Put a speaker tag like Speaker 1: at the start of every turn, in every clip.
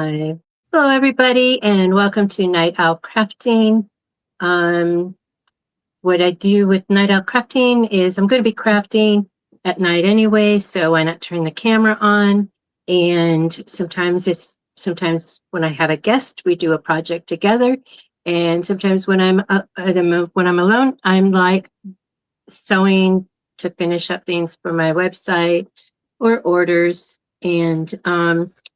Speaker 1: Live. Hello, everybody, and welcome to Night Owl Crafting. What I do with Night Owl Crafting is I'm going to be crafting at night anyway, so why not turn the camera on? And sometimes when I have a guest, we do a project together, and sometimes when I'm alone, I'm like sewing to finish up things for my website or orders. And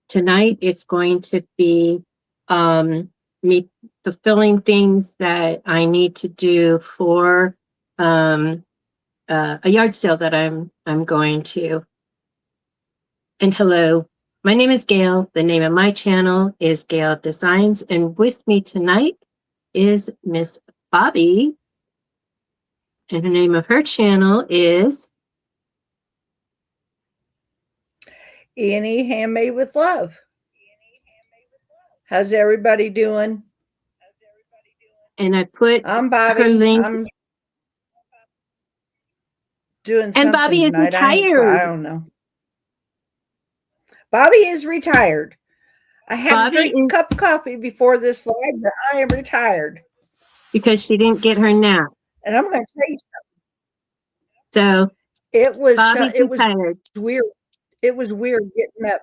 Speaker 1: tonight it's going to be me fulfilling things that I need to do for a yard sale that I'm going to. And hello, my name is Gail. The name of my channel is Gail Designs, and with me tonight is Miss Bobby, and the name of her channel is
Speaker 2: Any Handmade with Love. How's everybody doing?
Speaker 1: And I put
Speaker 2: I'm Bobby.
Speaker 1: her link.
Speaker 2: I'm doing
Speaker 1: and Bobby is
Speaker 2: tonight.
Speaker 1: retired.
Speaker 2: I don't know. Bobby is retired. I had to drink a cup of coffee before this live, but I am retired.
Speaker 1: Because she didn't get her nap.
Speaker 2: And I'm going to tell you
Speaker 1: So
Speaker 2: something. It was
Speaker 1: retired.
Speaker 2: Weird. It was weird getting up.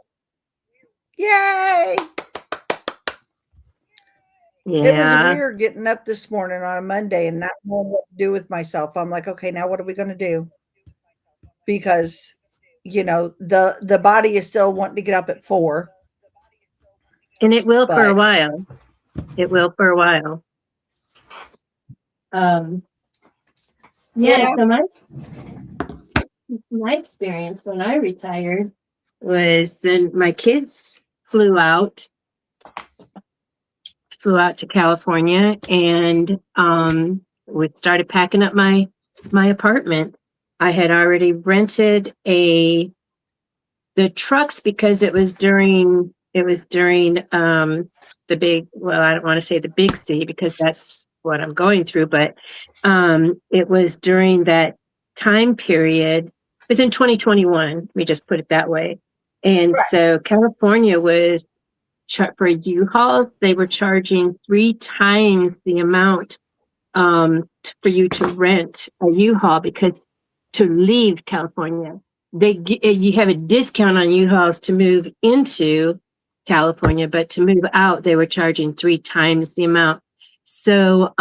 Speaker 2: Yay!
Speaker 1: Yeah.
Speaker 2: It was weird getting up this morning on a Monday and not knowing what to do with myself. I'm like, okay, now what are we going to do? Because, you know, the body is still wanting to get up at 4.
Speaker 1: And it will for a while. It will for a while. Yeah. So my experience when I retired was then my kids flew out to California, and we started packing up my apartment. I had already rented the trucks because it was during the big, well, I don't want to say the big C because that's what I'm going through, but it was during that time period. It was in 2021. We just put it that way. And
Speaker 2: right.
Speaker 1: So California was for U-Hauls, they were charging 3 times the amount for you to rent a U-Haul, because to leave California, you have a discount on U-Hauls to move into California, but to move out, they were charging 3 times the amount. So,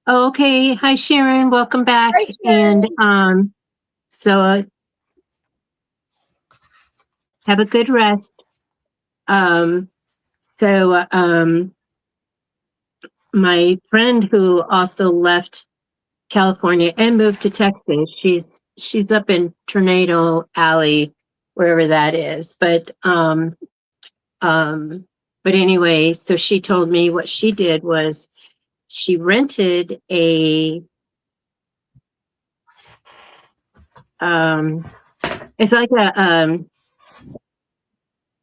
Speaker 1: okay. Hi, Sharon. Welcome back.
Speaker 2: Hi, Sharon.
Speaker 1: And so have a good rest. My friend who also left California and moved to Texas, she's up in Tornado Alley, wherever that is. But anyway, so she told me what she did was she rented a it's like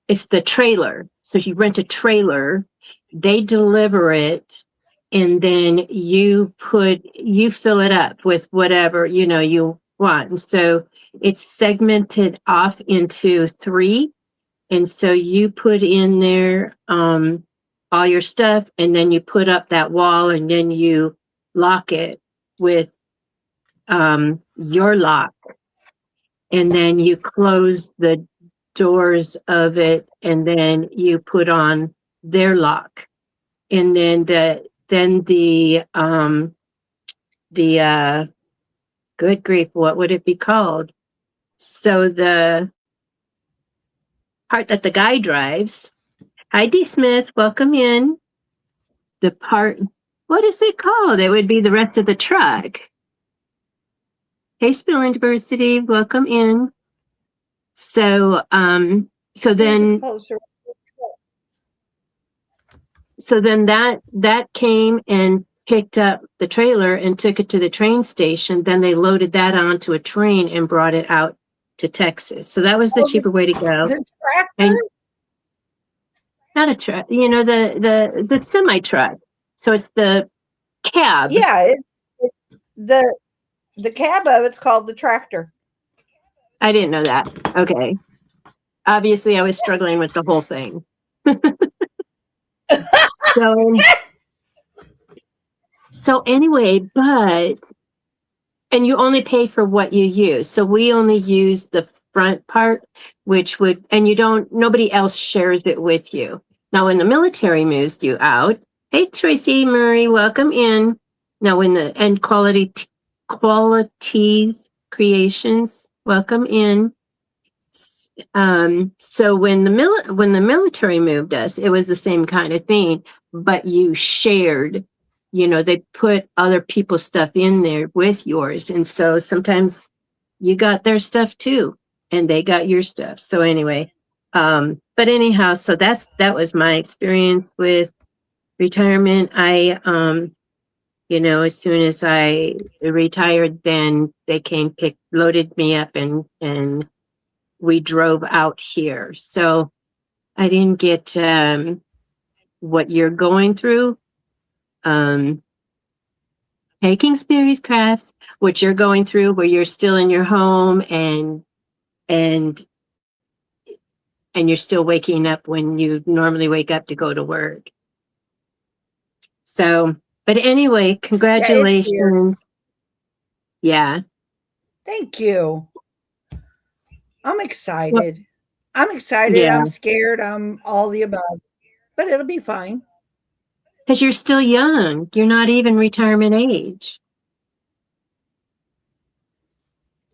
Speaker 1: it's the trailer. So you rent a trailer, they deliver it, and then you fill it up with whatever, you want. And so it's segmented off into 3. And so you put in there all your stuff, and then you put up that wall, and then you lock it with your lock. And then you close the doors of it, and then you put on their lock. And then the good grief, what would it be called? So the part that the guy drives, hi D Smith, welcome in. The part, what is it called? It would be the rest of the truck. Hey, Spilling Diversity, welcome in. So then that came and picked up the trailer and took it to the train station. Then they loaded that onto a train and brought it out to Texas. So that was the cheaper way to go. And not a truck, the semi truck. So it's the cab.
Speaker 2: Yeah, the cab of it's called the tractor.
Speaker 1: I didn't know that. Okay. Obviously, I was struggling with the whole thing. So, so anyway, and you only pay for what you use. So we only use the front part, and nobody else shares it with you. Now, when the military moves you out, hey, Tracy Murray, welcome in. Now, and qualities creations, welcome in. So when the military moved us, it was the same kind of thing, but you shared, they put other people's stuff in there with yours. And so sometimes you got their stuff too, and they got your stuff. So anyway, but anyhow, so that was my experience with retirement. As soon as I retired, then they loaded me up and we drove out here. So I didn't get what you're going through. Taking Spirit Crafts, what you're going through, where you're still in your home and you're still waking up when you normally wake up to go to work. So, but anyway, congratulations. Yeah.
Speaker 2: Thank you. I'm excited. I'm excited.
Speaker 1: Yeah.
Speaker 2: I'm scared. I'm all the above, but it'll be fine.
Speaker 1: Because you're still young. You're not even retirement age.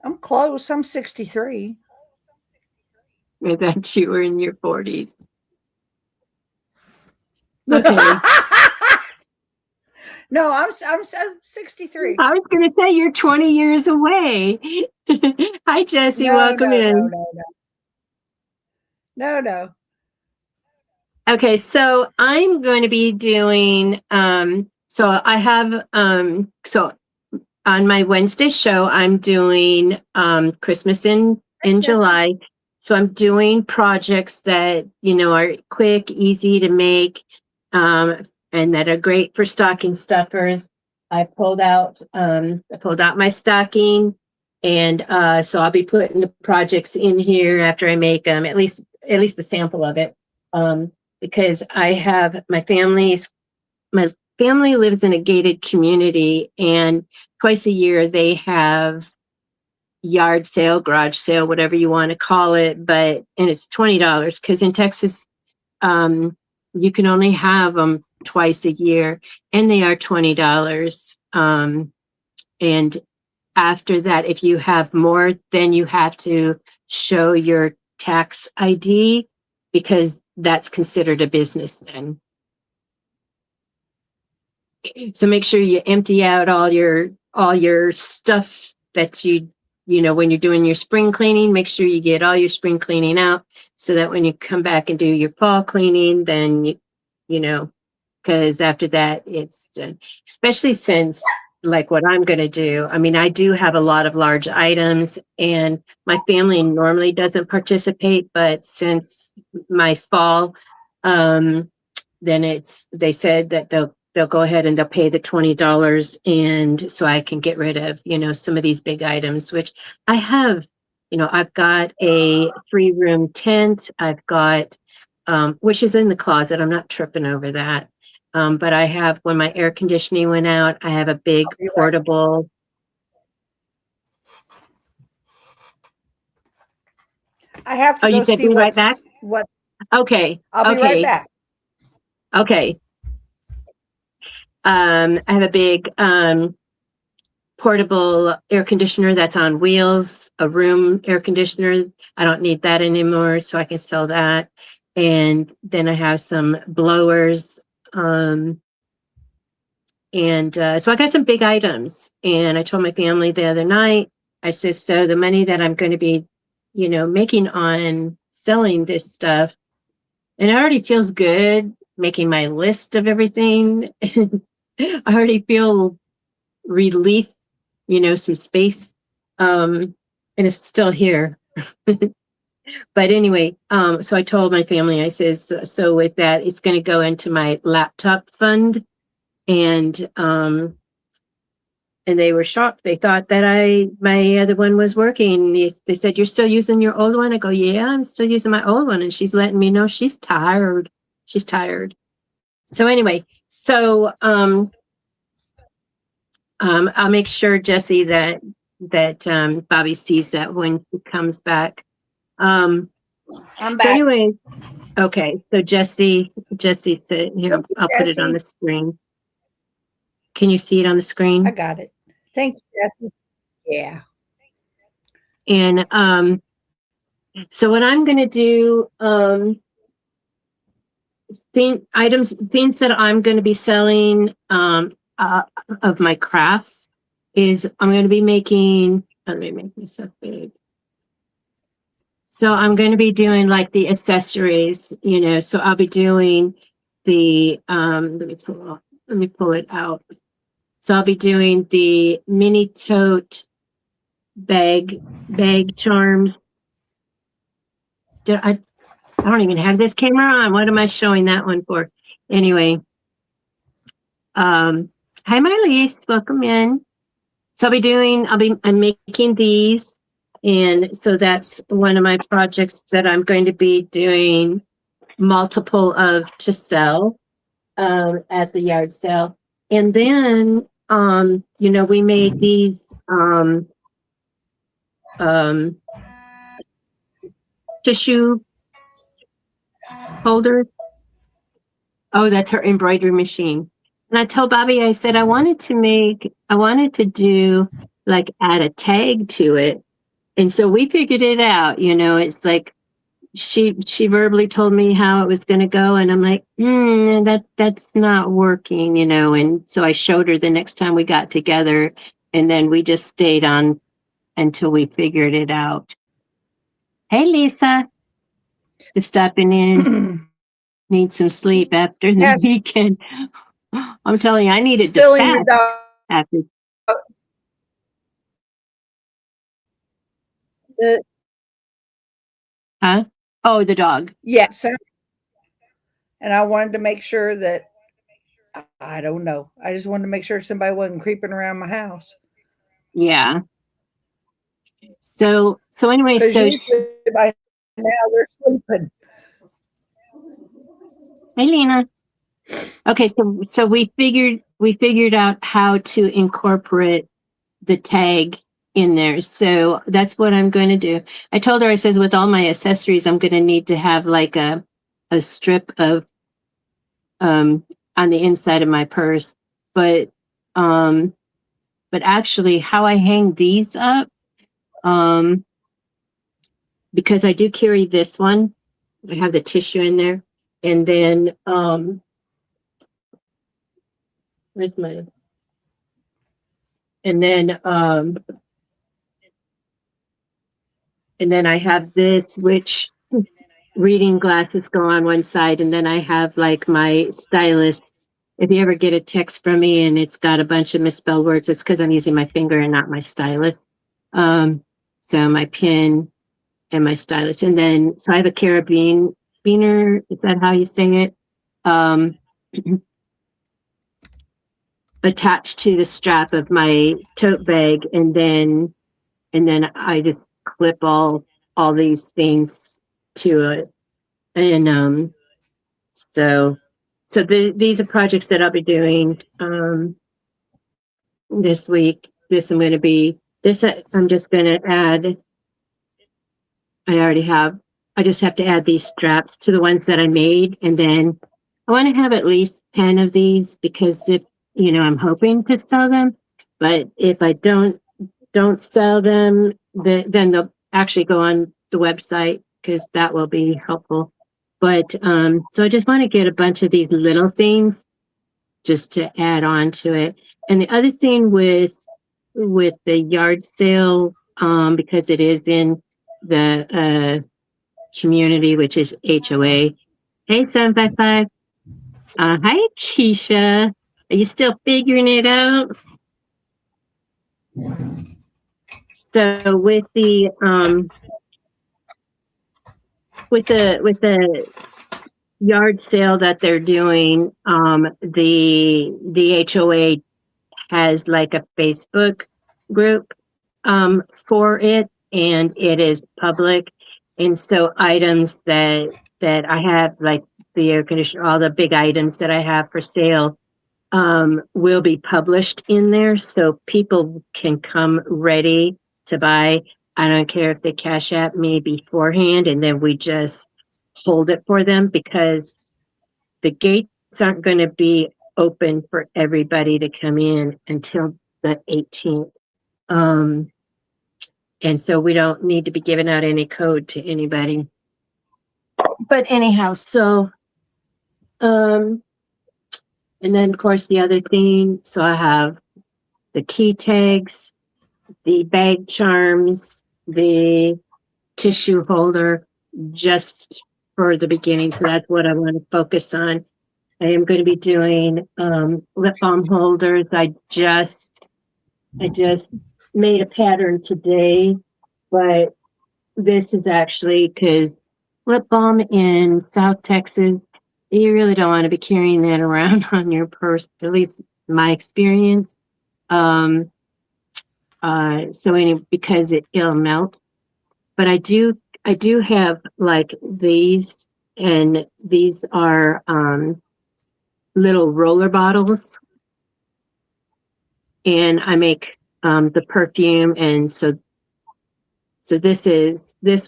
Speaker 2: I'm close. I'm 63.
Speaker 1: I thought you were in your 40s. Okay.
Speaker 2: No, I'm 63.
Speaker 1: I was going to say you're 20 years away. Hi, Jessie. Welcome in.
Speaker 2: No.
Speaker 1: Okay, so I'm going to be doing, so I have, so on my Wednesday show, I'm doing Christmas in July. So I'm doing projects that, are quick, easy to make, and that are great for stocking stuffers. I pulled out my stocking, and so I'll be putting the projects in here after I make them, at least a sample of it. Because I have my family lives in a gated community, and twice a year they have yard sale, garage sale, whatever you want to call it, and it's $20 because in Texas, you can only have them twice a year, and they are $20. And after that, if you have more, then you have to show your tax ID because that's considered a business then. So make sure you empty out all your stuff that when you're doing your spring cleaning, make sure you get all your spring cleaning out so that when you come back and do your fall cleaning, then because after that it's done. Especially since like what I'm going to do. I mean, I do have a lot of large items and my family normally doesn't participate, but since my fall, then they said that they'll go ahead and they'll pay the $20 and so I can get rid of, some of these big items, which I have, I've got a 3-room tent. I've got, which is in the closet. I'm not tripping over that. But I have, when my air conditioning went out, I have a big portable.
Speaker 2: I have to go see
Speaker 1: right back?
Speaker 2: What?
Speaker 1: Okay.
Speaker 2: I'll be right back.
Speaker 1: Okay. I have a big portable air conditioner that's on wheels, a room air conditioner. I don't need that anymore, so I can sell that. And then I have some blowers. So I got some big items, and I told my family the other night, I said, so the money that I'm going to be, making on selling this stuff, and it already feels good making my list of everything. I already feel released, some space, and it's still here. But anyway, so I told my family, I says, so with that, it's going to go into my laptop fund. And they were shocked. They thought that my other one was working. They said, you're still using your old one? I go, yeah, I'm still using my old one. And she's letting me know she's tired. She's tired. So anyway, I'll make sure, Jesse, that Bobby sees that when he comes back.
Speaker 2: I'm
Speaker 1: So
Speaker 2: back.
Speaker 1: anyway, okay. So Jesse said, here, I'll put it on
Speaker 2: Jesse.
Speaker 1: the screen. Can you see it on the screen?
Speaker 2: I got it. Thanks, Jesse. Yeah.
Speaker 1: And so what I'm going to do, things that I'm going to be selling of my crafts is I'm going to be making. Let me make myself big. So I'm going to be doing like the accessories, you know. So I'll be doing the let me pull it out. So I'll be doing the mini tote bag charms. I don't even have this camera on. What am I showing that one for? Anyway, hi Marlies, welcome in. So I'm making these, and so that's one of my projects that I'm going to be doing multiple of to sell at the yard sale. And then you know, we made these tissue holders. Oh, that's her embroidery machine. And I told Bobby, I said I wanted to do like add a tag to it. And so we figured it out, you know. It's like she verbally told me how it was going to go, and I'm like, that's not working, you know. And so I showed her the next time we got together, and then we just stayed on until we figured it out. Hey Lisa, just stopping in. Need some sleep after the
Speaker 2: Yes.
Speaker 1: weekend. I'm telling you, I needed to
Speaker 2: Filling the
Speaker 1: fast
Speaker 2: dog.
Speaker 1: after. Huh? Oh, the dog.
Speaker 2: Yes. And I wanted to make sure that I don't know. I just wanted to make sure somebody wasn't creeping around my house.
Speaker 1: Yeah. So anyway,
Speaker 2: Because
Speaker 1: so
Speaker 2: usually by now they're sleeping.
Speaker 1: hey Lena. Okay, so we figured out how to incorporate the tag in there. So that's what I'm going to do. I told her, I says, with all my accessories, I'm going to need to have like a strip of on the inside of my purse. But actually how I hang these up, because I do carry this one. I have the tissue in there. And then where's my and then I have this, which reading glasses go on one side, and then I have like my stylus. If you ever get a text from me and it's got a bunch of misspelled words, it's because I'm using my finger and not my stylus. So my pen and my stylus, and then so I have a carabiner. Is that how you say it? Attached to the strap of my tote bag, and then I just clip all these things to it. And so these are projects that I'll be doing this week. I'm just going to add. I just have to add these straps to the ones that I made, and then I want to have at least 10 of these, because if, you know, I'm hoping to sell them, but if I don't sell them, then they'll actually go on the website, because that will be helpful. But so I just want to get a bunch of these little things just to add on to it. And the other thing with the yard sale, because it is in the community, which is HOA. Hey, 755. Hi, Keisha. Are you still figuring it out? So with the yard sale that they're doing, the HOA has like a Facebook group for it, and it is public. And so items that I have, like the air conditioner, all the big items that I have for sale, will be published in there so people can come ready to buy. I don't care if they cash at me beforehand and then we just hold it for them, because the gates aren't going to be open for everybody to come in until the 18th. And so we don't need to be giving out any code to anybody. But anyhow, so, and then of course the other thing, so I have the key tags, the bag charms, the tissue holder, just for the beginning. So that's what I want to focus on. I am going to be doing lip balm holders. I just made a pattern today, but this is actually because lip balm in South Texas, you really don't want to be carrying that around on your purse, at least my experience. So anyway, because it'll melt. But I do have like these, and these are little roller bottles, and I make the perfume, and so this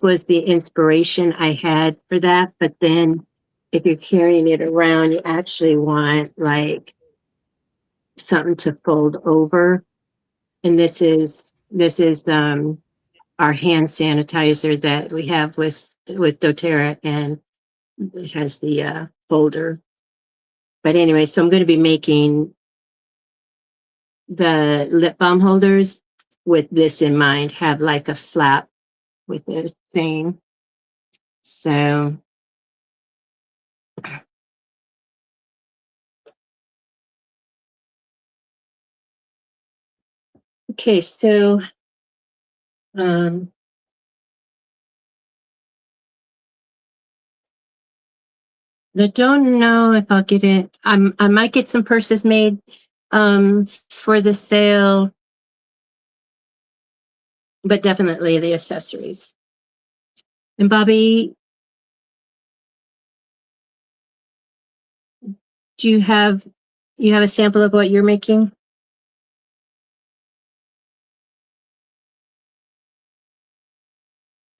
Speaker 1: was the inspiration I had for that. But then if you're carrying it around, you actually want like something to fold over, and this is our hand sanitizer that we have with doTERRA, and it has the folder. But anyway, so I'm going to be making the lip balm holders with this in mind, have like a flap with this thing. So okay, so I don't know if I'll get it. I might get some purses made for the sale, but definitely the accessories. And Bobby, do you have a sample of what you're making?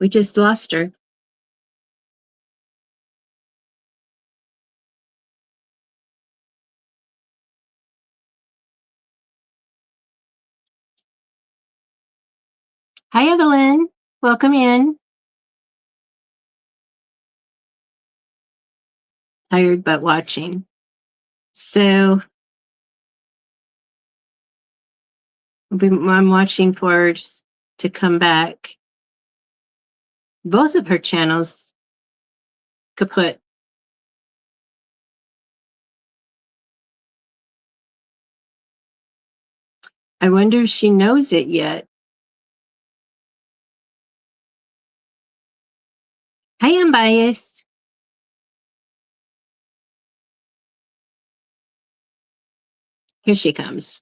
Speaker 1: We just lost her. Hi, Evelyn. Welcome in. Tired but watching. So I'm watching for to come back. Both of her channels kaput. I wonder if she knows it yet. Hi, Unbiased. Here she comes.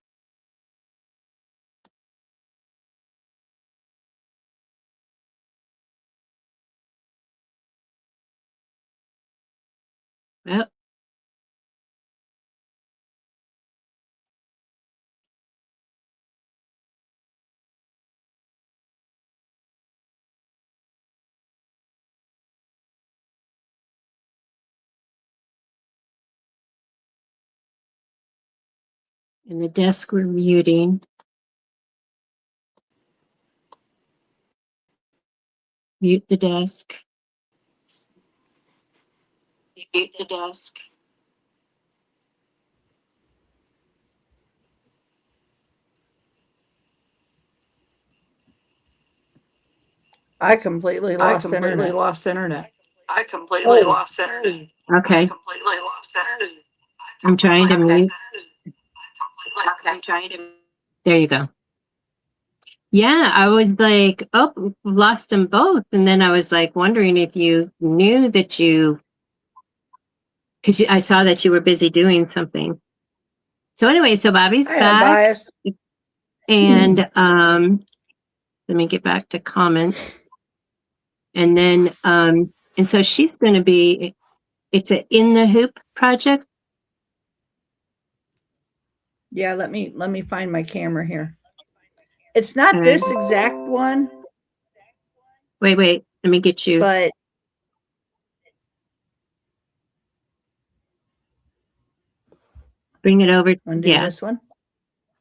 Speaker 1: Well, in the desk we're muting. Mute the desk. Mute the desk.
Speaker 2: I completely lost internet. I completely lost internet.
Speaker 1: Okay. I'm trying to mute. There you go. Yeah, I was like, oh, lost them both. And then I was like wondering if you knew that because I saw that you were busy doing something. So anyway, so Bobby's back. And let me get back to comments. And then and so she's going to be It's a In the Hoop project.
Speaker 2: Yeah, let me find my camera here. It's not this exact one,
Speaker 1: Wait. Let me get you.
Speaker 2: but
Speaker 1: Bring it over.
Speaker 2: undo
Speaker 1: Yeah.
Speaker 2: this one.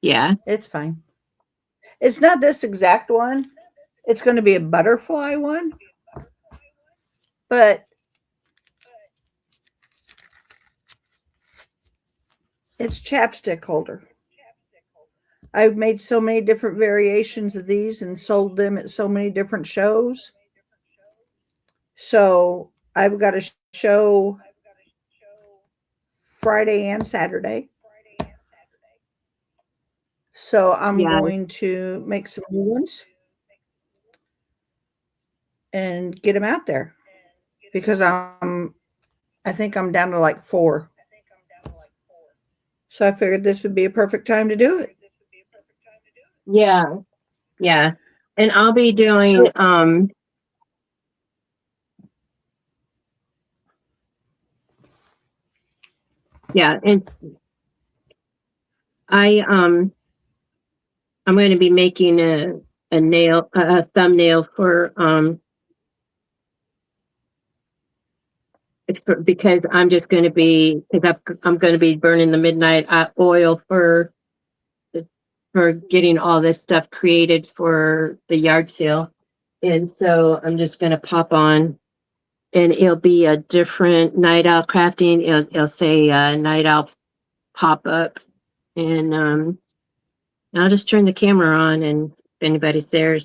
Speaker 1: Yeah.
Speaker 2: It's fine. It's not this exact one. It's going to be a butterfly one, but it's chapstick holder. I've made so many different variations of these and sold them at so many different shows. So I've got a show Friday and Saturday. So I'm going to make some new ones and get them out there because I think I'm down to like 4. So I figured this would be a perfect time to do it.
Speaker 1: Yeah. Yeah. And I'll be doing yeah, and I'm going to be making a thumbnail for because I'm just going to be because I'm going to be burning the midnight oil for getting all this stuff created for the yard sale, and so I'm just going to pop on, and it'll be a different night out crafting. It'll say night out pop up, and I'll just turn the camera on, and if anybody's there,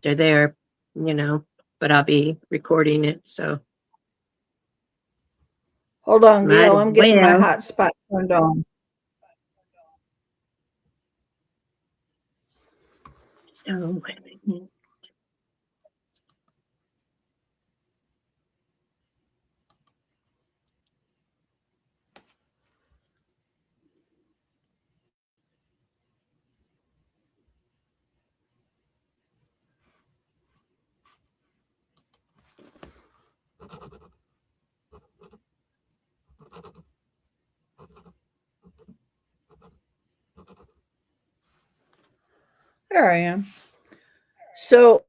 Speaker 1: they're there, but I'll be recording it. So
Speaker 2: hold on,
Speaker 1: might
Speaker 2: Gail.
Speaker 1: as
Speaker 2: I'm getting my
Speaker 1: well.
Speaker 2: hotspot turned on.
Speaker 1: So wait a minute.
Speaker 2: There I am. So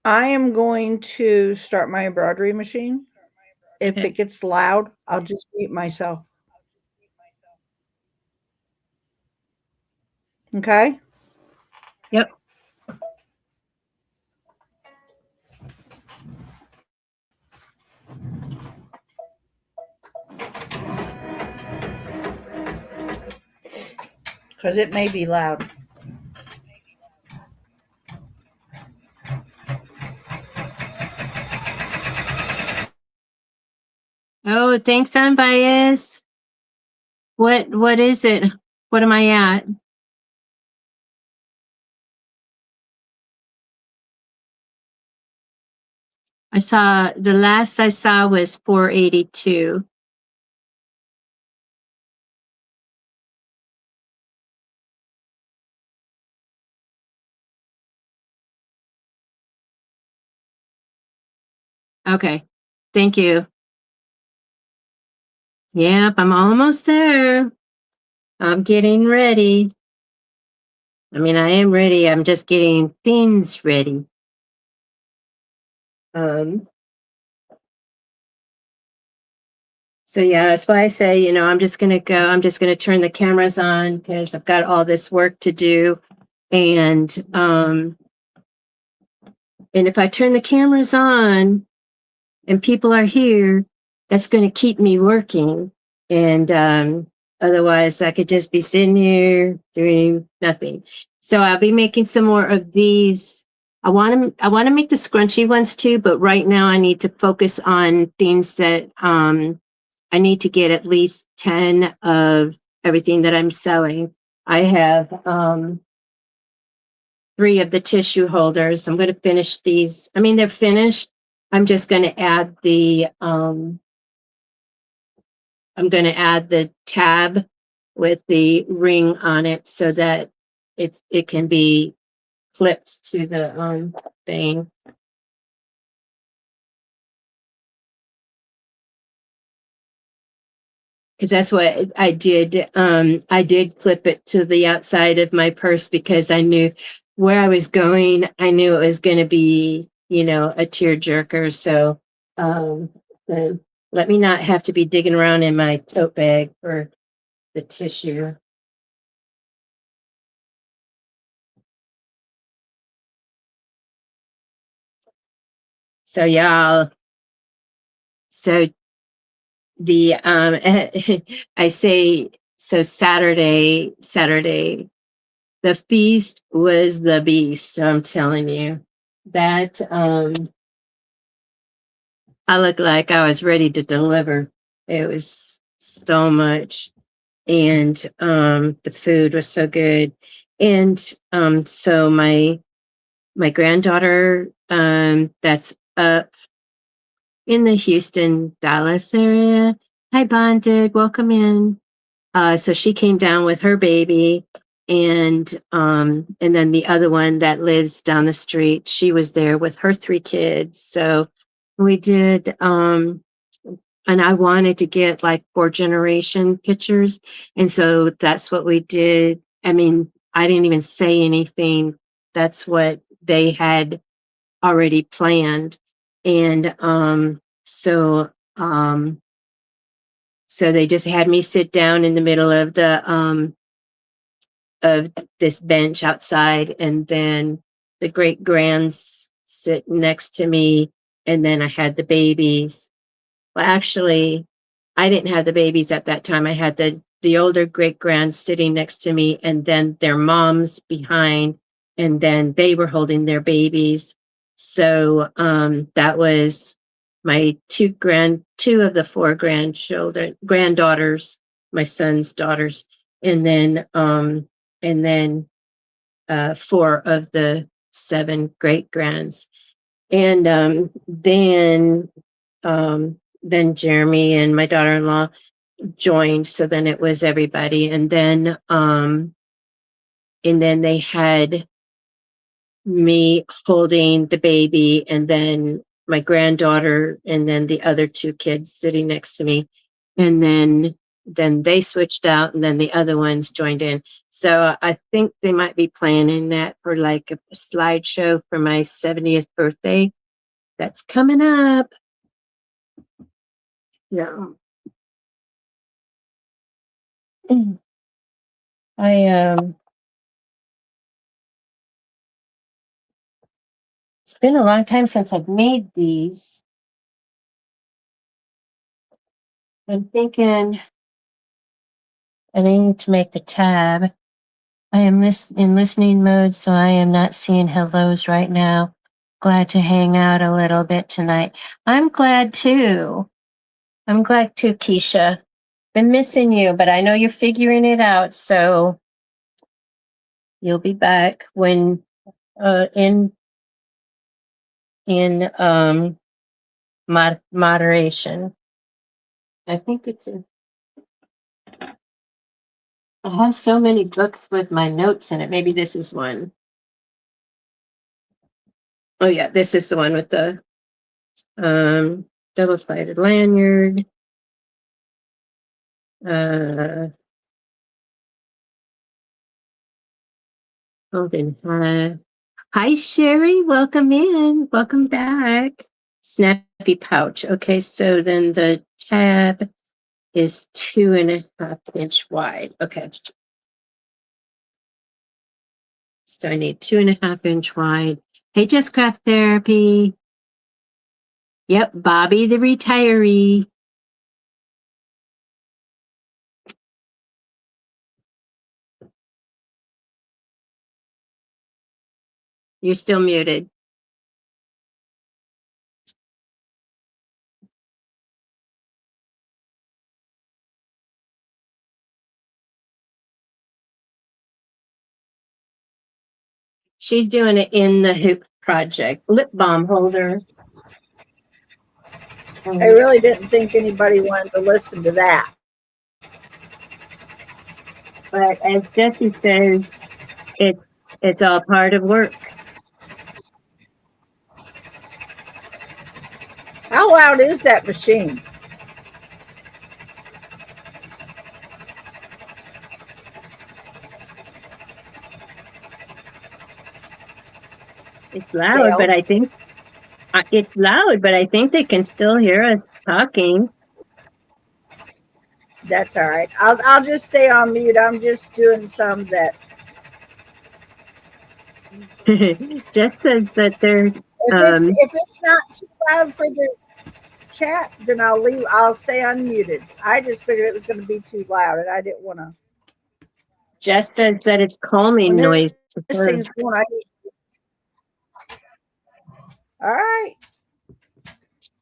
Speaker 2: I am going to start my embroidery machine. If
Speaker 1: Okay.
Speaker 2: it gets loud, I'll just mute myself. Okay?
Speaker 1: Yep.
Speaker 2: Because it may be loud.
Speaker 1: Oh, thanks, Unbiased. What is it? What am I at? The last I saw was 482. Okay. Thank you. Yep, I'm almost there. I'm getting ready. I mean, I am ready. I'm just getting things ready. So yeah, that's why I say, I'm just going to turn the cameras on because I've got all this work to do. And if I turn the cameras on and people are here, that's going to keep me working. And otherwise I could just be sitting here doing nothing. So I'll be making some more of these. I want to make the scrunchy ones too, but right now I need to focus on things that I need to get at least 10 of everything that I'm selling. I have 3 of the tissue holders. I'm going to finish these. I mean, they're finished. I'm just going to add the tab with the ring on it so that it can be clipped to the thing. because that's what I did. I did clip it to the outside of my purse because I knew where I was going. I knew it was going to be, a tearjerker. So, so let me not have to be digging around in my tote bag for the tissue. So yeah, so the I say so Saturday, the feast was the beast, I'm telling you. That I looked like I was ready to deliver. It was so much. And the food was so good. And so my granddaughter that's up in the Houston, Dallas area. Hi, Bonded. Welcome in. So she came down with her baby, and then the other one that lives down the street, she was there with her 3 kids. So we did, and I wanted to get like 4 generation pictures, and so that's what we did. I mean, I didn't even say anything. That's what they had already planned, and so they just had me sit down in the middle of the of this bench outside, and then the great grands sit next to me, and then I had the babies. Well, actually, I didn't have the babies at that time. I had the older great grands sitting next to me, and then their moms behind, and then they were holding their babies. So that was my two of the 4 granddaughters, my son's daughters, and then 4 of the 7 great grands. And then Jeremy and my daughter-in-law joined. So then it was everybody. And then they had me holding the baby, and then my granddaughter, and then the other 2 kids sitting next to me. And then they switched out, and then the other ones joined in. So I think they might be planning that for like a slideshow for my 70th birthday. That's coming up. Yeah. It's been a long time since I've made these. I'm thinking I need to make the tab. I am in listening mode, so I am not seeing hellos right now. Glad to hang out a little bit tonight. I'm glad too. Keisha. Been missing you, but I know you're figuring it out, so you'll be back when in moderation. I think I have so many books with my notes in it. Maybe this is one. Oh yeah, this is the one with the double-sided lanyard. Golden Hi Sherry, welcome in. Welcome back. Snappy pouch. Okay, so then the tab is 2.5 inch wide. Okay. So I need 2.5 inch wide. Hey, Just Craft Therapy. Yep, Bobby the retiree. You're still muted. She's doing it in the hoop project. Lip balm holder.
Speaker 2: I really didn't think anybody wanted to listen to that.
Speaker 1: But as Jessie says, it's all part of work.
Speaker 2: How loud is that machine?
Speaker 1: It's loud, but I think it's loud, but I think they can still hear us talking.
Speaker 2: That's all right. I'll just stay on mute. I'm just doing some that
Speaker 1: Just says that they're
Speaker 2: if it's not too loud for the chat, then I'll stay unmuted. I just figured it was going to be too loud, and I didn't want to.
Speaker 1: Jess says that it's calming noise.
Speaker 2: This thing's going. All right,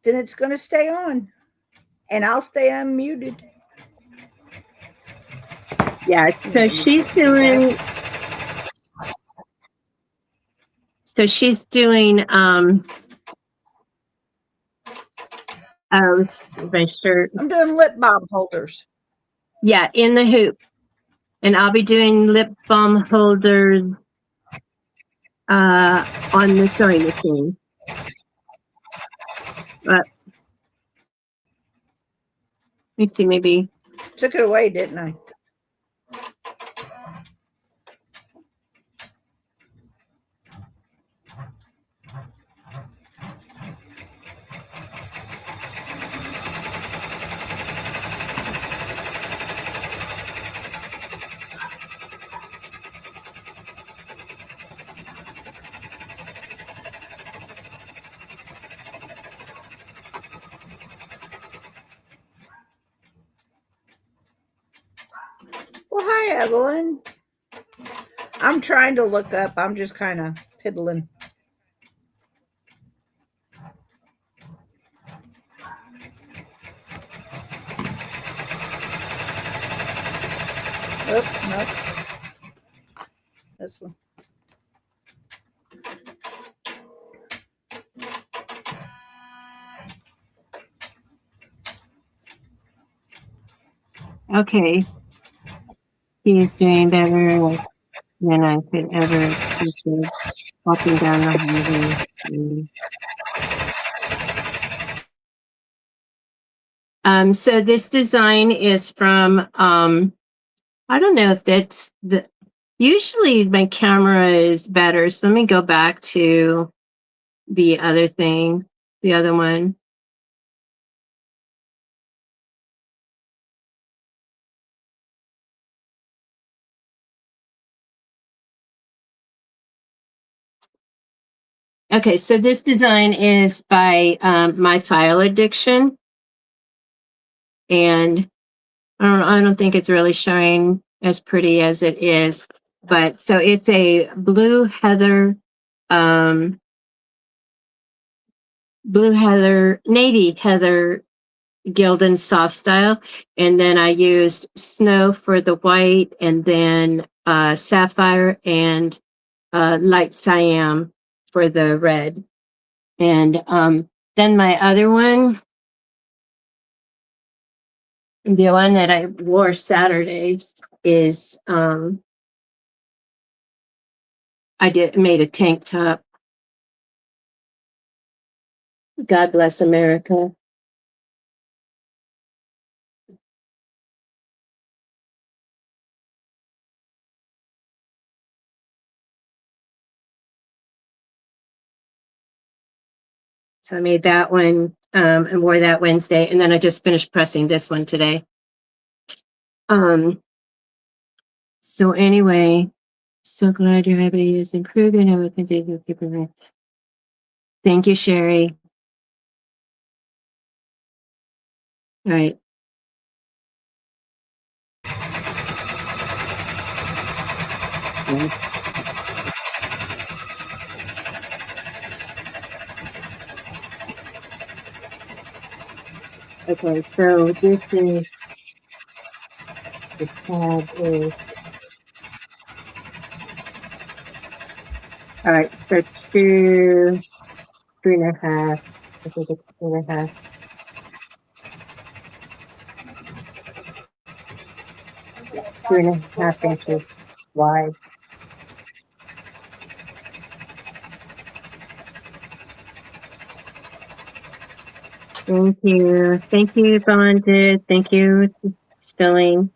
Speaker 2: then it's going to stay on, and I'll stay unmuted.
Speaker 1: Yeah, so she's doing. So she's doing. Oh, my shirt.
Speaker 2: I'm doing lip balm holders.
Speaker 1: Yeah, in the hoop. And I'll be doing lip balm holders on the sewing machine. Let me see, maybe.
Speaker 2: Took it away, didn't I? Well, hi, Evelyn. I'm trying to look up. I'm just kind of piddling. Oops, nope. This one.
Speaker 1: Okay. He is doing better than I could ever appreciate. Walking down the hallway. So this design is from, I don't know if that's usually my camera is better. So let me go back to the other one. Okay, so this design is by My File Addiction. And I don't think it's really showing as pretty as it is. But so it's a blue heather, navy heather Gildan soft style. And then I used snow for the white, and then sapphire and light cyan for the red. And then my other one, the one that I wore Saturday, is made a tank top. God bless America. So I made that one and wore that Wednesday, and then I just finished pressing this one today. So anyway, so glad your habit is improving. I will continue to keep it. Thank you, Sherry. All right. Okay, so this is the tab is all right. So 3.5. I think it's 3.5. Yeah, 3.5 inches wide. Thank you. Thank you, Bonded. Thank you, Spilling.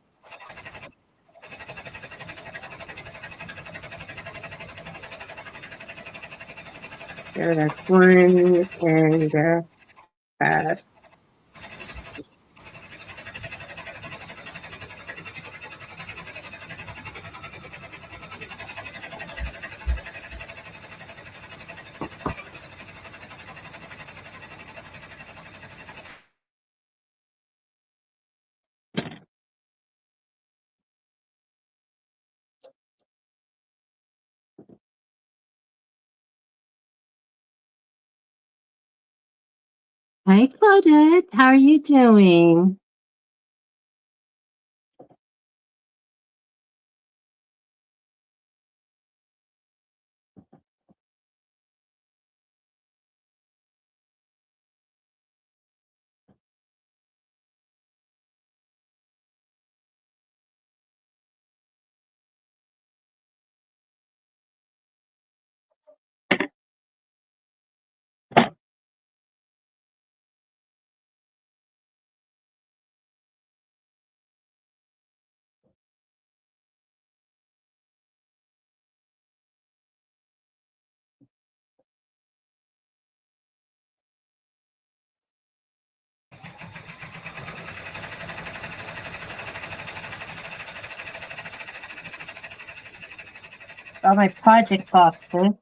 Speaker 1: So that's one, and hi, Claudette. How are you doing? All my project boxes.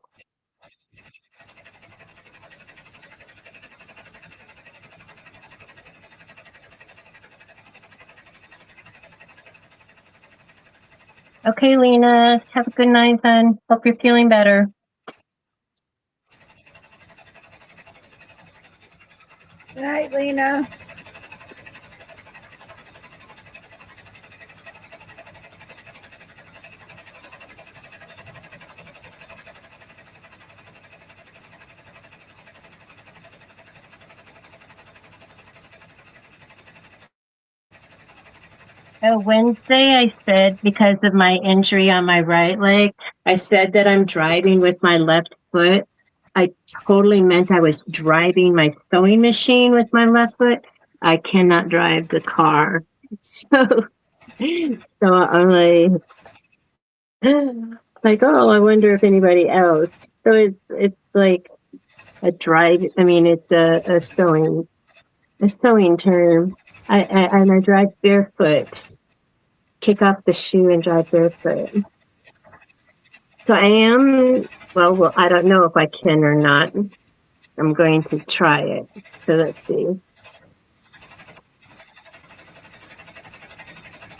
Speaker 1: Okay, Lena, have a good night then. Hope you're feeling better.
Speaker 2: Good night, Lena.
Speaker 1: Oh, Wednesday, I said because of my injury on my right leg, I said that I'm driving with my left foot. I totally meant I was driving my sewing machine with my left foot. I cannot drive the car. So, I'm like, oh, I wonder if anybody else. So it's like a drive. I mean, it's a sewing term. I drive barefoot. Kick off the shoe and drive barefoot. So I am, well, I don't know if I can or not. I'm going to try it. So let's see.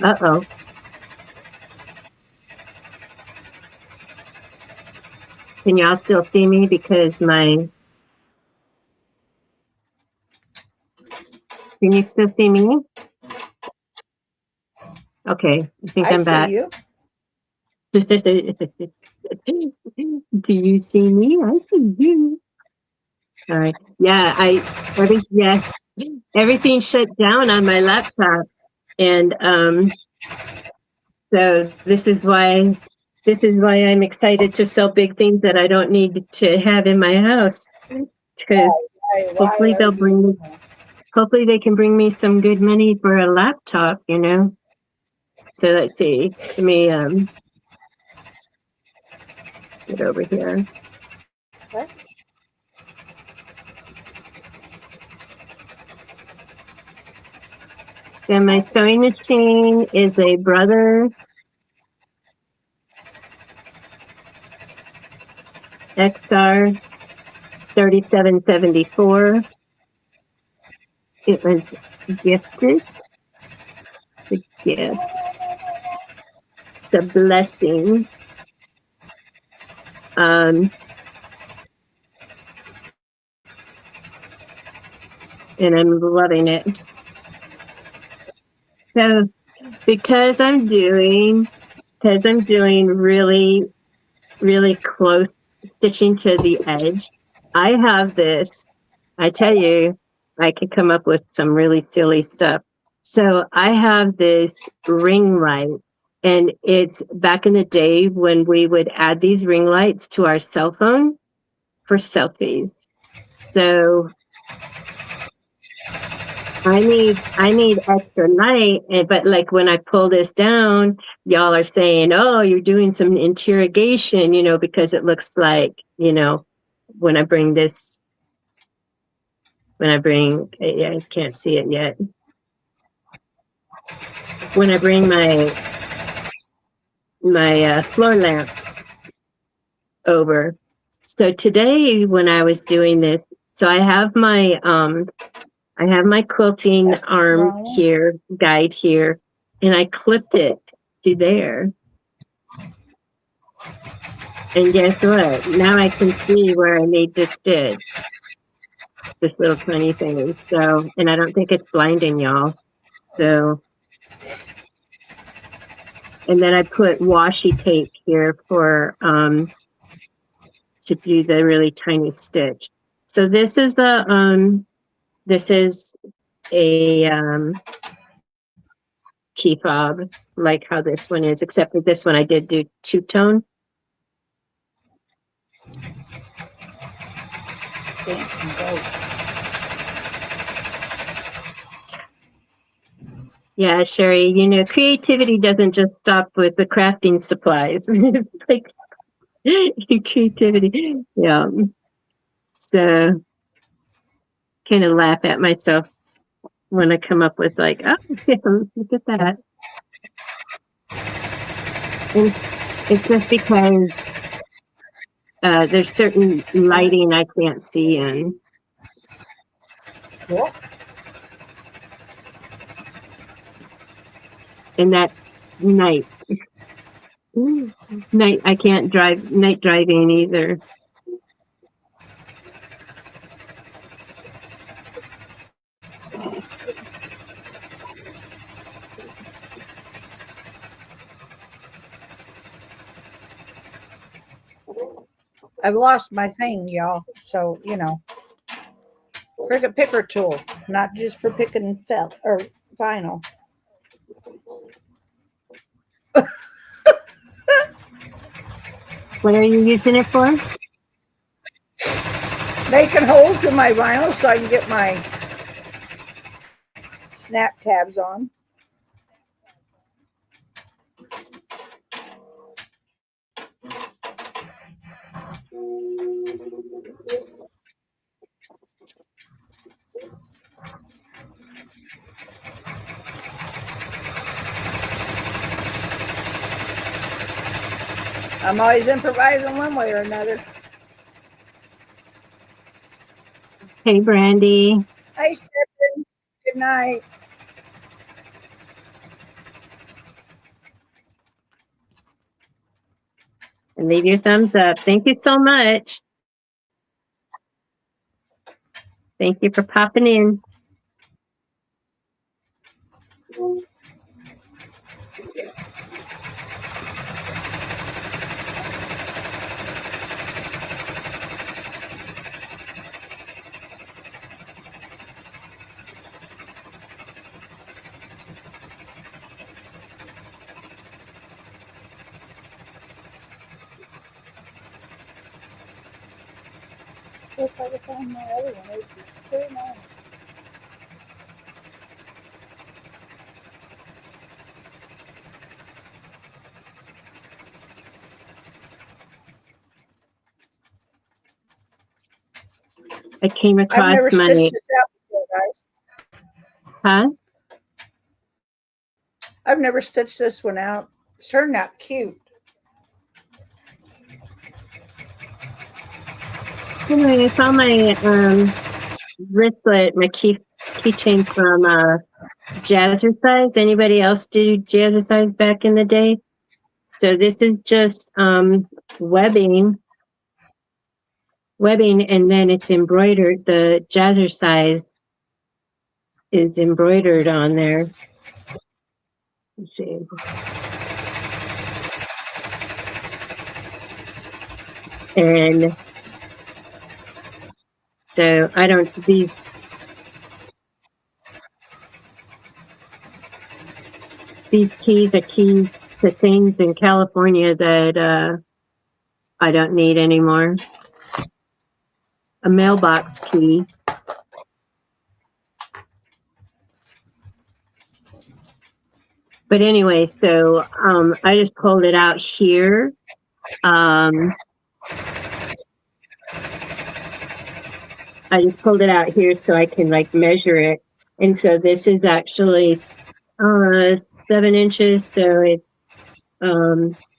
Speaker 1: Uh-oh. Can y'all still see me? Because can you still see me? Okay, I think I'm back.
Speaker 2: You.
Speaker 1: Do you see me? I see you. All right. Yeah, everything shut down on my laptop. And so this is why I'm excited to sell big things that I don't need to have in my house. Because hopefully hopefully they can bring me some good money for a laptop, you know. So let's see. Let me get over here.
Speaker 2: What?
Speaker 1: So my sewing machine is a Brother XR 3774. It was gifted. The gift. The blessing. And I'm loving it. So because I'm doing really, really close stitching to the edge, I have this. I tell you, I could come up with some really silly stuff. So I have this ring light, and it's back in the day when we would add these ring lights to our cell phone for selfies. So I need extra light, but like when I pull this down, y'all are saying, "Oh, you're doing some interrogation," you know, because it looks like, you know, when I bring this, yeah, I can't see it yet. When I bring my floor lamp over. So today when I was doing this, so I have my quilting arm here, guide here, and I clipped it to there. And guess what? Now I can see where I made this stitch. This little tiny thing. So, and I don't think it's blinding y'all. So, and then I put washi tape here for, to do the really tiny stitch. So this is a key fob, like how this one is, except for this one I did do two-tone. Yeah, Sherry, you know, creativity doesn't just stop with the crafting supplies. It's like creativity. Yeah. So kind of laugh at myself when I come up with like, oh, look at that. And it's just because there's certain lighting I can't see in.
Speaker 2: What?
Speaker 1: And that night, I can't drive, night driving either.
Speaker 2: I've lost my thing, y'all. So, you know, cricket picker tool, not just for picking felt or vinyl.
Speaker 1: What are you using it for?
Speaker 2: Making holes in my vinyl so I can get my snap tabs on. I'm always improvising one way or another.
Speaker 1: Hey, Brandy.
Speaker 2: Hi, Stephen. Good night.
Speaker 1: And leave your thumbs up. Thank you so much. Thank you for popping in.
Speaker 2: If I could find my other one, it would be very nice.
Speaker 1: I came
Speaker 2: I've
Speaker 1: across
Speaker 2: never
Speaker 1: my,
Speaker 2: stitched this out before, guys.
Speaker 1: huh?
Speaker 2: I've never stitched this one out. It's turned out cute.
Speaker 1: Anyway, I found my wristlet, my keychain from Jazzercise. Anybody else do Jazzercise back in the day? So this is just webbing, and then it's embroidered. The Jazzercise is embroidered on there. Let's see. And so I don't, these keys are keys to things in California that I don't need anymore. A mailbox key. But anyway, so I just pulled it out here. I just pulled it out here so I can like measure it. And so this is actually 7 inches. So it's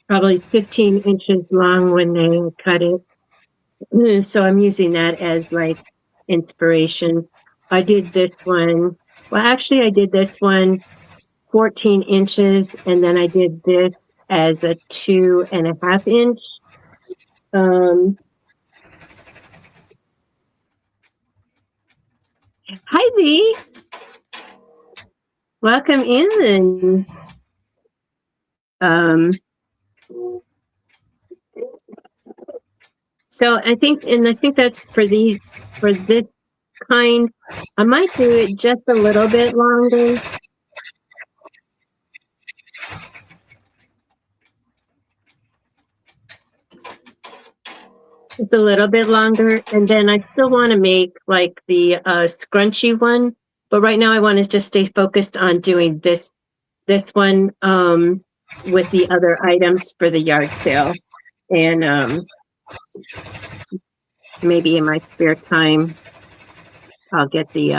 Speaker 1: probably 15 inches long when they cut it. So I'm using that as like inspiration. I did this one. Well, actually, I did this one 14 inches, and then I did this as a 2.5 inch. Hi, Lee. Welcome in. So I think that's for this kind. I might do it just a little bit longer. It's a little bit longer, and then I still want to make like the scrunchy one, but right now I want to just stay focused on doing this one with the other items for the yard sale, and maybe in my spare time I'll get the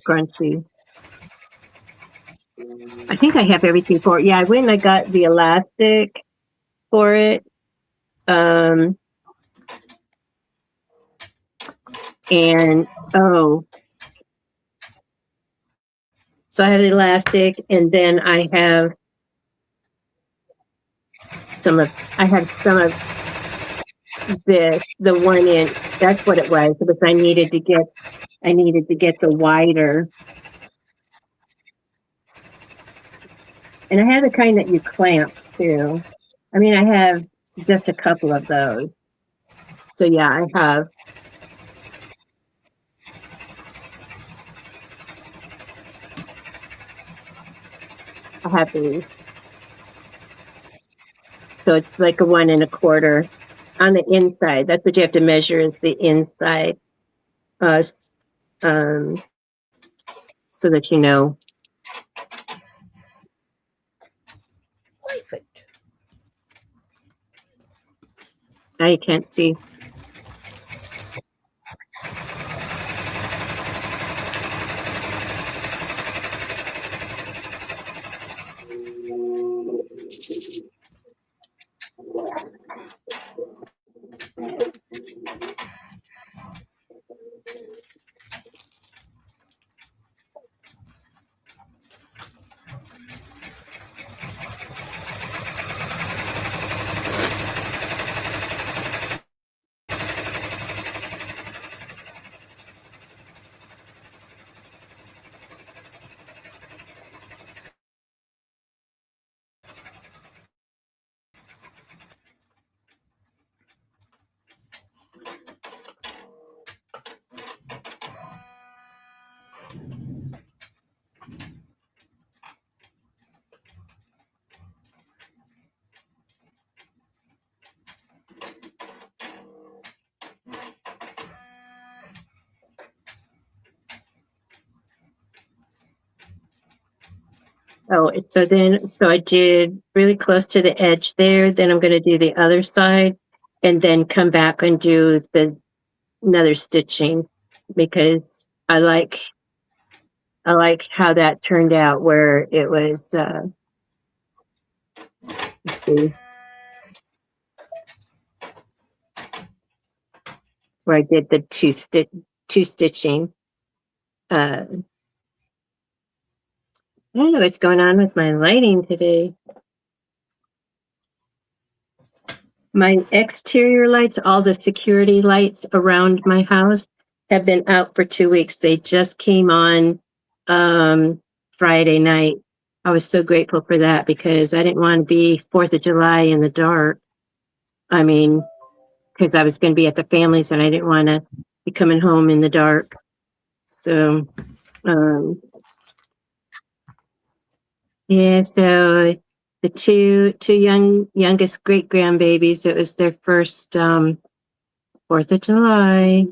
Speaker 1: scrunchie. I think I have everything for it. Yeah, I went and I got the elastic for it. And so I have the elastic, and then I have some of this, the 1 inch. That's what it was. Because I needed to get the wider. And I have the kind that you clamp too. I mean, I have just a couple of those. So yeah, I have these. So it's like a 1 1/4 on the inside. That's what you have to measure, is the inside. So that you know.
Speaker 2: Perfect.
Speaker 1: Now you can't see. Oh, so I did really close to the edge there. Then I'm going to do the other side, and then come back and do another stitching, because I like how that turned out, where it was. Let's see, where I did the two stitching. I don't know what's going on with my lighting today. My exterior lights, all the security lights around my house, have been out for 2 weeks. They just came on Friday night. I was so grateful for that, because I didn't want to be 4th of July in the dark. I mean, because I was going to be at the family's and I didn't want to be coming home in the dark. So, yeah, so the two youngest great grandbabies, it was their first 4th of July.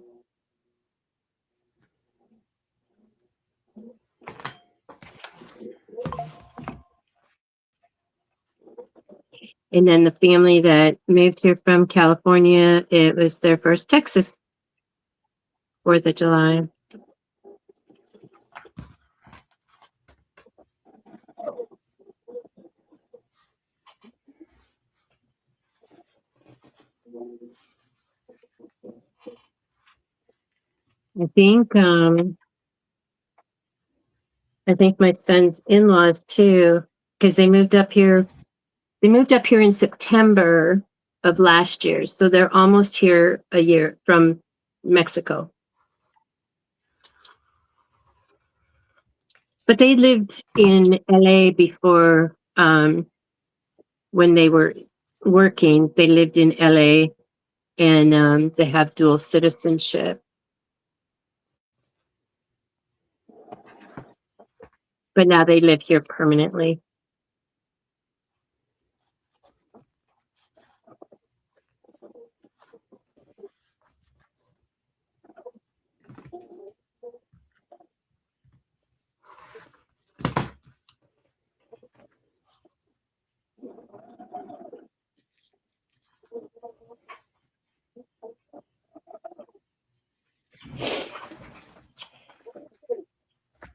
Speaker 1: And then the family that moved here from California, it was their first Texas 4th of July. I think my son's in-laws too, because they moved up here. They moved up here in September of last year, so they're almost here a year from Mexico. But they lived in LA before, when they were working. They lived in LA, and they have dual citizenship. But now they live here permanently.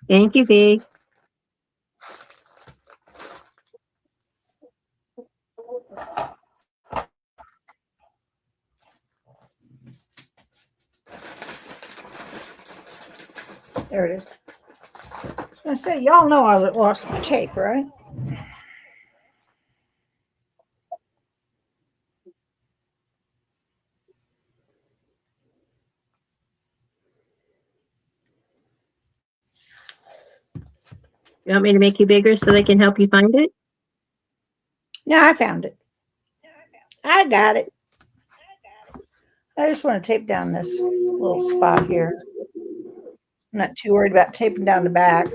Speaker 1: Thank you, V.
Speaker 2: There it is. I was gonna say, y'all know I lost my tape, right?
Speaker 1: You want me to make you bigger so they can help you find it?
Speaker 2: No, I found it. I got it. I just want to tape down this little spot here. I'm not too worried about taping down the back.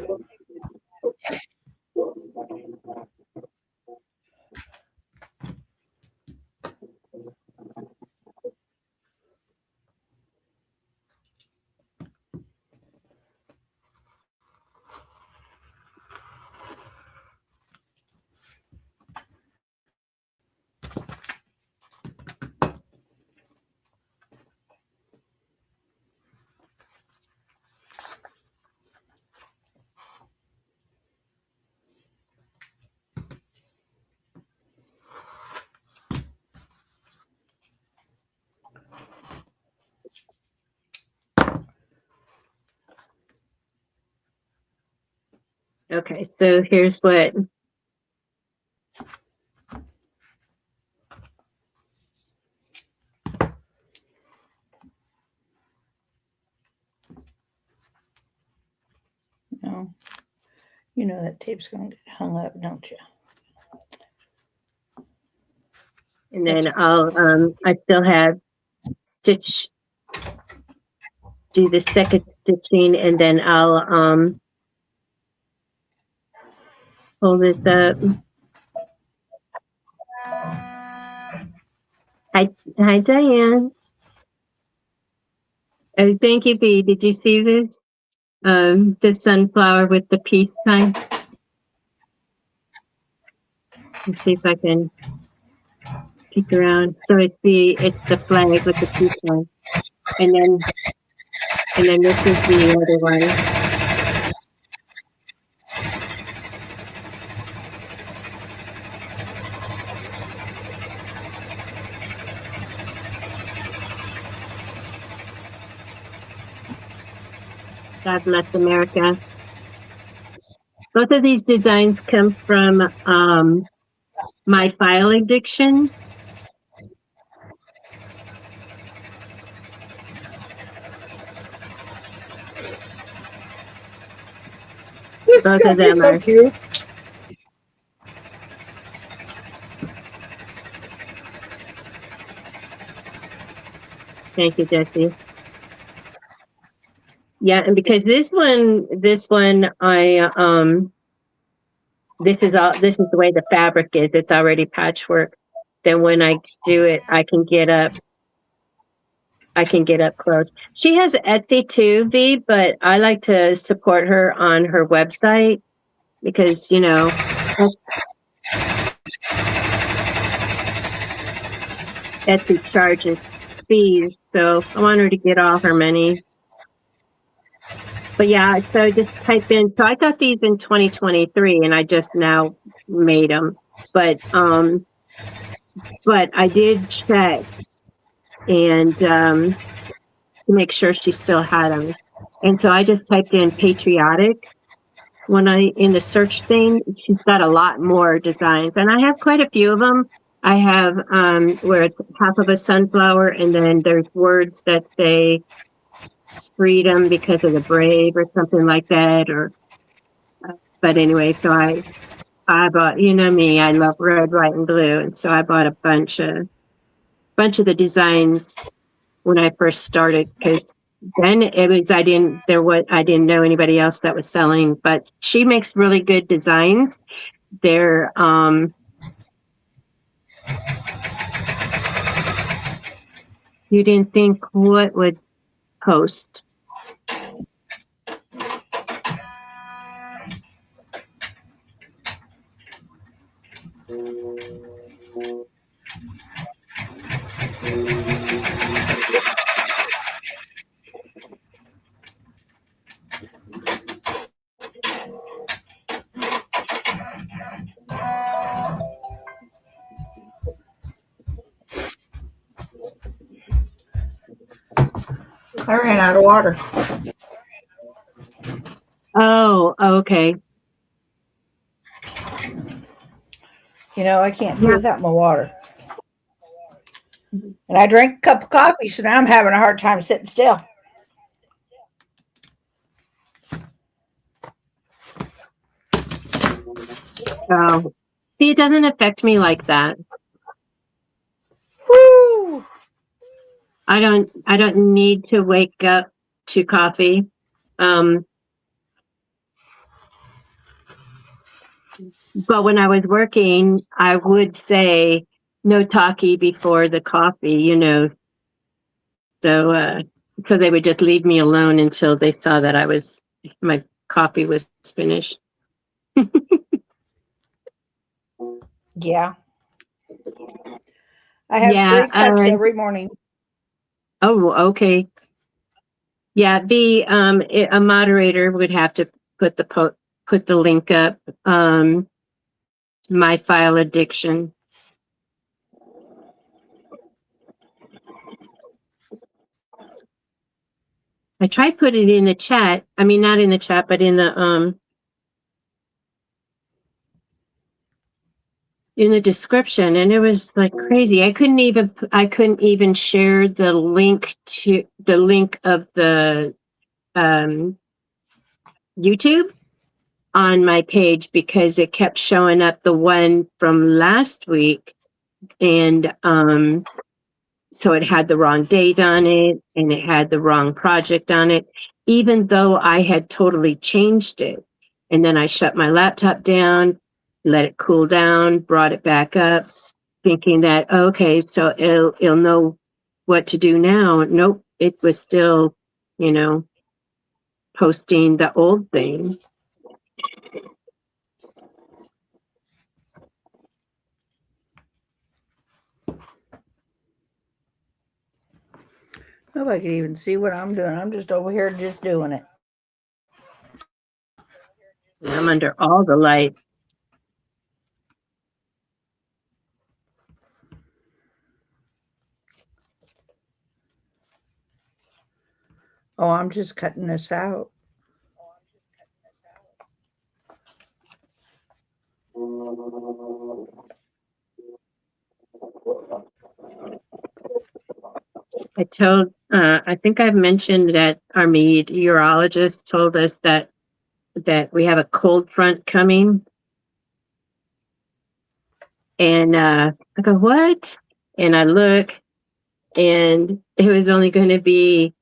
Speaker 1: Okay, so here's what.
Speaker 2: No, you know that tape's going to get hung up, don't you?
Speaker 1: And then I still have do the second stitching, and then I'll pull this up. Hi, Diane. Oh, thank you, B. Did you see this? The sunflower with the peace sign. Let's see if I can peek around. So it's the flag with the peace sign, and then this is the other one. God bless America. Both of these designs come from my file addiction. Both of them
Speaker 2: so
Speaker 1: are
Speaker 2: cute.
Speaker 1: Thank you, Jesse. Yeah, and because this one, I this is the way the fabric is. It's already patchwork. Then when I do it, I can get up close. She has Etsy too, V, but I like to support her on her website because, you know, Etsy charges fees. So I want her to get all her money But yeah, so I just type in. So I got these in 2023, and I just now made them. But I did check and to make sure she still had them. And so I just typed in patriotic when I in the search thing. She's got a lot more designs, and I have quite a few of them. I have where it's half of a sunflower, and then there's words that say freedom because of the brave or something like that. Or but anyway, so I bought, you know me, I love red, white, and blue, and so I bought a bunch of the designs when I first started, because then it was I didn't know anybody else that was selling, but she makes really good designs. They're you didn't think what would post.
Speaker 2: I ran out of water.
Speaker 1: Oh, okay.
Speaker 2: You know, I can't do without my water. And I drank a cup of coffee, so now I'm having a hard time sitting still.
Speaker 1: Oh, see, it doesn't affect me like that.
Speaker 2: Woo!
Speaker 1: I don't need to wake up to coffee. But when I was working, I would say no talkie before the coffee, you know. So so they would just leave me alone until they saw that my coffee was finished.
Speaker 2: Yeah. I have 3 cups every morning.
Speaker 1: Oh, okay. Yeah, a moderator would have to put the link up. My file addiction. I tried putting it in the chat. I mean, not in the chat, but in the description, and it was like crazy. I couldn't even share the link of the YouTube on my page because it kept showing up the one from last week, and so it had the wrong date on it and it had the wrong project on it, even though I had totally changed it. And then I shut my laptop down, let it cool down, brought it back up, thinking that, okay, so it'll know what to do now. Nope, it was still, posting the old thing.
Speaker 2: Nobody can even see what I'm doing. I'm just over here just doing it.
Speaker 1: I'm under all the light.
Speaker 2: Oh, I'm just cutting this out.
Speaker 1: I think I've mentioned that our meteorologist told us that we have a cold front coming. And I go, what? And I look, and it was only going to be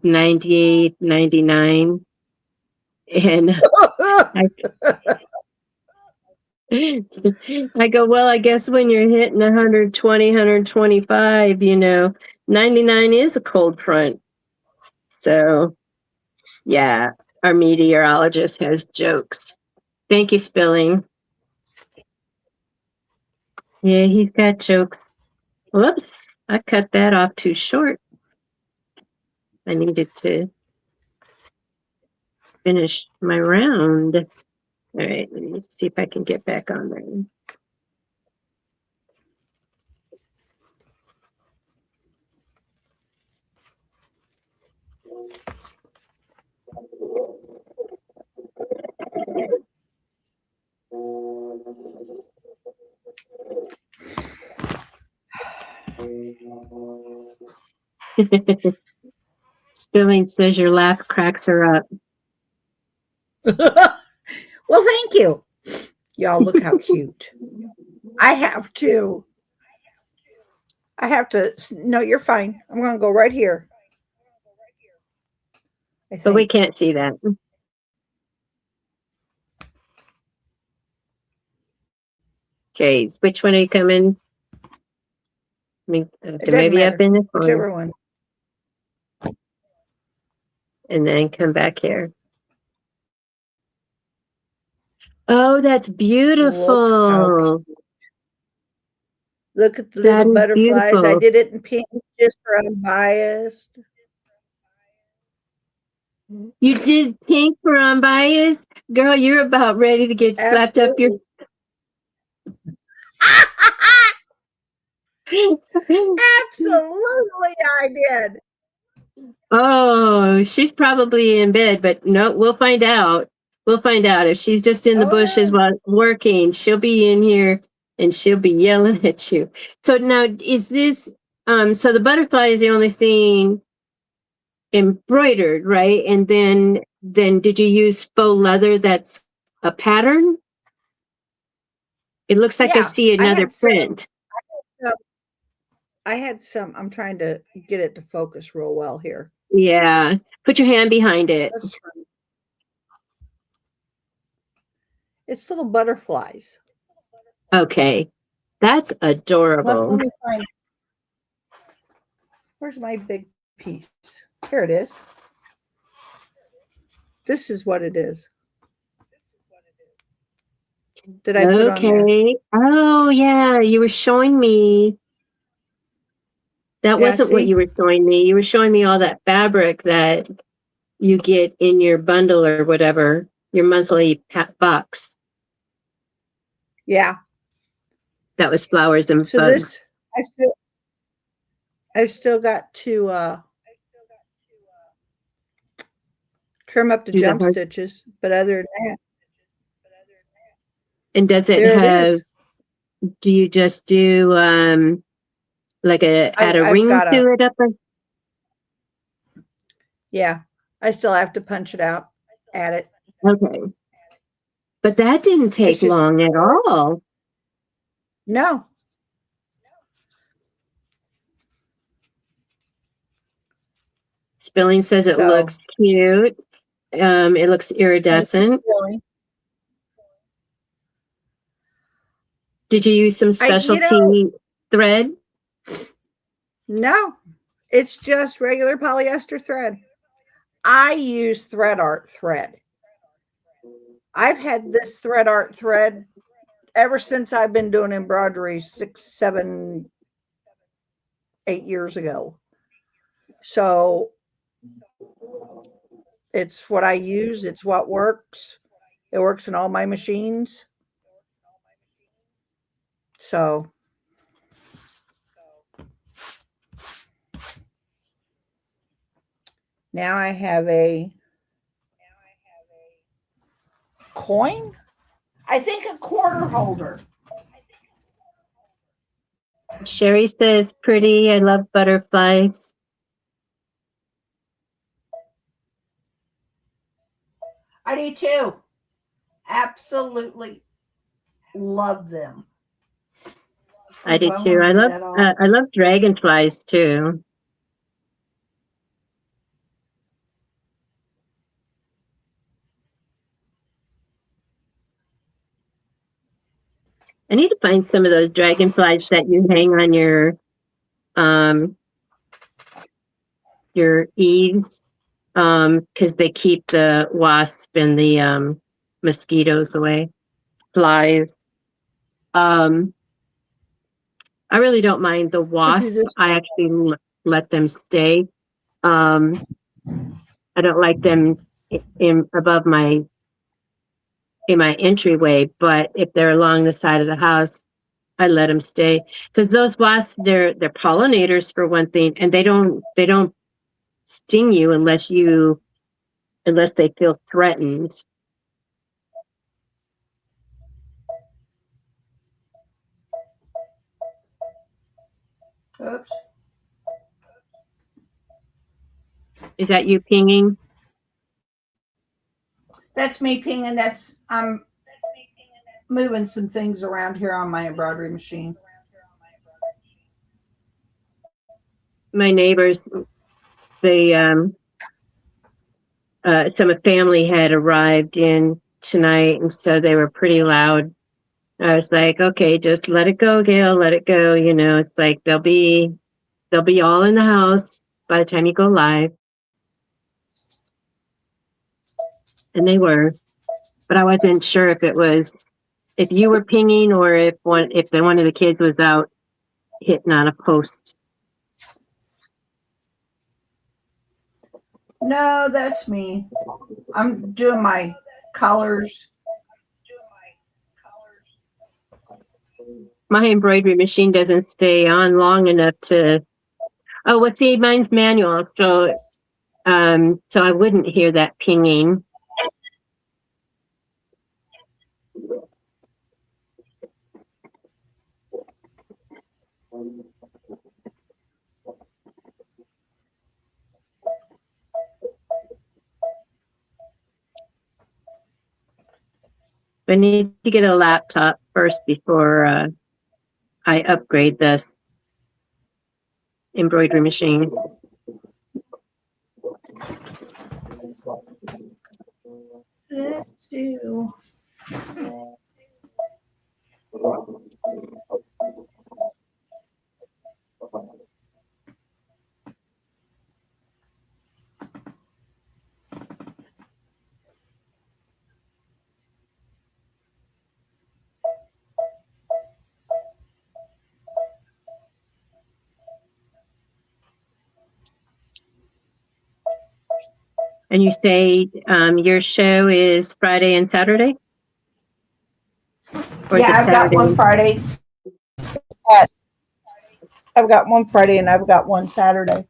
Speaker 1: 98, 99. And I go, well, I guess when you're hitting 120, 125, 99 is a cold front. So, yeah, our meteorologist has jokes. Thank you, Spilling. Yeah, he's got jokes. Whoops, I cut that off too short. I needed to. finished my round. All right, let me see if I can get back on there. Spilling says your laugh cracks her up.
Speaker 2: Well, thank you. Y'all, look how cute. I have to. No, you're fine. I'm going to go right here.
Speaker 1: But we can't see that. Okay, which one are you coming? I mean, maybe I've been this one.
Speaker 2: Whichever one.
Speaker 1: And then come back here. Oh, that's beautiful.
Speaker 2: Look at the little butterflies.
Speaker 1: Beautiful.
Speaker 2: I did it in pink just for unbiased.
Speaker 1: You did pink for unbiased? Girl, you're about ready to get slapped up your...
Speaker 2: Absolutely, I did.
Speaker 1: Oh, she's probably in bed, but no, we'll find out. We'll find out. If she's just in the bushes while working, she'll be in here and she'll be yelling at you. So now, is this, so the butterfly is the only thing embroidered, right? And then did you use faux leather that's a pattern? It looks like I see another print.
Speaker 2: I had some, I'm trying to get it to focus real well here.
Speaker 1: Yeah. Put your hand behind it.
Speaker 2: It's little butterflies.
Speaker 1: Okay. That's adorable.
Speaker 2: Let me find. Where's my big piece? Here it is. This is what it is. Did I put on there?
Speaker 1: Oh, yeah. You were showing me. That wasn't what you were showing me. You were showing me all that fabric that you get in your bundle or whatever, your monthly box.
Speaker 2: Yeah.
Speaker 1: That was flowers and
Speaker 2: so
Speaker 1: bugs.
Speaker 2: This, I've still got to trim up the jump stitches, but other than that.
Speaker 1: And does it have, do you just do like add a ring to it up there?
Speaker 2: Yeah, I still have to punch it out, add it.
Speaker 1: Okay. But that didn't take long at all.
Speaker 2: No.
Speaker 1: Spilling says it looks cute. It looks iridescent. Did you use some specialty thread?
Speaker 2: No, it's just regular polyester thread. I use Thread Art thread. I've had this Thread Art thread ever since I've been doing embroidery 6, 7, 8 years ago. So it's what I use. It's what works. It works in all my machines. So now I have a coin. I think a quarter holder.
Speaker 1: Sherry says, pretty. I love butterflies.
Speaker 2: I do too. Absolutely love them.
Speaker 1: I do too. I love dragonflies too. I need to find some of those dragonflies that you hang on your eaves, because they keep the wasp and the mosquitoes away, flies. I really don't mind the wasp. I actually let them stay. I don't like them in above my in my entryway, but if they're along the side of the house, I let them stay because those wasps they're pollinators for one thing, and they don't sting you unless they feel threatened.
Speaker 2: Oops.
Speaker 1: Is that you pinging?
Speaker 2: That's me pinging. I'm moving some things around here on my embroidery machine.
Speaker 1: My neighbors, they some family had arrived in tonight, and so they were pretty loud. I was like, okay, just let it go, Gail, let it go. You know, it's like they'll be all in the house by the time you go live. And they were, but I wasn't sure if you were pinging or if one of the kids was out hitting on a post.
Speaker 2: No, that's me. I'm doing my colors.
Speaker 1: My embroidery machine doesn't stay on long enough to. Oh, well, see, mine's manual, so I wouldn't hear that pinging. I need to get a laptop first before I upgrade this embroidery machine.
Speaker 2: Let's do.
Speaker 1: And you say your show is Friday and Saturday? Or
Speaker 2: Yeah, I've got one Friday. I've got one Friday and I've got one Saturday.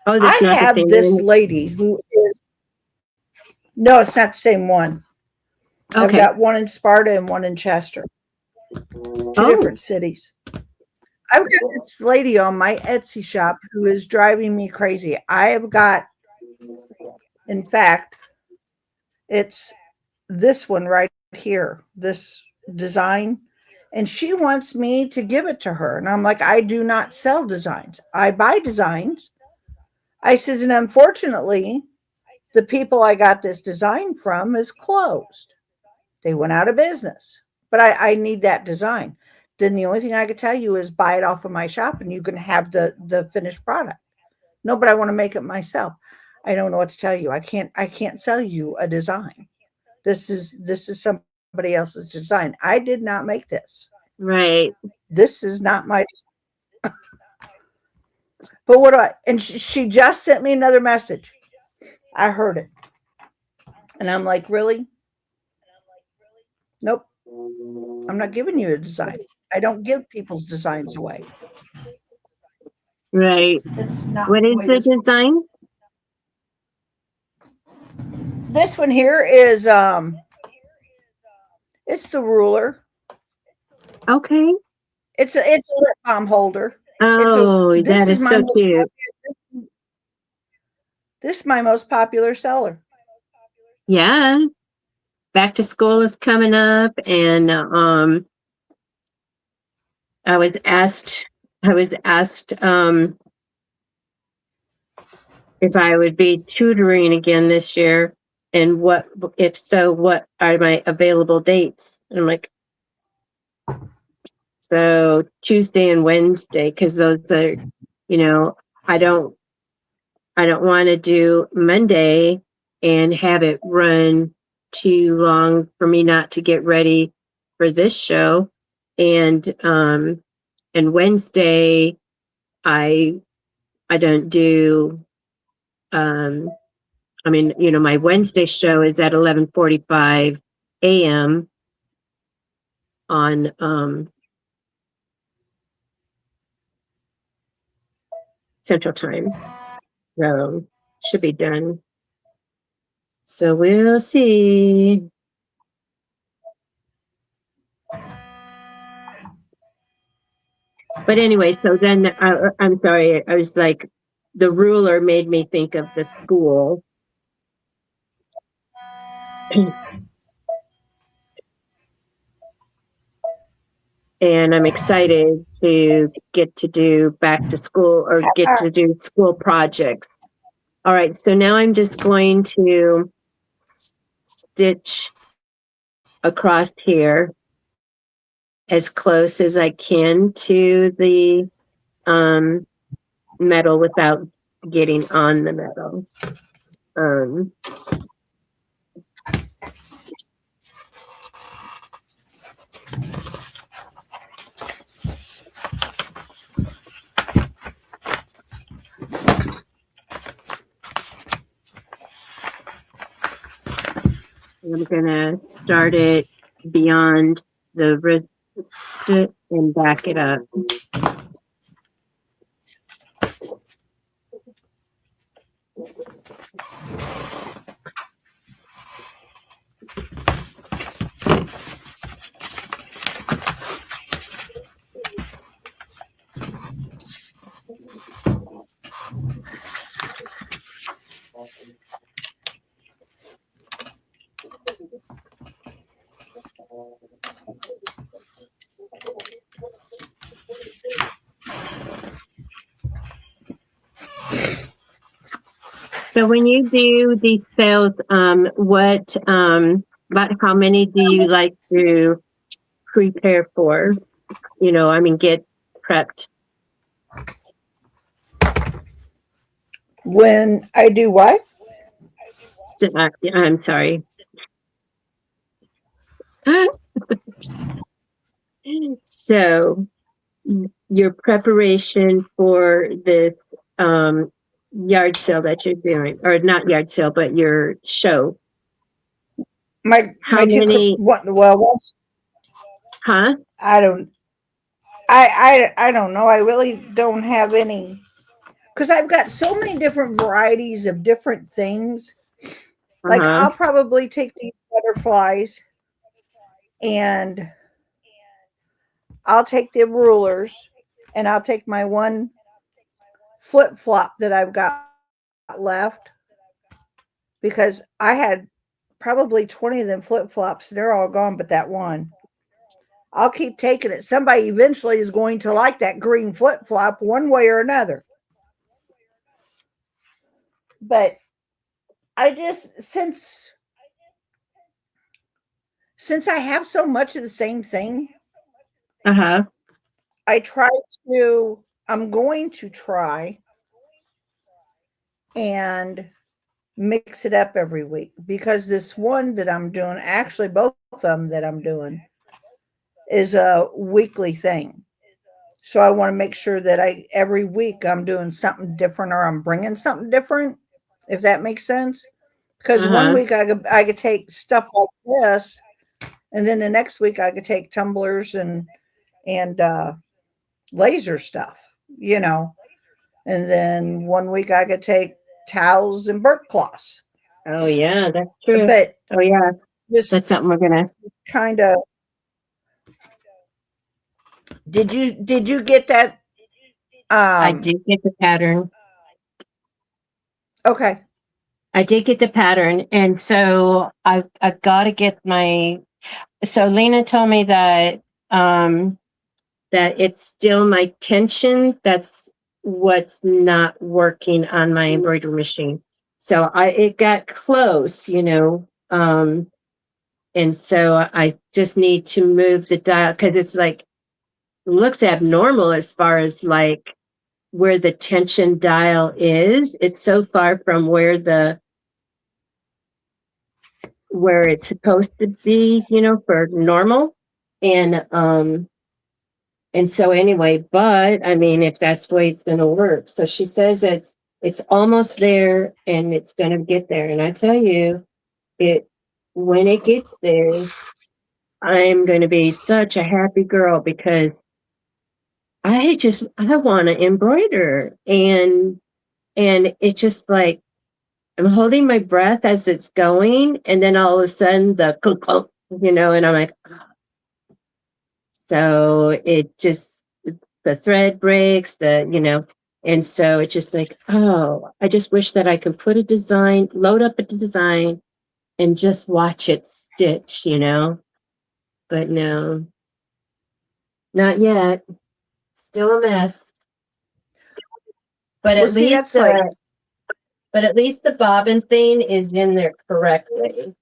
Speaker 1: Oh,
Speaker 2: I have this lady who is. No, it's not the same one. Okay. I've got one in Sparta and one in Chester. Two different cities. I've got this lady on my Etsy shop who is driving me crazy. I have got, in fact, it's this one right here, this design. And she wants me to give it to her. And I'm like, I do not sell designs. I buy designs. I says, and unfortunately, the people I got this design from is closed. They went out of business. But I need that design. Then the only thing I could tell you is buy it off of my shop and you can have the finished product. No, but I want to make it myself. I don't know what to tell you. I can't sell you a design. This is somebody else's design. I did not make this.
Speaker 1: Right.
Speaker 2: This is not my design. But what do I, and she just sent me another message. I heard it. And I'm like, really? Nope. I'm not giving you a design. I don't give people's designs away.
Speaker 1: Right.
Speaker 2: It's not
Speaker 1: what is the design?
Speaker 2: This one here is it's the ruler.
Speaker 1: Okay.
Speaker 2: It's a lip balm holder.
Speaker 1: Oh, that is so cute.
Speaker 2: This is my most popular seller.
Speaker 1: Yeah. Back to school is coming up, and I was asked if I would be tutoring again this year, and if so, what are my available dates? And I'm like, so Tuesday and Wednesday, because those are, I don't want to do Monday and have it run too long for me not to get ready for this show. And Wednesday I don't do I mean, you know, my Wednesday show is at 11:45 a.m. on Central Time. So should be done. So we'll see. But anyway, so then I'm sorry, I was like, the ruler made me think of the school. And I'm excited to get to do back to school or get to do school projects. All right, so now I'm just going to stitch across here as close as I can to the metal without getting on the metal. I'm gonna start it beyond the wrist and back it up. So when you do these sales, what about how many do you like to prepare for? You know, I mean, get prepped.
Speaker 2: When I do what?
Speaker 1: I'm sorry. So your preparation for this yard sale that you're doing, or not yard sale, but your show.
Speaker 2: How many? Once.
Speaker 1: Huh?
Speaker 2: I don't know. I really don't have any, because I've got so many different varieties of different things. Like I'll probably take these butterflies and I'll take the rulers and I'll take my one flip flop that I've got left, because I had probably 20 of them flip flops. They're all gone, but that one. I'll keep taking it. Somebody eventually is going to like that green flip flop one way or another. But I just, since I have so much of the same thing, I'm going to try and mix it up every week, because this one that I'm doing, actually both of them that I'm doing, is a weekly thing. So I want to make sure that every week I'm doing something different, or I'm bringing something different, if that makes sense. Because one week I could take stuff like this, and then the next week I could take tumblers and laser stuff, you know. And then one week I could take towels and burnt cloths.
Speaker 1: Oh yeah, that's true.
Speaker 2: But
Speaker 1: oh yeah, that's something we're gonna
Speaker 2: kind of. Did you get that?
Speaker 1: I did get the pattern.
Speaker 2: Okay.
Speaker 1: I did get the pattern, and so I've got to get my. So Lena told me that that it's still my tension that's what's not working on my embroidery machine. So it got close, you know, and so I just need to move the dial, because it's like, looks abnormal as far as like where the tension dial is. It's so far from where it's supposed to be, you know, for normal. And so anyway, but I mean, if that's the way it's going to work. So she says It's almost there, and it's going to get there. And I tell you, when it gets there, I'm going to be such a happy girl because I want to embroider, and it's just like I'm holding my breath as it's going, and then all of a sudden the clunk, clunk, and I'm like, "Ah." So it just the thread breaks, and so it's just like, oh, I just wish that I could load up a design, and just watch it stitch. But no, not yet. Still a mess. But
Speaker 2: Well,
Speaker 1: at
Speaker 2: see,
Speaker 1: least
Speaker 2: that's like,
Speaker 1: the bobbin thing is in there correctly.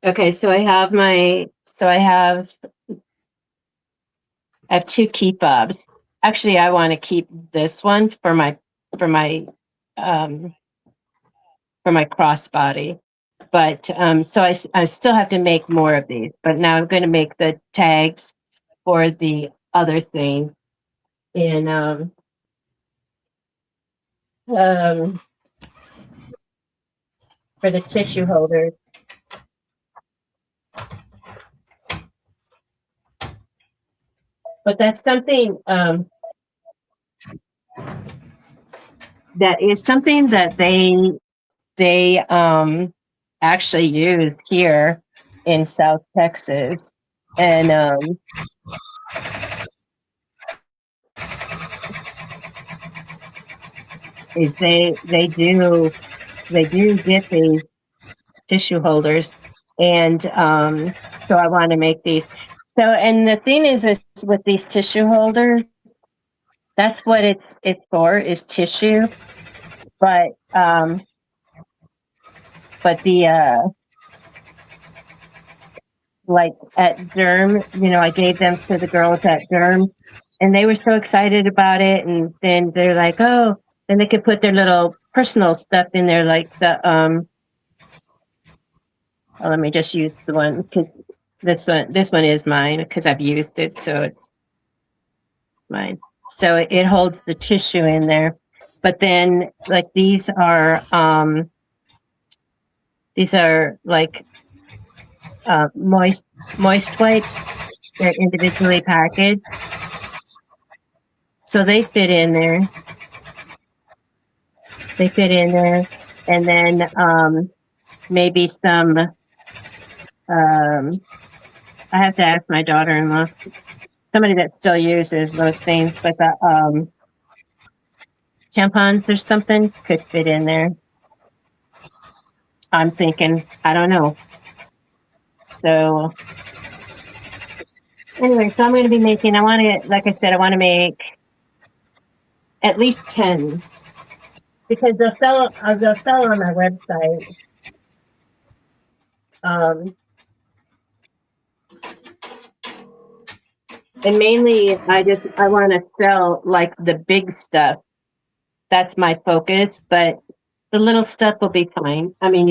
Speaker 1: Okay, so I have two key fobs. Actually, I want to keep this one for my um for my crossbody. But so I still have to make more of these, but now I'm going to make the tags for the other thing. And um for the tissue holder. But that's something that is something that they actually use here in South Texas, and is they do get these tissue holders, and so I want to make these. So, and the thing is with these tissue holders, that's what it's for, is tissue, but the like at Derm, I gave them to the girls at Derm, and they were so excited about it. And then they're like, oh, then they could put their little personal stuff in there, like the let me just use the one, because this one is mine because I've used it, so it's mine. So it holds the tissue in there. But then, like, these are like moist wipes. They're individually packaged, so they fit in there. And then maybe some. I have to ask my daughter-in-law, somebody that still uses those things, but the tampons or something could fit in there. I'm thinking, I don't know. So anyway, so I'm going to be making, like I said, I want to make at least 10, because they'll sell on my website. And mainly I want to sell like the big stuff. That's my focus, but the little stuff will be fine. I mean,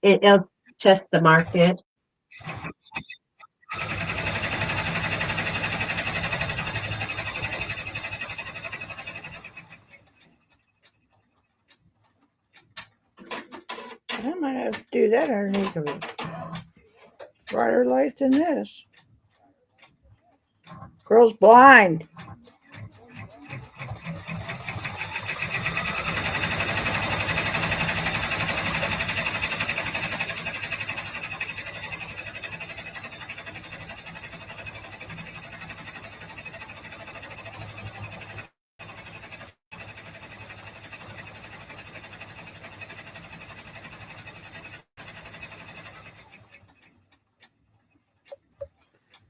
Speaker 1: it'll test the market.
Speaker 2: I might have to do that underneath of it. Brighter light than this. Girl's blind.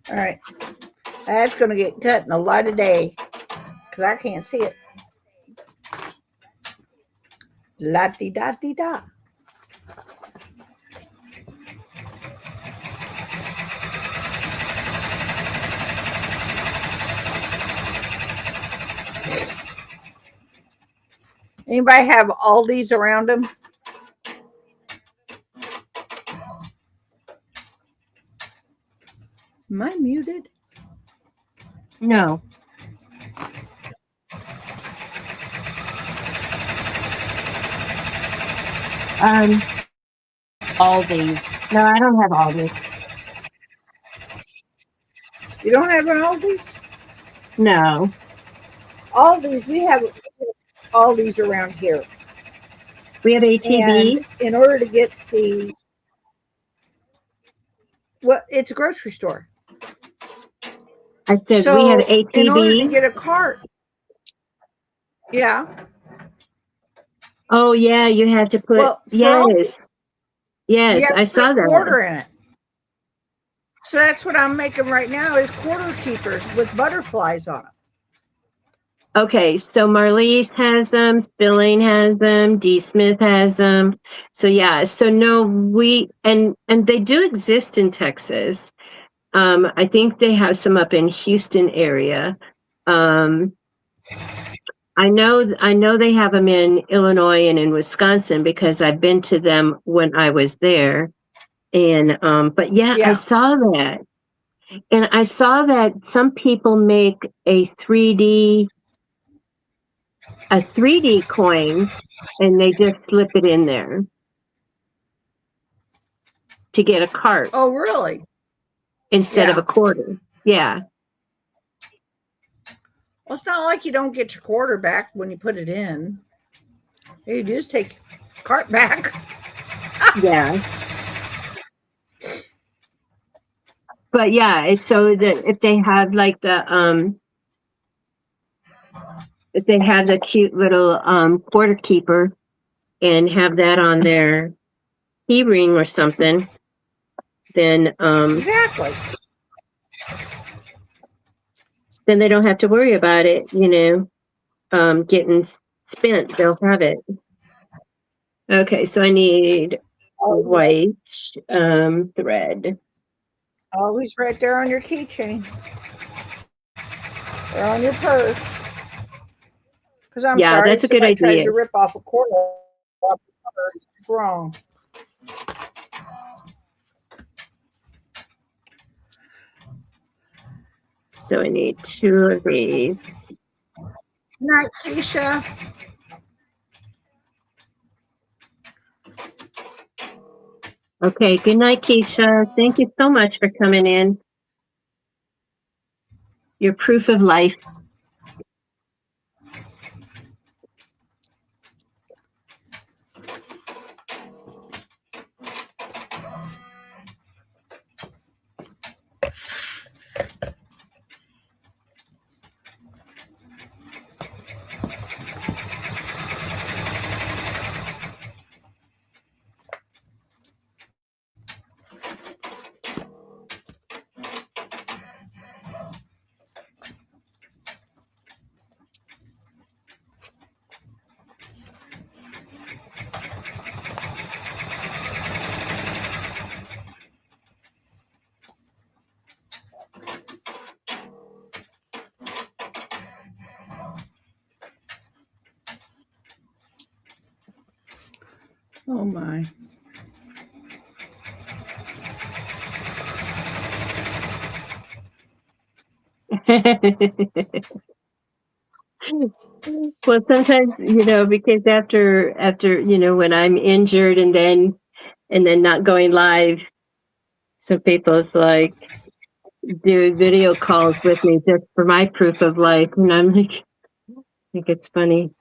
Speaker 2: All right. That's going to get cut in the light of day because I can't see it. La-di-da-di-da. Anybody have Aldi's around them? Am I muted?
Speaker 1: No. Um, all these. No, I don't have all these.
Speaker 2: You don't have an Aldi's?
Speaker 1: No.
Speaker 2: Aldi's, we have Aldi's around here.
Speaker 1: We have ATV.
Speaker 2: And in order to get well, it's a grocery store.
Speaker 1: I said
Speaker 2: So
Speaker 1: we have
Speaker 2: in order to
Speaker 1: ATV.
Speaker 2: get a cart, yeah.
Speaker 1: Oh yeah, you have to put
Speaker 2: Well, for Aldi's,
Speaker 1: yes,
Speaker 2: you have
Speaker 1: I
Speaker 2: to put
Speaker 1: saw
Speaker 2: a
Speaker 1: that.
Speaker 2: quarter in it. So that's what I'm making right now is quarter keepers with butterflies on them.
Speaker 1: Okay, so Marlies has them, Spillane has them, D Smith has them. So yeah, so no, we and they do exist in Texas. I think they have some up in Houston area. I know they have them in Illinois and in Wisconsin because I've been to them when I was there. And but yeah, I saw that. And I saw that some people make a 3D coin and they just slip it in there to get a cart.
Speaker 2: Oh, really?
Speaker 1: Instead of a quarter. Yeah.
Speaker 2: Well, it's not like you don't get your quarter back when you put it in. You just take cart back.
Speaker 1: Yeah. But yeah, it's so that if they have like if they have the cute little quarter keeper and have that on their key ring or something, then
Speaker 2: Exactly.
Speaker 1: then they don't have to worry about it, getting spent. They'll have it. Okay, so I need white thread.
Speaker 2: Always right there on your keychain or on your purse. Because I'm sorry,
Speaker 1: that's a good idea.
Speaker 2: Tries to rip off a quarter off the purse. It's wrong.
Speaker 1: So I need 2 of these.
Speaker 2: Night, Keisha.
Speaker 1: Okay, good night, Keisha. Thank you so much for coming in. Your proof of life.
Speaker 2: Oh my.
Speaker 1: Well, sometimes, because after, when I'm injured and then not going live, some people's like do video calls with me just for my proof of life. And I'm like, I think it's funny.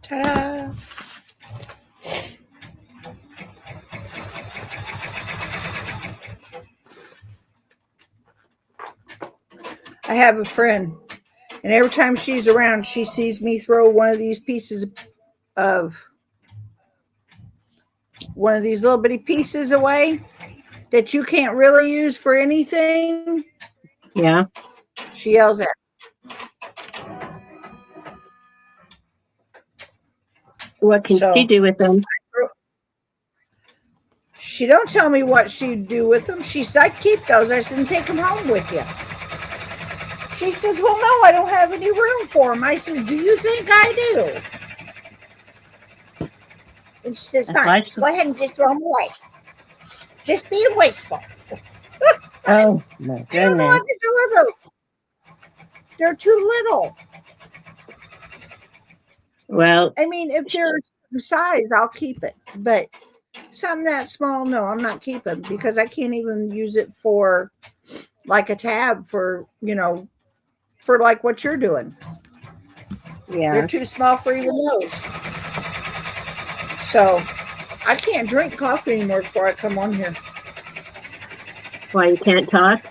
Speaker 2: Ta-da. I have a friend, and every time she's around, she sees me throw one of these pieces of one of these little bitty pieces away that you can't really use for anything,
Speaker 1: Yeah.
Speaker 2: she yells at
Speaker 1: What can she do with them?
Speaker 2: She don't tell me what she'd do with them. She said, "I'd keep those." I said, "Take them home with you." She says, "Well, no, I don't have any room for them." I said, "Do you think I do?" And she says, "Fine, go ahead and just throw them away. Just be wasteful."
Speaker 1: Oh my
Speaker 2: I don't know what
Speaker 1: goodness.
Speaker 2: to do with them. They're too little.
Speaker 1: Well,
Speaker 2: I mean, if they're a certain size, I'll keep it. But something that small, no, I'm not keeping because I can't even use it for like a tab for, for like what you're doing.
Speaker 1: yeah.
Speaker 2: They're too small for even those. So I can't drink coffee anymore before I come on here.
Speaker 1: Why you can't talk?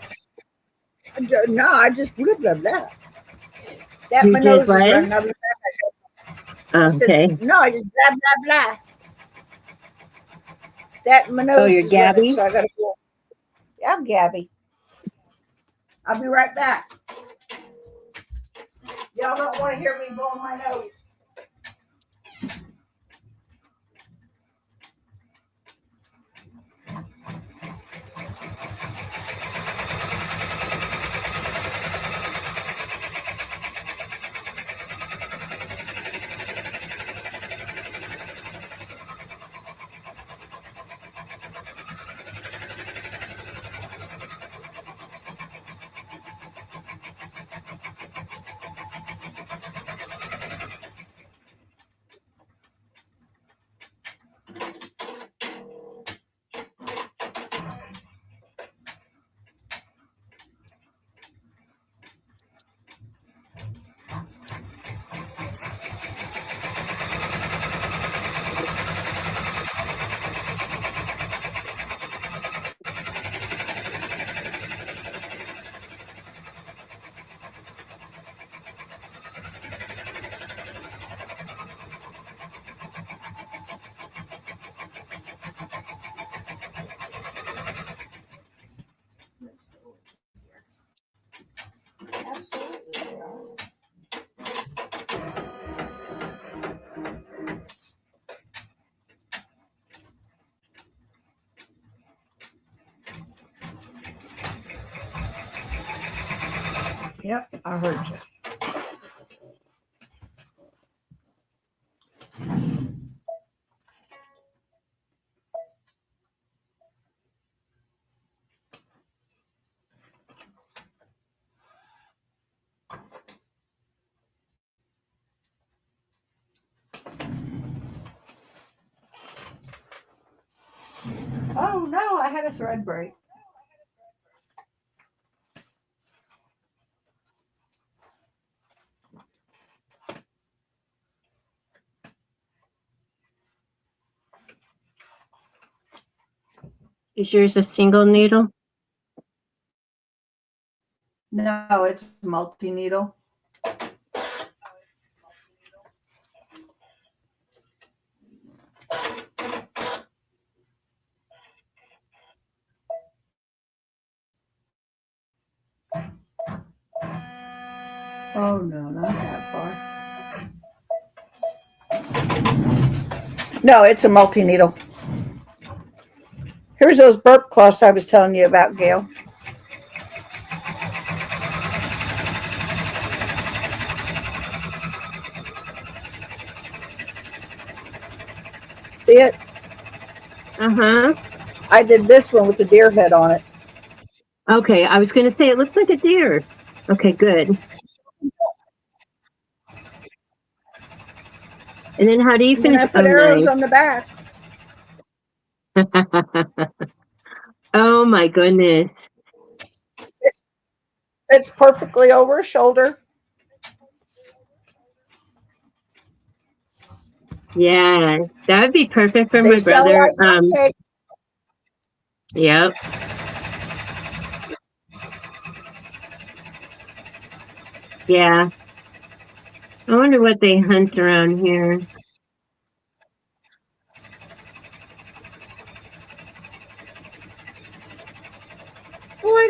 Speaker 2: No, I just blah, blah, blah. That
Speaker 1: You
Speaker 2: my
Speaker 1: did
Speaker 2: nose is
Speaker 1: what?
Speaker 2: running. I said,
Speaker 1: Okay.
Speaker 2: no, I just blah, blah, blah. That my nose
Speaker 1: you're
Speaker 2: is
Speaker 1: Gabby?
Speaker 2: running, so I got to go. Yeah, I'm Gabby. I'll be right back. Y'all don't want to hear me blowing my nose. Absolutely. Yep, I heard you. Oh no, I had a thread break.
Speaker 1: Is yours a single needle?
Speaker 2: No, it's multi-needle. Oh no, not that far. No, it's a multi-needle. Here's those burp cloths I was telling you about, Gail. See it?
Speaker 1: Uh-huh.
Speaker 2: I did this one with the deer head on it.
Speaker 1: Okay, I was going to say it looks like a deer. Okay, good. And then how do you
Speaker 2: And then I
Speaker 1: finish?
Speaker 2: put arrows on the back.
Speaker 1: Oh my goodness.
Speaker 2: It's perfectly over a shoulder.
Speaker 1: Yeah, that would be perfect for
Speaker 2: They
Speaker 1: my
Speaker 2: sell
Speaker 1: brother.
Speaker 2: like hotcakes.
Speaker 1: Yep. Yeah. I wonder what they hunt around here.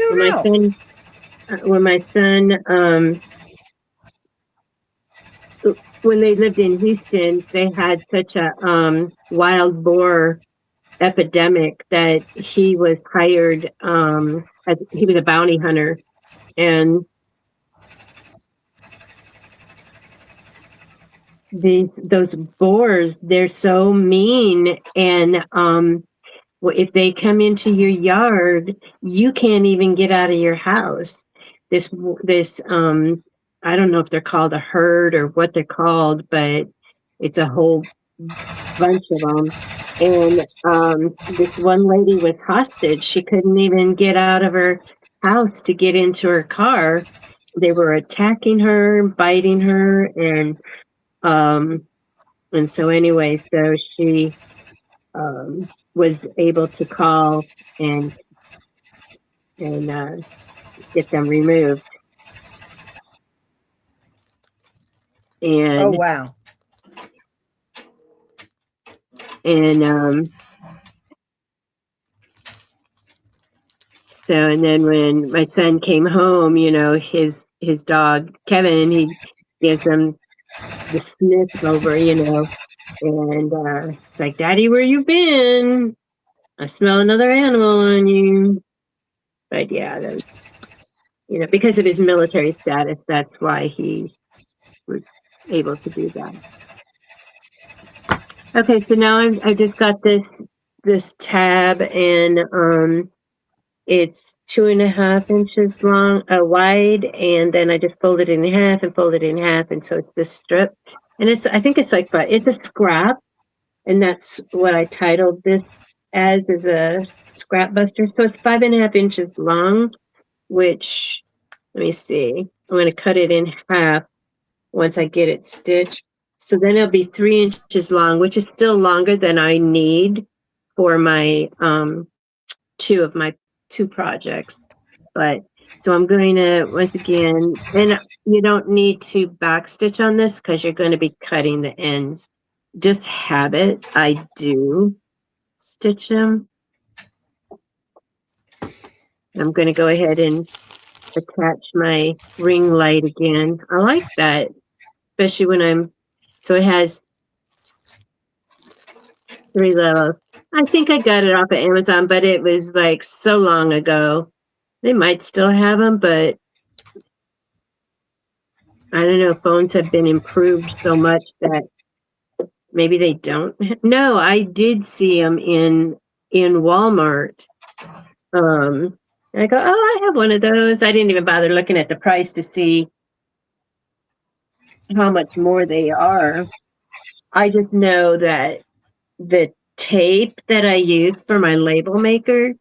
Speaker 2: don't
Speaker 1: when my
Speaker 2: know.
Speaker 1: son, when my son, when they lived in Houston, they had such a wild boar epidemic that he was hired as he was a bounty hunter, and those boars, they're so mean, and if they come into your yard, you can't even get out of your house. This I don't know if they're called a herd or what they're called, but it's a whole bunch of them. And this one lady was hostage. She couldn't even get out of her house to get into her car. They were attacking her, biting her, and so anyway, so she was able to call and get them removed. And
Speaker 2: Oh wow.
Speaker 1: And so, and then when my son came home, you know, his dog Kevin, he gives him the sniff over, you know, and it's like, Daddy, where you been? I smell another animal on you. But yeah, that's, you know, because of his military status, that's why he was able to do that. Okay, so now I just got this tab, and it's 2.5 inches long, wide, and then I just fold it in half and fold it in half, and so it's this strip, and I think it's like, but it's a scrap, and that's what I titled this as, is a Scrapbuster. So it's 5.5 inches long, which, let me see, I'm going to cut it in half once I get it stitched. So then it'll be 3 inches long, which is still longer than I need for my two projects. But so I'm going to, once again, and you don't need to backstitch on this because you're going to be cutting the ends. Just habit, I do stitch them. I'm going to go ahead and attach my ring light again. I like that, especially when so it has 3 levels. I think I got it off of Amazon, but it was like so long ago. They might still have them, but I don't know. Phones have been improved so much that maybe they don't. No, I did see them in Walmart. And I go, oh, I have one of those. I didn't even bother looking at the price to see how much more they are. I just know that the tape that I used for my label maker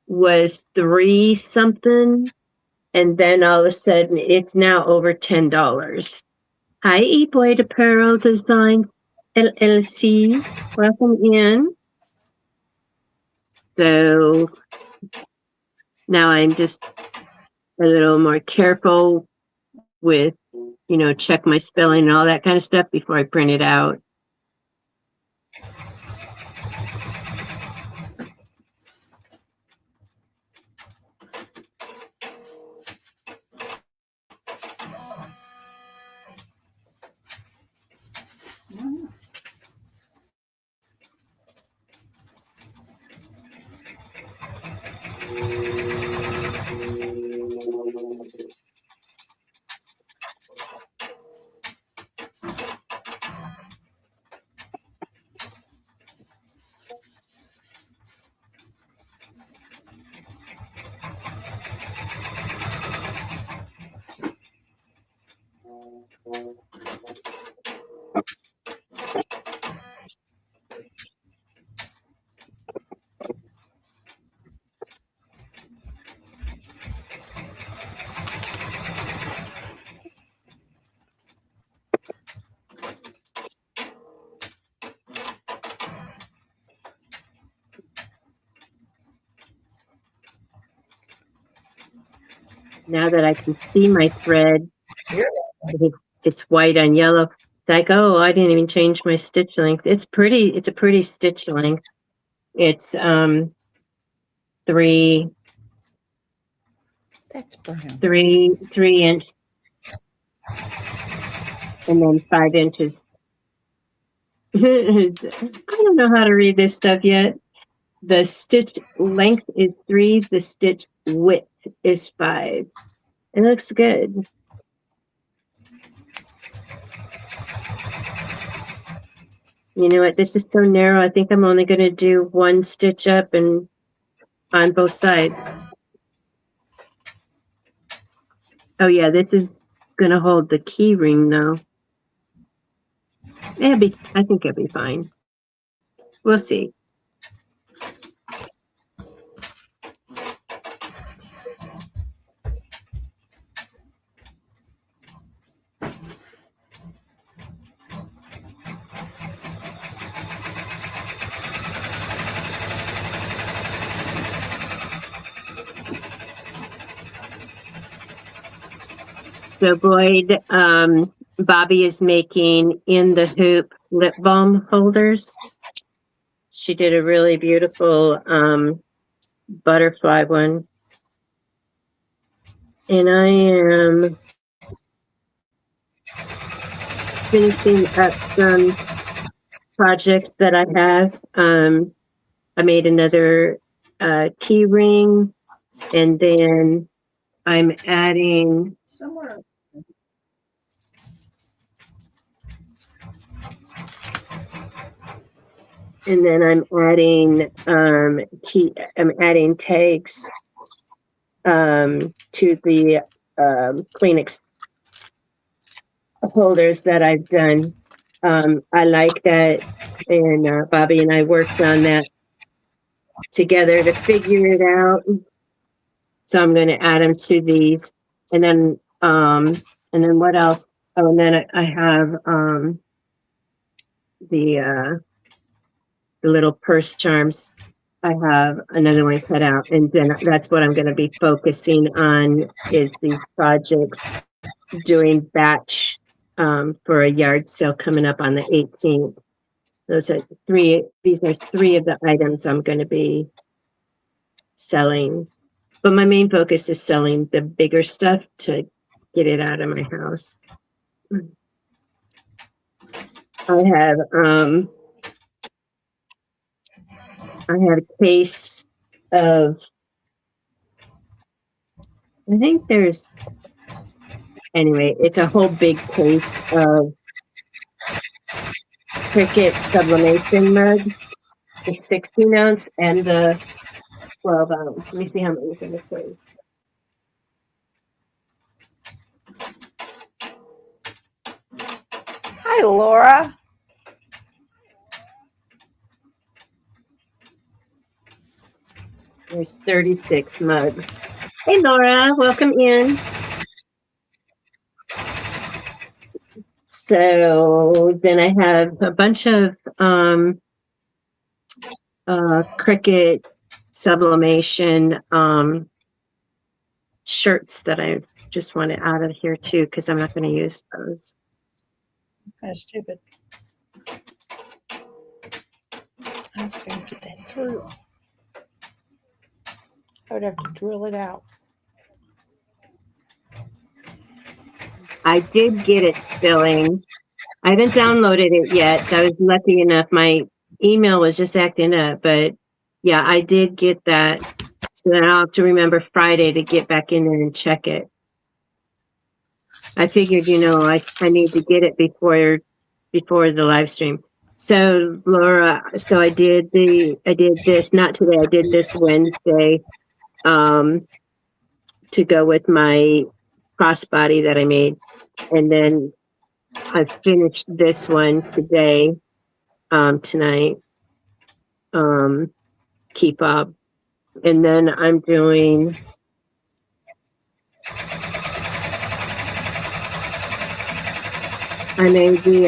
Speaker 1: was $3 something, and then all of a sudden it's now over $10. Hi, Epoid Apparel Designs LLC. Welcome in. So now I'm just a little more careful with, you know, check my spelling and all that kind of stuff before I print it out. Now that I can see my thread, it's white on yellow. It's like, oh, I didn't even change my stitch length. It's pretty. It's a pretty stitch length. It's 3
Speaker 2: That's brown.
Speaker 1: 3-inch, and then 5 inches. I don't know how to read this stuff yet. The stitch length is 3. The stitch width is 5. It looks good. You know what? This is so narrow. I think I'm only going to do 1 stitch up and on both sides. Oh yeah, this is going to hold the key ring though. I think it'll be fine. We'll see. So Boyd, Bobby is making in the hoop lip balm holders. She did a really beautiful butterfly one. And I am finishing up some projects that I have. I made another key ring, and then I'm adding
Speaker 2: Somewhere.
Speaker 1: and then I'm adding tags to the Kleenex holders that I've done. I like that, and Bobby and I worked on that together to figure it out. So I'm going to add them to these, and then what else? Oh, and then I have the little purse charms. I have another one cut out, and then that's what I'm going to be focusing on is these projects, doing batch for a yard sale coming up on the 18th. These are 3 of the items I'm going to be selling. But my main focus is selling the bigger stuff to get it out of my house. I have a case of, I think there's, anyway, it's a whole big case of Cricut sublimation mugs, the 16 ounce and the 12 ounce. Let me see how many's in this case.
Speaker 2: Hi, Laura.
Speaker 1: There's 36 mugs. Hey, Laura, welcome in. So then I have a bunch of Cricut sublimation shirts that I just want to add of here too, because I'm not going to use those.
Speaker 2: That's stupid. I was going to get that through. I would have to drill it out.
Speaker 1: I did get it filling. I haven't downloaded it yet. I was lucky enough. My email was just acting up, but yeah, I did get that. So then I'll have to remember Friday to get back in there and check it. I figured, I need to get it before the live stream. So Laura, so I did this, not today, I did this Wednesday, to go with my crossbody that I made. And then I finished this one today, tonight, key fob. And then I'm doing I made the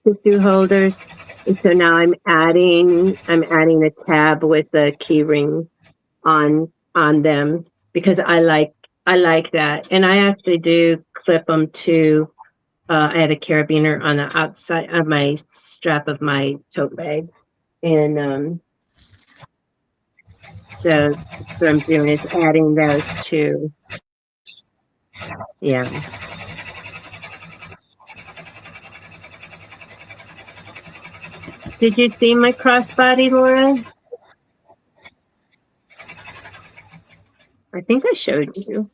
Speaker 1: tissue holders, and so now I'm adding a tab with the key ring on them because I like that, and I actually do clip them to. I have a carabiner on the outside of my strap of my tote bag, and So what I'm doing is adding those two. Yeah. Did you see my crossbody, Laura? I think I showed you.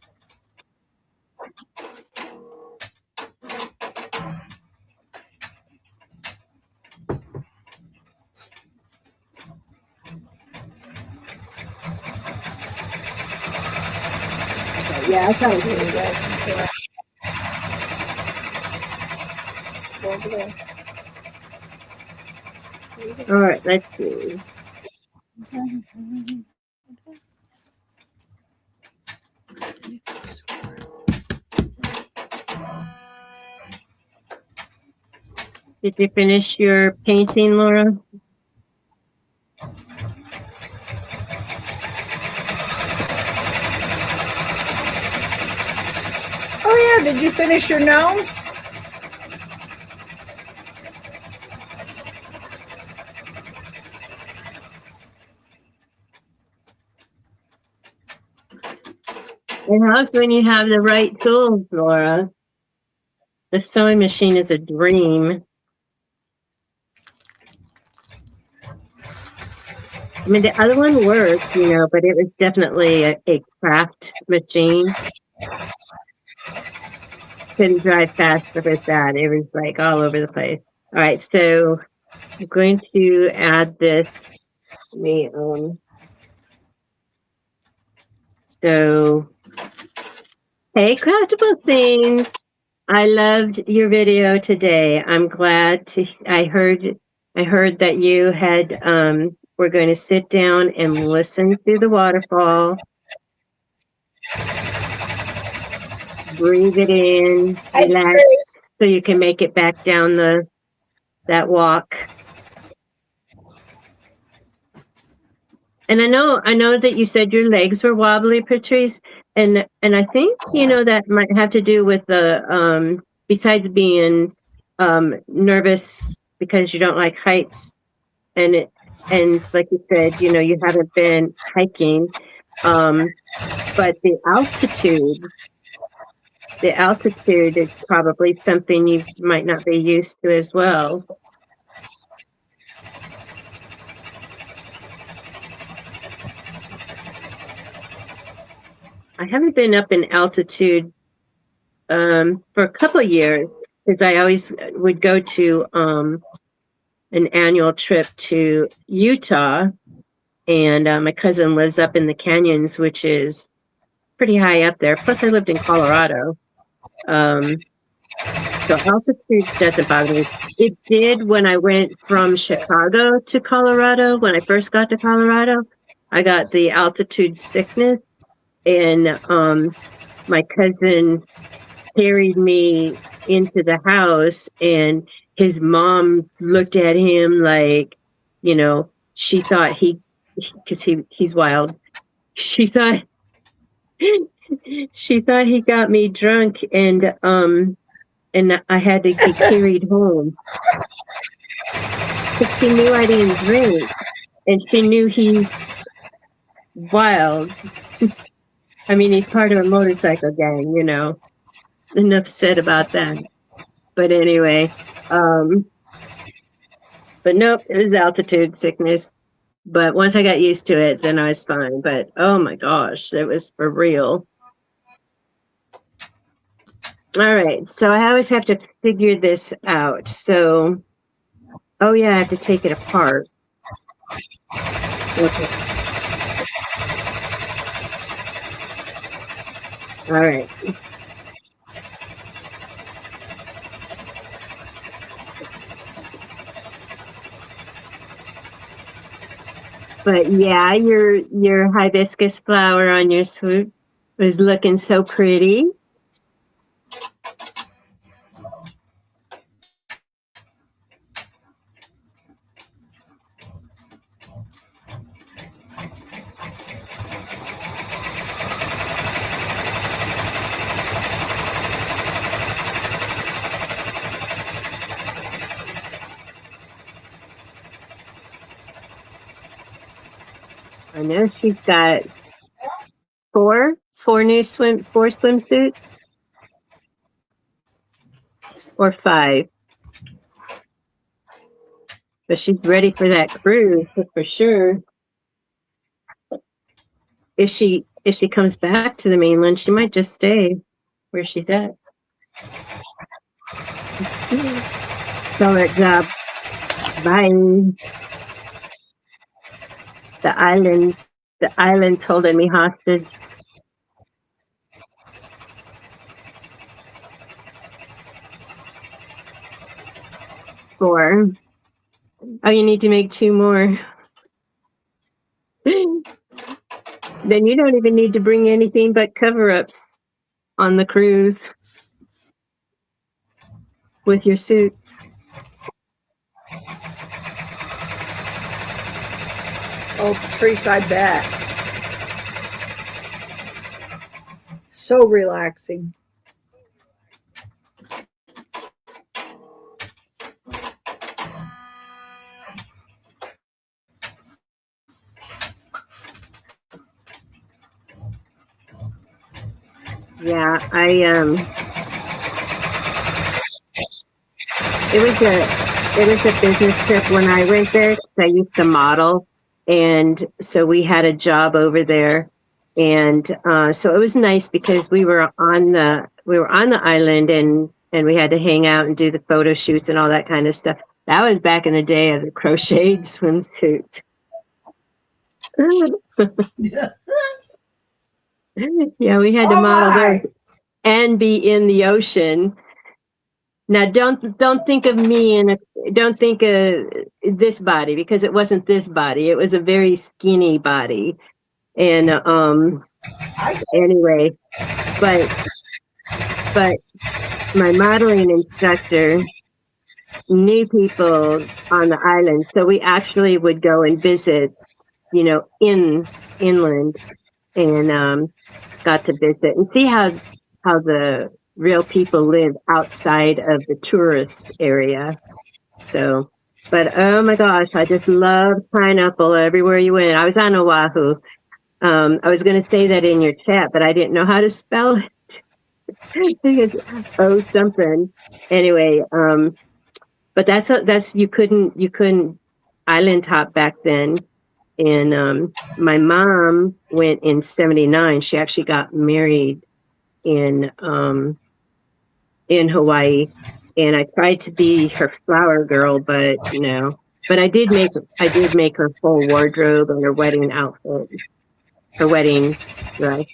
Speaker 1: Yeah, I thought it was. All right, let's see. Did you finish your painting, Laura?
Speaker 2: Oh yeah, did you finish your gnome?
Speaker 1: It helps when you have the right tools, Laura. The sewing machine is a dream. I mean, the other one worked, you know, but it was definitely a craft machine. Couldn't drive faster with that. It was like all over the place. All right, so I'm going to add this. So, hey, Craftable Things. I loved your video today. I'm glad to. I heard that you had. We're going to sit down and listen to the waterfall. Breathe it in, relax, so you can make it back down that walk. And I know that you said your legs were wobbly, Patrice, and I think that might have to do with the besides being nervous because you don't like heights, and like you said, you haven't been hiking, but the altitude is probably something you might not be used to as well. I haven't been up in altitude for a couple of years because I always would go to an annual trip to Utah, and my cousin lives up in the canyons, which is pretty high up there. Plus, I lived in Colorado. So altitude doesn't bother me. It did when I went from Chicago to Colorado. When I first got to Colorado, I got the altitude sickness, and my cousin carried me into the house, and his mom looked at him like, she thought because he's wild. She thought he got me drunk, and I had to get carried home. Because she knew I didn't drink, and she knew he's wild. I mean, he's part of a motorcycle gang, Enough said about that. But anyway, but nope, it was altitude sickness. But once I got used to it, then I was fine. But oh my gosh, it was for real. All right, so I always have to figure this out. So, oh yeah, I have to take it apart. Okay. All right. But yeah, your hibiscus flower on your swoop was looking so pretty. I know she's got four swimsuits or five. But she's ready for that cruise for sure. If she comes back to the mainland, she might just stay where she's at. Sell that job. Bye. The island's holding me hostage. Four. Oh, you need to make two more. Then you don't even need to bring anything but cover-ups on the cruise with your suits.
Speaker 2: Oh, Patrice, I bet. So relaxing.
Speaker 1: Yeah, it was a business trip when I went there. I used to model, and so we had a job over there, and so it was nice because we were on the island, and we had to hang out and do the photo shoots and all that kind of stuff. That was back in the day of the crocheted swimsuits. Yeah, we had to model there and be in the ocean. Now, don't think of me don't think of this body, because it wasn't this body. It was a very skinny body, and anyway, but my modeling instructor knew people on the island, so we actually would go and visit, inland, and got to visit and see how the real people live outside of the tourist area. So, but oh my gosh, I just loved pineapple everywhere you went. I was on Oahu. I was going to say that in your chat, but I didn't know how to spell it. Something. Anyway, but that's you couldn't island hop back then. And my mom went in 1979. She actually got married in Hawaii, and I tried to be her flower girl, but but I did make her full wardrobe and her wedding outfit, her wedding dress.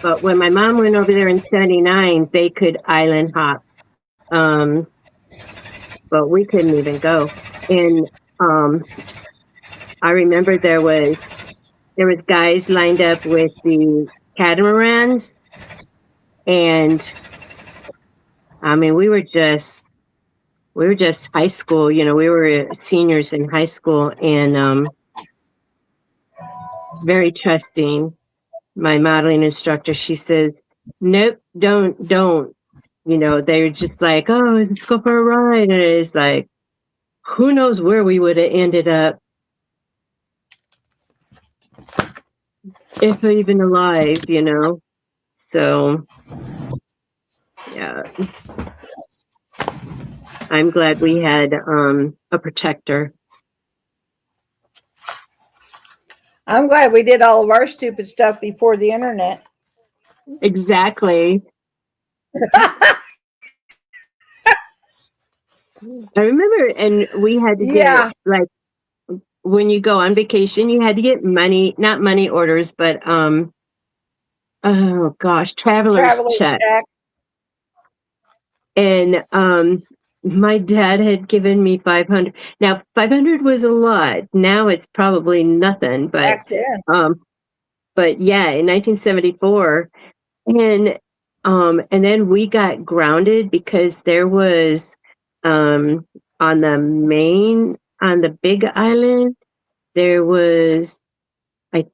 Speaker 1: But when my mom went over there in 1979, they could island hop. But we couldn't even go. And I remember there was guys lined up with the catamarans, and I mean we were just high school, we were seniors in high school, and very trusting. My modeling instructor, she says, nope, don't. They're just like, oh, let's go for a ride. And it's like, who knows where we would have ended up if even alive, So, yeah. I'm glad we had a protector.
Speaker 2: I'm glad we did all of our stupid stuff before the internet.
Speaker 1: Exactly. I remember, and we had to get, like, when you go on vacation, you had to get not money orders, but oh gosh, traveler's check. And my dad had given me $500. Now, $500 was a lot. Now it's probably nothing, but yeah, in 1974, and then we got grounded because there was on the big island, there was I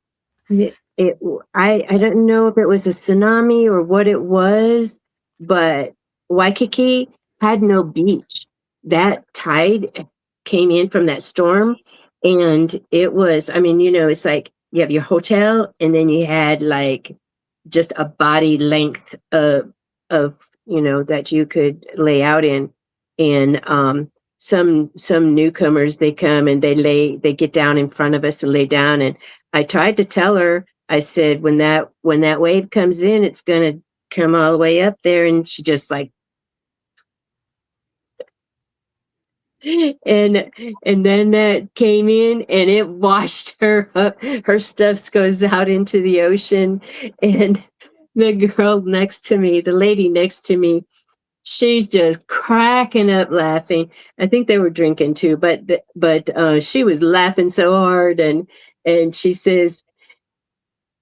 Speaker 1: don't know if it was a tsunami or what it was, but Waikiki had no beach. That tide came in from that storm, and it was, I mean, it's like you have your hotel, and then you had like just a body length of that you could lay out in. And some newcomers, they come and they get down in front of us and lay down. And I tried to tell her, I said, when that wave comes in, it's gonna come all the way up there. And she just like, and then that came in and it washed her up. Her stuff goes out into the ocean. And the girl next to me, the lady next to me, she's just cracking up laughing. I think they were drinking too, but she was laughing so hard. And she says,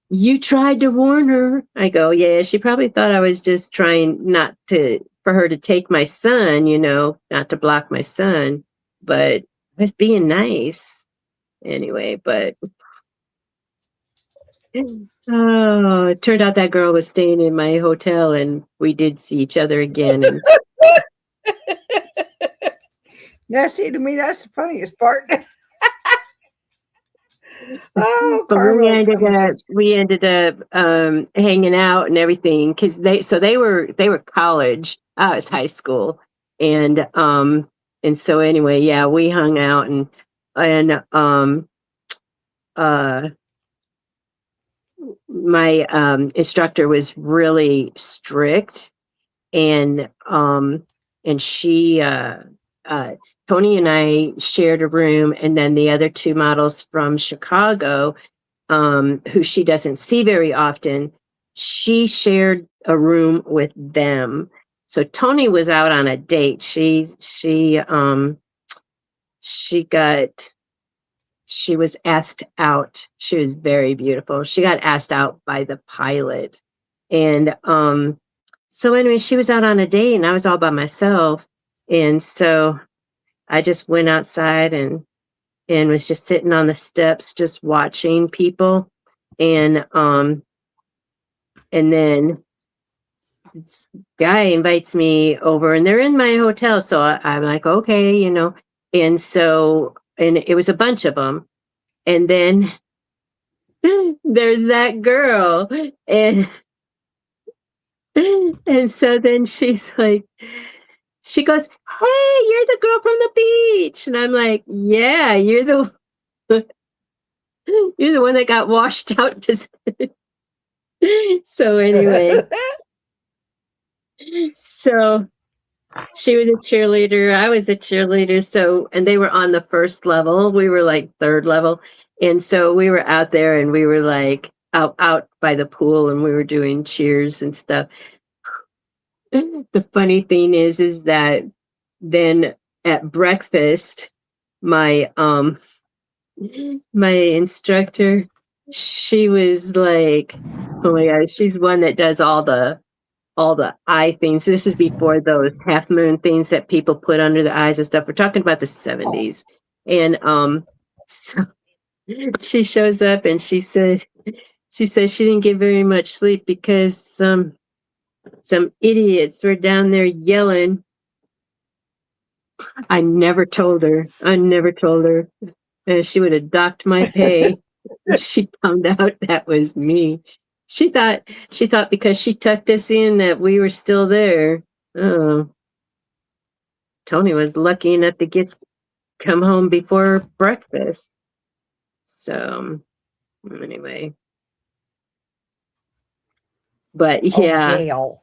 Speaker 1: "You tried to warn her." I go, "Yeah, she probably thought I was just trying not to, for her to take my son, not to block my son, but I was being nice anyway." But oh, it turned out that girl was staying in my hotel, and we did see each other again. And
Speaker 2: Now, see, to me, that's the funniest part. Oh,
Speaker 1: but
Speaker 2: karma will come and get
Speaker 1: we ended up hanging out and everything, because they were college. I was high school. And so anyway, yeah, we hung out. And uh my instructor was really strict. And she uh Tony and I shared a room, and then the other two models from Chicago, who she doesn't see very often, she shared a room with them. So Tony was out on a date. She was asked out. She was very beautiful. She got asked out by the pilot. And so anyway, she was out on a date and I was all by myself. And so I just went outside and was just sitting on the steps just watching people. And then this guy invites me over, and they're in my hotel, so I'm like, okay. And it was a bunch of them. And then there's that girl. And so then she's like, she goes, "Hey, you're the girl from the beach." And I'm like, "Yeah, you're the you're the one that got washed out to." So anyway, so she was a cheerleader, I was a cheerleader. So, and they were on the first level, we were like third level. And so we were out there and we were like out by the pool, and we were doing cheers and stuff. The funny thing is that then at breakfast, my my instructor, she was like, oh my gosh, she's one that does all the eye things. This is before those half moon things that people put under the eyes and stuff. We're talking about the 70s. And so she shows up and she said she didn't get very much sleep because some idiots were down there yelling. I never told her. She would have docked my pay if she found out that was me. She thought because she tucked us in that we were still there. Oh, Tony was lucky enough to come home before breakfast. So anyway, but
Speaker 2: Oh,
Speaker 1: yeah,
Speaker 2: Gail,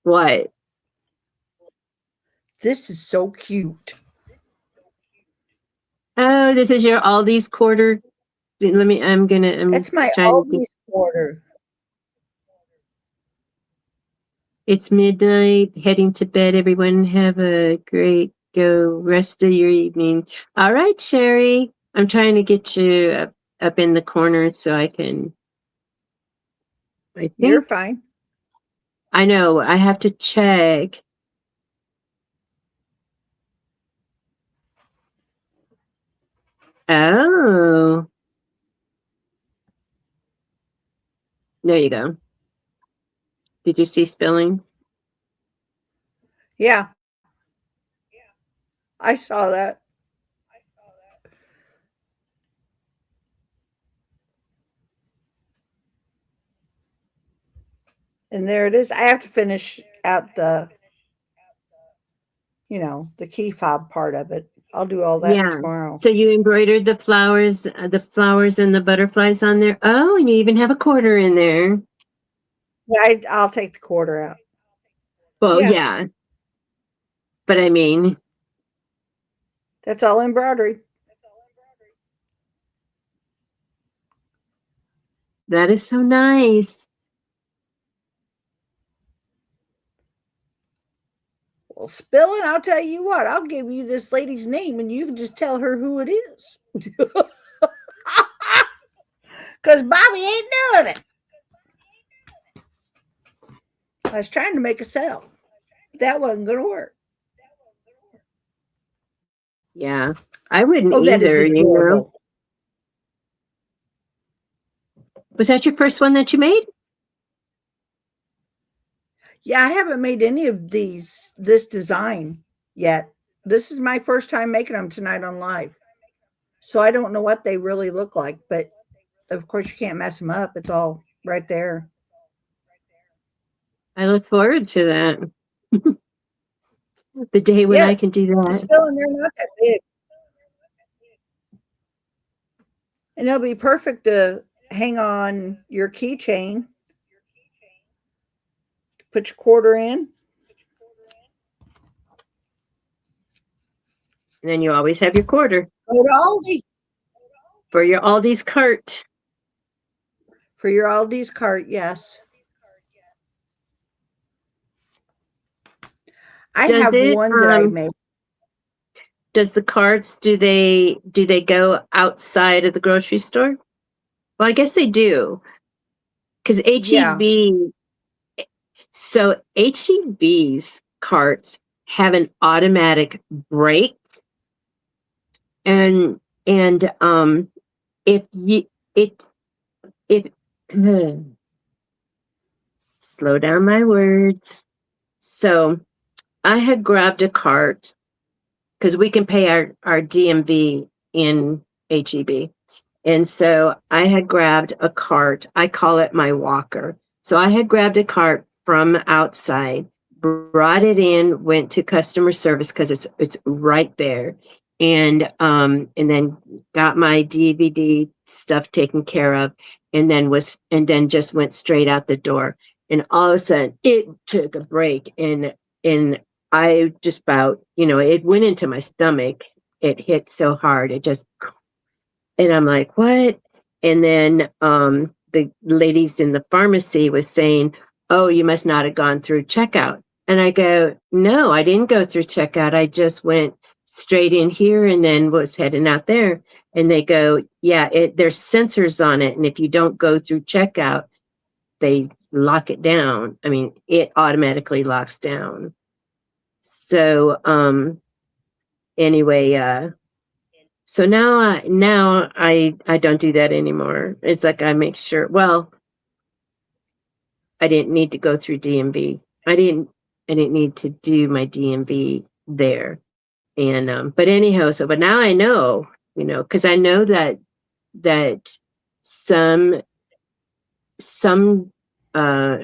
Speaker 1: what?
Speaker 2: this is so cute.
Speaker 1: Oh, this is your Aldi's quarter. I'm
Speaker 2: That's my
Speaker 1: trying to get,
Speaker 2: Aldi's quarter.
Speaker 1: it's midnight, heading to bed. Everyone have a great rest of your evening. All right, Sherry. I'm trying to get you up in the corner so I can, I
Speaker 2: You're
Speaker 1: think,
Speaker 2: fine.
Speaker 1: I know, I have to check. Oh, there you go. Did you see spillings?
Speaker 2: Yeah, I saw that. And there it is. I have to finish out the key fob part of it. I'll do all that
Speaker 1: Yeah.
Speaker 2: tomorrow.
Speaker 1: So you embroidered the flowers and the butterflies on there. Oh, and you even have a quarter in there.
Speaker 2: Yeah, I'll take the quarter out.
Speaker 1: Well,
Speaker 2: Yeah,
Speaker 1: yeah. But I mean,
Speaker 2: that's all embroidery.
Speaker 1: that is so nice.
Speaker 2: Well, Spillin', I'll tell you what, I'll give you this lady's name and you can just tell her who it is. Because Bobby ain't doing it. I was trying to make a sell. That wasn't going to work.
Speaker 1: Yeah. I wouldn't
Speaker 2: Oh, that is
Speaker 1: either, you know.
Speaker 2: adorable.
Speaker 1: Was that your first one that you made?
Speaker 2: Yeah, I haven't made any of this design yet. This is my first time making them tonight on live. So I don't know what they really look like, but of course you can't mess them up. It's all right there.
Speaker 1: I look forward to that. The day when
Speaker 2: Yeah,
Speaker 1: I can do
Speaker 2: the
Speaker 1: that.
Speaker 2: Spillin', they're not that big. And they'll be perfect to hang on your keychain. Put your quarter in.
Speaker 1: And then you always have your quarter
Speaker 2: Go to Aldi
Speaker 1: for your Aldi's cart.
Speaker 2: for your Aldi's cart. Yes, I
Speaker 1: Does
Speaker 2: have
Speaker 1: it
Speaker 2: one that I made.
Speaker 1: does the carts do they go outside of the grocery store? Well, I guess they do. Because
Speaker 2: Yeah,
Speaker 1: HEB's carts have an automatic brake, and if you it if slow down my words. So I had grabbed a cart because we can pay our DMV in HEB. And so I had grabbed a cart. I call it my walker. So I had grabbed a cart from outside, brought it in, went to customer service because it's right there, and then got my DVD stuff taken care of, and then just went straight out the door. And all of a sudden, it took a break, and I just about, it went into my stomach. It hit so hard, it just, and I'm like, what? And then the ladies in the pharmacy was saying, oh, you must not have gone through checkout. And I go, no, I didn't go through checkout. I just went straight in here and then was heading out there. And they go, yeah, there's sensors on it. And if you don't go through checkout, they lock it down. I mean, it automatically locks down. So anyway, so now I don't do that anymore. It's like I make sure. Well, I didn't need to go through DMV. I didn't need to do my DMV there. And but anyhow, but now I know, because I know that some some uh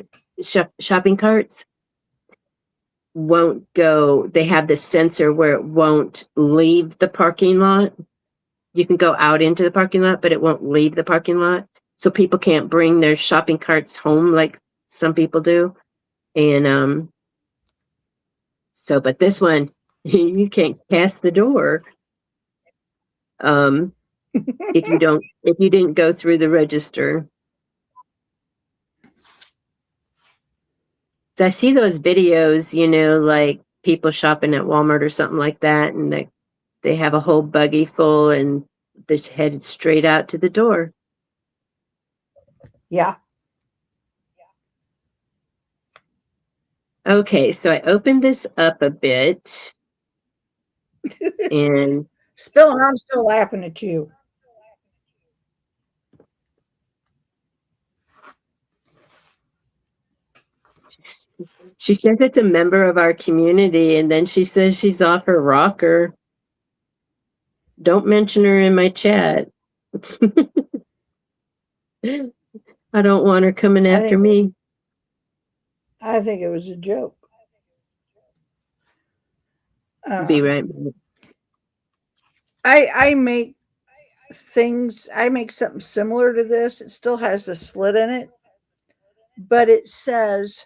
Speaker 1: shopping carts won't go. They have the sensor where it won't leave the parking lot. You can go out into the parking lot, but it won't leave the parking lot. So people can't bring their shopping carts home like some people do. And but this one, you can't pass the door if you didn't go through the register. So I see those videos, like people shopping at Walmart or something like that, and they have a whole buggy full and they're headed straight out to the door.
Speaker 2: yeah.
Speaker 1: Okay, so I opened this up a bit and
Speaker 2: Spillin', I'm still laughing at you.
Speaker 1: She says it's a member of our community, and then she says she's off her rocker. Don't mention her in my chat. I don't want her coming after me.
Speaker 2: I think it was a joke.
Speaker 1: Be right back.
Speaker 2: I make things, I make something similar to this. It still has the slit in it, but it says,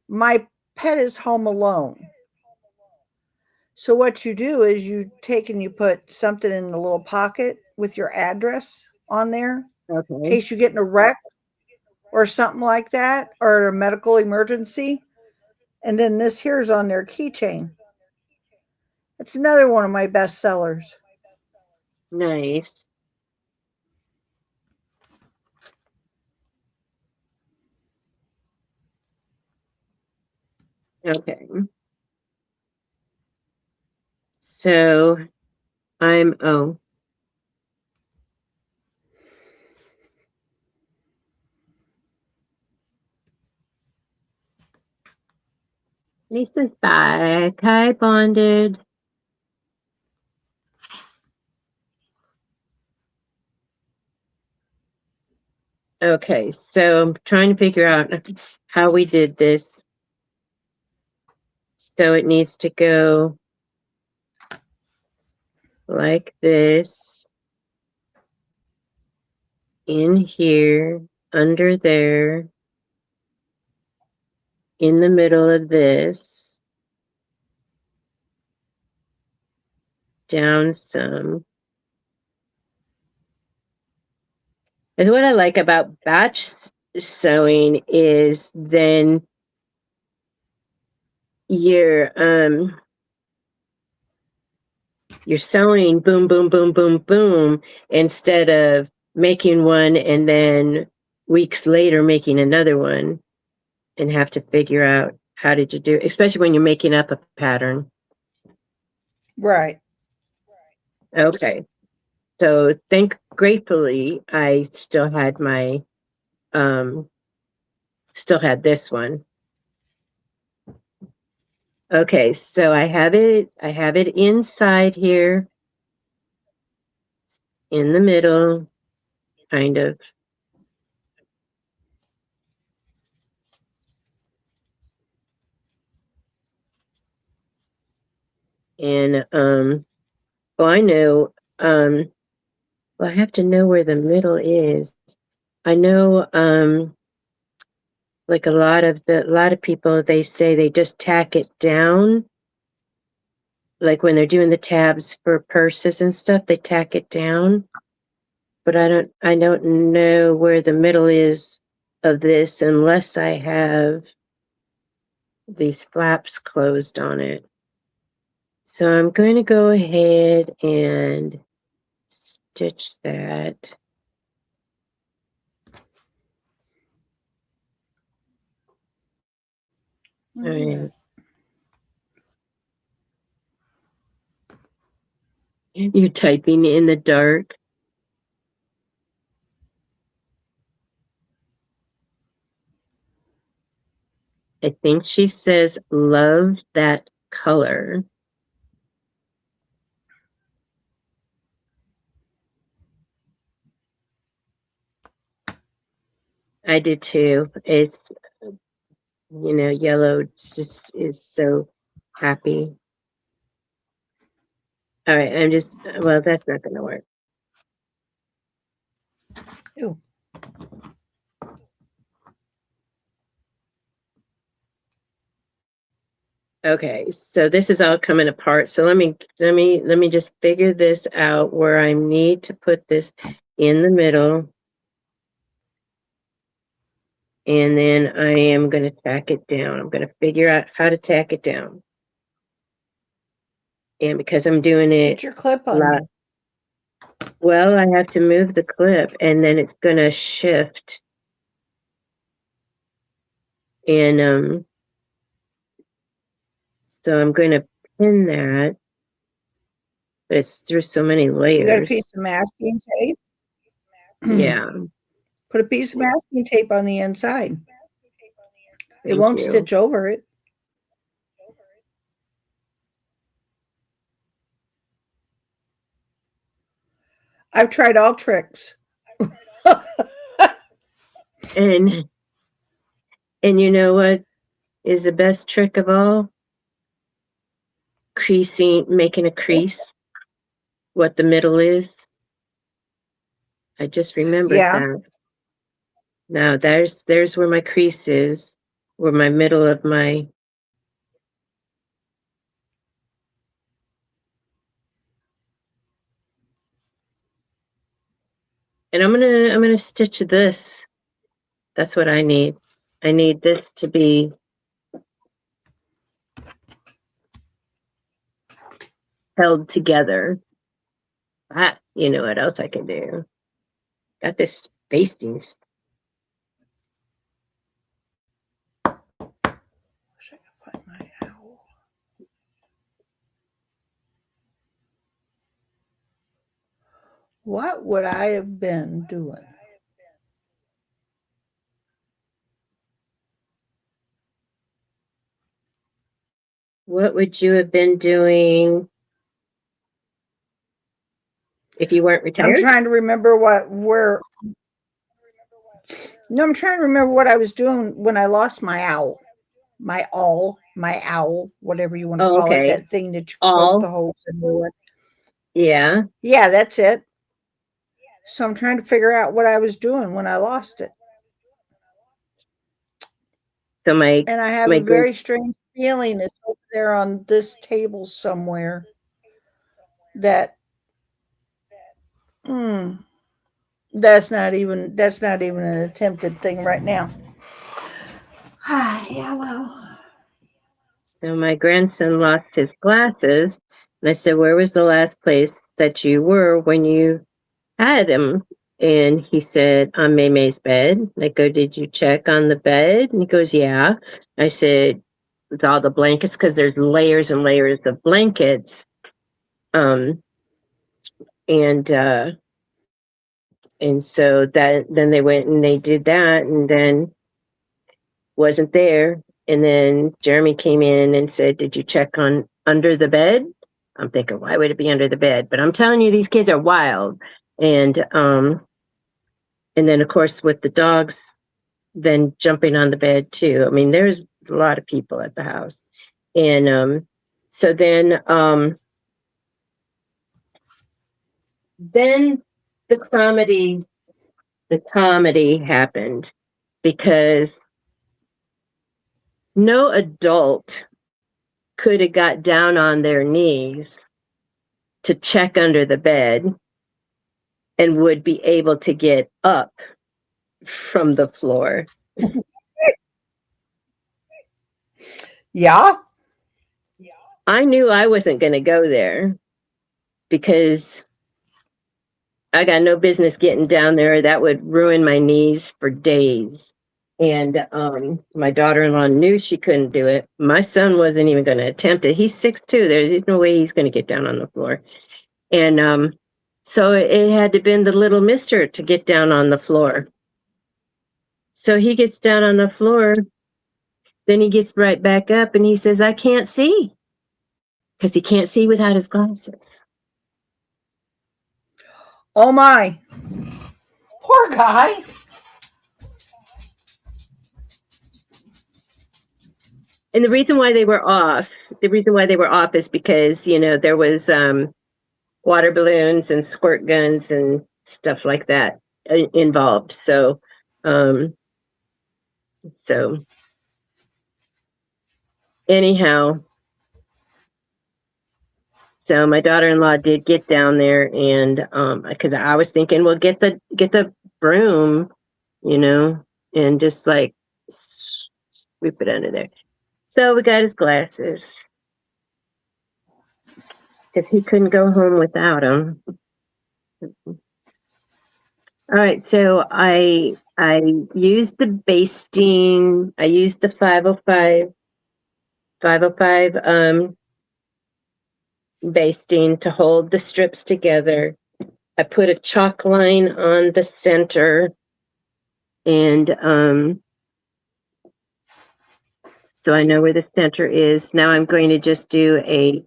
Speaker 2: my pet is home alone. So what you do is you take and you put something in the little pocket with your address on there, in case you get in a wreck or something like that, or a medical emergency. And then this here is on their keychain. It's another one of my best sellers.
Speaker 1: Nice. Okay. So oh. Lisa's back. Hi, Bonded. Okay, so I'm trying to figure out how we did this. So it needs to go like this, in here, under there, in the middle of this, down some. And what I like about batch sewing is then you're sewing boom, boom, boom, boom, boom, instead of making one and then weeks later making another one and have to figure out how did you do it, especially when you're making up a pattern.
Speaker 2: Right.
Speaker 1: Okay. So gratefully, I still had my, still had this one. Okay, so I have it inside here, in the middle, kind of. And, well, I know, well, I have to know where the middle is. I know, like a lot of people, they say they just tack it down. Like when they're doing the tabs for purses and stuff, they tack it down. But I don't know where the middle is of this unless I have these flaps closed on it. So I'm going to go ahead and stitch that. All right. You're typing in the dark. I think she says, love that color. I do too. It's, yellow just is so happy. All right, well, that's not going to work.
Speaker 2: Ew.
Speaker 1: Okay, so this is all coming apart. So let me just figure this out where I need to put this in the middle. And then I am going to tack it down. I'm going to figure out how to tack it down. And because I'm doing it,
Speaker 2: get your clip on.
Speaker 1: Well, I have to move the clip and then it's going to shift. And so I'm going to pin that, but it's through so many layers.
Speaker 2: You got a piece of masking tape?
Speaker 1: Yeah.
Speaker 2: Put a piece of masking tape on the inside. It won't
Speaker 1: you.
Speaker 2: stitch over it. I've tried all tricks.
Speaker 1: And you know what is the best trick of all? Making a crease, what the middle is. I just remembered
Speaker 2: Yeah.
Speaker 1: that. Now there's where my crease is, where my middle of my. And I'm gonna stitch this. That's what I need. I need this to be held together. You know what else I can do? Got this basting.
Speaker 2: Wish I could find my owl. What would I have been doing?
Speaker 1: What would you have been doing if you weren't
Speaker 2: I'm
Speaker 1: retired?
Speaker 2: trying to remember I'm trying to remember what I was doing when I lost my owl. My owl, whatever you want to
Speaker 1: Oh,
Speaker 2: call it,
Speaker 1: okay.
Speaker 2: that thing that you poke the
Speaker 1: All.
Speaker 2: holes in with.
Speaker 1: Yeah.
Speaker 2: Yeah, that's it. So I'm trying to figure out what I was doing when I lost it.
Speaker 1: So
Speaker 2: And I have a very strange feeling it's over there on this table somewhere that that's not even an attempted thing right now. Yeah, well.
Speaker 1: So my grandson lost his glasses, and I said, "Where was the last place that you were when you had him?" And he said, "On May's bed." And I go, "Did you check on the bed?" And he goes, "Yeah." I said, "With all the blankets, because there's layers and layers of blankets." And so then they went and they did that, and then wasn't there. And then Jeremy came in and said, "Did you check on under the bed?" I'm thinking, why would it be under the bed? But I'm telling you, these kids are wild. And then of course with the dogs then jumping on the bed too. I mean, there's a lot of people at the house. And so then the comedy happened, because no adult could have got down on their knees to check under the bed and would be able to get up from the floor.
Speaker 2: Yeah.
Speaker 1: I knew I wasn't going to go there, because I got no business getting down there. That would ruin my knees for days. And my daughter-in-law knew she couldn't do it. My son wasn't even going to attempt it. He's 6'2". There's no way he's going to get down on the floor. And so it had to been the little mister to get down on the floor. So he gets down on the floor. Then he gets right back up and he says, "I can't see," because he can't see without his glasses.
Speaker 2: Oh my. Poor guy.
Speaker 1: And the reason why they were off is because, there was water balloons and squirt guns and stuff like that involved. So anyhow, so my daughter-in-law did get down there, and because I was thinking, well, get the broom, and just like sweep it under there. So we got his glasses, because he couldn't go home without them. All right, so I used the basting. I used the 505 basting to hold the strips together. I put a chalk line on the center, and So I know where the center is. Now I'm going to just do a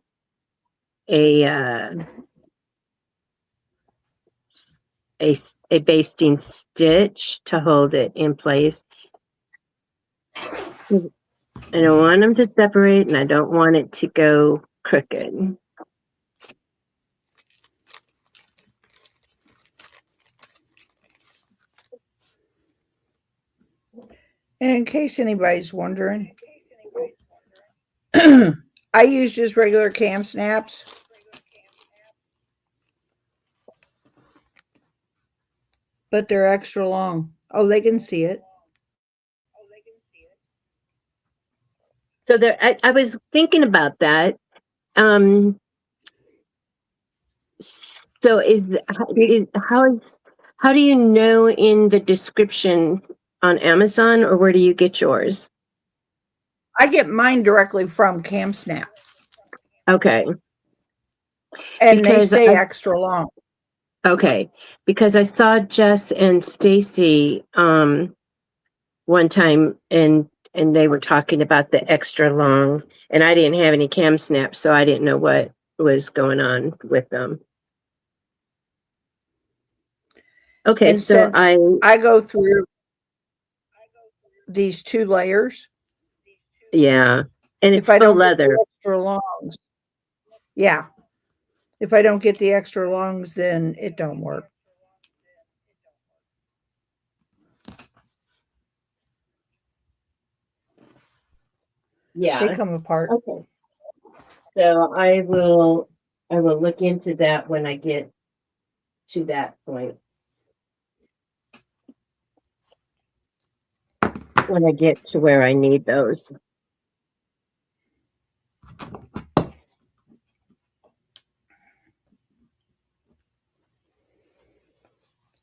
Speaker 1: basting stitch to hold it in place. So I don't want them to separate, and I don't want it to go crooked.
Speaker 2: And in case anybody's wondering, I use just regular cam snaps. But they're extra long. Oh, they can see it.
Speaker 1: So there, I was thinking about that. So how do you know in the description on Amazon, or where do you get yours?
Speaker 2: I get mine directly from CamSnap.
Speaker 1: Okay.
Speaker 2: And
Speaker 1: because
Speaker 2: they say extra long.
Speaker 1: Okay. Because I saw Jess and Stacy one time, and they were talking about the extra long, and I didn't have any cam snaps, so I didn't know what was going on with them. Okay,
Speaker 2: And
Speaker 1: so
Speaker 2: I go through these 2 layers.
Speaker 1: Yeah, and it's
Speaker 2: If I
Speaker 1: faux
Speaker 2: don't get
Speaker 1: leather.
Speaker 2: the extra longs. Yeah. If I don't get the extra longs, then it don't work.
Speaker 1: Yeah.
Speaker 2: They come apart.
Speaker 1: Okay. So I will look into that when I get to that point. When I get to where I need those.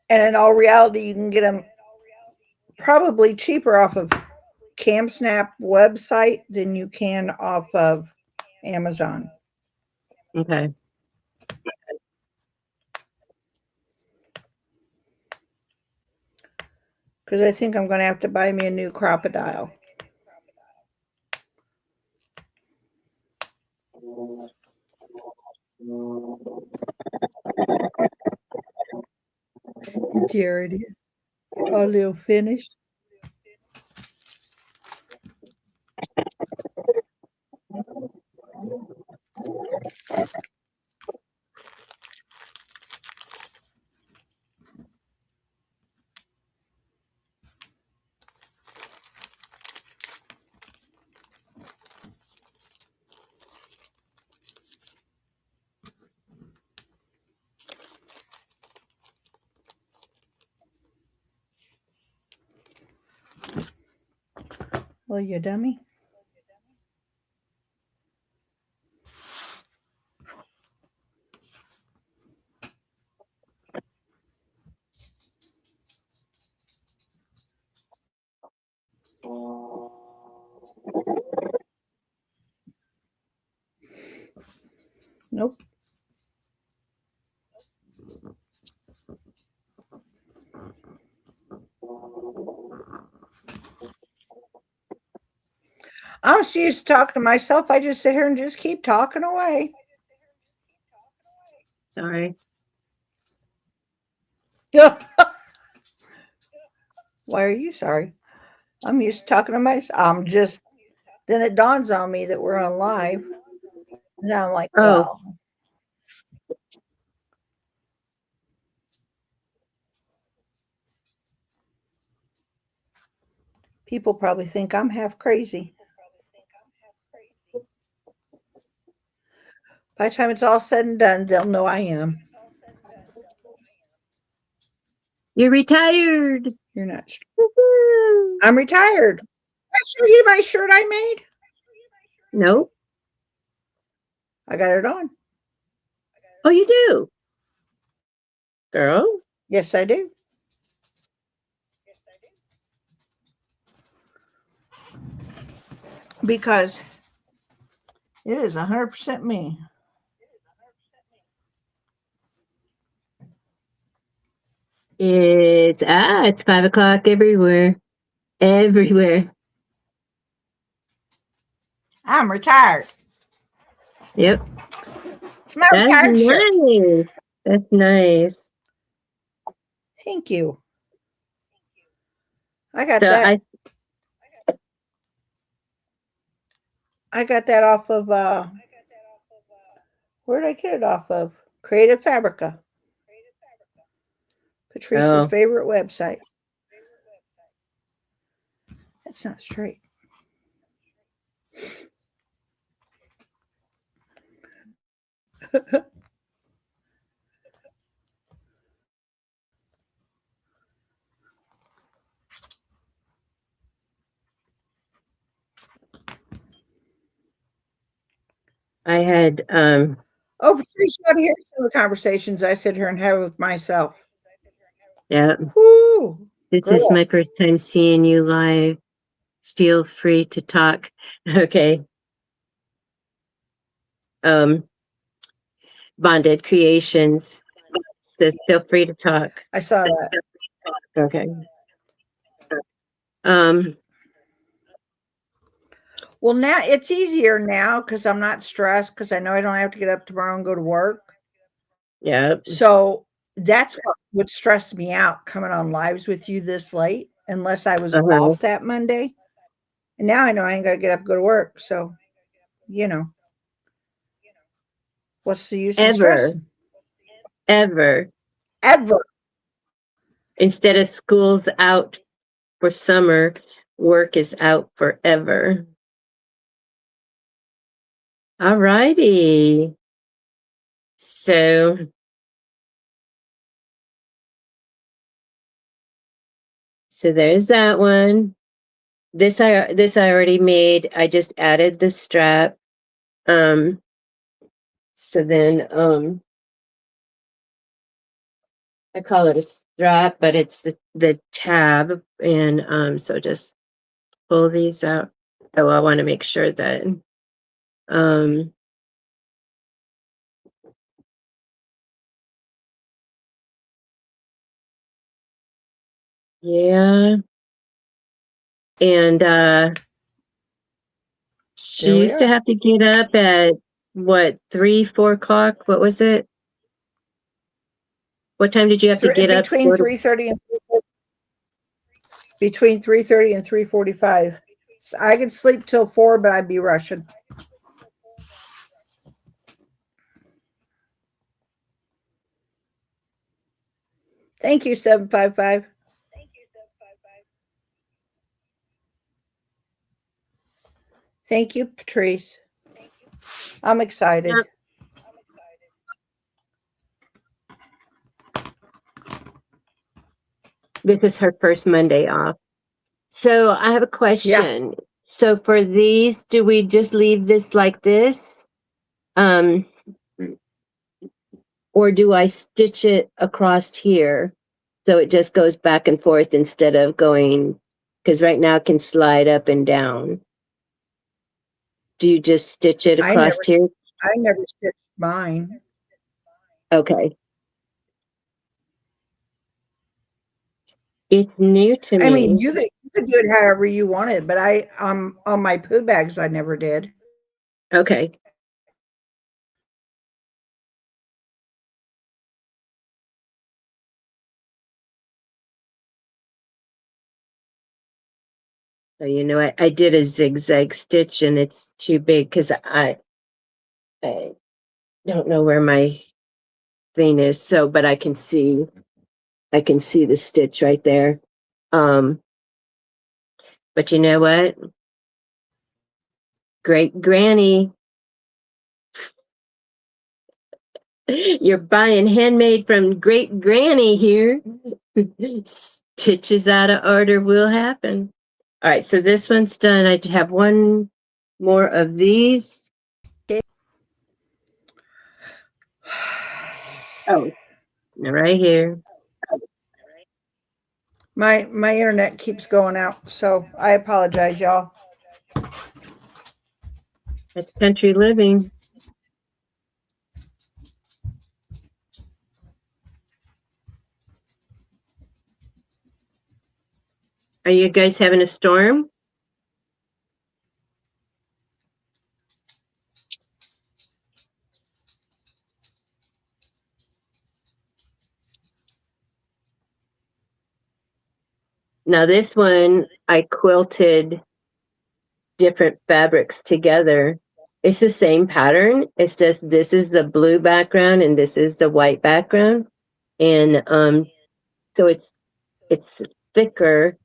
Speaker 2: And in all reality, you can get them probably cheaper off of CamSnap website than you can off of Amazon.
Speaker 1: Okay.
Speaker 2: Because I think I'm going to have to buy me a new crocodile. Jared, a little finished. Well, you dummy. Nope. I'm so used to talking to myself. I just sit here and just keep talking away.
Speaker 1: Sorry.
Speaker 2: Why are you sorry? I'm used to talking to myself. Then it dawns on me that we're on live. And I'm like,
Speaker 1: Oh.
Speaker 2: well. People probably think I'm half crazy. By the time it's all said and done, they'll know I am.
Speaker 1: You're retired.
Speaker 2: You're not. I'm retired. I show you my shirt I made.
Speaker 1: Nope.
Speaker 2: I got it on.
Speaker 1: Oh, you do? Girl?
Speaker 2: Yes, I do. Because it is 100% me.
Speaker 1: It's 5 o'clock everywhere. Everywhere.
Speaker 2: I'm retired.
Speaker 1: Yep.
Speaker 2: It's my
Speaker 1: That's
Speaker 2: retired shirt.
Speaker 1: nice. That's nice.
Speaker 2: Thank you. I got
Speaker 1: So
Speaker 2: that. I got that off of where did I get it off of? Creative Fabrica. Patrice's
Speaker 1: Oh,
Speaker 2: favorite website. That's not straight.
Speaker 1: I had
Speaker 2: Oh, Patrice, you ought to hear some of the conversations I sit here and have with myself.
Speaker 1: yeah.
Speaker 2: Woo!
Speaker 1: This
Speaker 2: Girl.
Speaker 1: is my first time seeing you live. Feel free to talk. Okay. Bonded Creations says feel free to talk.
Speaker 2: I saw that.
Speaker 1: Okay. Um,
Speaker 2: Well, now it's easier now because I'm not stressed because I know I don't have to get up tomorrow and go to work.
Speaker 1: yeah.
Speaker 2: So that's what would stress me out coming on lives with you this late, unless I was
Speaker 1: Uh-huh.
Speaker 2: off that Monday. And now I know I ain't got to get up and go to work. So, you know, what's the use in
Speaker 1: Ever.
Speaker 2: stressing?
Speaker 1: Ever.
Speaker 2: Ever.
Speaker 1: Instead of school's out for summer, work is out forever. All righty. So there's that one. This I already made. I just added the strap. So then I call it a strap, but it's the tab, and so just pull these out. Oh, I want to make sure that um yeah. And she
Speaker 2: There we
Speaker 1: used to
Speaker 2: are.
Speaker 1: have to get up at what, 3, 4 o'clock? What was it? What time did you have to get up?
Speaker 2: Between 3:30 and between 3:30 and 3:45. So I could sleep till 4, but I'd be rushing. Thank you, 755. Thank you, Patrice. I'm excited.
Speaker 1: Yep. This is her first Monday off. So I have a question. So for these, do we just leave this like this? Or do I stitch it across here so it just goes back and forth instead of going, because right now it can slide up and down. Do you just stitch it across here?
Speaker 2: I never stitched mine.
Speaker 1: Okay. It's new to me.
Speaker 2: I mean, you could do it however you wanted, but I on my poo bags I never did.
Speaker 1: Okay. So you know, I did a zigzag stitch and it's too big because I don't know where my thing is. So, but I can see the stitch right there. But you know what? Great granny, you're buying handmade from great granny here. Stitches out of order will happen. All right, so this one's done. I have one more of these. Oh, right here.
Speaker 2: My internet keeps going out, so I apologize, y'all.
Speaker 1: That's country living. Are you guys having a storm? Now this one, I quilted different fabrics together. It's the same pattern. It's just this is the blue background and this is the white background. And so it's thicker.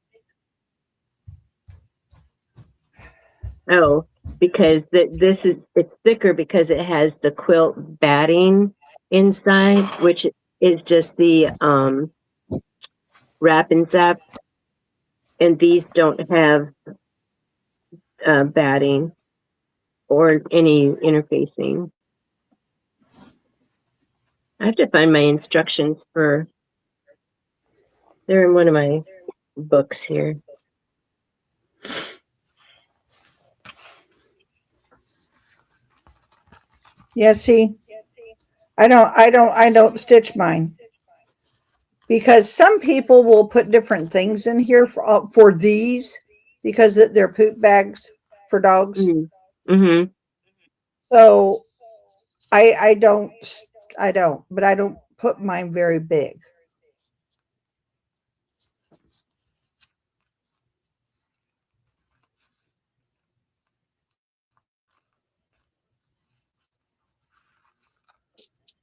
Speaker 1: Oh, because it's thicker because it has the quilt batting inside, which is just the wrap and zap, and these don't have batting or any interfacing. I have to find my instructions for. They're in one of my books here.
Speaker 2: Yeah, see, I don't stitch mine because some people will put different things in here for these because they're poop bags for dogs.
Speaker 1: Mm-hmm.
Speaker 2: So I don't, but I don't put mine very big.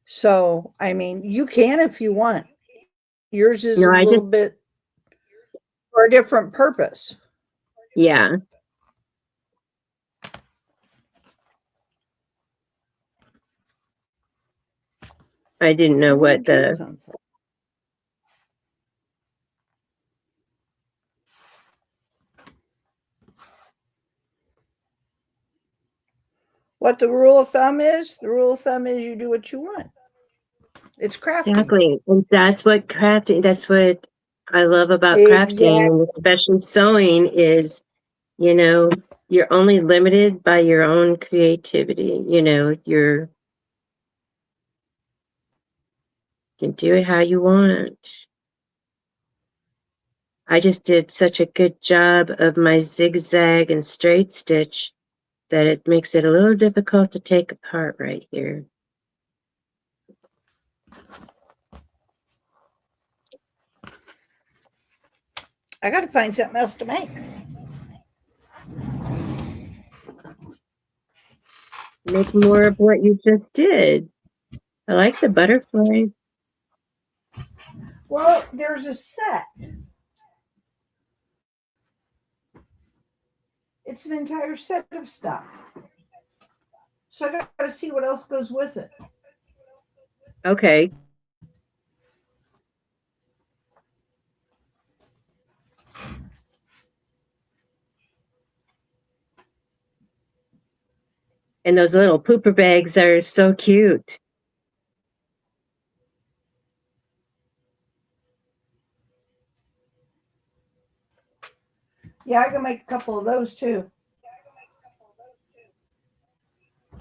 Speaker 2: So, I mean, you can if you want. Yours is
Speaker 1: No,
Speaker 2: a little bit for a different purpose.
Speaker 1: Yeah. I didn't know what
Speaker 2: the rule of thumb is. The rule of thumb is you do what you want. It's crafting.
Speaker 1: Exactly. And that's what I love about crafting, and especially sewing, is, you're only limited by your own creativity. You can do it how you want. I just did such a good job of my zigzag and straight stitch that it makes it a little difficult to take apart right here.
Speaker 2: I got to find something else to make.
Speaker 1: Make more of what you just did. I like the butterfly.
Speaker 2: Well, there's a set. It's an entire set of stuff. So I got to see what else goes with it.
Speaker 1: Okay. And those little pooper bags are so cute.
Speaker 2: Yeah, I can make a couple of those too.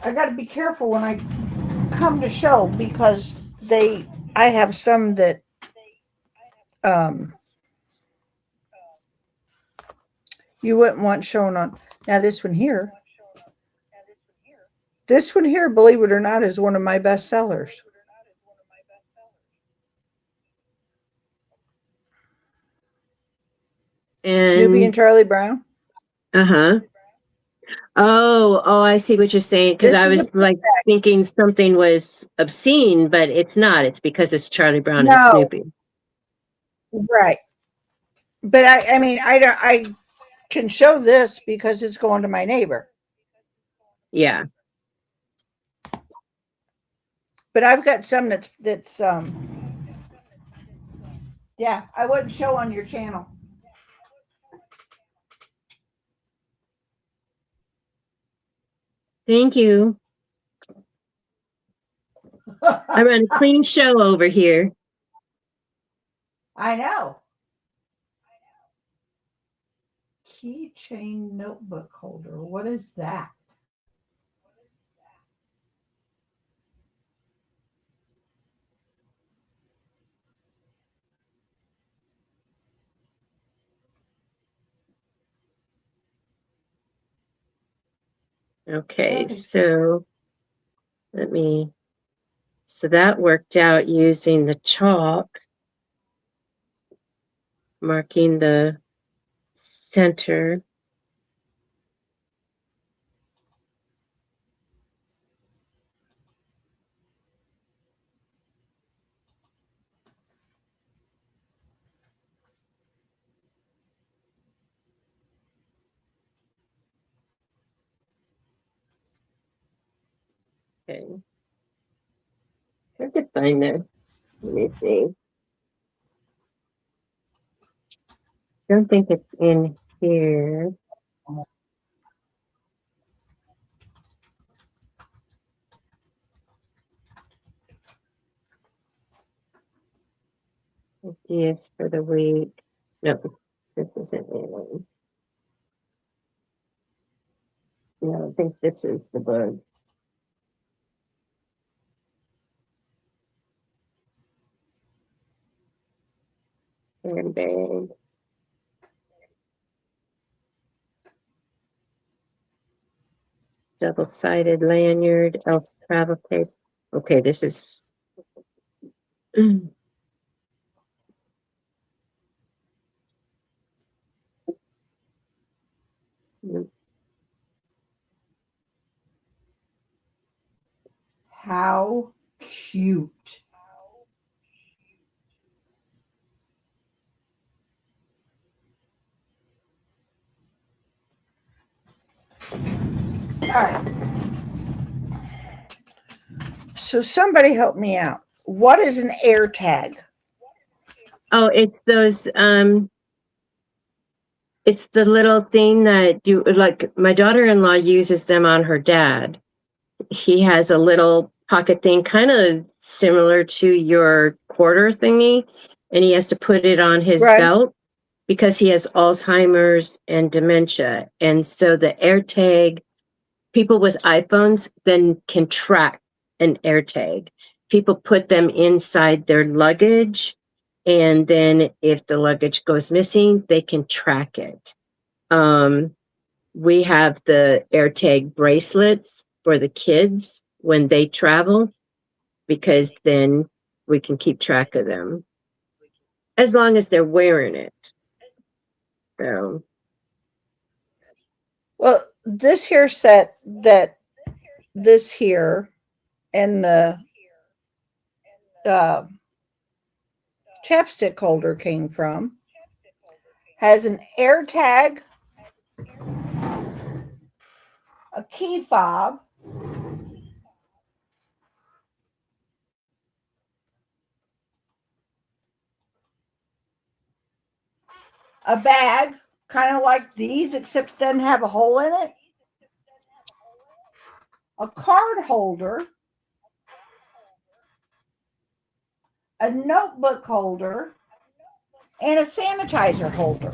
Speaker 2: I got to be careful when I come to show because I have some that you wouldn't want shown on. Now this one here, believe it or not, is one of my best sellers.
Speaker 1: And
Speaker 2: Snoopy and Charlie Brown.
Speaker 1: Uh-huh. Oh, I see what you're saying. Because I was like thinking something was obscene, but it's not. It's because it's Charlie Brown and Snoopy.
Speaker 2: Right. But I can show this because it's going to my neighbor.
Speaker 1: Yeah.
Speaker 2: But I've got some that's yeah, I wouldn't show on your channel.
Speaker 1: Thank you. I run a clean show over here.
Speaker 2: I know. Keychain notebook holder. What is that?
Speaker 1: Okay, so so that worked out using the chalk, marking the center. Okay. Hard to find that. Let me see. Don't think it's in here. Ideas for the week. No, this isn't it. No, I think this is the book. Handbag. Double-sided lanyard, elf travel case. Okay, this is.
Speaker 2: How cute. All right. So somebody help me out. What is an air tag?
Speaker 1: Oh, it's those it's the little thing that you like. My daughter-in-law uses them on her dad. He has a little pocket thing, kind of similar to your quarter thingy, and he has to put it on his belt because he has Alzheimer's and dementia. And so the AirTag, people with iPhones then can track an AirTag. People put them inside their luggage, and then if the luggage goes missing, they can track it. We have the AirTag bracelets for the kids when they travel, because then we can keep track of them as long as they're wearing it. So,
Speaker 2: well, this here set that this here and the chapstick holder came from has an air tag, a key fob, a bag, kind of like these, except it doesn't have a hole in it, a card holder, a notebook holder, and a sanitizer holder.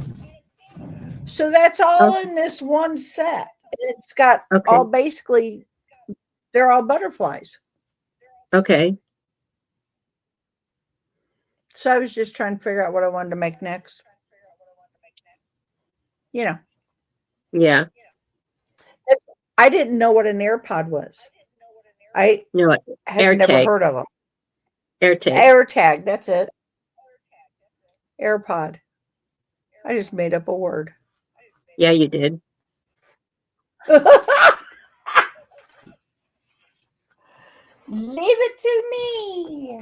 Speaker 2: So that's all in this one set. It's got all basically, they're all butterflies.
Speaker 1: Okay.
Speaker 2: So I was just trying to figure out what I wanted to make next. You know.
Speaker 1: Yeah.
Speaker 2: I didn't know what an AirPod was. I had never heard of them.
Speaker 1: AirTag.
Speaker 2: AirTag, that's it. AirPod. I just made up a word.
Speaker 1: Yeah, you did.
Speaker 2: Leave it to me.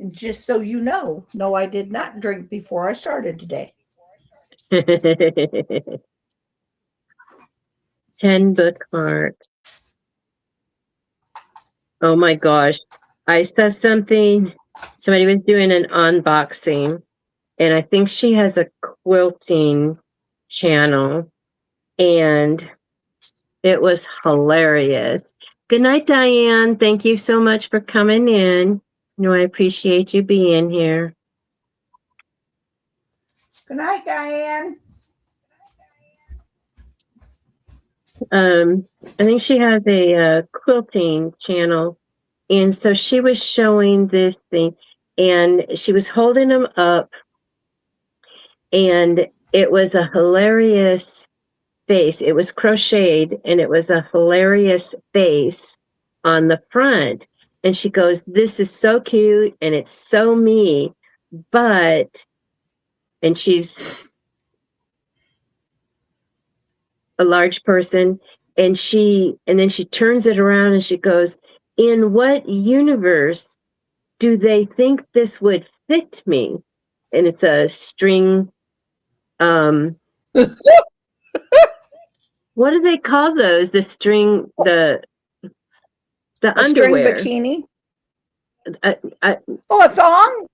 Speaker 2: And just so you know, no, I did not drink before I started today.
Speaker 1: 10 bookmark. Oh my gosh. I saw something. Somebody was doing an unboxing, and I think she has a quilting channel, and it was hilarious. Good night, Diane. Thank you so much for coming in. I appreciate you being here.
Speaker 2: Good night, Diane.
Speaker 1: I think she has a quilting channel, and so she was showing this thing, and she was holding them up, and it was a hilarious face. It was crocheted, and it was a hilarious face on the front. And she goes, this is so cute and it's so me, but, and she's a large person, and then she turns it around and she goes, in what universe do they think this would fit me? And it's a string, what do they call those? The string, the
Speaker 2: A string
Speaker 1: underwear.
Speaker 2: bikini?
Speaker 1: A
Speaker 2: Oh, a thong?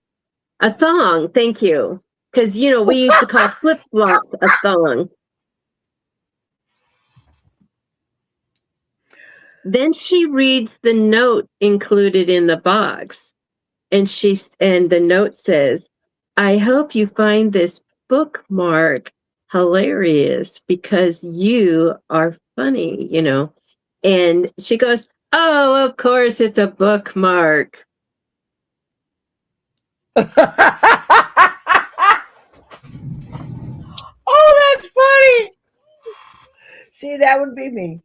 Speaker 1: A thong, thank you. Because, we used to call flip-flops a thong. Then she reads the note included in the box. And the note says, I hope you find this bookmark hilarious because you are funny, And she goes, oh, of course it's a bookmark.
Speaker 2: Oh, that's funny. See, that would be me.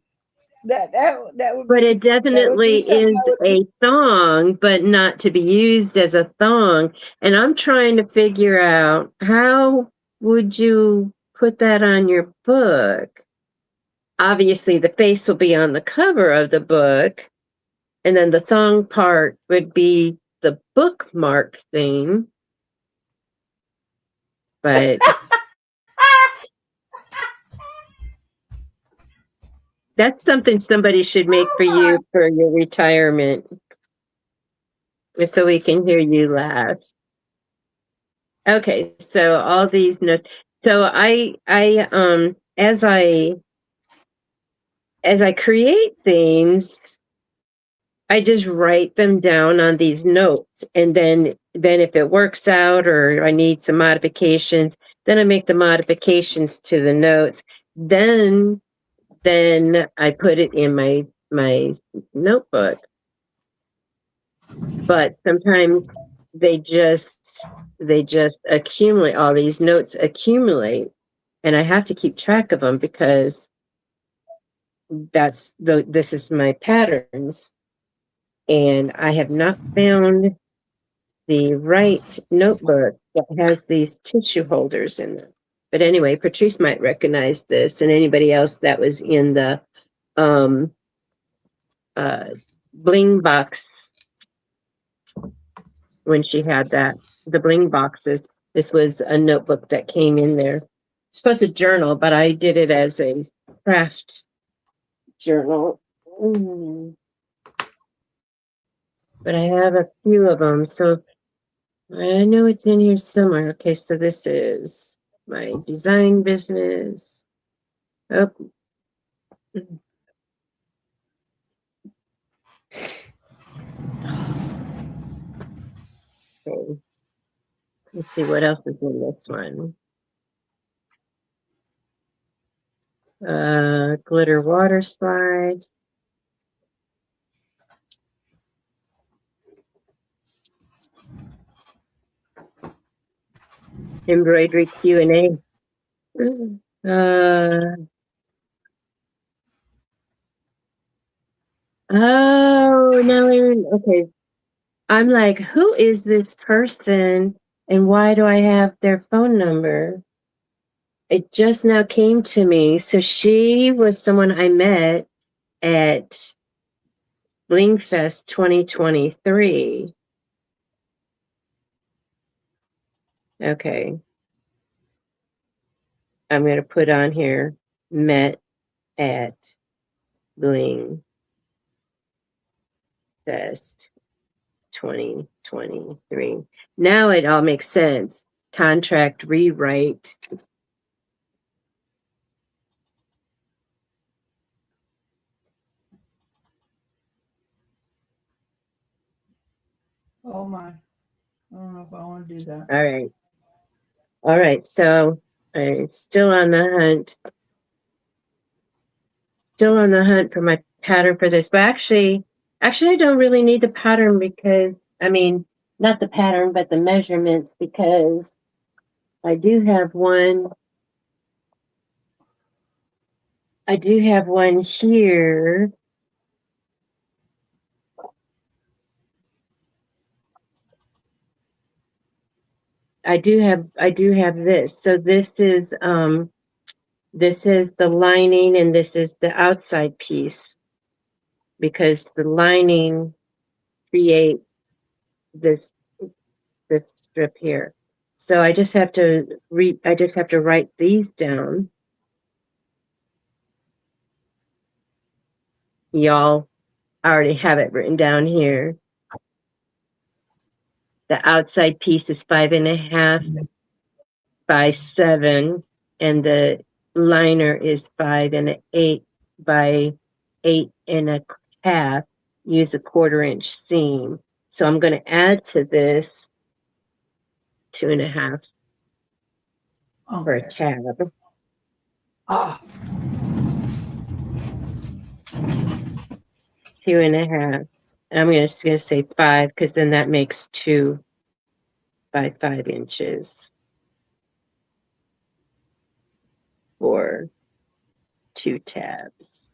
Speaker 2: That would
Speaker 1: But
Speaker 2: be,
Speaker 1: it definitely is a thong, but not to be used as a thong. And I'm trying to figure out, how would you put that on your book? Obviously, the face will be on the cover of the book, and then the thong part would be the bookmark thing. But that's something somebody should make for you for your retirement, so we can hear you laugh. Okay, so all these notes. So as I create things, I just write them down on these notes, and then if it works out or I need some modifications, then I make the modifications to the notes. Then I put it in my notebook. But sometimes they just accumulate, all these notes accumulate, and I have to keep track of them because this is my patterns, and I have not found the right notebook that has these tissue holders in them. But anyway, Patrice might recognize this, and anybody else that was in the bling box when she had the bling boxes. This was a notebook that came in there. It's supposed to journal, but I did it as a craft journal. But I have a few of them, so I know it's in here somewhere. Okay, so this is my design business. Oh. Okay. Let's see what else is in this one. Glitter water slide. Embroidery Q&A. Oh, now okay. I'm like, who is this person and why do I have their phone number? It just now came to me. So she was someone I met at Blingfest 2023. Okay. I'm going to put on here, met at Bling Fest 2023. Now it all makes sense. Contract rewrite.
Speaker 2: Oh my. I don't know if I want to do that.
Speaker 1: All right. All right. So I'm still on the hunt. Still on the hunt for my pattern for this. But actually I don't really need the pattern because, I mean, not the pattern, but the measurements, because I do have one. I do have one here. I do have this. So this is the lining and this is the outside piece, because the lining creates this strip here. So I just have to write these down. Y'all already have it written down here. The outside piece is 5.5 by 7, and the liner is 5.8 by 8.5. Use a 1/4 inch seam. So I'm going to add to this 2.5 for a tab.
Speaker 2: Oh,
Speaker 1: 2.5. I'm just going to say 5, because then that makes 2 by 5 inches for 2 tabs.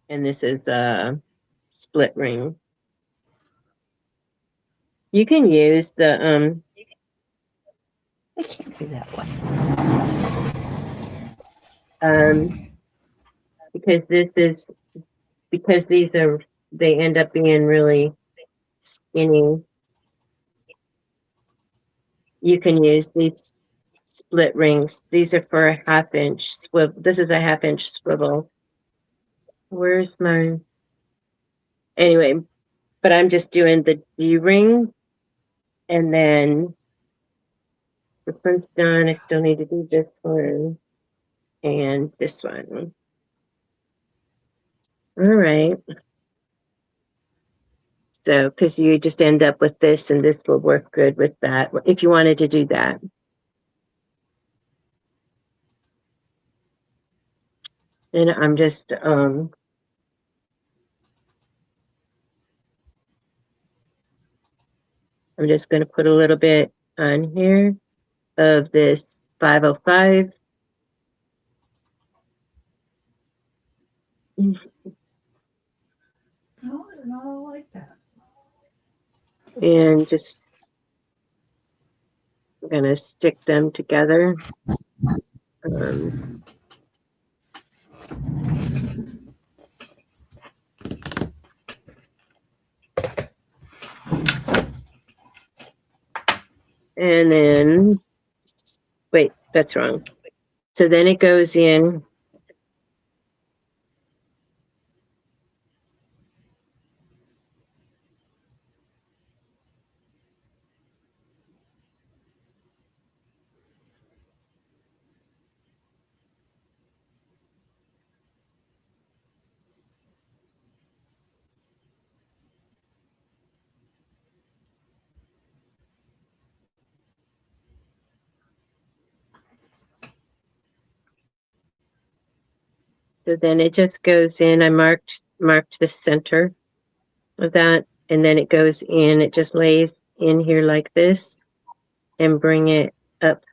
Speaker 1: And this is a split ring. You can use the
Speaker 2: I can't do that one.
Speaker 1: Because they end up being really skinny. You can use these split rings. These are for a 1/2 inch swivel. This is a 1/2 inch swivel. Where's my, anyway, but I'm just doing the D ring, and then this one's done. I still need to do this one and this one. All right. So, because you just end up with this, and this will work good with that if you wanted to do that. And I'm just going to put a little bit on here of this 505.
Speaker 2: No, they're not all like that.
Speaker 1: And just I'm going to stick them together. And then, wait, that's wrong. So then it goes in. So then it just goes in. I marked the center of that, and then it goes in. It just lays in here like this, and bring it up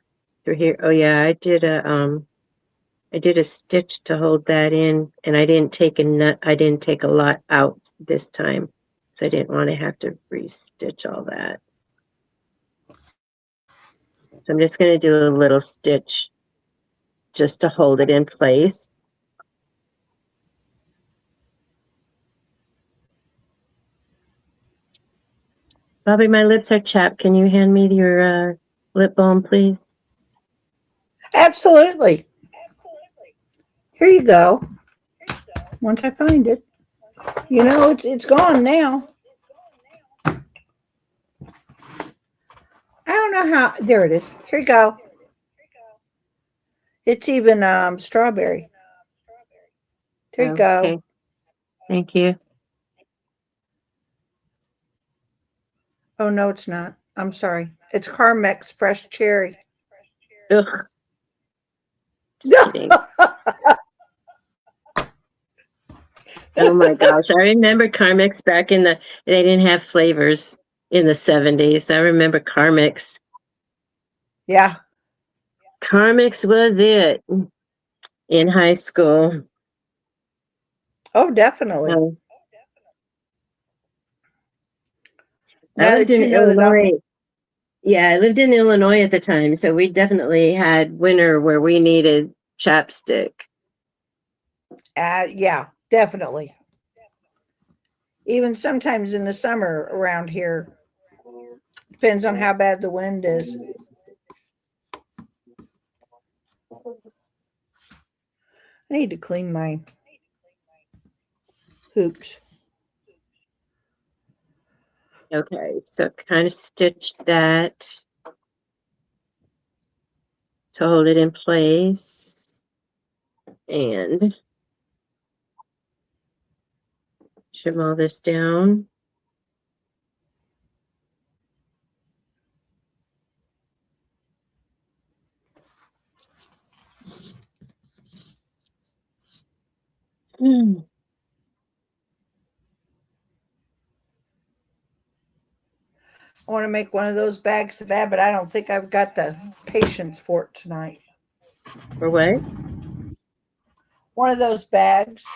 Speaker 1: through here. Oh yeah, I did a stitch to hold that in, and I didn't take a lot out this time, so I didn't want to have to re-stitch all that. So I'm just going to do a little stitch just to hold it in place. Bobby, my lips are chapped. Can you hand me your lip balm, please?
Speaker 2: Absolutely. Here you go. Once I find it. You know, it's gone now. I don't know how. There it is. Here you go. It's even strawberry. There you
Speaker 1: Okay.
Speaker 2: go.
Speaker 1: Thank you.
Speaker 2: Oh, no, it's not. I'm sorry. It's Carmex Fresh Cherry.
Speaker 1: Ugh. Just kidding. Oh my gosh. I remember Carmex back in they didn't have flavors in the 70s. I remember Carmex.
Speaker 2: Yeah.
Speaker 1: Carmex was it in high school.
Speaker 2: Oh, definitely.
Speaker 1: So, I
Speaker 2: Now
Speaker 1: lived
Speaker 2: that
Speaker 1: in
Speaker 2: you know that I'm,
Speaker 1: Illinois. Yeah, I lived in Illinois at the time, so we definitely had winter where we needed chapstick.
Speaker 2: yeah, definitely. Even sometimes in the summer around here, depends on how bad the wind is. I need to clean my hoops.
Speaker 1: Okay, so kind of stitch that to hold it in place and trim all this down.
Speaker 2: I want to make one of those bags so bad, but I don't think I've got the patience for it tonight.
Speaker 1: For what?
Speaker 2: One of those bags.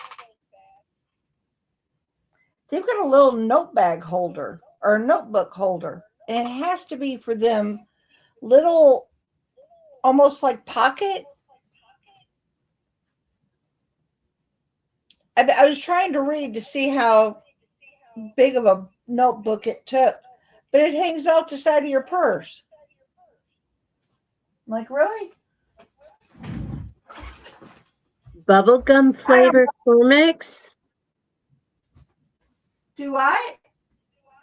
Speaker 2: They've got a little note bag holder or a notebook holder, and it has to be for them little, almost like pocket. I was trying to read to see how big of a notebook it took, but it hangs out the side of your purse. I'm like, really?
Speaker 1: Bubblegum flavor Cormix?
Speaker 2: Do I?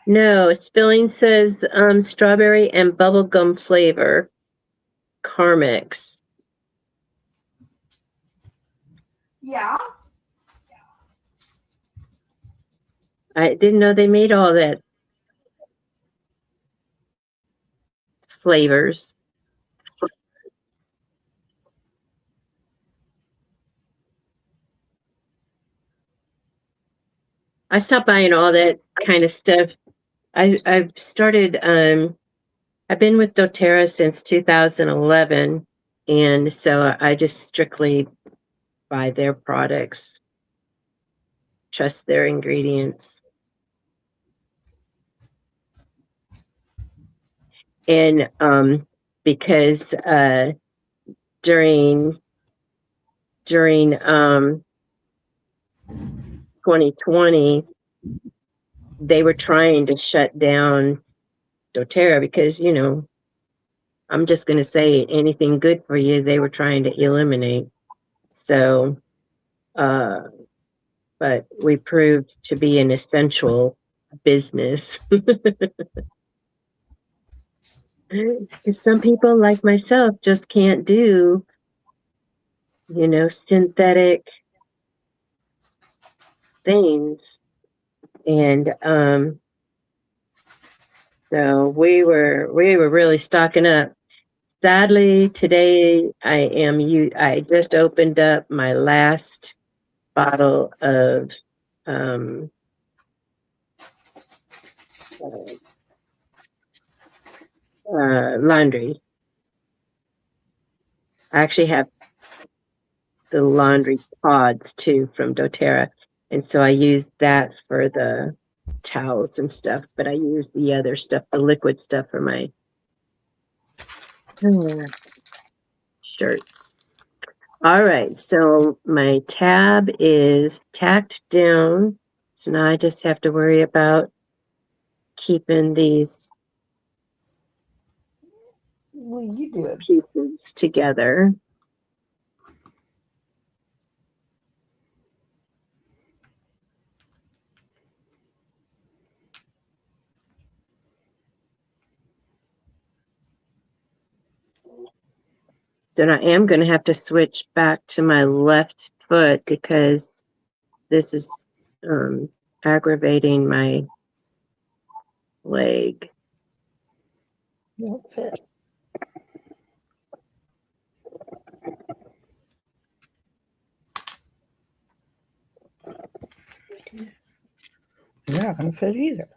Speaker 1: No, spelling says strawberry and bubblegum flavor Carmex.
Speaker 2: Yeah.
Speaker 1: I didn't know they made all that flavors. I stopped buying all that kind of stuff. I've started I've been with doTERRA since 2011, and so I just strictly buy their products, trust their ingredients. And because during 2020 they were trying to shut down doTERRA because, you know, I'm just going to say anything good for you, they were trying to eliminate. So, but we proved to be an essential business. Because some people like myself just can't do, you know, synthetic things. And so we were really stocking up. Sadly, today I just opened up my last bottle of laundry. I actually have the laundry pods too from doTERRA, and so I use that for the towels and stuff, but I use the other stuff, the liquid stuff, for my shirts. All right, so my tab is tacked down, so now I just have to worry about keeping these pieces together. Then I am going to have to switch back to my left foot because this is aggravating my leg.
Speaker 2: Won't fit. You're not going to fit either.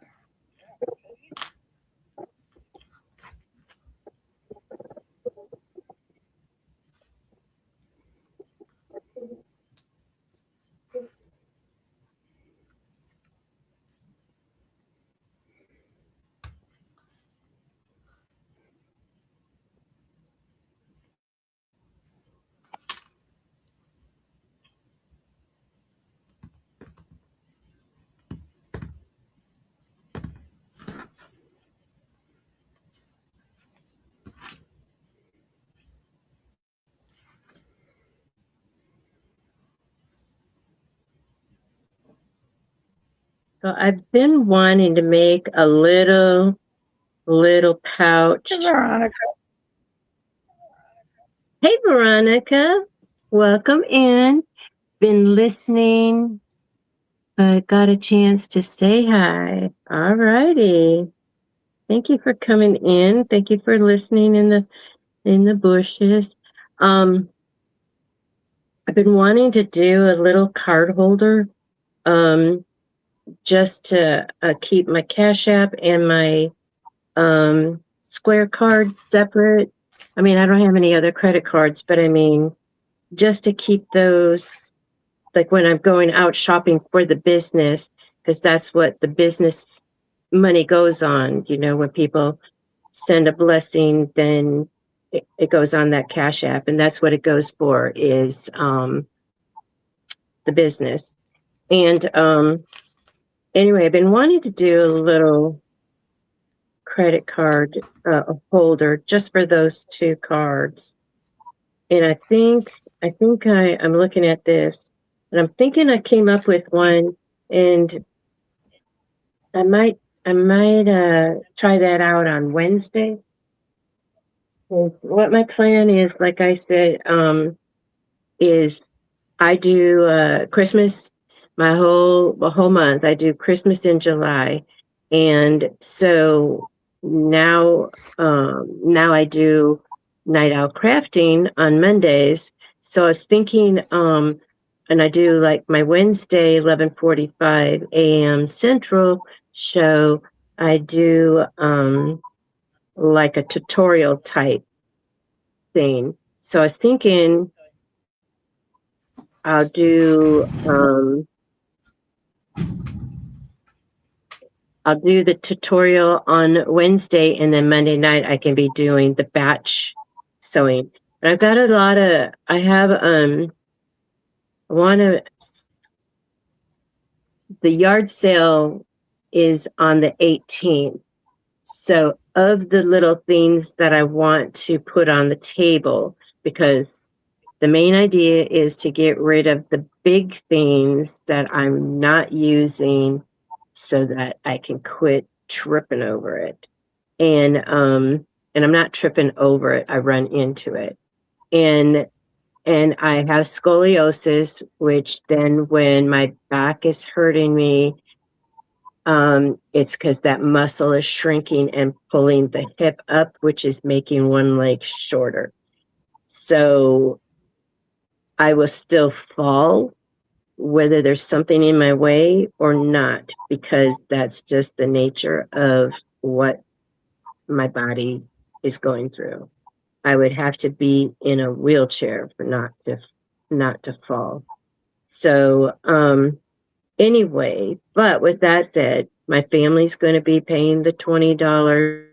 Speaker 1: So I've been wanting to make a little pouch.
Speaker 2: Hey, Veronica.
Speaker 1: Hey, Veronica. Welcome in. Been listening, but got a chance to say hi. All righty. Thank you for coming in. Thank you for listening in the bushes. I've been wanting to do a little card holder, just to keep my Cash App and my Square card separate. I mean, I don't have any other credit cards, but I mean, just to keep those, like when I'm going out shopping for the business, because that's what the business money goes on. You know, when people send a blessing, then it goes on that Cash App, and that's what it goes for, is the business. And anyway, I've been wanting to do a little credit card holder just for those two cards. And I'm looking at this, and I'm thinking I came up with one, and I might try that out on Wednesday. Is what my plan is. Like I said, is I do Christmas, the whole month. I do Christmas in July, and so now I do night out crafting on Mondays. So I was thinking, and I do like my Wednesday 11:45 a.m. Central show. I do like a tutorial type thing. So I was thinking I'll do the tutorial on Wednesday, and then Monday night I can be doing the batch sewing. And I've got I have the yard sale is on the 18th. So of the little things that I want to put on the table, because the main idea is to get rid of the big things that I'm not using so that I can quit tripping over it. And I'm not tripping over it, I run into it. And I have scoliosis, which then when my back is hurting me, it's because that muscle is shrinking and pulling the hip up, which is making one leg shorter. So I will still fall whether there's something in my way or not, because that's just the nature of what my body is going through. I would have to be in a wheelchair for not to fall. So anyway, but with that said, my family's going to be paying the $20.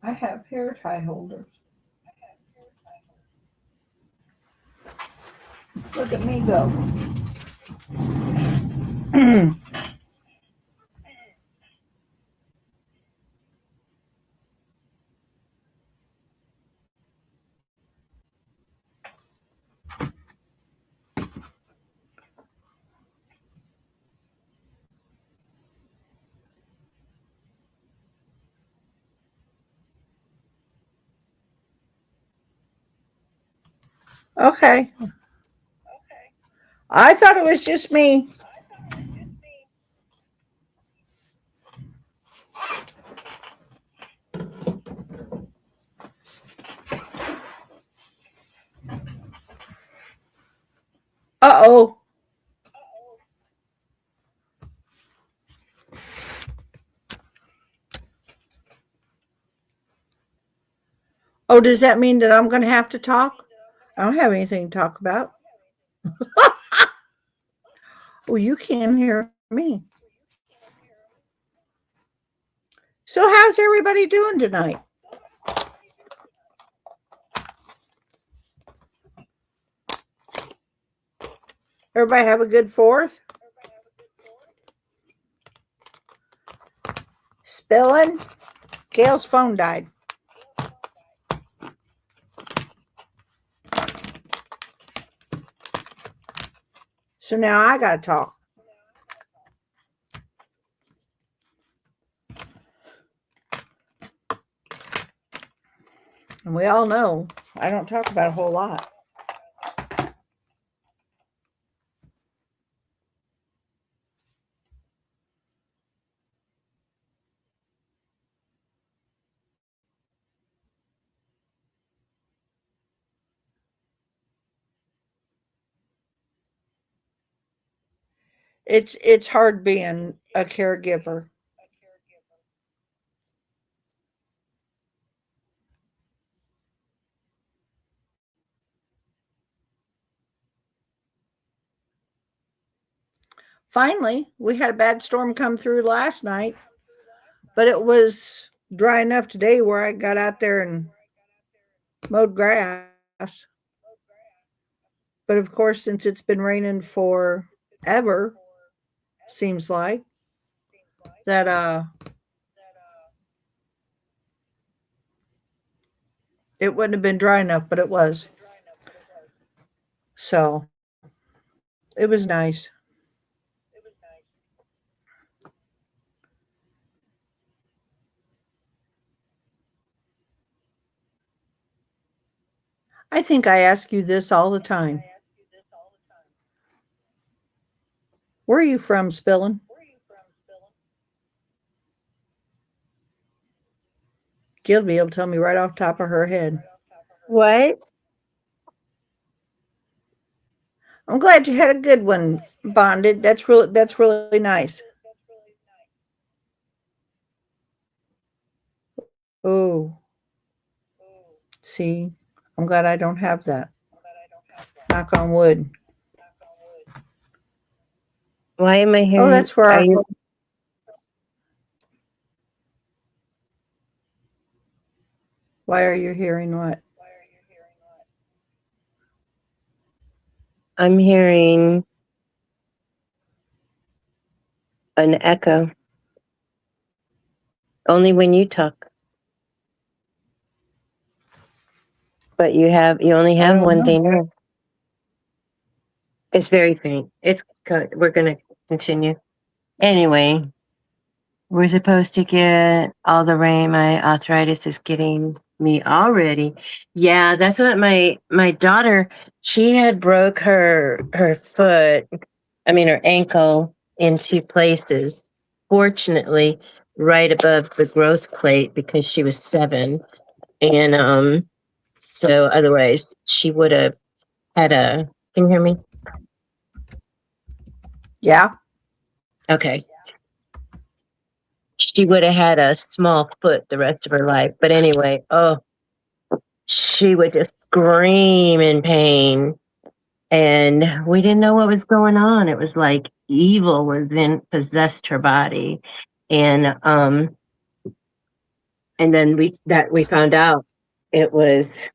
Speaker 2: I have hair tie holders. Look at me go. Okay. I thought it was just me. Uh-oh. Oh, does that mean that I'm going to have to talk? I don't have anything to talk about. Oh, you can't hear me. So how's everybody doing tonight? Everybody have a good 4th. Spilling. Gail's phone died. So now I got to talk. And we all know I don't talk about a whole lot. It's hard being a caregiver. Finally, we had a bad storm come through last night, but it was dry enough today where I got out there and mowed grass. But of course, since it's been raining forever, seems like that it wouldn't have been dry enough, but it was. So it was nice. I think I ask you this all the time. Where are you from, Spillin? Gil'll be able to tell me right off the top of her head.
Speaker 1: What?
Speaker 2: I'm glad you had a good one, Bonded. That's really nice. Oh, see, I'm glad I don't have that. Knock on wood.
Speaker 1: Why am I hearing?
Speaker 2: Oh, that's where
Speaker 1: are you?
Speaker 2: Why are you hearing what?
Speaker 1: I'm hearing an echo. Only when you talk. But you only
Speaker 2: I
Speaker 1: have
Speaker 2: don't
Speaker 1: one
Speaker 2: know.
Speaker 1: thing on. It's very faint. We're gonna continue. Anyway, we're supposed to get all the rain. My arthritis is getting me already. Yeah, that's what my daughter, she had broke her foot, her ankle in 2 places. Fortunately, right above the growth plate because she was 7. And so otherwise she would have had can you hear me?
Speaker 2: Yeah.
Speaker 1: Okay. She would have had a small foot the rest of her life. But anyway, she would just scream in pain. And we didn't know what was going on. It was like evil possessed her body. And then we found out it was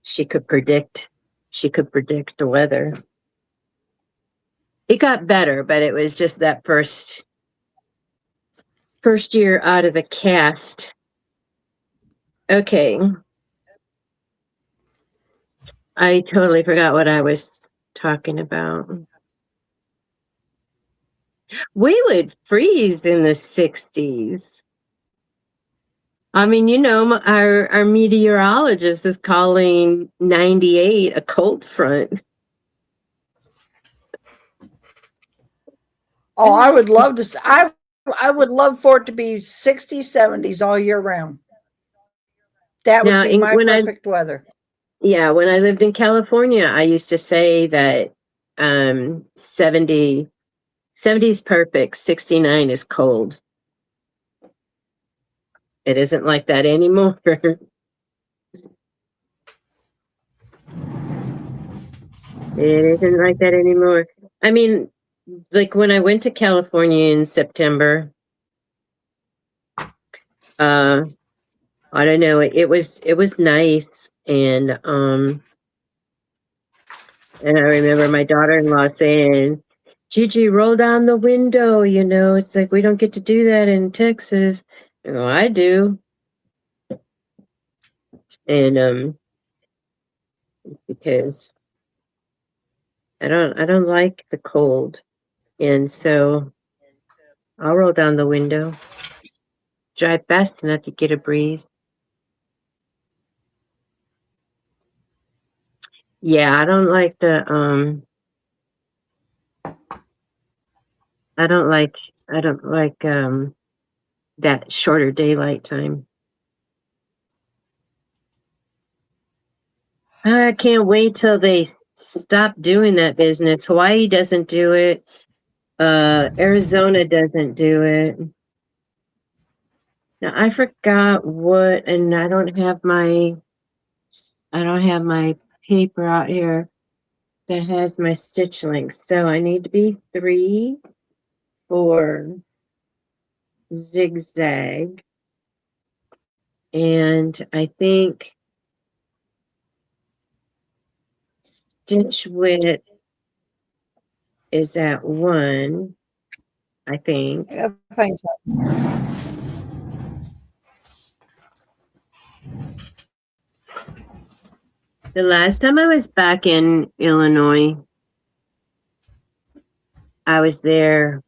Speaker 1: she could predict the weather. It got better, but it was just that first year out of the cast. Okay. I totally forgot what I was talking about. We would freeze in the 60s. Our meteorologist is calling 98 a cold front.
Speaker 2: Oh, I would love to. I would love for it to be 60s, 70s all year round. That would be my perfect weather.
Speaker 1: Yeah, when I lived in California, I used to say that 70 is perfect, 69 is cold. It isn't like that anymore. It isn't like that anymore. Like when I went to California in September, I don't know, it was nice, and And I remember my daughter-in-law saying, Gigi, roll down the window, it's like we don't get to do that in Texas. I go, I do. And because I don't like the cold. And so I'll roll down the window. Drive fast enough to get a breeze. Yeah, I don't like that shorter daylight time. I can't wait till they stop doing that business. Hawaii doesn't do it. Arizona doesn't do it. Now I forgot what, and I don't have my paper out here that has my stitch length. So I need to be 3 for zigzag. And I think stitch width is at 1, I think.
Speaker 2: I gotta find something.
Speaker 1: The last time I was back in Illinois, I was there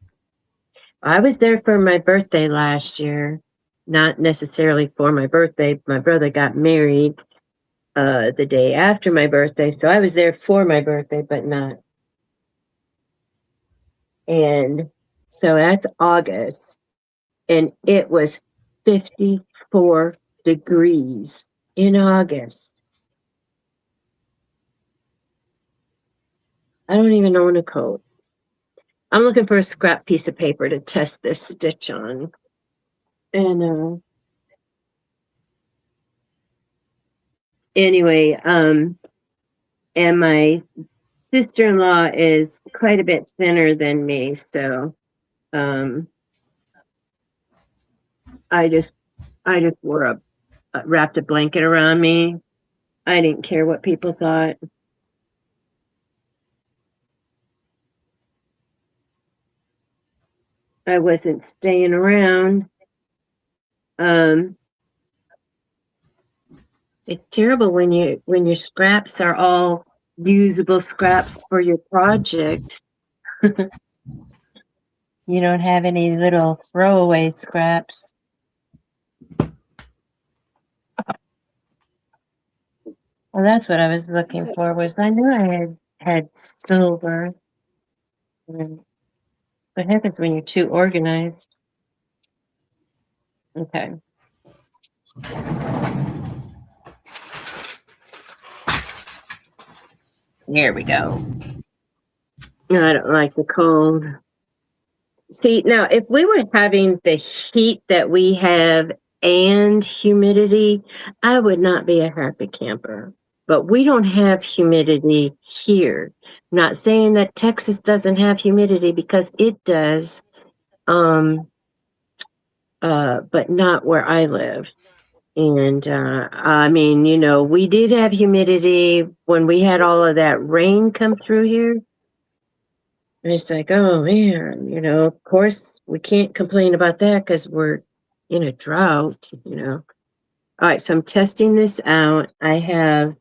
Speaker 1: for my birthday last year. Not necessarily for my birthday. My brother got married the day after my birthday, so I was there for my birthday, but not. And so that's August, and it was 54 degrees in August. I don't even own a coat. I'm looking for a scrap piece of paper to test this stitch on. And anyway, and my sister-in-law is quite a bit thinner than me, so I just wrapped a blanket around me. I didn't care what people thought. I wasn't staying around. It's terrible when your scraps are all usable scraps for your project. You don't have any little throwaway scraps. Well, that's what I was looking for. I knew I had silver. What happens when you're too organized? Okay. There we go. I don't like the cold. See, now, if we were having the heat that we have and humidity, I would not be a happy camper. But we don't have humidity here. Not saying that Texas doesn't have humidity, because it does, but not where I live. And I mean, we did have humidity when we had all of that rain come through here. And it's like, oh man, of course we can't complain about that because we're in a drought, All right, so I'm testing this out. I have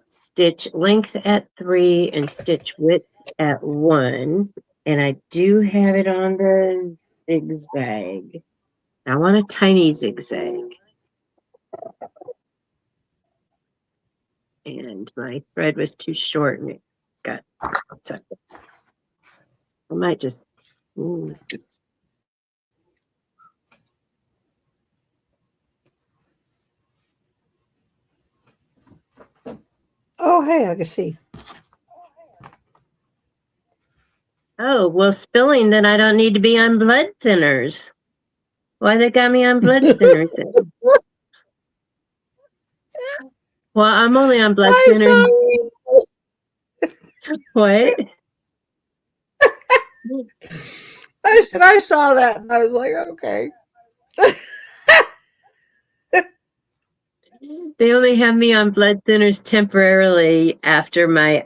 Speaker 1: stitch length at 3 and stitch width at 1. And I do have it on the zigzag. I want a tiny zigzag. And my thread was too short and it got sucked. I might just, oh,
Speaker 2: hey, I can see.
Speaker 1: Oh, well, spilling, then I don't need to be on blood thinners. Why they got me on blood thinners then? Well, I'm only on blood thinners. What?
Speaker 2: I saw that and I was like, okay.
Speaker 1: They only have me on blood thinners temporarily after my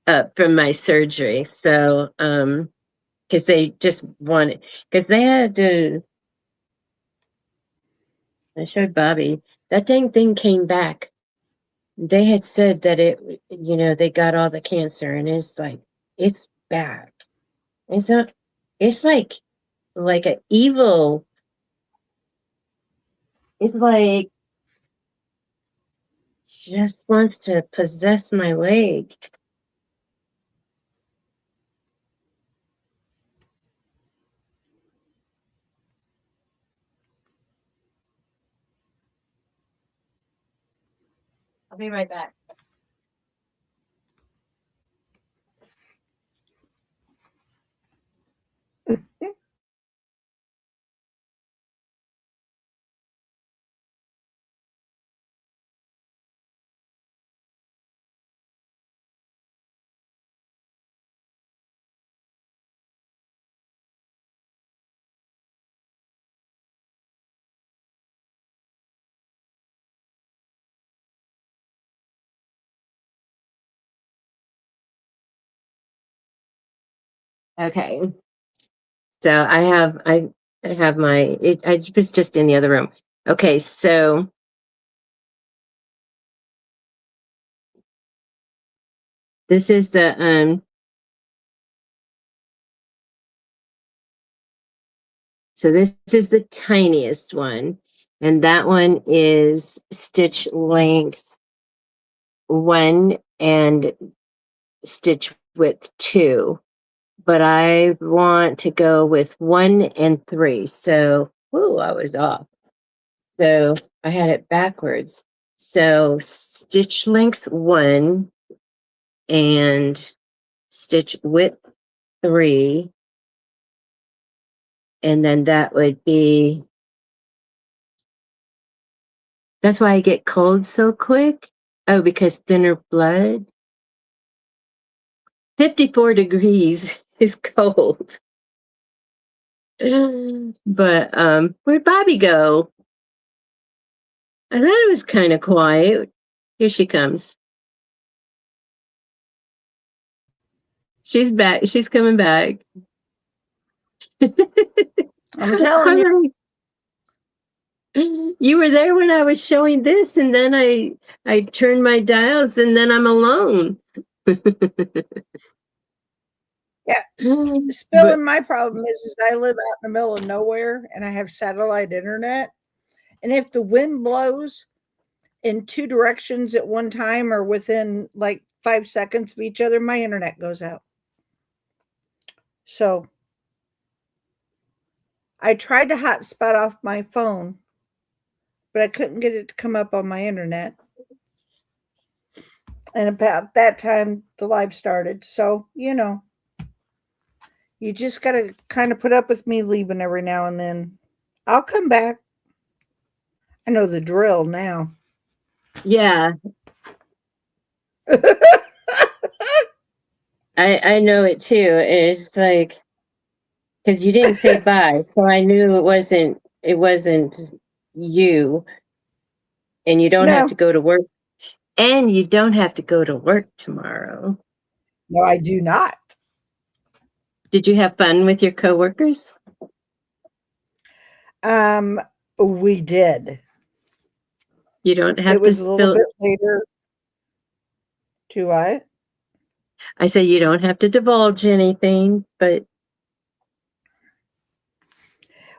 Speaker 1: up from my surgery. So, because they just wanted, because they had to, I showed Bobby, that dang thing came back. They had said that they got all the cancer, and it's like, it's back. It's not, it's like an evil, it's like, just wants to possess my leg. I'll be right back. Okay. So I have I was just in the other room. Okay, so this is this is the tiniest one, and that one is stitch length 1 and stitch width 2. But I want to go with 1 and 3. So, I was off. So I had it backwards. So stitch length 1 and stitch width 3. And then that would be, that's why I get cold so quick. Oh, because thinner blood. 54 degrees is cold. But where'd Bobby go? I thought it was kind of quiet. Here she comes. She's back. She's coming back.
Speaker 2: I'm telling you.
Speaker 1: You were there when I was showing this, and then I turned my dials, and then I'm alone.
Speaker 2: Yeah, spilling. My problem is I live out in the middle of nowhere, and I have satellite internet. And if the wind blows in 2 directions at one time or within like 5 seconds of each other, my internet goes out. So I tried to hotspot off my phone, but I couldn't get it to come up on my internet. And about that time, the live started. So, you just got to kind of put up with me leaving every now and then. I'll come back. I know the drill now.
Speaker 1: Yeah. I know it too. It's like, because you didn't say bye, so I knew it wasn't you, and you don't have to go to work, and you don't have to go to work tomorrow.
Speaker 2: No, I do not.
Speaker 1: Did you have fun with your coworkers?
Speaker 2: We did.
Speaker 1: You don't have
Speaker 2: It was
Speaker 1: to
Speaker 2: a little
Speaker 1: spill.
Speaker 2: bit later. To what?
Speaker 1: I say you don't have to divulge anything, but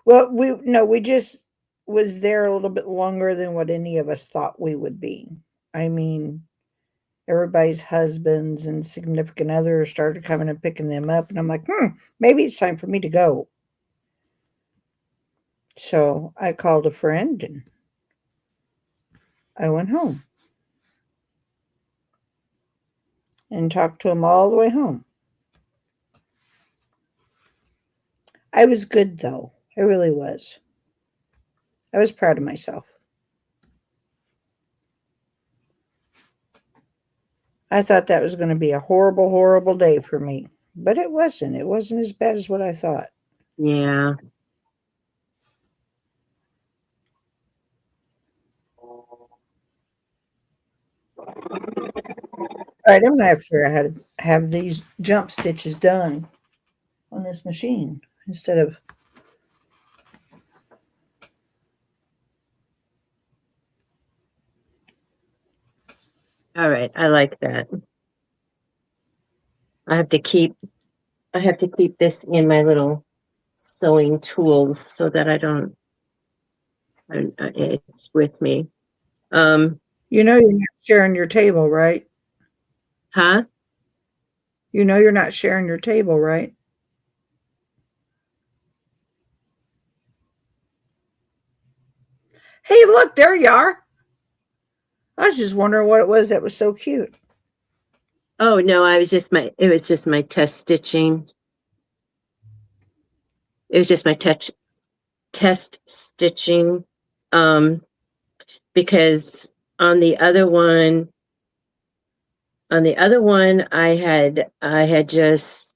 Speaker 2: well, we just was there a little bit longer than what any of us thought we would be. I mean, everybody's husbands and significant others started coming and picking them up, and I'm like, maybe it's time for me to go. So I called a friend and I went home and talked to him all the way home. I was good, though. I really was. I was proud of myself. I thought that was going to be a horrible, horrible day for me, but it wasn't. It wasn't as bad as what I thought.
Speaker 1: yeah.
Speaker 2: right, I'm gonna have to figure out how to have these jump stitches done on this machine instead of.
Speaker 1: All right, I like that. I have to keep this in my little sewing tools so that it's with me.
Speaker 2: You know you're not sharing your table, right?
Speaker 1: Huh?
Speaker 2: You know you're not sharing your table, right? Hey, look, there you are. I was just wondering what it was that was so cute.
Speaker 1: Oh no, it was just my test stitching. It was just my test stitching. Because on the other one, I had just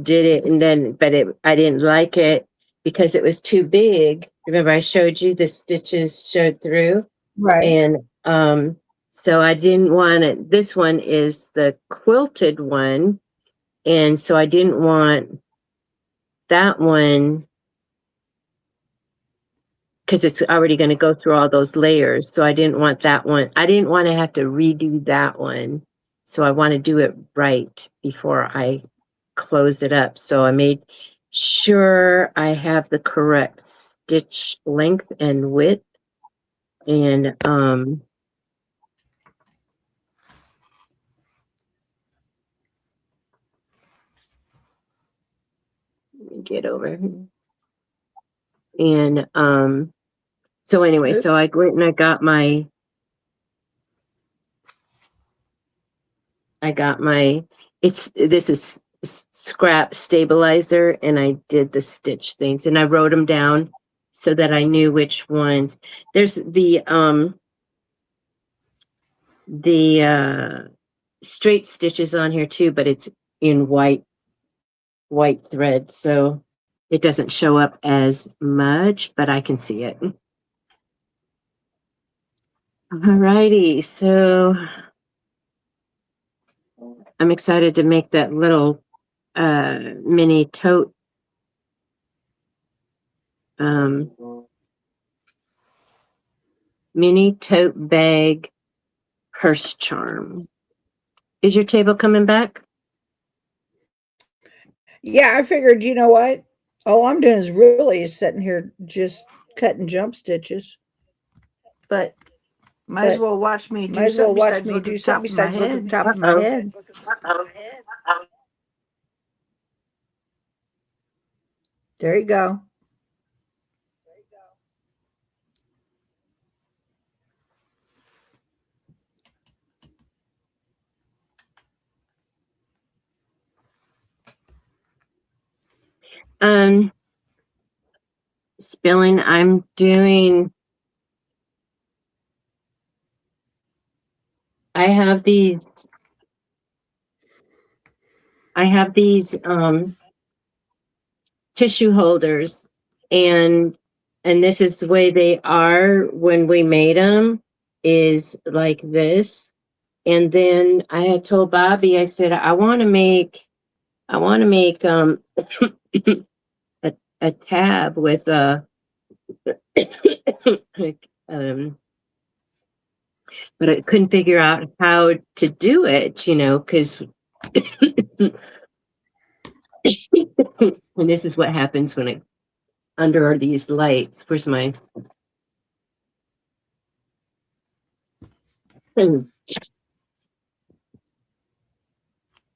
Speaker 1: did it, and then I didn't like it because it was too big. Remember I showed you the stitches showed through,
Speaker 2: Right.
Speaker 1: and so I didn't want it. This one is the quilted one, and so I didn't want that one because it's already going to go through all those layers. So I didn't want that one. I didn't want to have to redo that one. So I want to do it right before I close it up. So I made sure I have the correct stitch length and width. And let me get over here. And so anyway, so I went and I got my this is scrap stabilizer, and I did the stitch things and I wrote them down so that I knew which ones. There's the straight stitches on here too, but it's in white thread, so it doesn't show up as much, but I can see it. Alrighty, so I'm excited to make that little mini tote mini tote bag purse charm. Is your table coming back?
Speaker 2: Yeah, I figured, you know what? All I'm doing is really sitting here just cutting jump stitches. But
Speaker 3: Might as well watch me do something besides look at the top of my head.
Speaker 2: Top of my head. There you go.
Speaker 1: Spilling, I'm doing, I have these tissue holders, and this is the way they are when we made them, is like this. And then I had told Bobby, I said, I want to make a tab with a like, but I couldn't figure out how to do it, because and this is what happens when it under these lights. Where's my I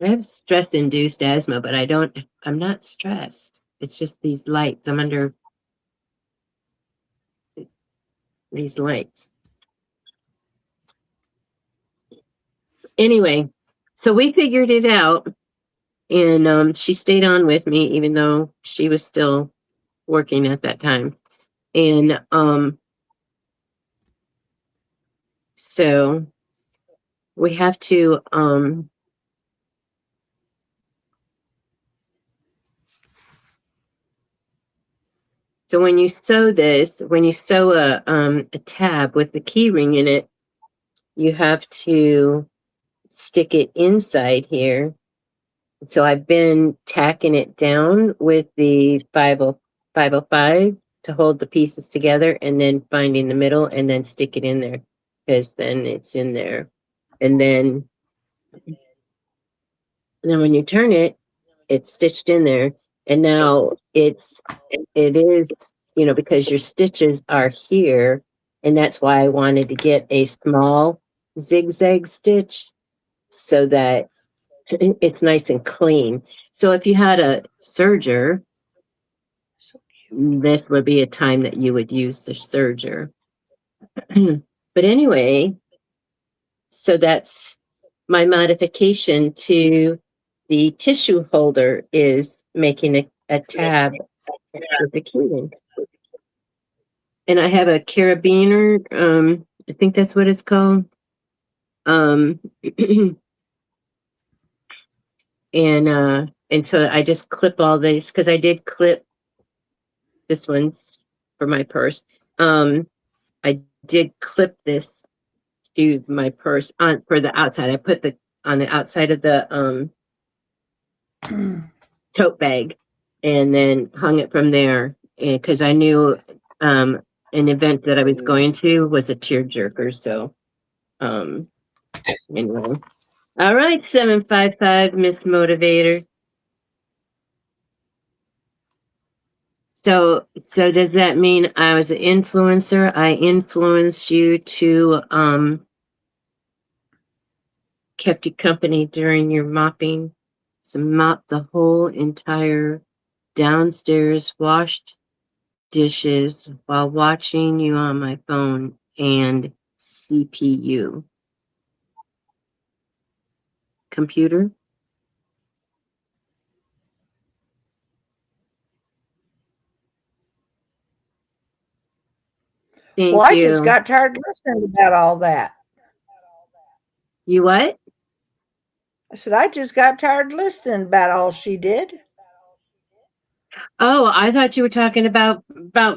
Speaker 1: have stress-induced asthma, but I'm not stressed. It's just these lights. I'm under these lights. Anyway, so we figured it out, and she stayed on with me, even though she was still working at that time. And so we have to so when you sew a tab with the key ring in it, you have to stick it inside here. So I've been tacking it down with the 505 to hold the pieces together, and then finding the middle and then stick it in there, because then it's in there. And then when you turn it, it's stitched in there. And now it is, because your stitches are here, and that's why I wanted to get a small zigzag stitch so that it's nice and clean. So if you had a serger, this would be a time that you would use the serger. But anyway, so that's my modification to the tissue holder, is making a tab with the key. And I have a carabiner, I think that's what it's called. And so I just clip all these, because I did clip this one's for my purse. I did clip this to my purse for the outside. I put on the outside of the tote bag, and then hung it from there, because I knew an event that I was going to was a tearjerker. So anyway. All right, 755 Miss Motivator. So does that mean I was an influencer? I influenced you to kept you company during your mopping? So mop the whole entire downstairs, washed dishes while watching you on my phone and CPU. Computer? Thank
Speaker 2: Well, I
Speaker 1: you.
Speaker 2: just got tired listening about all that.
Speaker 1: You what?
Speaker 2: I said, I just got tired listening about all she did.
Speaker 1: Oh, I thought you were talking about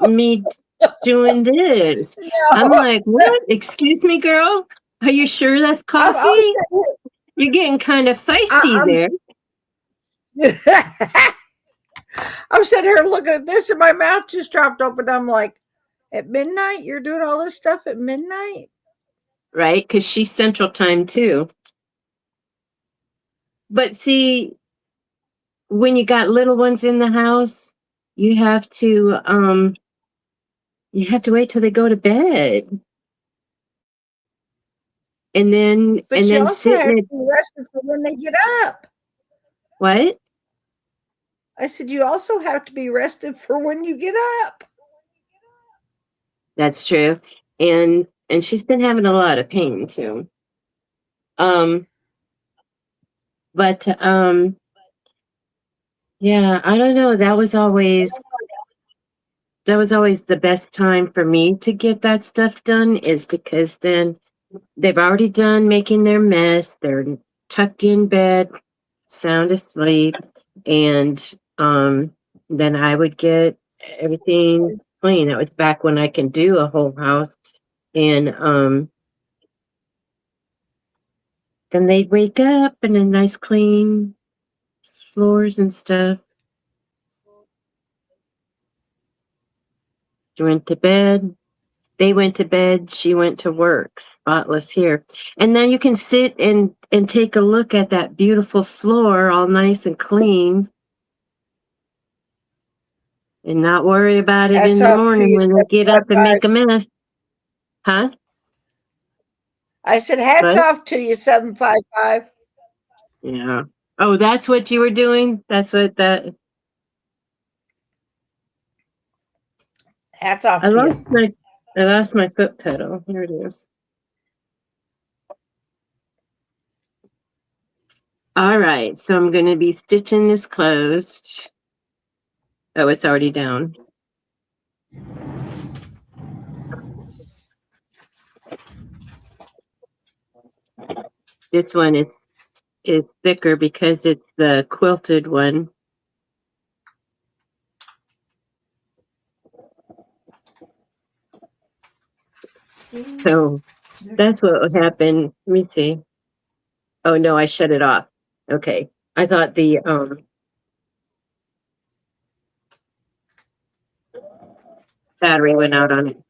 Speaker 1: me doing this.
Speaker 2: No.
Speaker 1: I'm like, what? Excuse me, girl? Are you sure that's coffee? You're getting kind of feisty there.
Speaker 2: I'm sitting here looking at this and my mouth just dropped open. I'm like, at midnight? You're doing all this stuff at midnight?
Speaker 1: Right? Because she's Central Time too. But see, when you got little ones in the house, you have to wait till they go to bed. And then
Speaker 2: But
Speaker 1: and
Speaker 2: you
Speaker 1: then
Speaker 2: also have to be rested for when they get up.
Speaker 1: What?
Speaker 2: I said you also have to be rested for when you get up.
Speaker 1: That's true. And she's been having a lot of pain too. But yeah, I don't know. That was always the best time for me to get that stuff done, is because then they've already done making their mess. They're tucked in bed, sound asleep, and then I would get everything clean. That was back when I can do a whole house. And then they'd wake up and a nice clean floors and stuff. She went to bed. They went to bed. She went to work. Spotless here. And now you can sit and take a look at that beautiful floor, all nice and clean, and not worry about it in the morning when they get up and make a mess. Huh?
Speaker 2: I said, hats off to you, 755.
Speaker 1: Yeah. Oh, that's what you were doing? That's what that...
Speaker 2: Hats off to you.
Speaker 1: I lost my foot pedal. Here it is. All right, so I'm going to be stitching this closed. Oh, it's already down. This one is thicker because it's the quilted one. So that's what would happen. Let me see. Oh no, I shut it off. Okay. I thought the battery went out on it.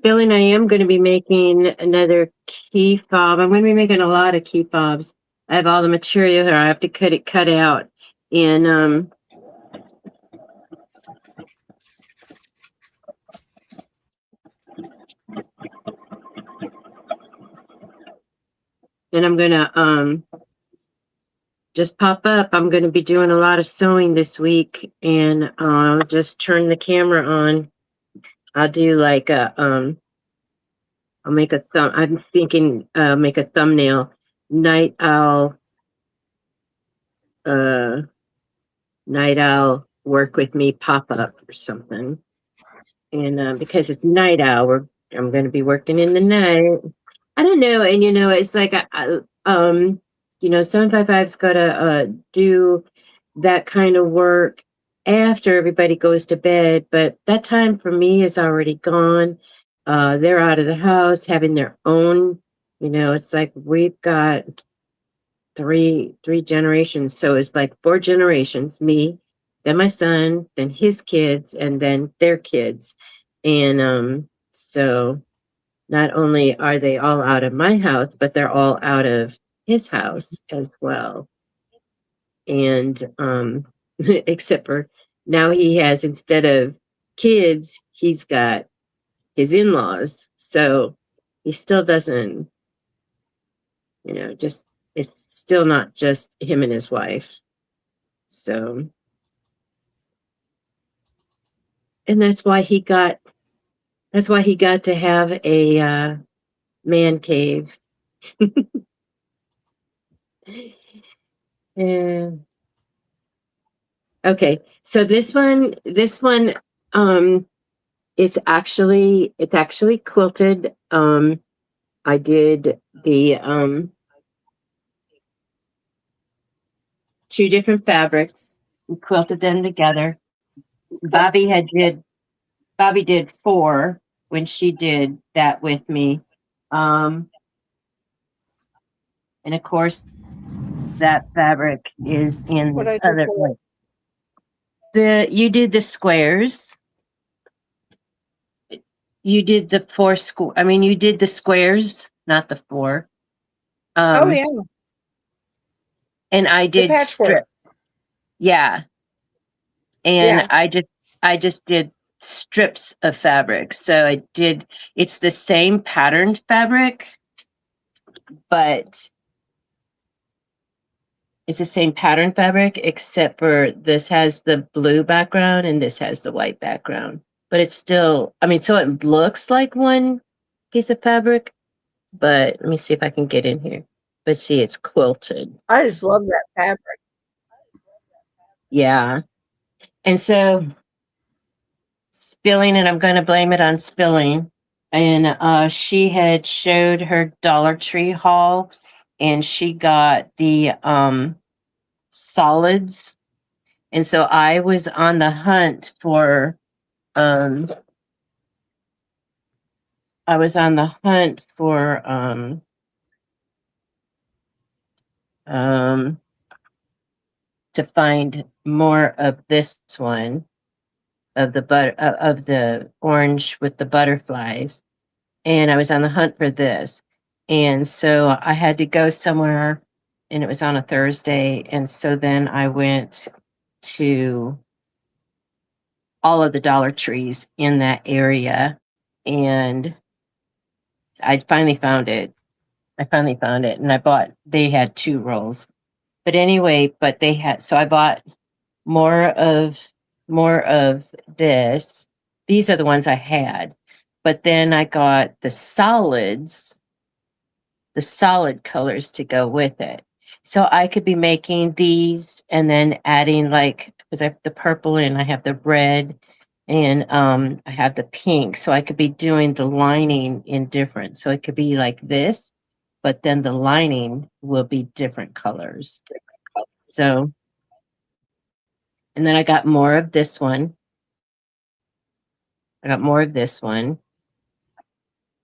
Speaker 1: Billy and I am going to be making another key fob. I'm going to be making a lot of key fobs. I have all the material here. I have to cut out. And I'm gonna just pop up. I'm gonna be doing a lot of sewing this week, and I'll just turn the camera on. I'll do like a I'll make a thumb. I'm thinking make a thumbnail. Night owl. Night owl work with me pop up or something. And because it's night owl, I'm going to be working in the night. I don't know, and it's like 755's got to do that kind of work after everybody goes to bed, but that time for me is already gone. They're out of the house having their own. It's like we've got three generations, so it's like 4 generations: me, then my son, then his kids, and then their kids. And so not only are they all out of my house, but they're all out of his house as well. And except for now he has, instead of kids, he's got his in-laws. So he still doesn't, just, it's still not just him and his wife. So, and that's why he got to have a man cave. And okay, so this one, it's actually quilted. I did the 2 different fabrics and quilted them together. Bobby did 4 when she did that with me. And of course that fabric is in
Speaker 2: What I
Speaker 1: the
Speaker 2: do
Speaker 1: other
Speaker 2: for
Speaker 1: one. You did the squares. You did the 4 you did the squares, not the 4.
Speaker 2: oh yeah,
Speaker 1: And I
Speaker 2: the
Speaker 1: did
Speaker 2: patchwork.
Speaker 1: strips. Yeah. And
Speaker 2: Yeah.
Speaker 1: I just did strips of fabric. So it's the same patterned fabric, but it's the same pattern fabric, except for this has the blue background and this has the white background. But it's still, so it looks like one piece of fabric, but let me see if I can get in here. But see, it's quilted.
Speaker 2: I just love that fabric.
Speaker 1: Yeah. And so spilling, and I'm going to blame it on spilling. And she had showed her Dollar Tree haul, and she got the solids. And so I was on the hunt for to find more of this one, of the of the orange with the butterflies, and I was on the hunt for this, and so I had to go somewhere, and it was on a Thursday, and so then I went to all of the Dollar Trees in that area, and I finally found it. And they had 2 rolls. But anyway, so I bought more of this. These are the ones I had. But then I got the solid colors to go with it. So I could be making these and then adding, because I have the purple and I have the red and I have the pink. So I could be doing the lining in different. So it could be like this, but then the lining will be different colors. So, and then I got more of this one.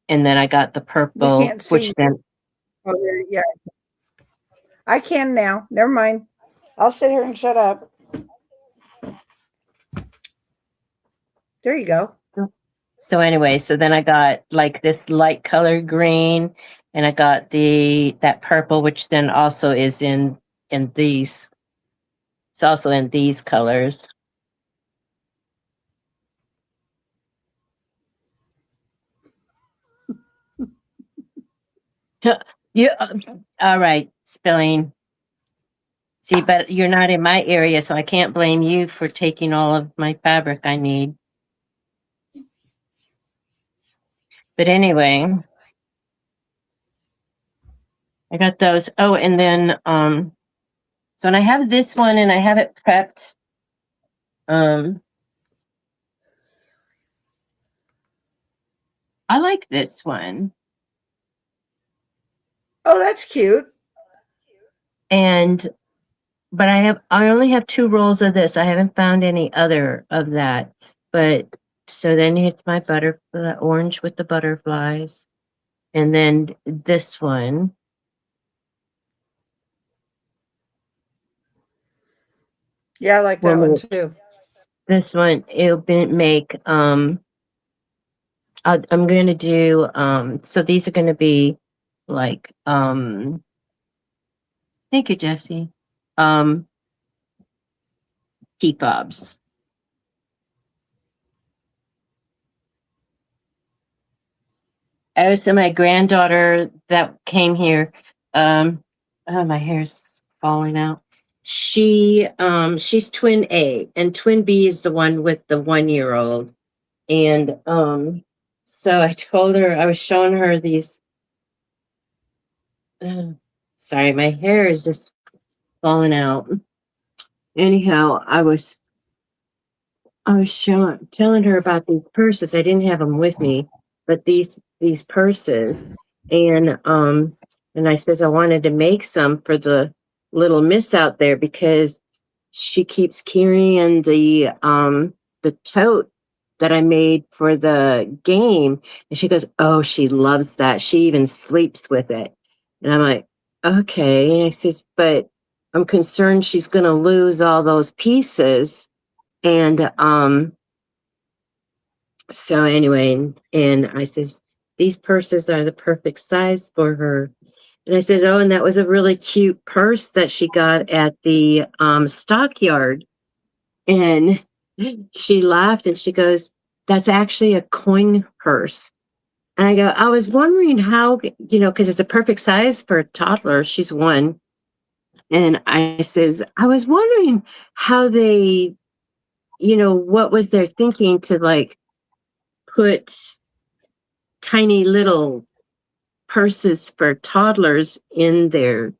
Speaker 1: And then I got the
Speaker 2: We
Speaker 1: purple,
Speaker 2: can't see
Speaker 1: which
Speaker 2: you.
Speaker 1: then,
Speaker 2: Oh, there, yeah. I can now. Never mind. I'll sit here and shut up. There you go.
Speaker 1: so anyway, so then I got like this light color green, and I got that purple, which then also is in these. It's also in these colors. You all right, spelling. See, but you're not in my area, so I can't blame you for taking all of my fabric I need. But anyway, I got those. Oh, and then so when I have this one and I have it prepped, I like this one.
Speaker 2: Oh, that's cute.
Speaker 1: And but I only have 2 rolls of this. I haven't found any other of that. But so then it's my the orange with the butterflies. And then this one.
Speaker 2: Yeah, I like that one too.
Speaker 1: This one, it'll make, I'm going to do, so these are going to be like, thank you, Jesse. Key fobs. Oh, so my granddaughter that came here, oh, my hair's falling out. She's twin A, and twin B is the one with the 1-year-old. And so I told her, I was showing her these. Sorry, my hair is just falling out. Anyhow, I was telling her about these purses. I didn't have them with me, but these purses, and I says I wanted to make some for the little miss out there because she keeps carrying the tote that I made for the game, and she goes, "Oh, she loves that. She even sleeps with it." And I'm like, "Okay." And I says, "But I'm concerned she's going to lose all those pieces." And so anyway, and I says, "These purses are the perfect size for her." And I said, "Oh, and that was a really cute purse that she got at the stockyard." And she laughed and she goes, "That's actually a coin purse." And I go, "I was wondering how, because it's a perfect size for a toddler. She's 1." And I says, "I was wondering how they, what was their thinking to like put tiny little purses for toddlers in their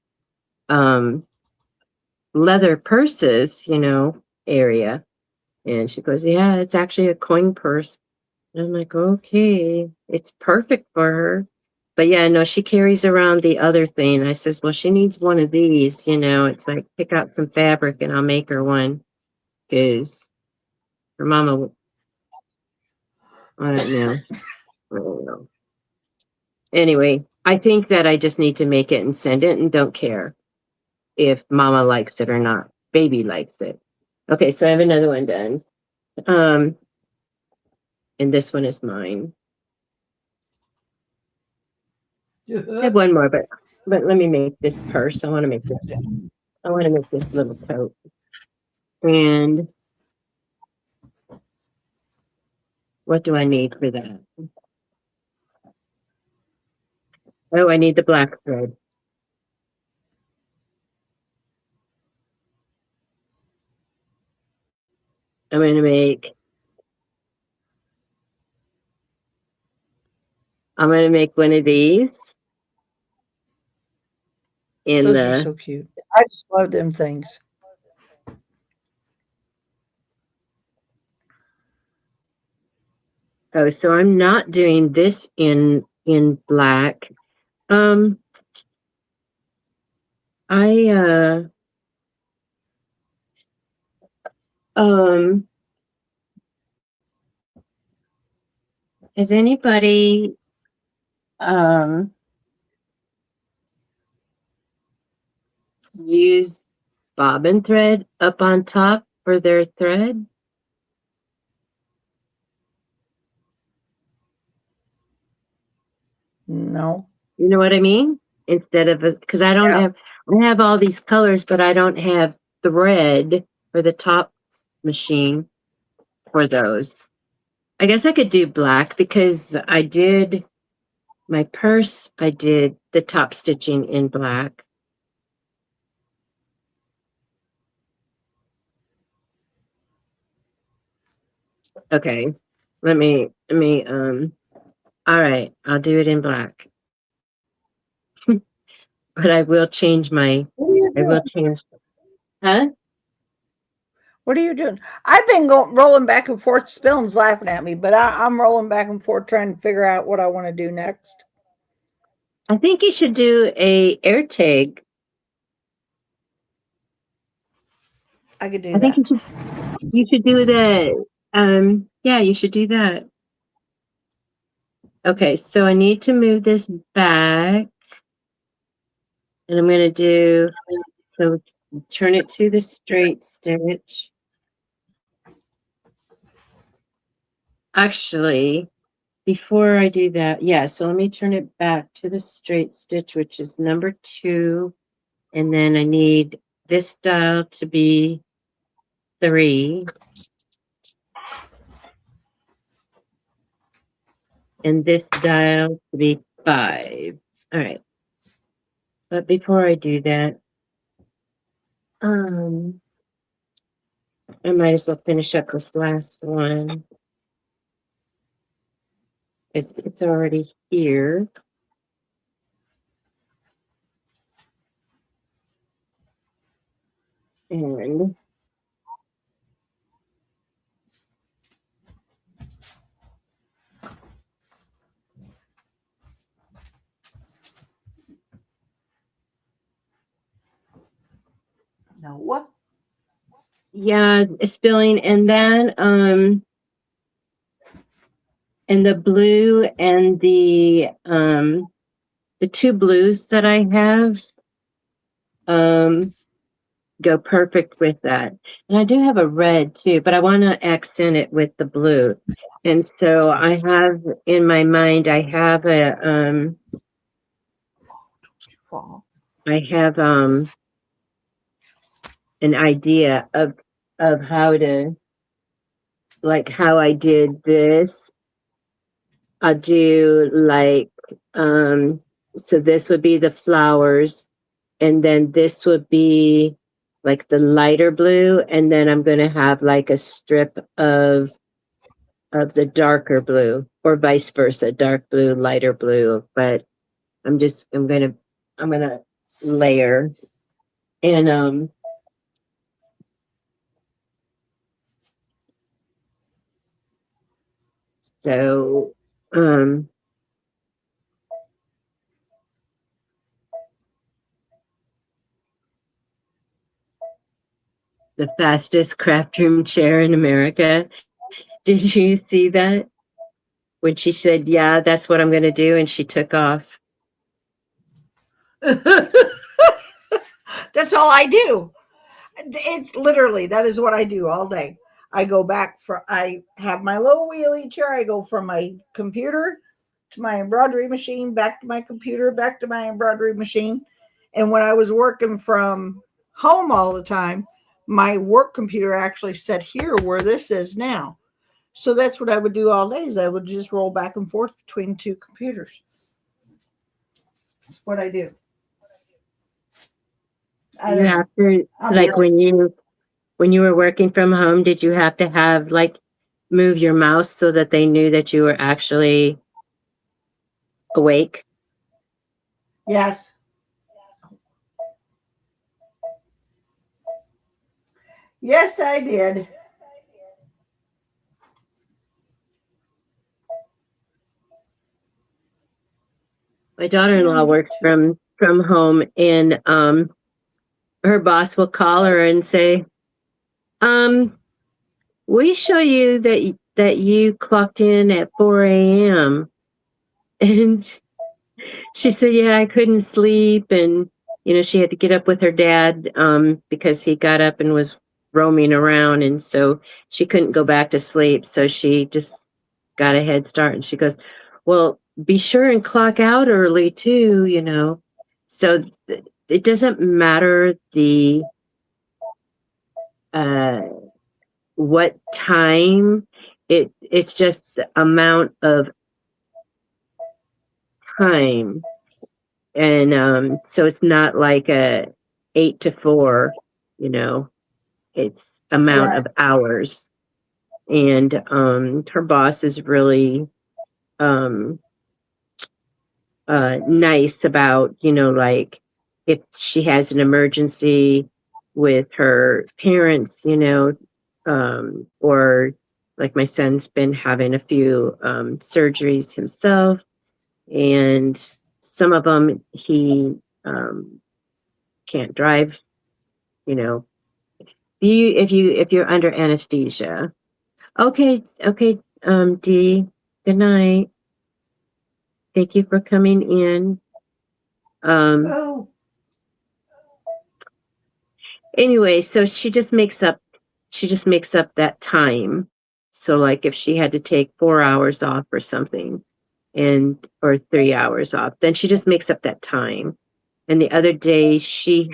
Speaker 1: leather purses, area." And she goes, "Yeah, it's actually a coin purse." And I'm like, "Okay, it's perfect for her." But yeah, no, she carries around the other thing. I says, "Well, she needs one of these, it's like pick out some fabric and I'll make her one." Because her mama, I don't know. I don't know. Anyway, I think that I just need to make it and send it and don't care if mama likes it or not. Baby likes it. Okay, so I have another one done. And this one is mine. I have one more, but let me make this purse. I want to make this little tote. And what do I need for that? Oh, I need the black thread. I'm going to make one of these.
Speaker 2: Those are so cute. I just love them things.
Speaker 1: Oh, so I'm not doing this in black. I has anybody use bobbin thread up on top for their thread.
Speaker 2: No.
Speaker 1: You know what I mean? Instead of, because I don't have, I have all these colors, but I don't have thread for the top machine for those. I guess I could do black because I did my purse, I did the top stitching in black. Okay, let me, all right, I'll do it in black. But I will change my, I will change, huh?
Speaker 2: What are you doing? I've been rolling back and forth. Spilling's laughing at me, but I'm rolling back and forth trying to figure out what I want to do next.
Speaker 1: I think you should do a air tag.
Speaker 2: I could do
Speaker 1: I
Speaker 2: that.
Speaker 1: think you should do that. Yeah, you should do that. Okay, so I need to move this back. And I'm going to do, so turn it to the straight stitch. Actually, before I do that, yeah, so let me turn it back to the straight stitch, which is number 2. And then I need this dial to be 3. And this dial to be 5. All right. But before I do that, I might as well finish up this last one. It's already here. And
Speaker 2: No, what?
Speaker 1: yeah, spilling, and then and the blue and the 2 blues that I have go perfect with that. And I do have a red too, but I want to accent it with the blue. And so I have in my mind, I have a I have an idea of how to, like how I did this. I'll do like so this would be the flowers, and then this would be like the lighter blue, and then I'm going to have like a strip of the darker blue, or vice versa, dark blue, lighter blue. But I'm gonna layer. And so the fastest craft room chair in America. Did you see that? When she said, yeah, that's what I'm going to do. And she took off.
Speaker 2: That's all I do. It's literally, that is what I do all day. I go back I have my little wheelie chair. I go from my computer to my embroidery machine, back to my computer, back to my embroidery machine. And when I was working from home all the time, my work computer actually sat here where this is now. So that's what I would do all day, is I would just roll back and forth between 2 computers. That's what I do.
Speaker 1: You have to, like when you were working from home, did you have to have like move your mouse so that they knew that you were actually awake?
Speaker 2: Yes. Yes, I did.
Speaker 1: My daughter-in-law works from home, and her boss will call her and say, we show you that you clocked in at 4 a.m. And She said, yeah, I couldn't sleep. And, she had to get up with her dad because he got up and was roaming around. And so she couldn't go back to sleep. So she just got a head start. And she goes, well, be sure and clock out early too. So it doesn't matter what time. It's just the amount of time. And so it's not like a 8 to 4, it's amount
Speaker 2: Right.
Speaker 1: of hours. And her boss is really nice about, like if she has an emergency with her parents, or like my son's been having a few surgeries himself, and some of them he can't drive, if you're under anesthesia. Okay, Dee, good night. Thank you for coming in.
Speaker 3: Oh,
Speaker 1: Anyway, so she just makes up that time. So like if she had to take 4 hours off or something, or 3 hours off, then she just makes up that time. And the other day she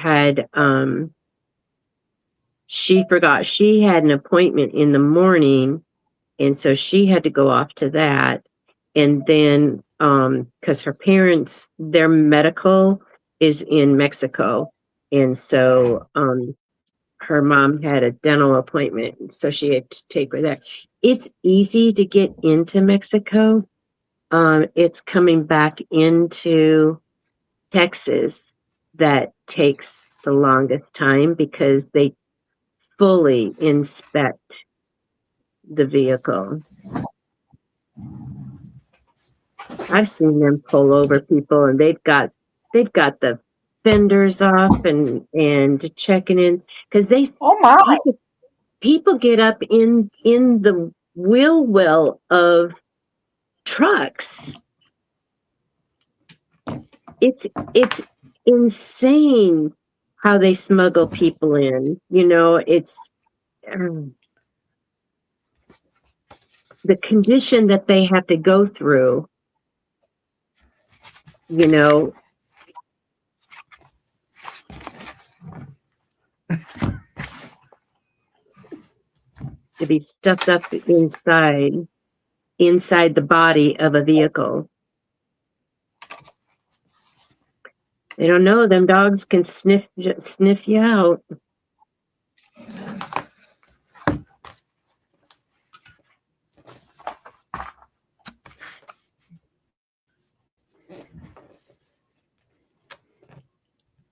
Speaker 1: forgot she had an appointment in the morning, and so she had to go off to that. And then because her parents, their medical is in Mexico, and so her mom had a dental appointment, so she had to take her there. It's easy to get into Mexico. It's coming back into Texas that takes the longest time because they fully inspect the vehicle. I've seen them pull over people, and they've got the fenders off and checking in, because
Speaker 2: Oh my.
Speaker 1: people get up in the wheel well of trucks. It's insane how they smuggle people in. It's the condition that they have to go through. To be stuffed up inside the body of a vehicle. They don't know them dogs can sniff you out.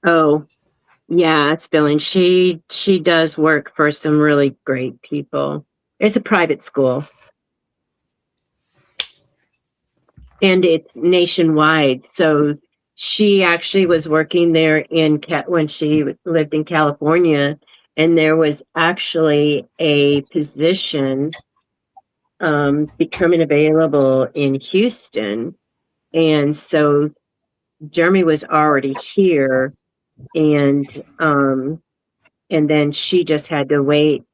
Speaker 1: Oh, yeah, it's Billing. She does work for some really great people. It's a private school. And it's nationwide. So she actually was working there when she lived in California, and there was actually a position becoming available in Houston. And so Jeremy was already here, and then she just had to wait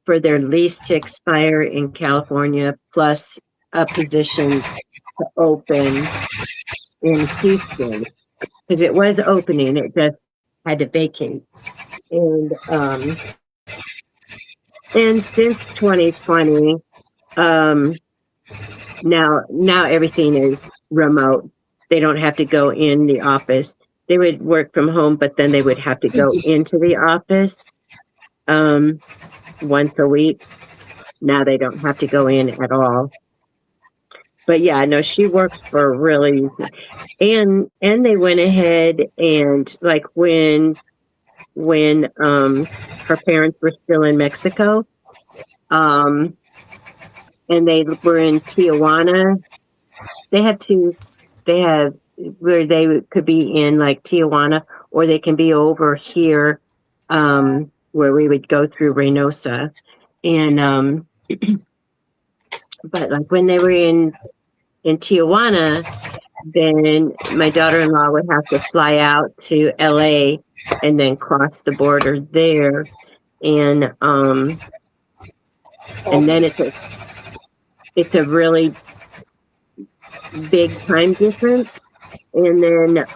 Speaker 1: for their lease to expire in California, plus a position to open in Houston, because it was opening, it just had to vacate. And since 2020, now everything is remote. They don't have to go in the office. They would work from home, but then they would have to go into the office once a week. Now they don't have to go in at all. But yeah, no, she works for really, and they went ahead and like when her parents were still in Mexico, and they were in Tijuana. They have where they could be in like Tijuana, or they can be over here, where we would go through Reynosa. And but like when they were in Tijuana, then my daughter-in-law would have to fly out to LA and then cross the border there. And then it's a really big time difference. And then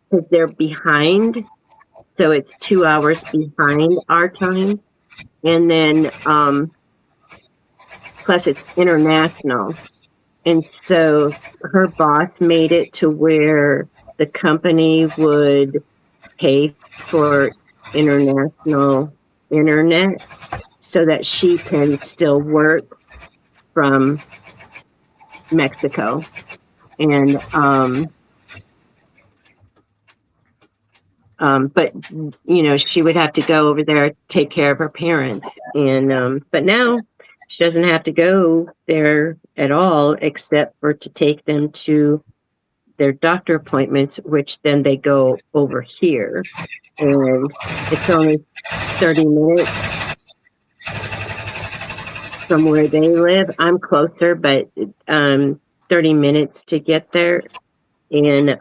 Speaker 1: because they're behind, so it's 2 hours behind our time. And then plus it's international. And so her boss made it to where the company would pay for international internet so that she can still work from Mexico. And but you know, she would have to go over there, take care of her parents. And but now she doesn't have to go there at all, except for to take them to their doctor appointments, which then they go over here. And it's only 30 minutes from where they live. I'm closer, but 30 minutes to get there. And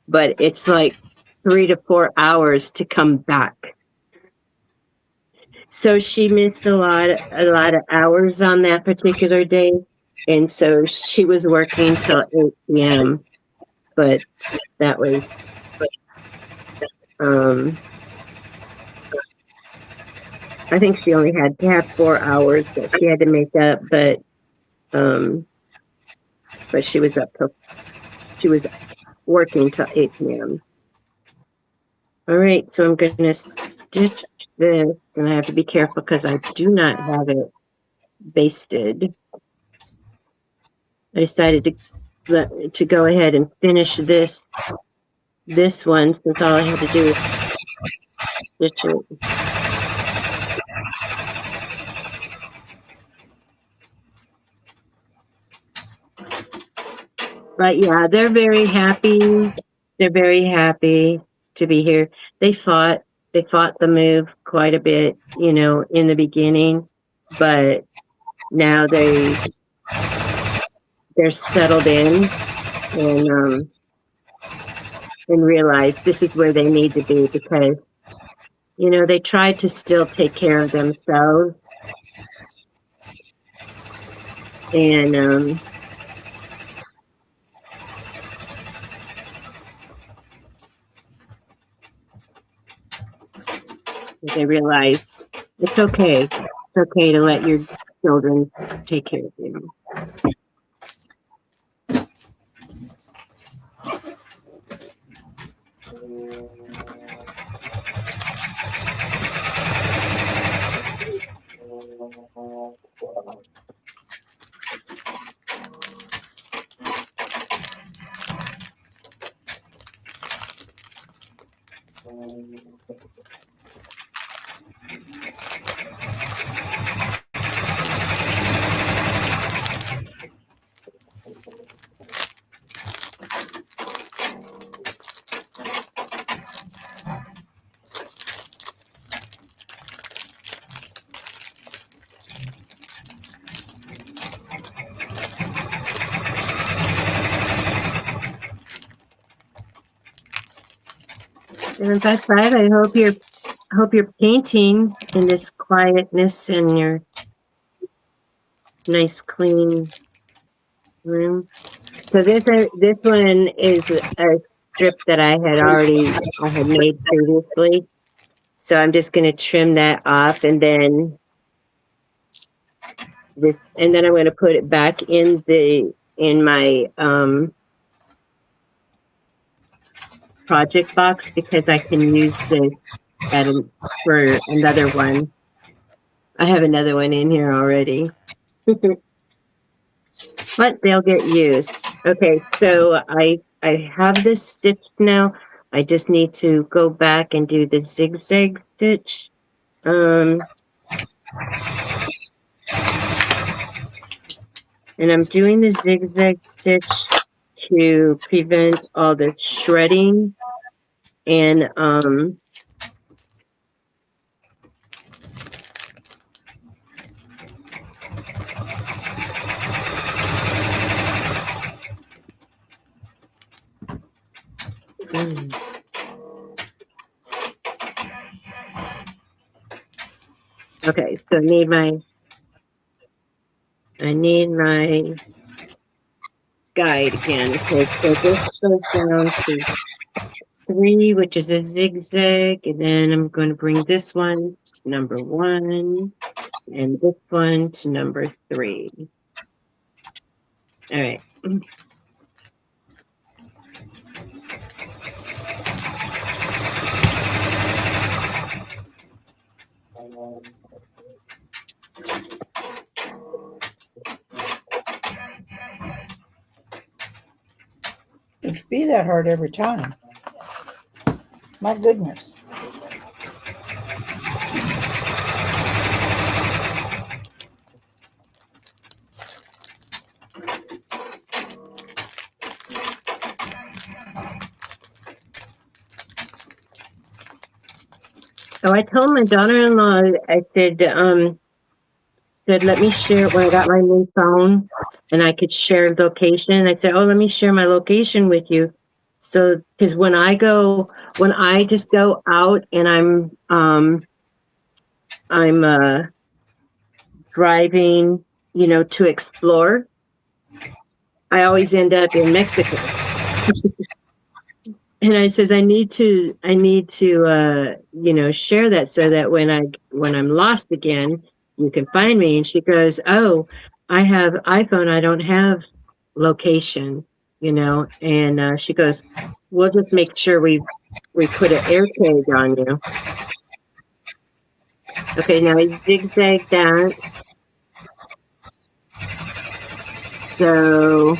Speaker 1: but it's like 3 to 4 hours to come back. So she missed a lot of hours on that particular day. And so she was working till 8 p.m. But that was, I think she only had to have 4 hours that she had to make up, but she was working till 8 p.m. All right, so I'm going to stitch this, and I have to be careful because I do not have it basted. I decided to go ahead and finish this one, since all I had to do was stitch it. But yeah, they're very happy. They're very happy to be here. They fought the move quite a bit, you know, in the beginning, but now they're settled in and realize this is where they need to be, because, you know, they tried to still take care of themselves. And they realize it's okay. It's okay to let your children take care of you. And that's right. I hope you're painting in this quietness in your nice clean room. So this one is a strip that I had made previously. So I'm just going to trim that off, and then I'm going to put it back in my project box, because I can use this for another one. I have another one in here already. But they'll get used. Okay, so I have this stitched now. I just need to go back and do the zigzag stitch. And I'm doing the zigzag stitch to prevent all the shredding. And Okay, so I need my guide again. Okay, so this goes down to 3, which is a zigzag, and then I'm going to bring this one to number 1, and this one to number 3. All right.
Speaker 2: It should be that hard every time. My goodness.
Speaker 1: So I told my daughter-in-law, I said, let me share when I got my new phone and I could share location. I said, oh, let me share my location with you. So, because when I just go out and I'm driving, to explore, I always end up in Mexico. And I says, I need to, share that so that when I'm lost again, you can find me. And she goes, oh, I have iPhone. I don't have location, and she goes, we'll just make sure we put an air tag on you. Okay, now I zigzag that. So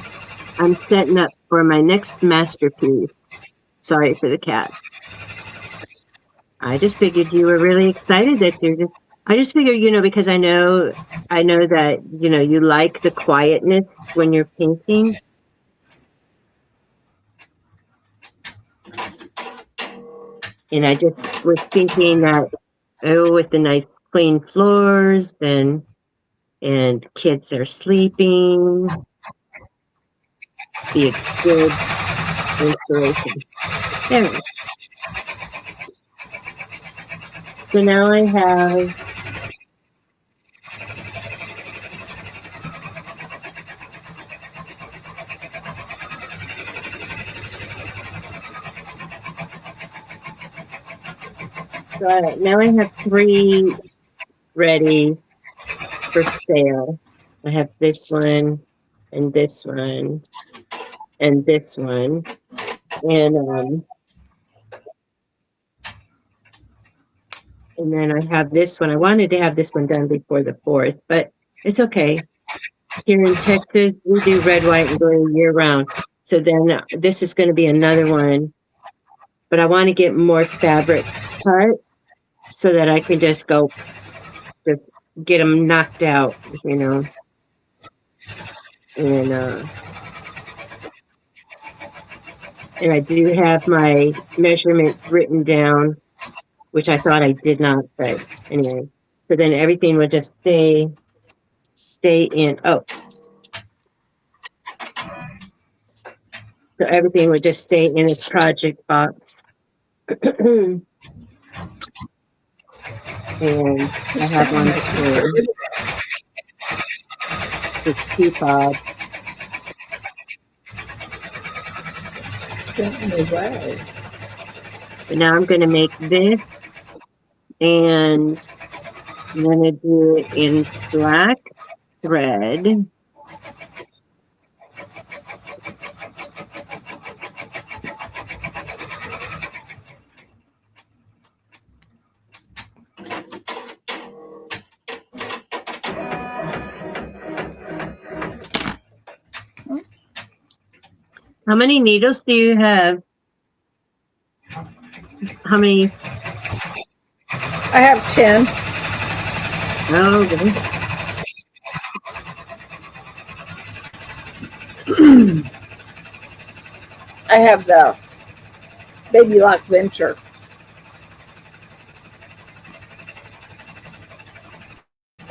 Speaker 1: I'm setting up for my next masterpiece. Sorry for the cat. I just figured you were really excited that I just figured, because I know that, you like the quietness when you're painting. And I just was thinking that, with the nice clean floors and kids are sleeping, be a good inspiration. There. So now I have now I have 3 ready for sale. I have this one and this one and this one. And then I have this one. I wanted to have this one done before the 4th, but it's okay. Here in Texas, we do red, white, and blue year round. So then this is going to be another one. But I want to get more fabric cut so that I can just get them knocked out, And I do have my measurements written down, which I thought I did not, but anyway. So then everything would just stay in. Oh. So everything would just stay in this project box. And I have one for this key fob. But now I'm going to make this, and I'm going to do it in black thread. How many needles do you have? How many?
Speaker 2: I have 10.
Speaker 1: Oh, okay.
Speaker 2: I have the Baby Lock Venture.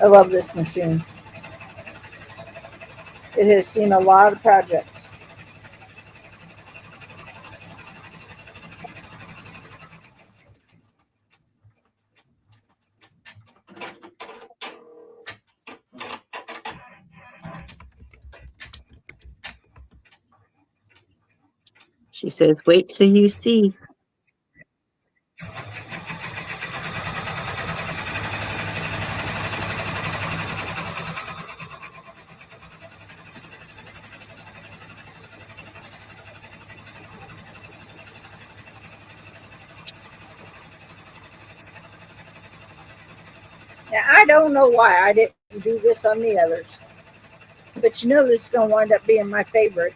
Speaker 2: I love this machine. It has seen a lot of projects.
Speaker 1: She says, wait till you see.
Speaker 3: Now, I don't know why I didn't do this on the others, but you know this is going to wind up being my favorite.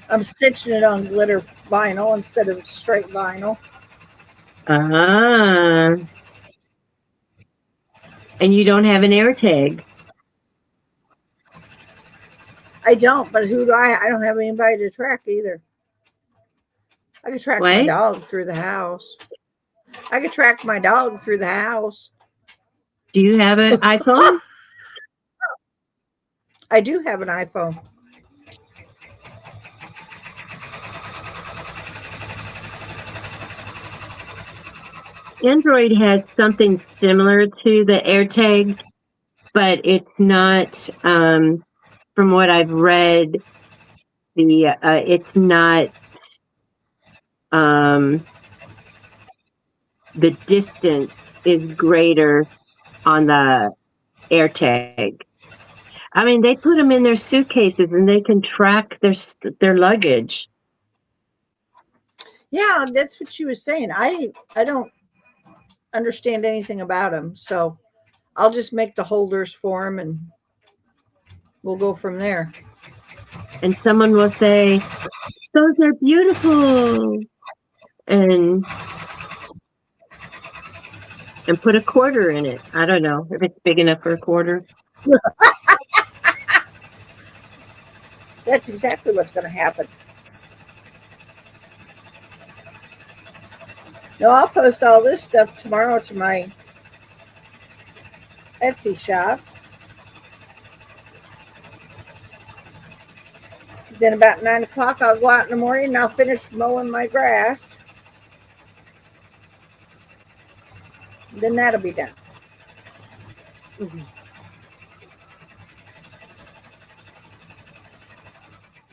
Speaker 3: I'm stitching it on glitter vinyl instead of straight vinyl.
Speaker 1: Ah. And you don't have an air tag.
Speaker 3: I don't, but who do I don't have anybody to track either. I could track my
Speaker 1: What?
Speaker 3: dog through the house. I could track my dog through the house.
Speaker 1: Do you have an iPhone?
Speaker 3: I do have an iPhone.
Speaker 1: Android has something similar to the AirTag, but it's not, from what I've read, it's not, the distance is greater on the AirTag. I mean, they put them in their suitcases and they can track their luggage.
Speaker 3: Yeah, that's what she was saying. I don't understand anything about them, so I'll just make the holders for them and we'll go from there.
Speaker 1: And someone will say, those are beautiful, and put a quarter in it. I don't know if it's big enough for a quarter.
Speaker 3: That's exactly what's going to happen. No, I'll post all this stuff tomorrow to my Etsy shop. Then about 9 o'clock, I'll go out in the morning and I'll finish mowing my grass. Then that'll be done.
Speaker 1: Mm-hmm.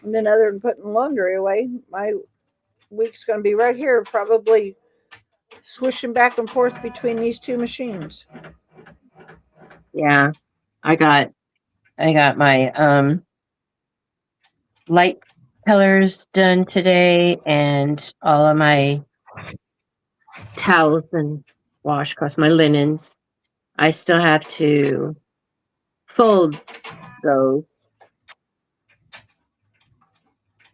Speaker 3: And then other than putting laundry away, my week's going to be right here, probably swishing back and forth between these two machines.
Speaker 1: Yeah, I got my light colors done today, and all of my towels and washcloths, my linens. I still have to fold those,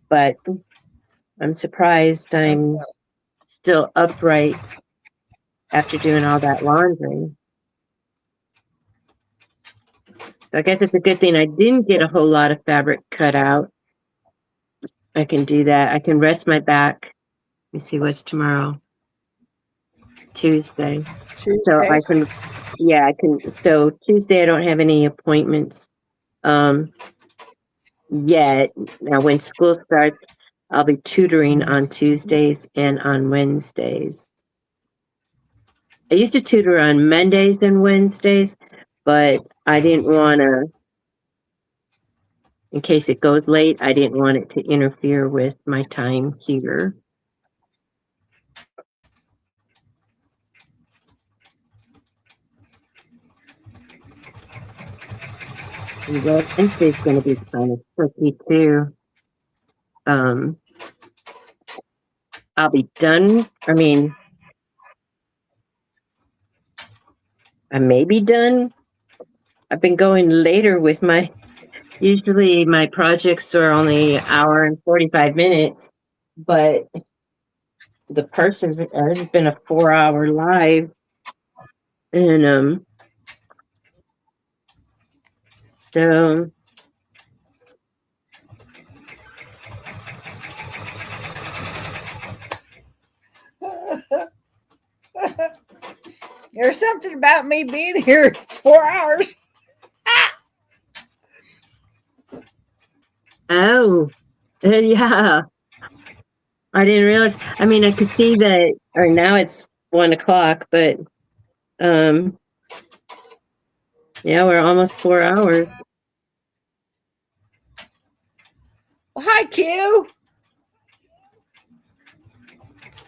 Speaker 1: but I'm surprised I'm still upright after doing all that laundry. So I guess it's a good thing I didn't get a whole lot of fabric cut out. I can do that. I can rest my back. Let me see what's tomorrow. Tuesday. So I can, yeah, I can. So Tuesday I don't have any appointments yet. Now when school starts, I'll be tutoring on Tuesdays and on Wednesdays. I used to tutor on Mondays and Wednesdays, but I didn't want to, in case it goes late, I didn't want it to interfere with my time here. And Wednesday's going to be kind of tricky too. I'll be done. I mean, I may be done. I've been going later with usually my projects are only an hour and 45 minutes, but the person's has been a 4-hour live. And so
Speaker 3: There's something about me being here. It's 4 hours.
Speaker 1: oh, yeah. I didn't realize. I mean, I could see that, or now it's 1 o'clock, but Yeah, we're almost 4 hours.
Speaker 2: Well, hi, Q.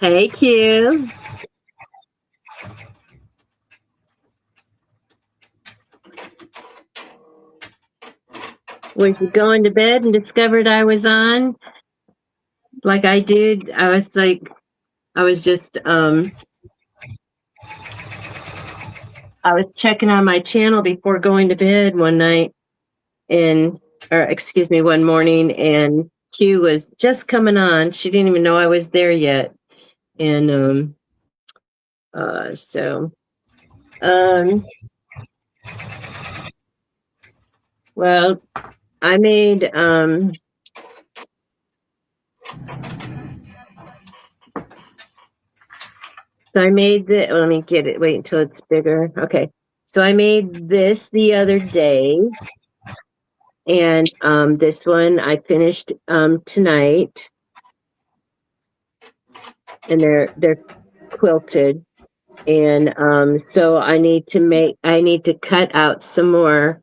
Speaker 1: Hey, Q. Was you going to bed and discovered I was on? Like I did. I was like, I was just, I was checking on my channel before going to bed one night or excuse me, one morning, and Q was just coming on. She didn't even know I was there yet. And, so, um, well, I made, so I made the, let me get it, wait until it's bigger. Okay. So I made this the other day. And this one I finished tonight. And they're quilted. And so I need to cut out some more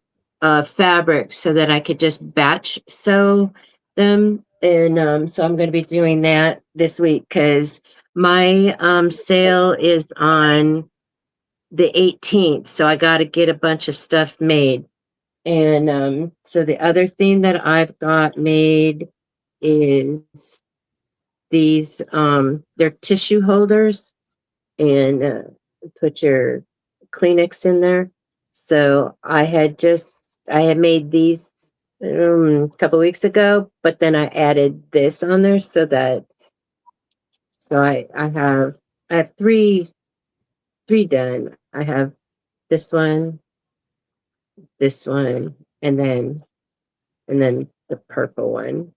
Speaker 1: fabric so that I could just batch sew them. And so I'm going to be doing that this week because my sale is on the 18th. So I got to get a bunch of stuff made. And so the other thing that I've got made is these they're tissue holders, and put your Kleenex in there. So I had made these a couple weeks ago, but then I added this on there so I have three done. I have this one, and then the purple one.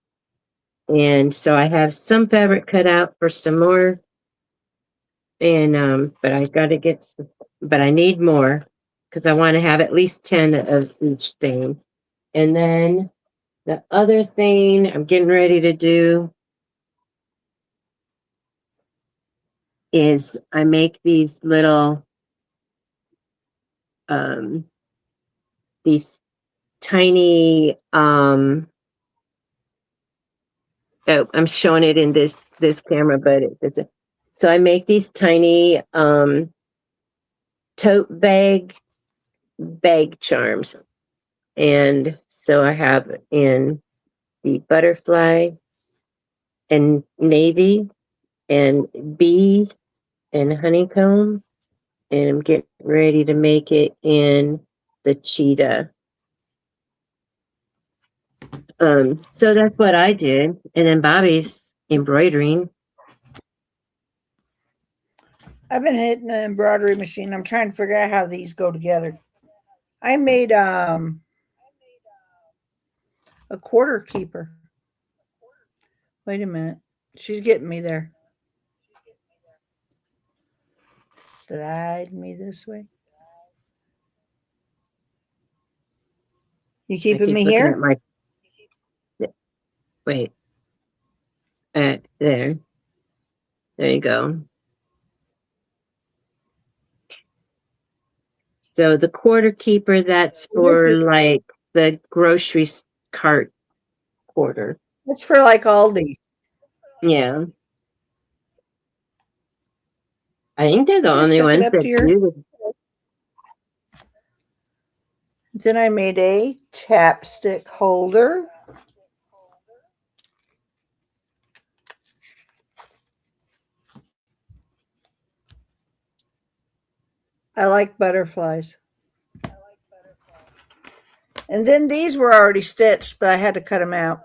Speaker 1: And so I have some fabric cut out for some more. And but I gotta but I need more because I want to have at least 10 of each thing. And then the other thing I'm getting ready to do is I make these little these tiny oh, I'm showing it in this camera, but so I make these tiny tote bag charms. And so I have in the butterfly and navy and bee and honeycomb, and I'm getting ready to make it in the cheetah. So that's what I did. And then Bobby's embroidering.
Speaker 2: I've been hitting the embroidery machine. I'm trying to figure out how these go together. I made a quarter keeper. Wait a minute. She's getting me there. Slide me this way. You
Speaker 1: I
Speaker 2: keeping
Speaker 1: keep
Speaker 2: me
Speaker 1: looking
Speaker 2: here?
Speaker 1: at my wait. There. There you go. So the quarter keeper, that's for like the grocery cart quarter.
Speaker 2: It's for like Aldi.
Speaker 1: Yeah. I think they're the
Speaker 2: Just
Speaker 1: only
Speaker 2: hook it
Speaker 1: ones
Speaker 2: up
Speaker 1: that
Speaker 2: to your.
Speaker 1: do.
Speaker 2: Then I made a chapstick holder. I like butterflies. And then these were already stitched, but I had to cut them out.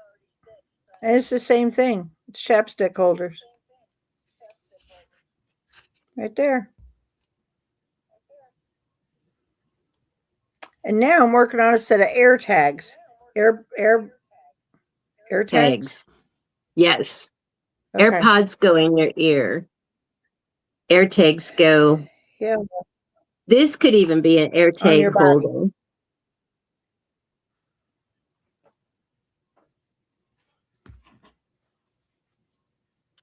Speaker 2: And it's the same thing. It's chapstick holders. Right there. And now I'm working on a set of air tags. Air tags?
Speaker 1: Yes.
Speaker 2: Okay.
Speaker 1: AirPods go in your ear. Air tags go.
Speaker 2: Yeah.
Speaker 1: This could even be an air
Speaker 2: On
Speaker 1: tag
Speaker 2: your body.
Speaker 1: holder.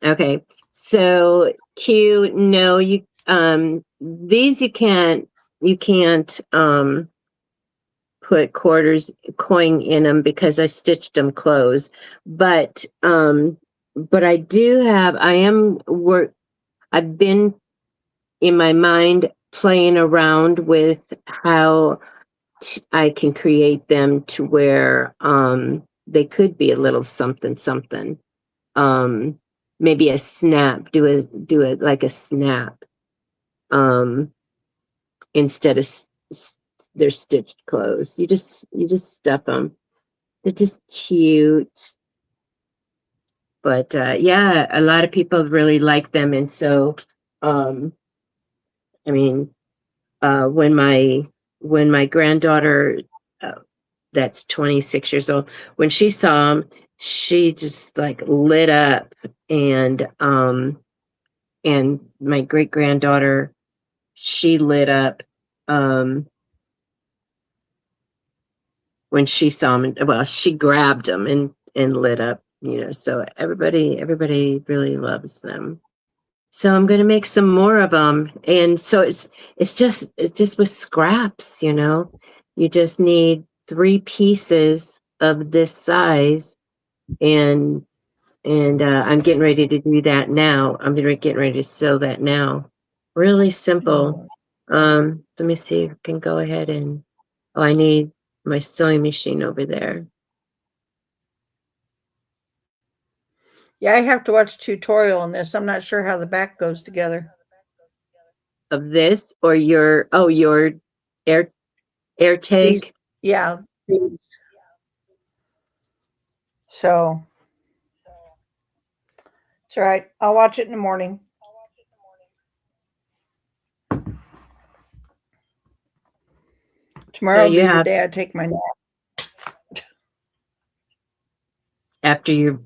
Speaker 1: Okay. So Q, no, these you can't put coin in them because I stitched them closed. But I I've been in my mind playing around with how I can create them to where they could be a little something something. Maybe a snap, do it like a snap. Instead of they're stitched closed. You just stuff them. They're just cute. But yeah, a lot of people really like them, and so I mean, when my granddaughter, that's 26 years old, when she saw them, she just like lit up, and my great granddaughter, she lit up when she saw them. Well, she grabbed them and lit up, so everybody really loves them. So I'm going to make some more of them. And so it's just with scraps, you just need 3 pieces of this size, and I'm getting ready to do that now. I'm getting ready to sew that now. Really simple. Let me see if I can go ahead and, I need my sewing machine over there.
Speaker 3: Yeah, I have to watch a tutorial on this. I'm not sure how the back goes together.
Speaker 1: Of this or your air take?
Speaker 3: Yeah. These. So it's all right. I'll watch it in the morning. Tomorrow will be the day I take my nap.
Speaker 1: After you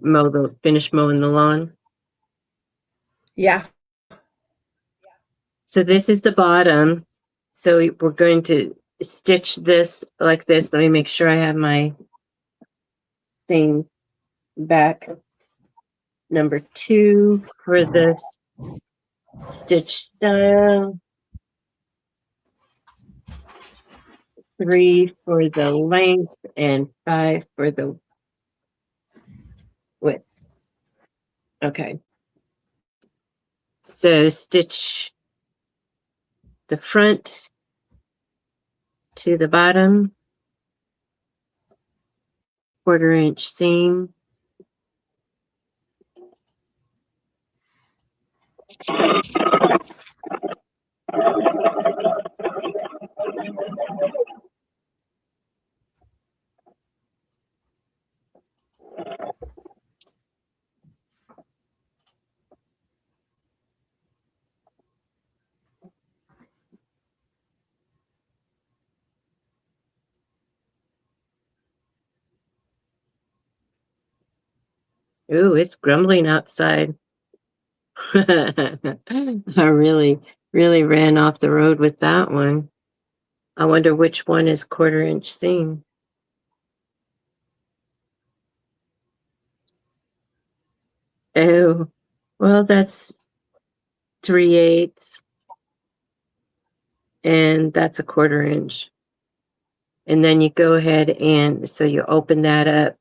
Speaker 1: finish mowing the lawn?
Speaker 3: Yeah.
Speaker 1: So this is the bottom. So we're going to stitch this like this. Let me make sure I have my thing back. Number 2 for this stitch style. 3 for the length and 5 for the width. Okay. So stitch the front to the bottom, 1/4 inch seam. Ooh, it's grumbling outside. I really ran off the road with that one. I wonder which one is 1/4 inch seam. Oh, well, that's 3/8, and that's 1/4 inch. And then you go ahead and so you open that up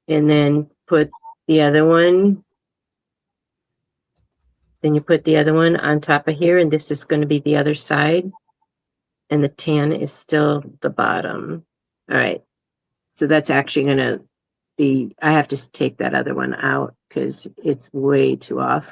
Speaker 1: and then put the other one. Then you put the other one on top of here, and this is going to be the other side. And the tan is still the bottom. All right. So that's actually going to be, I have to take that other one out because it's way too off.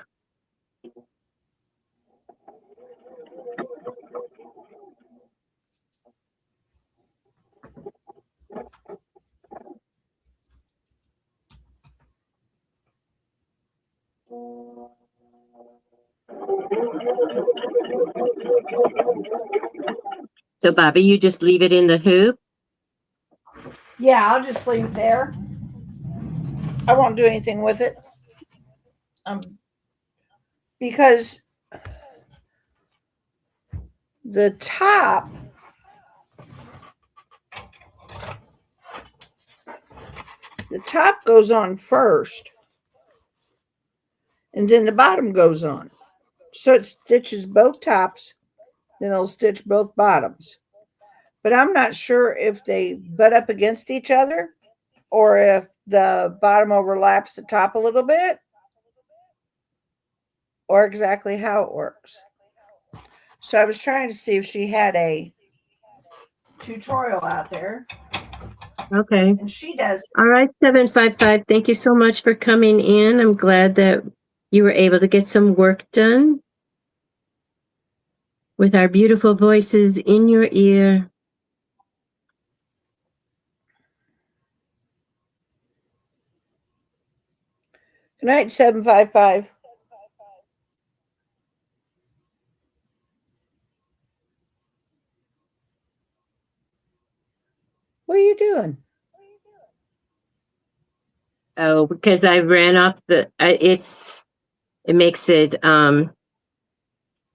Speaker 1: So Bobby, you just leave it in the hoop?
Speaker 3: Yeah, I'll just leave it there. I won't do anything with it. Because the top goes on first, and then the bottom goes on. So it stitches both tops, then it'll stitch both bottoms.
Speaker 2: But I'm not sure if they butt up against each other or if the bottom overlaps the top a little bit or exactly how it works. So I was trying to see if she had a tutorial out there,
Speaker 1: Okay.
Speaker 2: and she does.
Speaker 1: All right, 755. Thank you so much for coming in. I'm glad that you were able to get some work done with our beautiful voices in your ear.
Speaker 2: Good night, 755. What are you doing?
Speaker 1: Oh, because I ran off it makes it, because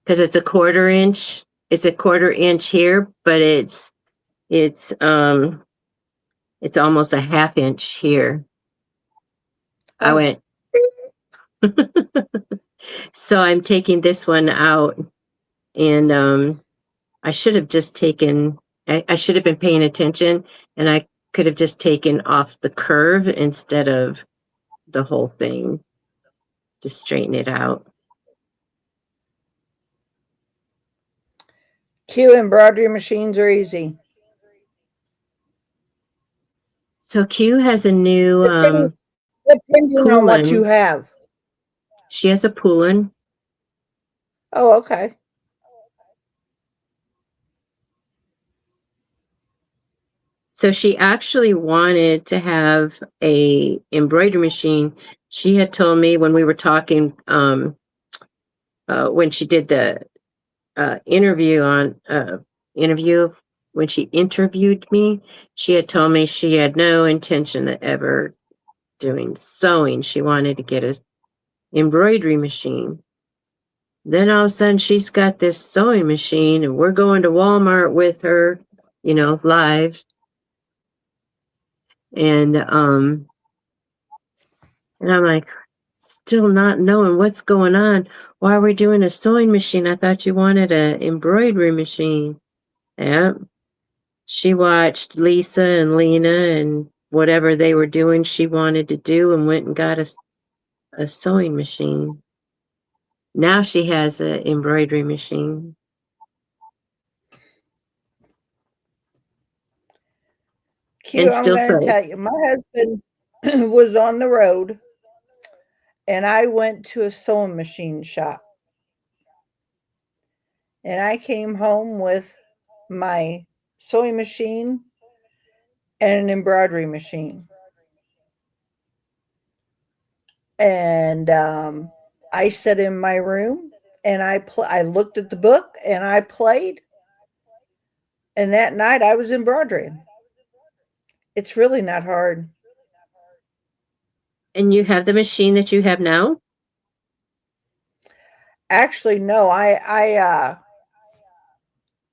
Speaker 1: it's a 1/4 inch. It's a 1/4 inch here, but it's almost a 1/2 inch here. I
Speaker 2: Oh.
Speaker 1: went, so I'm taking this one out, and I should have just taken, I should have been paying attention, and I could have just taken off the curve instead of the whole thing. Just straighten it out.
Speaker 2: Q embroidery machines are easy.
Speaker 1: So Q has a new
Speaker 2: Depending on what you
Speaker 1: Poulin.
Speaker 2: have.
Speaker 1: She has a Poulin.
Speaker 2: Oh, okay.
Speaker 1: So she actually wanted to have a embroidery machine. She had told me when we were talking, when she did the interview when she interviewed me, she had told me she had no intention of ever doing sewing. She wanted to get a embroidery machine. Then all of a sudden she's got this sewing machine, and we're going to Walmart with her, live. And I'm like, still not knowing what's going on. Why are we doing a sewing machine? I thought you wanted an embroidery machine. Yeah. She watched Lisa and Lena and whatever they were doing she wanted to do, and went and got a sewing machine. Now she has an embroidery machine.
Speaker 2: Q, I'm going to tell you, my husband was on the road, and I went to a sewing machine shop. And I came home with my sewing machine and an embroidery machine. And I sat in my room, and I looked at the book, and I played. And that night I was embroidering. It's really not hard.
Speaker 1: And you have the machine that you have now?
Speaker 2: Actually, no.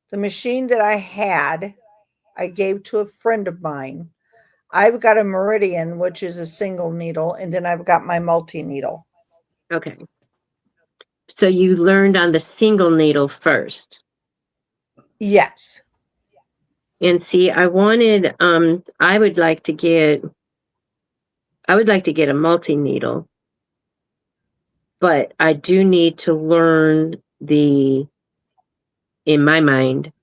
Speaker 2: The machine that I had, I gave to a friend of mine. I've got a Meridian, which is a single needle, and then I've got my multi-needle.
Speaker 1: Okay. So you learned on the single needle first.
Speaker 2: Yes.
Speaker 1: And see, I would like to get a multi-needle, but I do need to learn in my mind,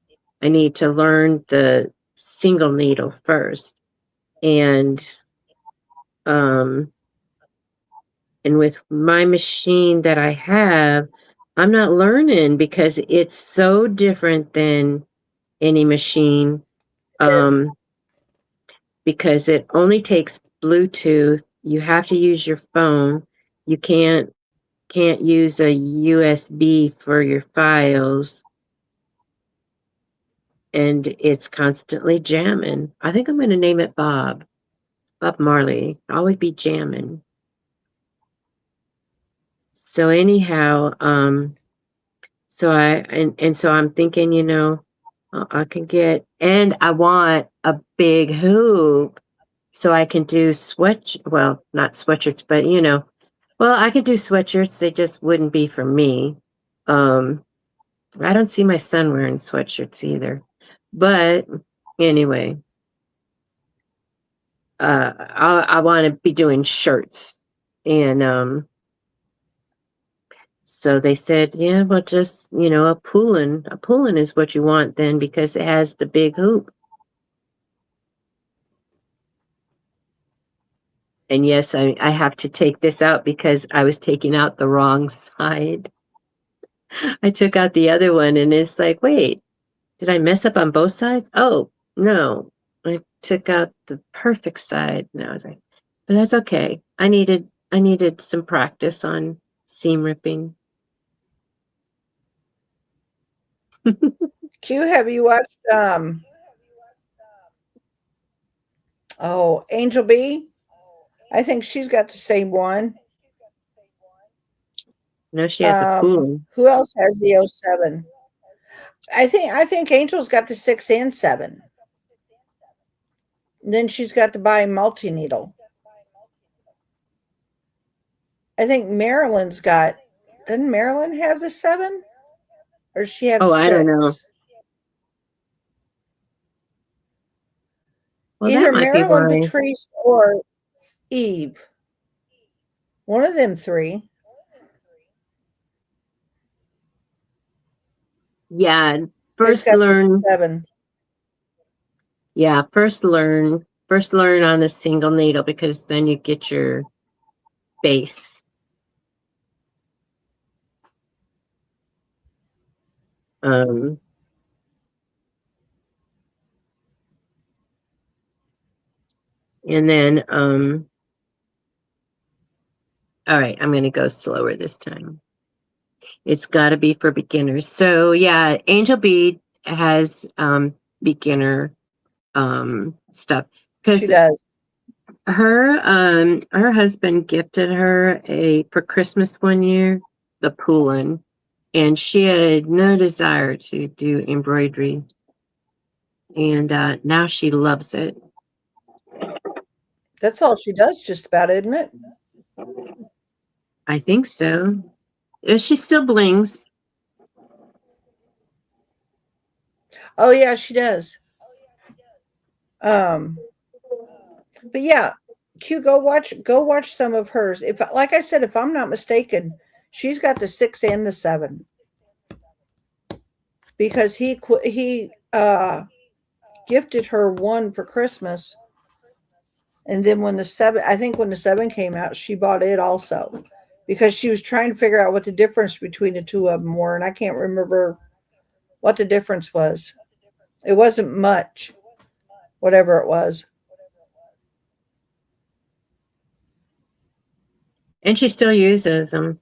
Speaker 1: I need to learn the single needle first. And with my machine that I have, I'm not learning because it's so different than any machine. Because it only takes Bluetooth. You have to use your phone. You can't use a USB for your files. And it's constantly jamming. I think I'm going to name it Bob Marley. Always be jamming. So anyhow, so I'm thinking, I can get, and I want a big hoop so I can do not sweatshirts, but I could do sweatshirts. They just wouldn't be for me. I don't see my son wearing sweatshirts either, But anyway, I want to be doing shirts, and so they said, yeah, well, just a pulling. A pulling is what you want then because it has the big hoop. And yes, I have to take this out because I was taking out the wrong side. I took out the other one, and it's like, wait, did I mess up on both sides? Oh, no. I took out the perfect side. No, I was like, but that's okay. I needed some practice on seam ripping.
Speaker 3: Q, have you watched Angel B? I think she's got the same one.
Speaker 1: No, she has a pool.
Speaker 3: Who else has the 07? I think Angel's got the 6 and 7. And then she's got to buy multi needle. I think Marilyn's got. Doesn't Marilyn have the 7? Or does she have 6?
Speaker 1: I don't know. Well,
Speaker 3: Either
Speaker 1: that might be
Speaker 3: Marilyn,
Speaker 1: why.
Speaker 3: Patrice, or Eve. One of them three.
Speaker 1: Yeah,
Speaker 3: First
Speaker 1: learn.
Speaker 3: 7.
Speaker 1: Yeah, first learn on the single needle because then you get your base. And then all right, I'm going to go slower this time. It's got to be for beginners. So yeah, Angel Bead has beginner stuff
Speaker 3: She does.
Speaker 1: her husband gifted her for Christmas one year the Poulin, and she had no desire to do embroidery, and now she loves it.
Speaker 3: That's all she does, just about, isn't it?
Speaker 1: I think so. She still blings.
Speaker 3: Oh yeah, she does. But yeah, Q, go watch some of hers. If, like I said, if I'm not mistaken, she's got the 6 and the 7 because he gifted her one for Christmas, and then when the 7 came out, she bought it also because she was trying to figure out what the difference between the two of them were, and I can't remember what the difference was. It wasn't much, whatever it was.
Speaker 1: And she still uses them,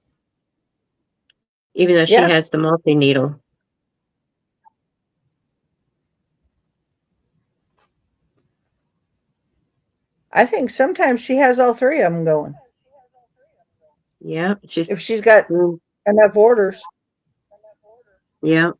Speaker 1: even though she has the multi-needle.
Speaker 3: I think sometimes she has all three of them going.
Speaker 1: Yeah.
Speaker 3: If she's got enough orders.
Speaker 1: Yeah.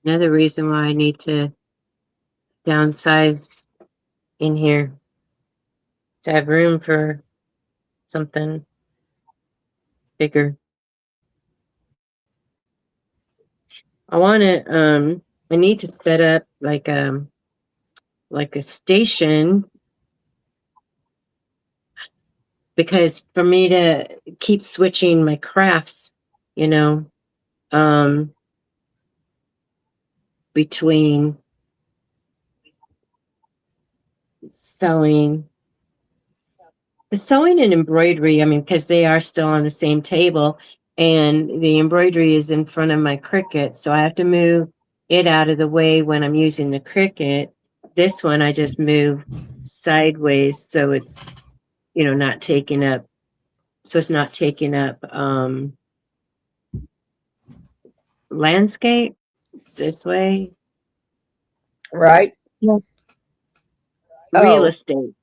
Speaker 1: Another reason why I need to downsize in here to have room for something bigger. I need to set up like a station, because for me to keep switching my crafts, between sewing and embroidery, because they are still on the same table, and the embroidery is in front of my Cricut, so I have to move it out of the way when I'm using the Cricut. This one I just move sideways so it's not taking up landscape this way.
Speaker 3: Right.
Speaker 1: Yeah. Real estate.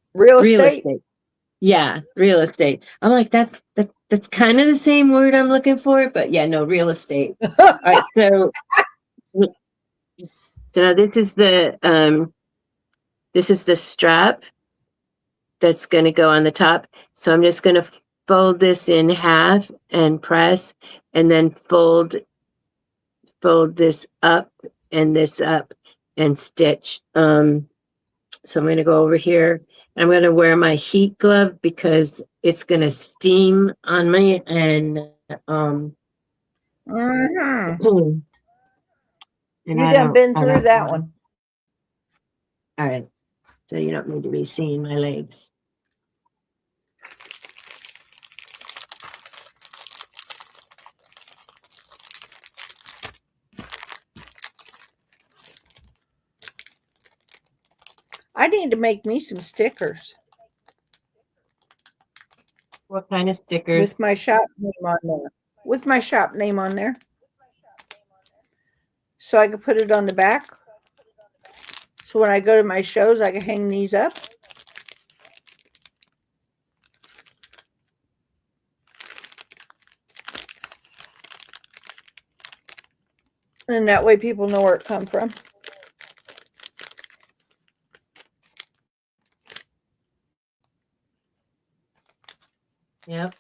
Speaker 1: Yeah, real estate. I'm like, that's kind of the same word I'm looking for, but yeah, no, real estate. All right, so So now this is the strap that's going to go on the top. So I'm just going to fold this in half and press, and then fold this up and this up and stitch. So I'm going to go over here. I'm going to wear my heat glove because it's going to steam on me, and
Speaker 2: Mhm.
Speaker 1: and
Speaker 2: You done been through that one.
Speaker 1: All right. So you don't need to be seeing my legs.
Speaker 2: I need to make me some stickers
Speaker 1: What kind of stickers?
Speaker 2: with my shop name on there. With my shop name on there. So I can put it on the back. So when I go to my shows, I can hang these up. And that way people know where it come from.
Speaker 1: Yep.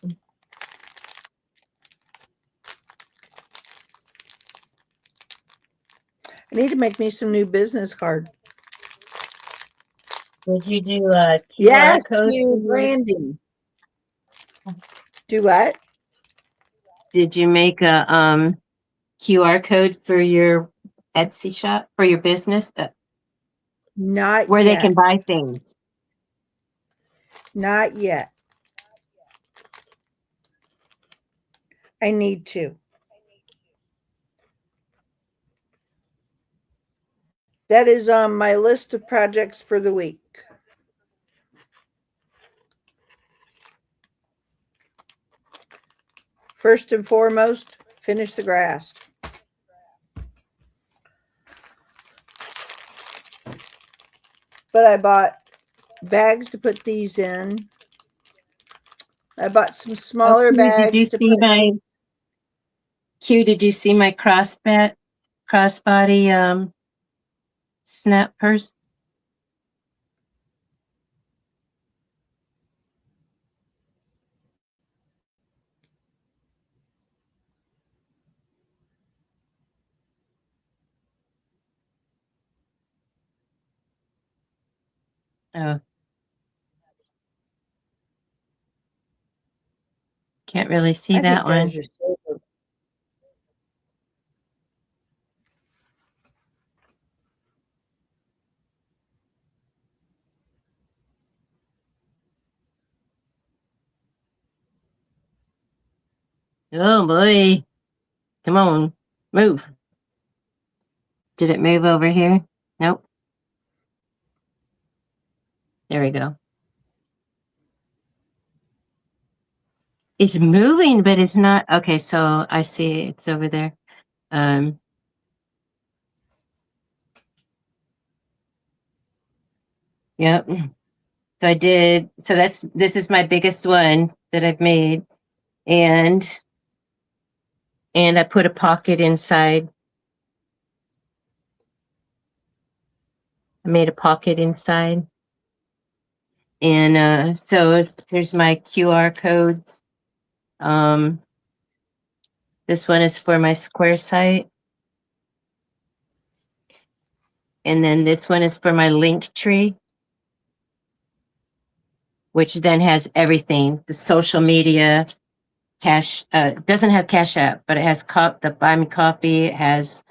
Speaker 2: I need to make me some new business card.
Speaker 1: Did you do QR
Speaker 2: Yes,
Speaker 1: codes?
Speaker 2: you branding. Do what?
Speaker 1: Did you make a QR code for your Etsy shop, for your business,
Speaker 2: Not
Speaker 1: where
Speaker 2: yet.
Speaker 1: they can buy things?
Speaker 2: Not yet. I need to. That is on my list of projects for the week. First and foremost, finish the grass. But I bought bags to put these in. I bought some smaller bags.
Speaker 1: Did you see my Q? Did you see my crossbody snap purse? Oh, can't really see
Speaker 2: I
Speaker 1: that
Speaker 2: think that
Speaker 1: one.
Speaker 2: is your silver.
Speaker 1: Oh boy. Come on, move. Did it move over here? Nope. There we go. It's moving, but it's not. Okay, so I see it's over there. Yep. So I did. So this is my biggest one that I've made, and I put a pocket inside. I made a pocket inside, and so here's my QR codes. This one is for my Square site, and then this one is for my link tree, which then has everything: the social media, cash. Doesn't have Cash App, but it has the Buy Me Coffee. It has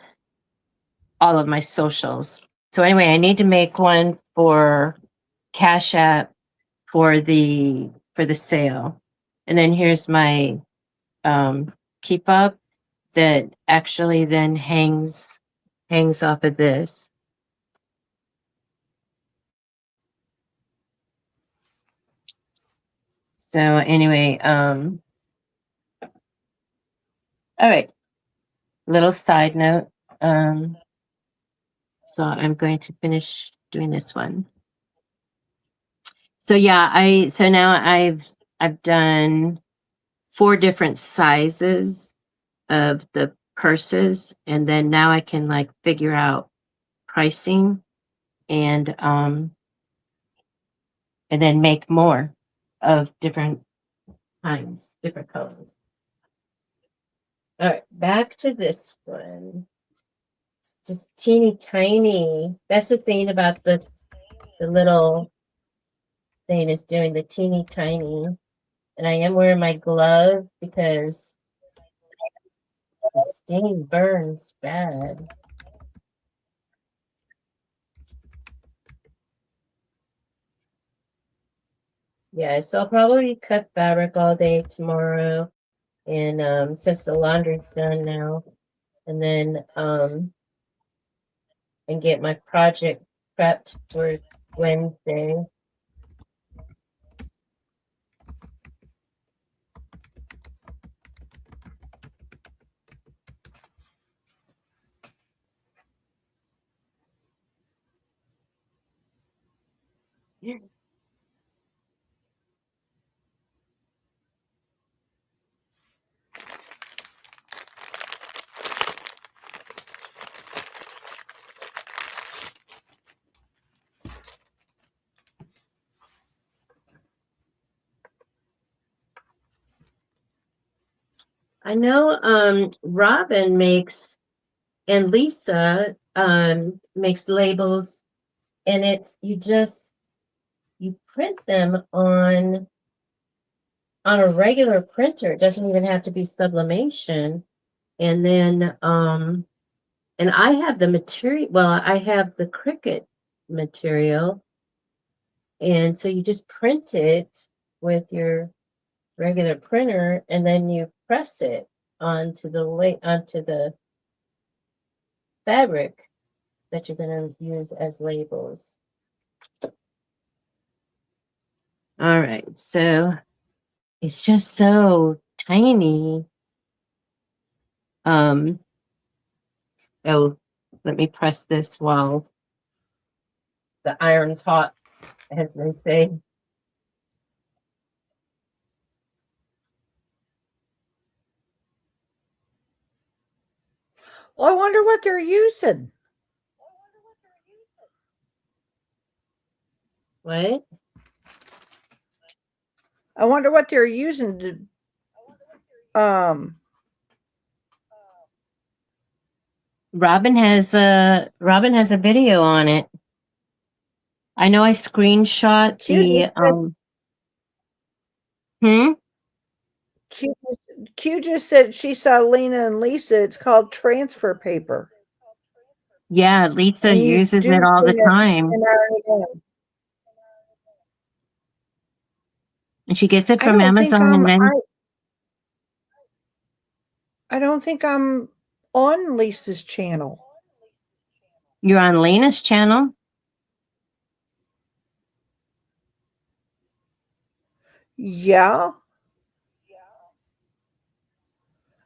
Speaker 1: all of my socials. So anyway, I need to make one for Cash App for the sale. And then here's my keep up that actually then hangs off of this. So anyway, all right. Little side note. So I'm going to finish doing this one. So yeah, so now I've done 4 different sizes of the purses, and then now I can like figure out pricing and then make more of different kinds, different colors. All right, back to this one. Just teeny tiny. That's the thing about this. The little thing is doing the teeny tiny. And I am wearing my glove because the sting burns bad. Yeah, so I'll probably cut fabric all day tomorrow. And since the laundry's done now, and then and get my project prepped for Wednesday. I know Robin makes and Lisa makes labels, and it's you print them on a regular printer. It doesn't even have to be sublimation. And then and I have the material, well, I have the Cricut material, and so you just print it with your regular printer, and then you press it onto the fabric that you're going to use as labels. All right, so it's just so tiny. Oh, let me press this while the iron's hot, as they say.
Speaker 2: Well, I wonder what they're using.
Speaker 1: What?
Speaker 2: I wonder what they're using to
Speaker 1: Robin has a video on it. I know I screenshot the
Speaker 2: Q just said she saw Lena and Lisa. It's called transfer paper.
Speaker 1: Yeah, Lisa
Speaker 2: And you
Speaker 1: uses
Speaker 2: do
Speaker 1: it all the
Speaker 2: clean it
Speaker 1: time.
Speaker 2: and iron it in.
Speaker 1: And she gets it
Speaker 2: I
Speaker 1: from
Speaker 2: don't think
Speaker 1: Amazon, and then
Speaker 2: I don't think I'm on Lisa's channel.
Speaker 1: you're on Lena's channel.
Speaker 2: Yeah.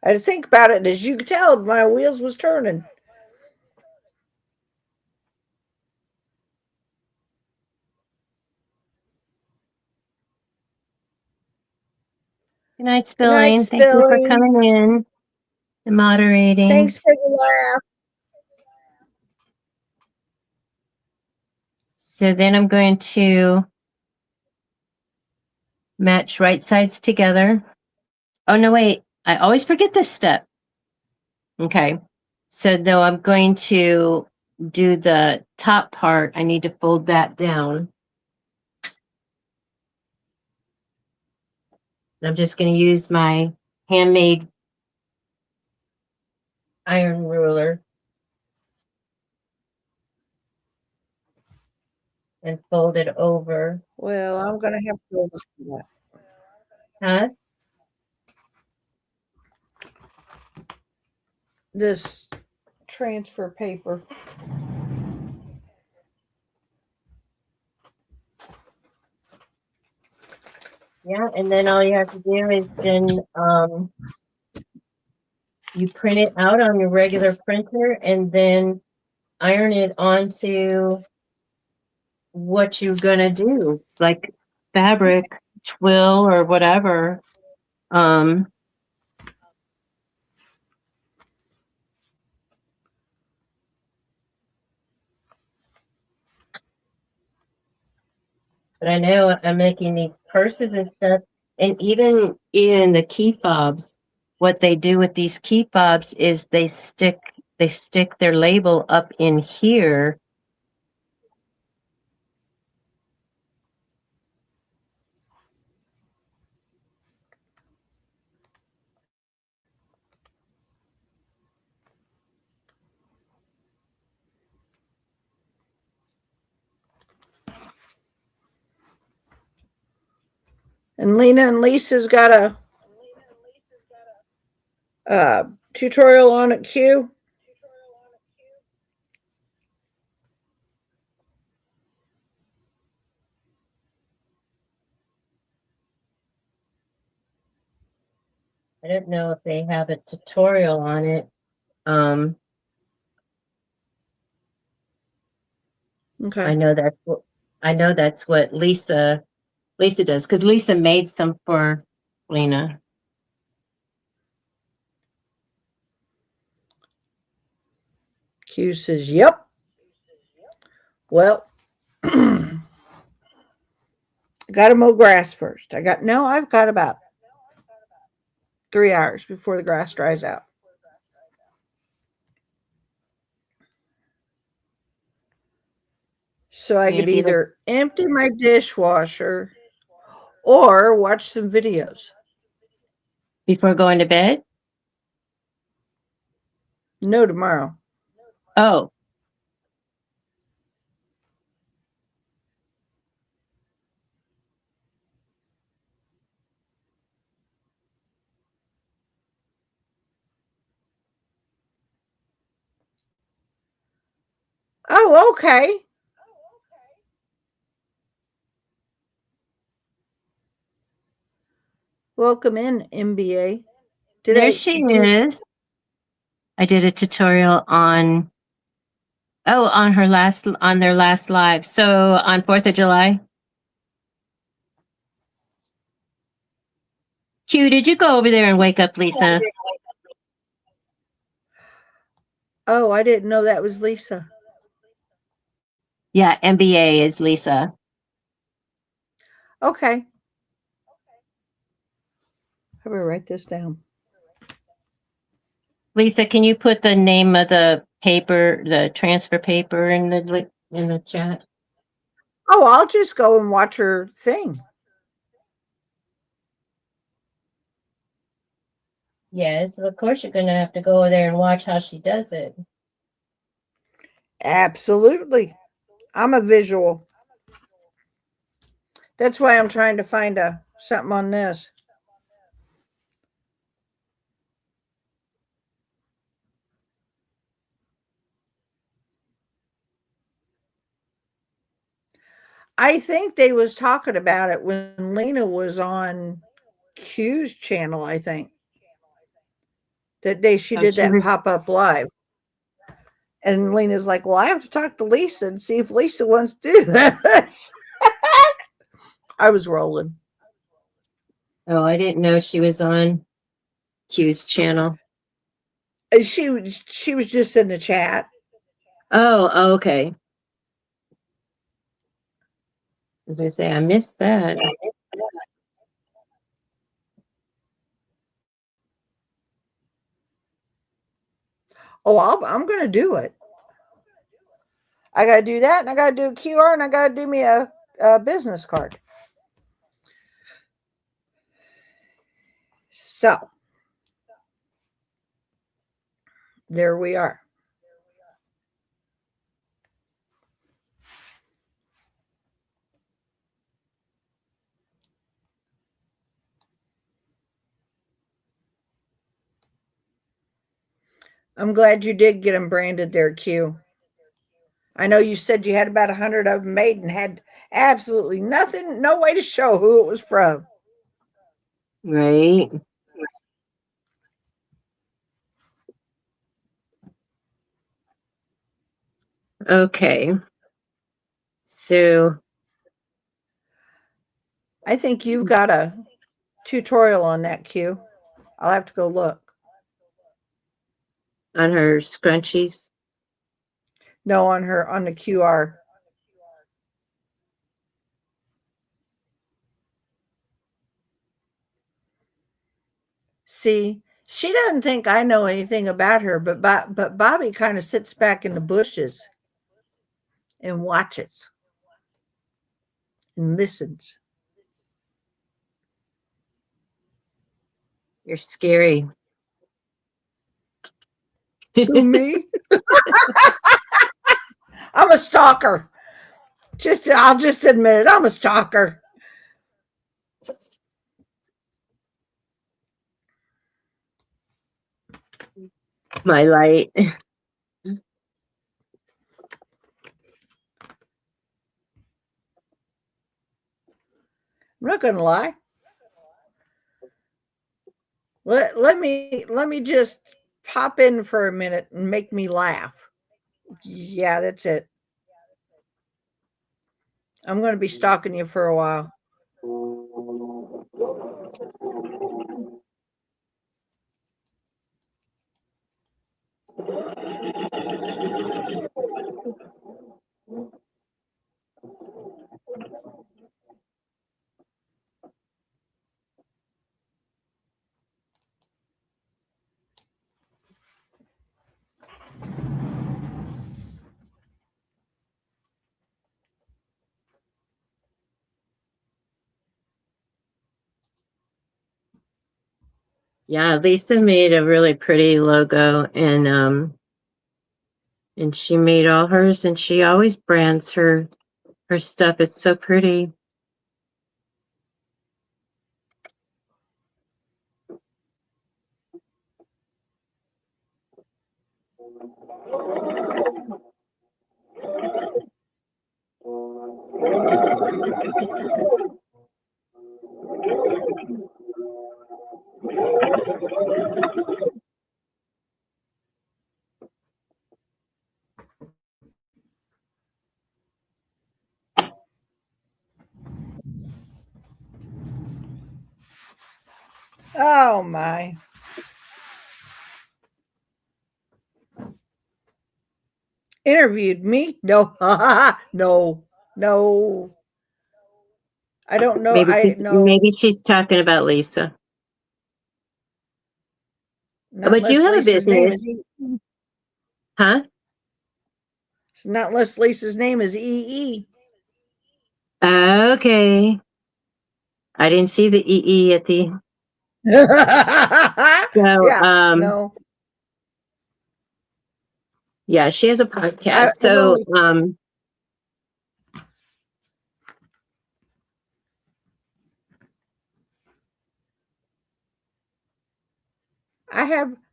Speaker 2: I had to think about it. As you could tell, my wheels was turning.
Speaker 1: Good night,
Speaker 2: Good night,
Speaker 1: Spilling. Thank you for
Speaker 2: Spilling.
Speaker 1: coming in and moderating.
Speaker 2: Thanks for the laugh.
Speaker 1: So then I'm going to match right sides together. Oh, no, wait. I always forget this step. Okay. So though I'm going to do the top part, I need to fold that down. I'm just going to use my handmade iron ruler and fold it over.
Speaker 2: Well, I'm going to have to go look at
Speaker 1: Huh?
Speaker 2: this transfer paper.
Speaker 1: Yeah, and then all you have to do is then you print it out on your regular printer and then iron it onto what you're gonna do, like fabric, twill, or whatever. But I know I'm making these purses and stuff, and even in the key fobs, what they do with these key fobs is they stick their label up in here.
Speaker 3: And Lena and Lisa's got a tutorial on it, Q.
Speaker 1: I don't know if they have a tutorial on it.
Speaker 3: Okay.
Speaker 1: I know that's what Lisa does, because Lisa made some for Lena.
Speaker 3: Q says, yep. Well, got to mow grass first. I've got about 3 hours before the grass dries out. So I could either empty my dishwasher or watch some videos.
Speaker 1: Before going to bed?
Speaker 3: No, tomorrow.
Speaker 1: Oh.
Speaker 3: Oh, okay. Welcome in, MBA.
Speaker 1: There she is. I did a tutorial on on their last live. So on 4th of July. Q, did you go over there and wake up Lisa?
Speaker 3: Oh, I didn't know that was Lisa.
Speaker 1: Yeah, MBA is Lisa.
Speaker 3: Okay. I will write this down.
Speaker 1: Lisa, can you put the name of the paper, the transfer paper in the chat?
Speaker 3: Oh, I'll just go and watch her thing.
Speaker 1: Yes, of course you're going to have to go over there and watch how she does it.
Speaker 3: Absolutely. I'm a visual. That's why I'm trying to find something on this. I think they was talking about it when Lena was on Q's channel, I think. That day she did that pop-up live. And Lena's like, well, I have to talk to Lisa and see if Lisa wants to do this. I was rolling.
Speaker 1: Oh, I didn't know she was on Q's channel.
Speaker 3: She was just in the chat.
Speaker 1: Oh, okay. As I say, I missed that.
Speaker 3: Oh, I'm going to do it. I got to do that, and I got to do a QR, and I got to do me a business card. So, there we are. I'm glad you did get them branded there, Q. I know you said you had about 100 of them made and had absolutely nothing, no way to show who it was from.
Speaker 1: Right. Okay. So
Speaker 3: I think you've got a tutorial on that, Q. I'll have to go look.
Speaker 1: On her scrunchies?
Speaker 3: No, on the QR.
Speaker 2: See, she doesn't think I know anything about her, but Bobby kind of sits back in the bushes and watches and listens.
Speaker 1: You're scary.
Speaker 2: Who, me? I'm a stalker. I'll just admit it. I'm a stalker.
Speaker 1: My light.
Speaker 2: I'm not gonna lie. Let me just pop in for a minute and make me laugh. Yeah, that's it. I'm going to be stalking you for a while.
Speaker 1: Yeah, Lisa made a really pretty logo, and she made all hers, and she always brands her stuff. It's so pretty.
Speaker 2: Oh my. Interviewed me? No. No. No. I don't know. I know.
Speaker 1: Maybe she's talking about Lisa.
Speaker 2: Not
Speaker 1: But you
Speaker 2: unless
Speaker 1: have a
Speaker 2: Lisa's name
Speaker 1: business,
Speaker 2: is E.
Speaker 1: huh?
Speaker 2: Not unless Lisa's name is EE.
Speaker 1: Okay. I didn't see the EE at the. So,
Speaker 2: Yeah. No.
Speaker 1: yeah, she has a podcast.
Speaker 2: I've only,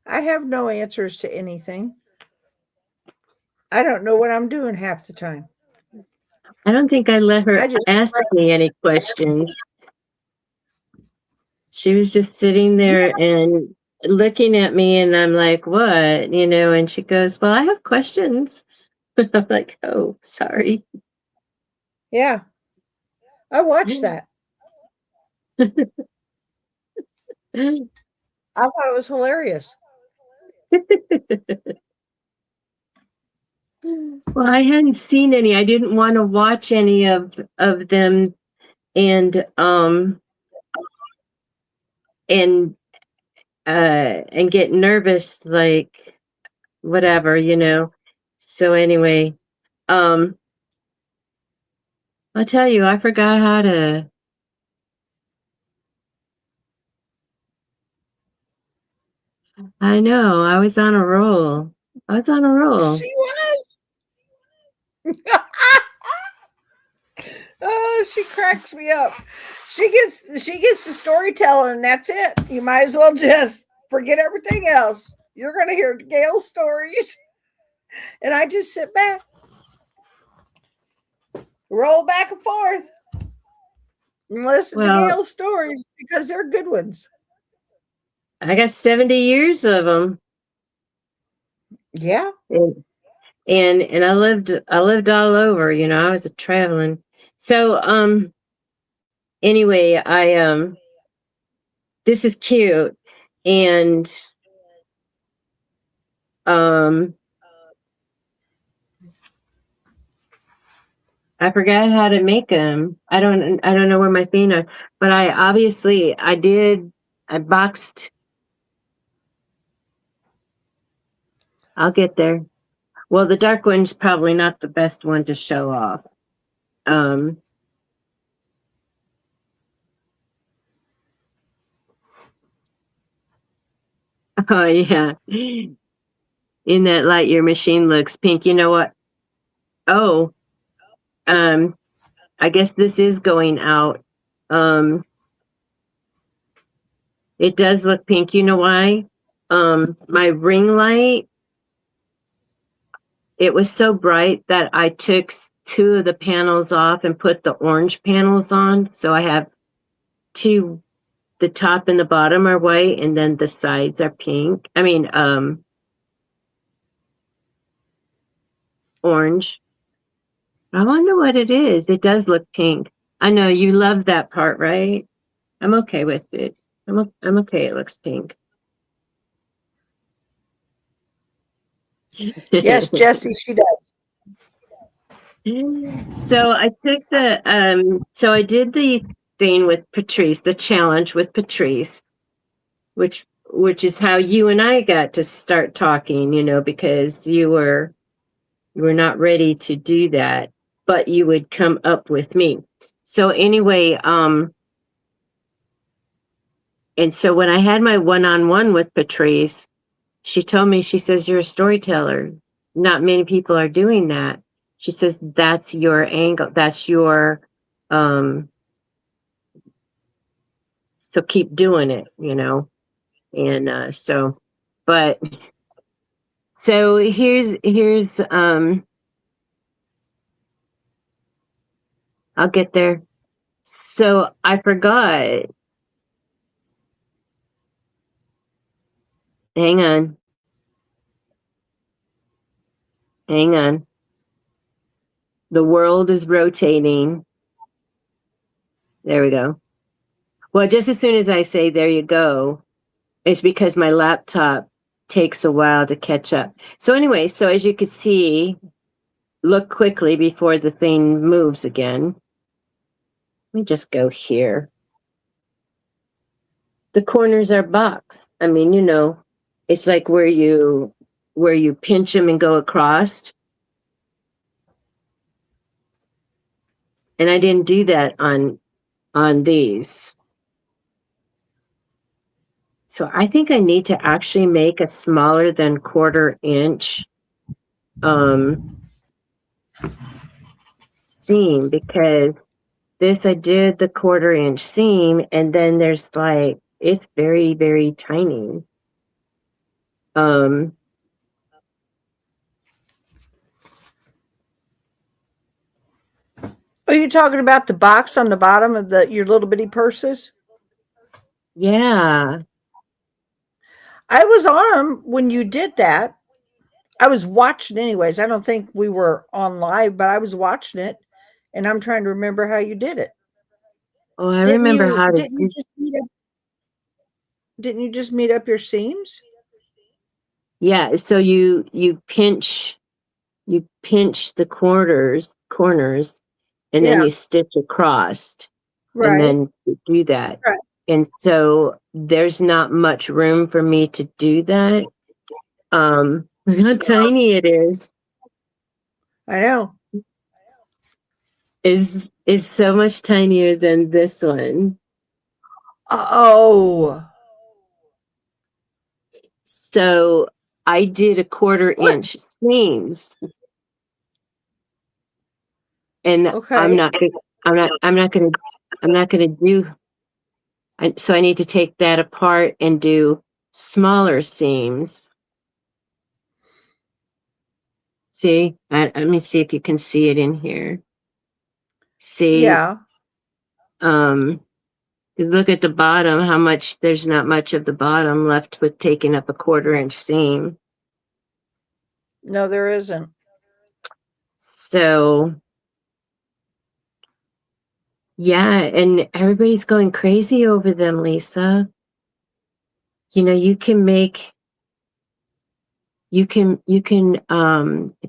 Speaker 2: I have no answers to anything. I don't know what I'm doing half the time.
Speaker 1: I don't think I let her
Speaker 2: I just
Speaker 1: ask me any questions. She was just sitting there and looking at me, and I'm like, what? You know, and she goes, well, I have questions. I'm like, oh, sorry.
Speaker 2: yeah. I watched that. I thought it was hilarious.
Speaker 1: Well, I hadn't seen any. I didn't want to watch any of them, and and and get nervous, like whatever, you know. So anyway, um I'll tell you, I forgot how to. I know, I was on a roll. I was on a roll.
Speaker 2: She was. Oh, she cracks me up. She gets the storytelling, and that's it. You might as well just forget everything else. You're gonna hear Gail's stories. And I just sit back, roll back and forth, and listen to
Speaker 1: Well,
Speaker 2: Gail's stories because they're good ones.
Speaker 1: I got 70 years of them.
Speaker 2: Yeah.
Speaker 1: And I lived all over, you know. I was a traveling. So anyway, I this is cute, and I forgot how to make them. I don't know where my thing are, but I boxed I'll get there. Well, the dark one's probably not the best one to show off. Oh yeah. In that light, your machine looks pink. You know what? Oh, I guess this is going out. It does look pink. You know why? My ring light, it was so bright that I took two of the panels off and put the orange panels on. So I have two, the top and the bottom are white, and then the sides are pink. I mean, orange. I wonder what it is. It does look pink. I know you love that part, right? I'm okay with it. I'm okay. It looks pink.
Speaker 2: Yes, Jessie, she does.
Speaker 1: So I took so I did the thing with Patrice, the challenge with Patrice, which is how you and I got to start talking, because you were not ready to do that, but you would come up with me. So anyway, and so when I had my one-on-one with Patrice, she told me, she says, you're a storyteller. Not many people are doing that. She says, that's your angle. That's your, so keep doing it, And so here's, I'll get there. So I forgot. Hang on. The world is rotating. There we go. Well, just as soon as I say, there you go, it's because my laptop takes a while to catch up. So anyway, so as you can see, look quickly before the thing moves again. Let me just go here. The corners are boxed. I mean, it's like where you pinch them and go across. And I didn't do that on these. So I think I need to actually make a smaller than 1/4 inch seam, because this, I did the 1/4 inch seam, and then there's it's very, very tiny.
Speaker 2: Are you talking about the box on the bottom of your little bitty purses?
Speaker 1: Yeah.
Speaker 2: I was on them when you did that. I was watching anyways. I don't think we were on live, but I was watching it, and I'm trying to remember how you did it.
Speaker 1: Oh, I remember how to
Speaker 2: didn't you just meet up your seams?
Speaker 1: Yeah, so you pinch the corners, and then you stitch across, and then you do that.
Speaker 2: Right.
Speaker 1: And so there's not much room for me to do that. Look how tiny it is.
Speaker 2: I know.
Speaker 1: Is so much tinier than this one.
Speaker 2: Oh.
Speaker 1: So I did a 1/4 inch seams. And
Speaker 2: Okay.
Speaker 1: I'm not gonna do. So I need to take that apart and do smaller seams. See, let me see if you can see it in here. See,
Speaker 2: Yeah.
Speaker 1: look at the bottom, how much, there's not much of the bottom left with taking up a 1/4 inch seam.
Speaker 2: No, there isn't.
Speaker 1: So yeah, and everybody's going crazy over them, Lisa. You can make, if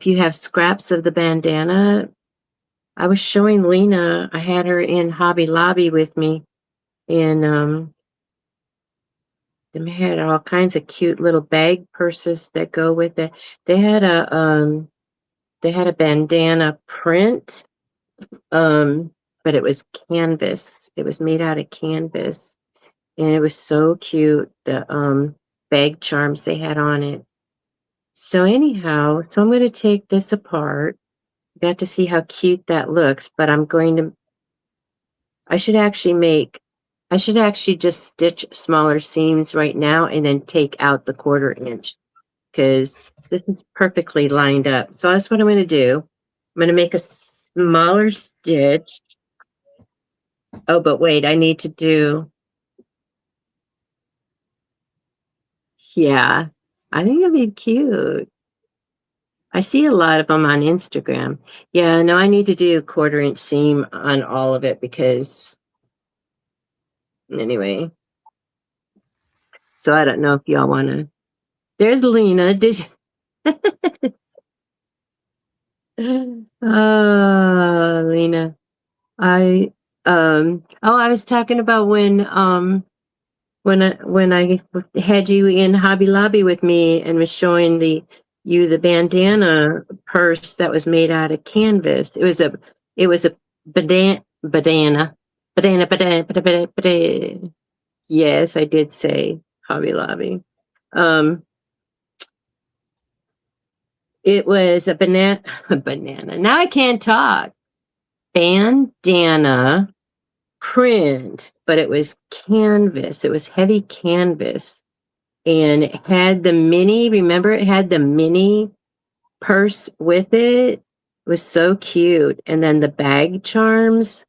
Speaker 1: you have scraps of the bandana. I was showing Lena, I had her in Hobby Lobby with me, and They had all kinds of cute little bag purses that go with it. They had a bandana print, but it was canvas. It was made out of canvas, and it was so cute. The bag charms they had on it. So anyhow, so I'm going to take this apart. Got to see how cute that looks, but I should actually just stitch smaller seams right now and then take out the 1/4 inch because this is perfectly lined up. So that's what I'm going to do. I'm going to make a smaller stitch. Oh, but wait, I need to do, yeah, I think it'll be cute. I see a lot of them on Instagram. Yeah, no, I need to do 1/4 inch seam on all of it because anyway. So I don't know if y'all want to. There's Lena. Did oh, Lena. I was talking about when I had you in Hobby Lobby with me and was showing the bandana purse that was made out of canvas. It was a banana. Yes, I did say Hobby Lobby. It was a banana. Now I can't talk. Bandana print, but it was canvas. It was heavy canvas. And it had the mini, remember it had the mini purse with it? It was so cute. And then the bag charms.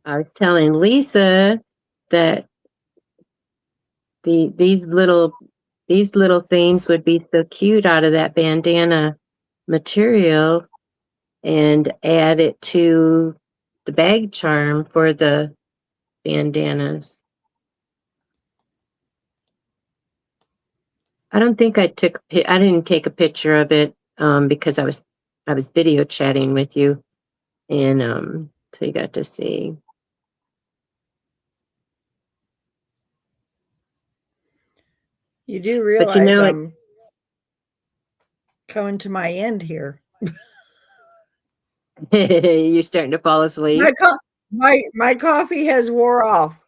Speaker 1: I was telling Lisa that these little things would be so cute out of that bandana material and add it to the bag charm for the bandanas. I don't think I didn't take a picture of it because I was video chatting with you and so you got to see.
Speaker 2: You do
Speaker 1: But you
Speaker 2: realize
Speaker 1: know,
Speaker 2: I'm coming to my end here.
Speaker 1: you're starting to fall asleep.
Speaker 2: My coffee has wore off.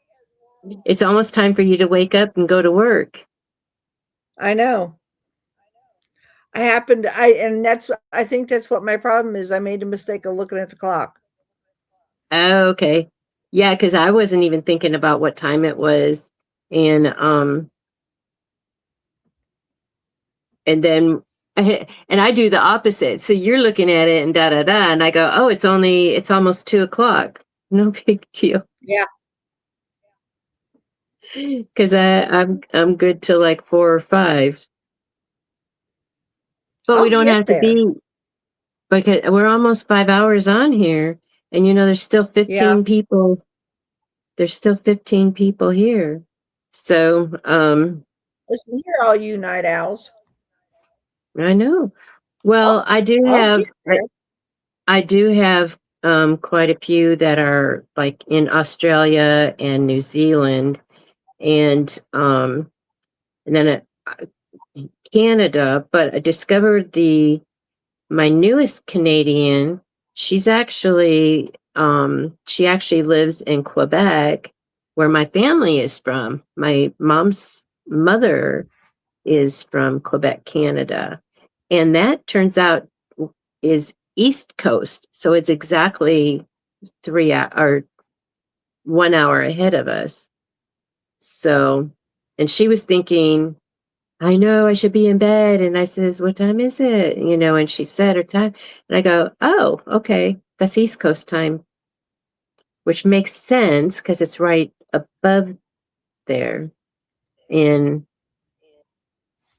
Speaker 1: It's almost time for you to wake up and go to work.
Speaker 2: I know. I think that's what my problem is. I made a mistake of looking at the clock.
Speaker 1: Oh, okay. Yeah, because I wasn't even thinking about what time it was. And then and I do the opposite. So you're looking at it and da da da, and I go, oh, it's almost 2:00. No big deal.
Speaker 2: Yeah.
Speaker 1: Because I'm good till like 4 or 5. But we
Speaker 2: I'll
Speaker 1: don't
Speaker 2: get
Speaker 1: have to
Speaker 2: there.
Speaker 1: be because we're almost 5 hours on here, and there's still 15
Speaker 2: Yeah.
Speaker 1: people. There's still 15 people here. So
Speaker 2: Listen here, all you night owls.
Speaker 1: I know. Well, I do
Speaker 2: I'll
Speaker 1: have
Speaker 2: get there.
Speaker 1: I do have quite a few that are like in Australia and New Zealand and then Canada, but I discovered my newest Canadian. She's actually she actually lives in Quebec, where my family is from. My mom's mother is from Quebec, Canada. And that turns out is East Coast. So it's exactly 1 hour ahead of us. So, and she was thinking, I know I should be in bed. And I says, what time is it? And she said her time. And I go, oh, okay. That's East Coast time, which makes sense because it's right above there. And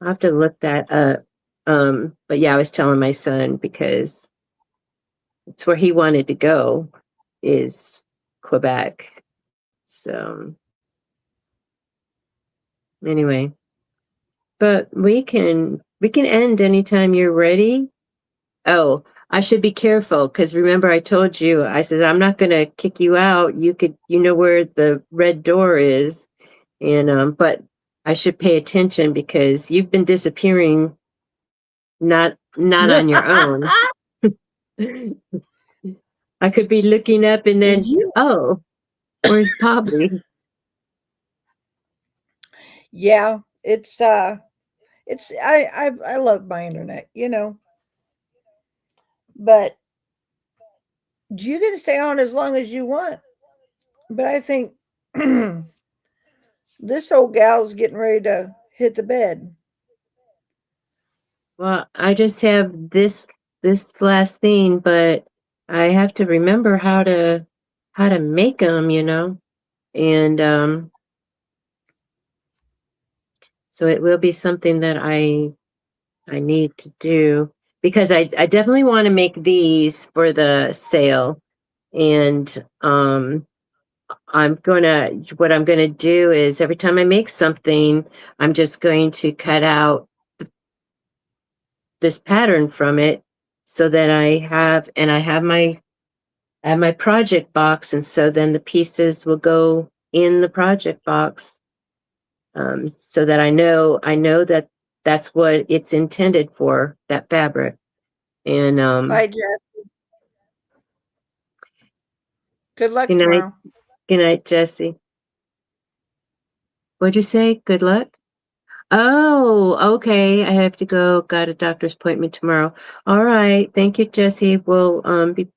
Speaker 1: I'll have to look that up. But yeah, I was telling my son because it's where he wanted to go is Quebec. So anyway, But we can end anytime you're ready. Oh, I should be careful because remember I told you, I said I'm not gonna kick you out. You know where the red door is. And but I should pay attention because you've been disappearing not on your own. I could be looking up and then,
Speaker 2: You-
Speaker 1: oh, where's Poppy?
Speaker 2: yeah, it's I love my internet, you know, but you can stay on as long as you want. But I think this old gal's getting ready to hit the bed.
Speaker 1: Well, I just have this last thing, but I have to remember how to make them, and so it will be something that I need to do because I definitely want to make these for the sale, and what I'm gonna do is every time I make something, I'm just going to cut out this pattern from it so that I have my project box, and so then the pieces will go in the project box, so that I know that that's what it's intended for, that fabric. And
Speaker 2: Bye, Jess. Good luck
Speaker 1: good night,
Speaker 2: tomorrow.
Speaker 1: good night, Jesse. What'd you say? Good luck. Oh, okay. I have to go. Got a doctor's appointment tomorrow. All right. Thank you, Jesse. We'll be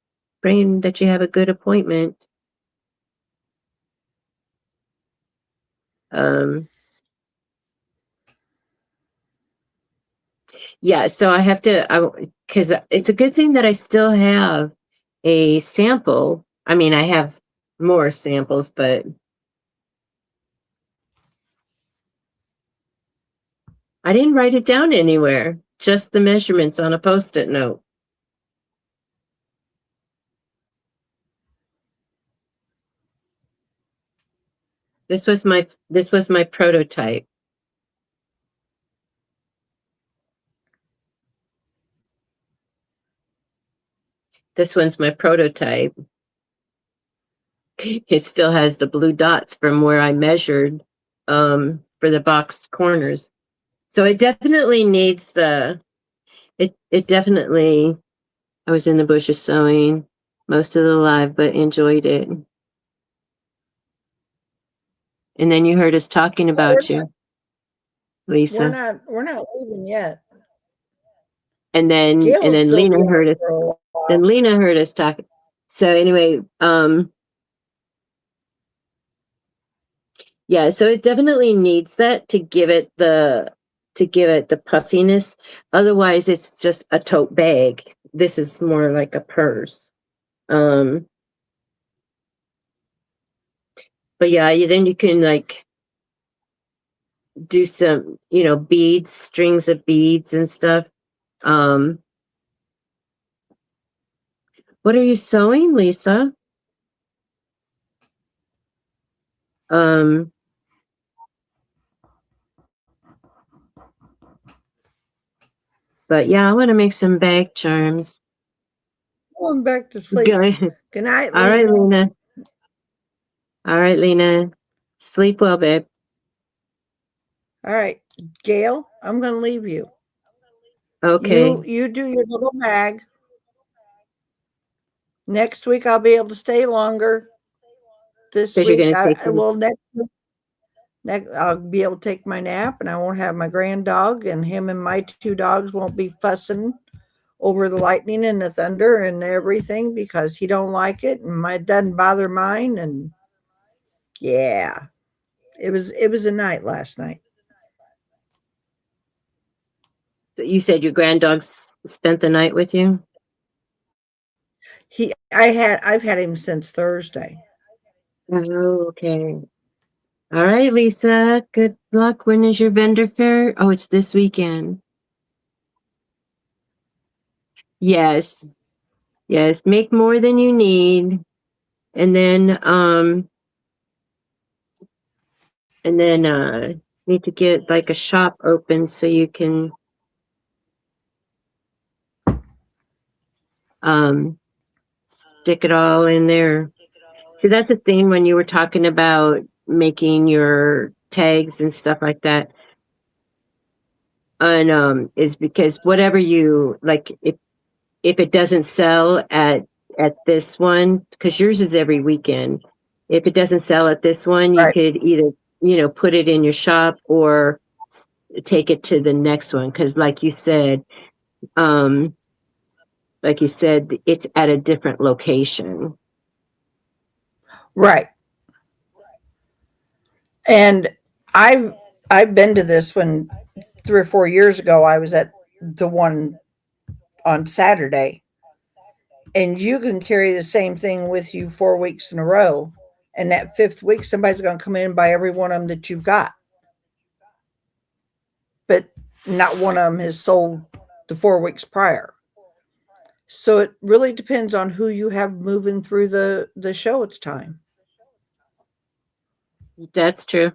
Speaker 1: praying that you have a good appointment. Um, yeah, so I have to, because it's a good thing that I still have a sample. I mean, I have more samples, but I didn't write it down anywhere. Just the measurements on a Post-it note. This was my prototype. This one's my prototype. It still has the blue dots from where I measured for the boxed corners. So it definitely needs it definitely, I was in the bushes sewing most of the live, but enjoyed it. And then you heard us talking about you,
Speaker 2: We're
Speaker 1: Lisa.
Speaker 2: not we're not leaving yet.
Speaker 1: And then
Speaker 2: Gail will still be
Speaker 1: Lena
Speaker 2: on
Speaker 1: heard us.
Speaker 2: for a while.
Speaker 1: Then Lena heard us talk. So anyway, yeah, so it definitely needs that to give it the puffiness. Otherwise, it's just a tote bag. This is more like a purse. Um, but yeah, then you can like do some, beads, strings of beads and stuff. Um, what are you sewing, Lisa? Um, but yeah, I want to make some bag charms.
Speaker 2: Going back to sleep.
Speaker 1: Good.
Speaker 2: Good night,
Speaker 1: All right,
Speaker 2: Lena.
Speaker 1: Lena. All right, Lena. Sleep well, babe.
Speaker 2: All right, Gail, I'm gonna leave you.
Speaker 1: Okay.
Speaker 2: You do your little bag. Next week I'll be able to stay longer. This
Speaker 1: Because you're
Speaker 2: week
Speaker 1: gonna take
Speaker 2: I
Speaker 1: them.
Speaker 2: will next I'll be able to take my nap and I won't have my grand dog and him and my two dogs won't be fussing over the lightning and the thunder and everything because he don't like it and it doesn't bother mine and yeah. It was a night last night.
Speaker 1: You said your spent the night with you?
Speaker 2: I've had him since Thursday.
Speaker 1: Oh, okay. All right, Lisa. Good luck. When is your vendor fair? Oh, it's this weekend. Yes. Yes. Make more than you need. And then and then need to get like a shop open so you can stick it all in there. See, that's the thing when you were talking about making your tags and stuff like that. And is because whatever you like, if it doesn't sell at this one, because yours is every weekend. If it doesn't sell at this one, you
Speaker 2: Right.
Speaker 1: could either, put it in your shop or take it to the next one. Because um, like you said, it's at a different location.
Speaker 2: Right. And I've been to this one 3 or 4 years ago. I was at the one on Saturday, and you can carry the same thing with you 4 weeks in a row. And that fifth week, somebody's going to come in and buy every one of them that you've got. But not one of them has sold the 4 weeks prior. So it really depends on who you have moving through the show at the time.
Speaker 1: That's true.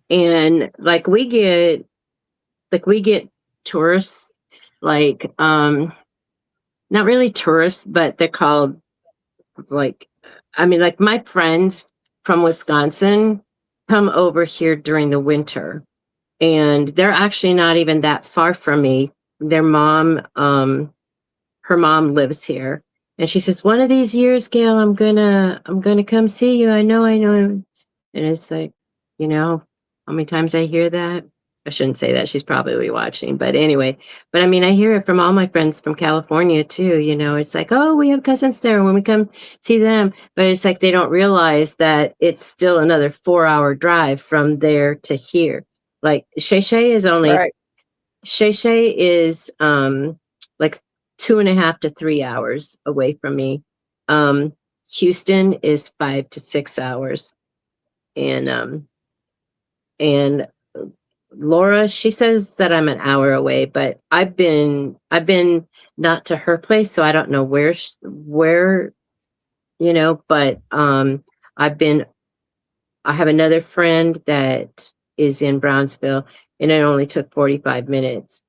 Speaker 1: And we get tourists, like not really tourists, but they're called like like my friends from Wisconsin come over here during the winter, and they're actually not even that far from me. Their mom, her mom lives here, and she says, one of these years, Gail, I'm gonna come see you. I know. And it's like, how many times I hear that. I shouldn't say that, she's probably watching, but anyway. But I hear it from all my friends from California too. It's like, oh, we have cousins there when we come see them. But it's like they don't realize that it's still another 4-hour drive from there to here. Like Shay Shay is
Speaker 2: Right.
Speaker 1: like 2.5 to 3 hours away from me. Houston is 5 to 6 hours. And Laura, she says that I'm an hour away, but I've been not to her place, so I don't know where, but I have another friend that is in Brownsville, and it only took 45 minutes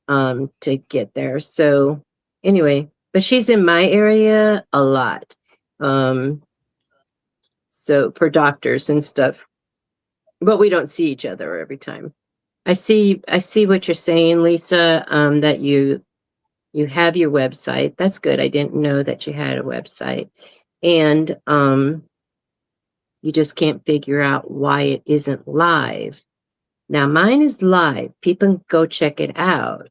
Speaker 1: to get there. So anyway, but she's in my area a lot. So for doctors and stuff. But we don't see each other every time. I see what you're saying, Lisa, that you have your website. That's good. I didn't know that you had a website. And you just can't figure out why it isn't live. Now mine is live. People can go check it out.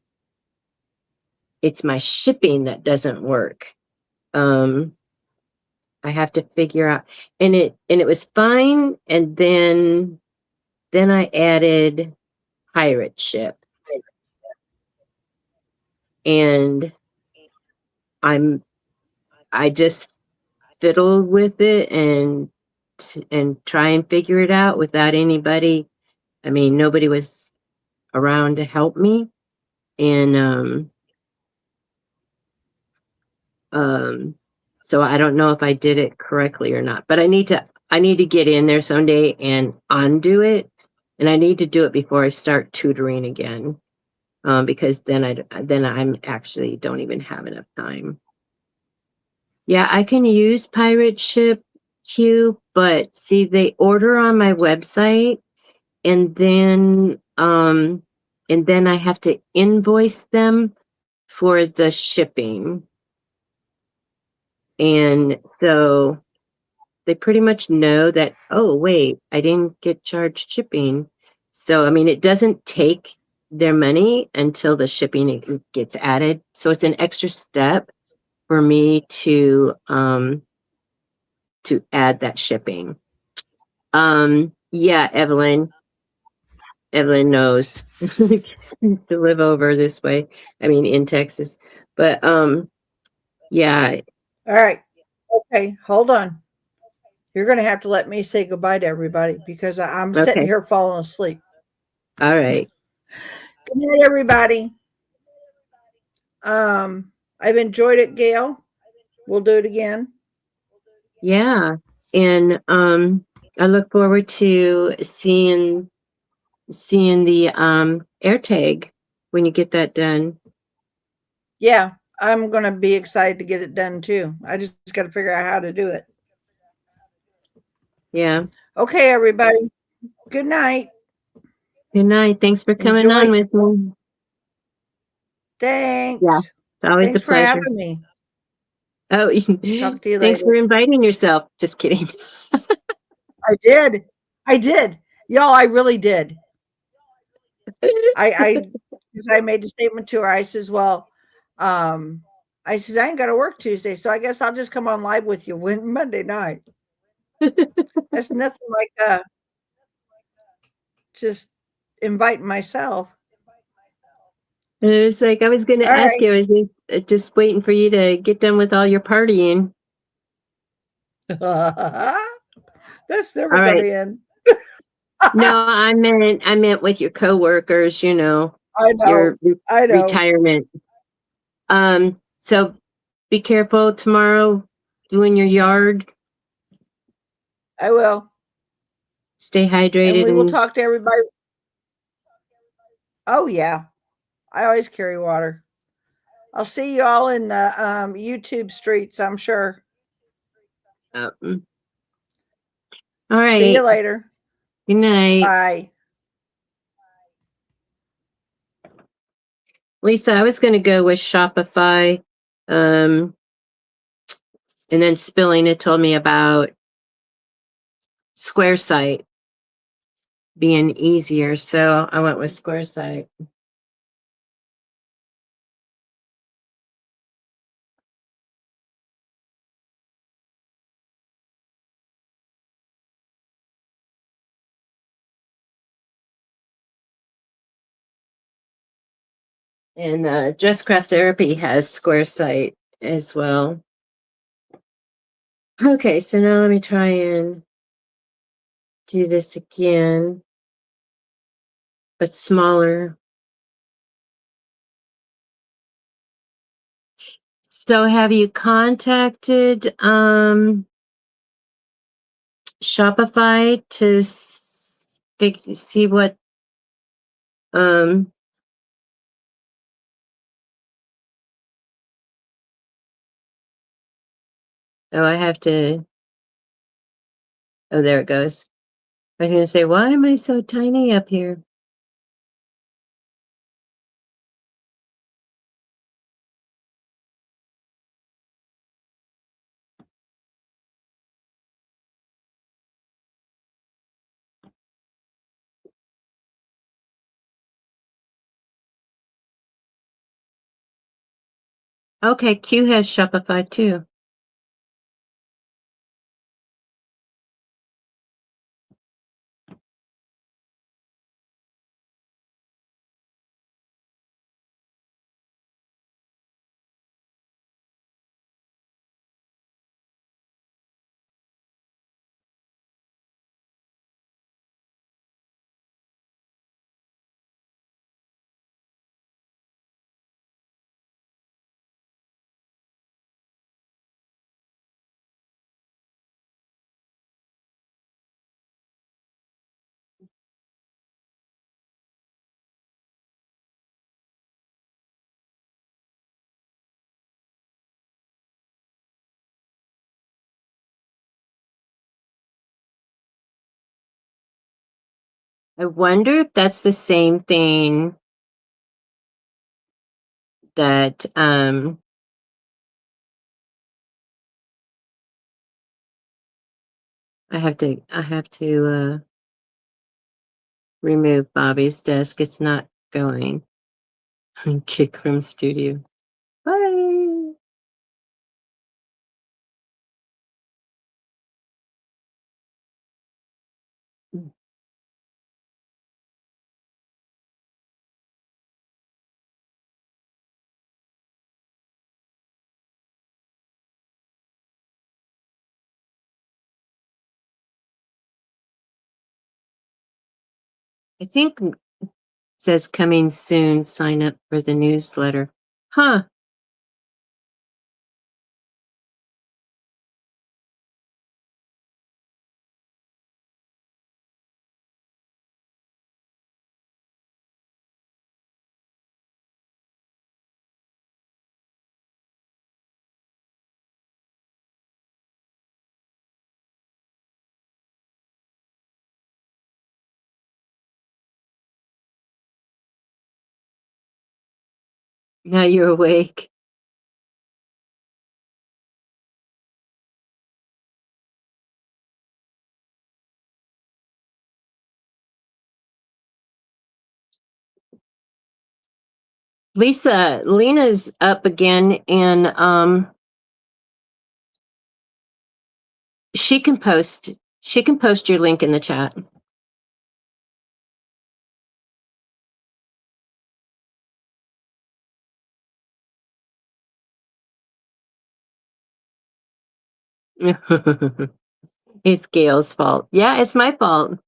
Speaker 1: It's my shipping that doesn't work. I have to figure out, and it was fine, and then I added pirate ship, and I just fiddle with it and try and figure it out without anybody. Nobody was around to help me, and so I don't know if I did it correctly or not. But I need to get in there someday and undo it, and I need to do it before I start tutoring again, because then I'm actually don't even have enough time. Yeah, I can use pirate ship queue, but see, they order on my website, and then I have to invoice them for the shipping. And so they pretty much know that, oh, wait, I didn't get charged shipping. So, it doesn't take their money until the shipping gets added. So it's an extra step for me to add that shipping. Yeah, Evelyn knows to live over this way. In Texas. But yeah.
Speaker 2: All right. Okay, hold on. You're going to have to let me say goodbye to everybody because I'm sitting
Speaker 1: Okay.
Speaker 2: here falling asleep.
Speaker 1: All right.
Speaker 2: Good night, everybody. I've enjoyed it, Gail. We'll do it again.
Speaker 1: Yeah. And I look forward to seeing seeing the air tag when you get that done.
Speaker 2: Yeah, I'm gonna be excited to get it done too. I just got to figure out how to do it.
Speaker 1: Yeah.
Speaker 2: Okay, everybody. Good night.
Speaker 1: Good night. Thanks for coming
Speaker 2: Enjoy.
Speaker 1: on with me. Yeah.
Speaker 2: Thanks.
Speaker 1: It's always
Speaker 2: Thanks
Speaker 1: a
Speaker 2: for
Speaker 1: pleasure.
Speaker 2: having me.
Speaker 1: Oh,
Speaker 2: Talk to you
Speaker 1: thanks
Speaker 2: later.
Speaker 1: for inviting yourself. Just kidding.
Speaker 2: I did. I did. Y'all, I really did. Because I made a statement to her. I says, well, I says, I ain't got to work Tuesday, so I guess I'll just come on live with you Monday night. That's nothing like just inviting myself.
Speaker 1: It's like I was going to
Speaker 2: All
Speaker 1: ask
Speaker 2: right.
Speaker 1: you. I was just waiting for you to get done with all your partying.
Speaker 2: That's never
Speaker 1: All
Speaker 2: going
Speaker 1: right.
Speaker 2: to end.
Speaker 1: No, I meant with your coworkers. You know,
Speaker 2: I know.
Speaker 1: your
Speaker 2: I know.
Speaker 1: retirement. So be careful tomorrow doing your yard.
Speaker 2: I will.
Speaker 1: Stay hydrated.
Speaker 2: And we will talk to everybody. Oh, yeah. I always carry water. I'll see you all in the YouTube streets, I'm sure.
Speaker 1: All right.
Speaker 2: See you later.
Speaker 1: Good night.
Speaker 2: Bye.
Speaker 1: Lisa, I was going to go with Shopify. And then Spilling it told me about SquareSite being easier. So I went with SquareSite. And Just Craft Therapy has SquareSite as well. Okay, so now let me try and do this again, but smaller. So have you contacted Shopify to see what oh, I have to, oh, there it goes. I was going to say, why am I so tiny up here? Okay, Q has Shopify too. I wonder if that's the same thing that I have to remove Bobby's desk. It's not going. Kick from studio. Bye. I think it says coming soon. Sign up for the newsletter. Huh. Now you're awake. Lena's up again, and she can post your link in the chat. It's Gail's fault. Yeah, it's my fault.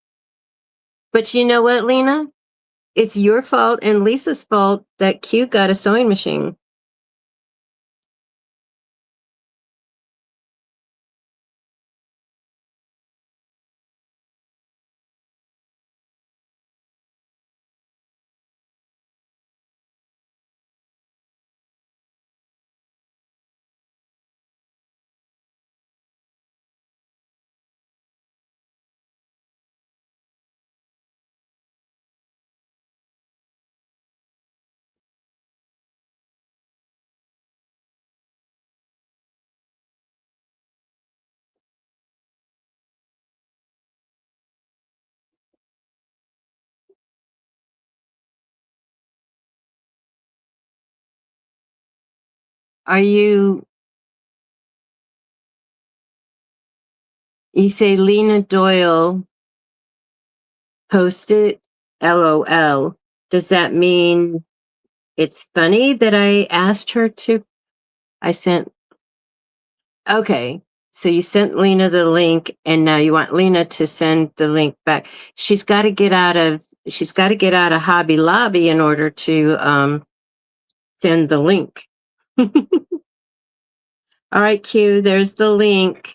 Speaker 1: But you know what, Lena? It's your fault and Lisa's fault that Q got a sewing machine. You say Lena Doyle posted LOL. Does that mean it's funny that I asked her to? Okay. So you sent Lena the link and now you want Lena to send the link back. She's got to get out of Hobby Lobby in order to send the link. All right, Q, there's the link.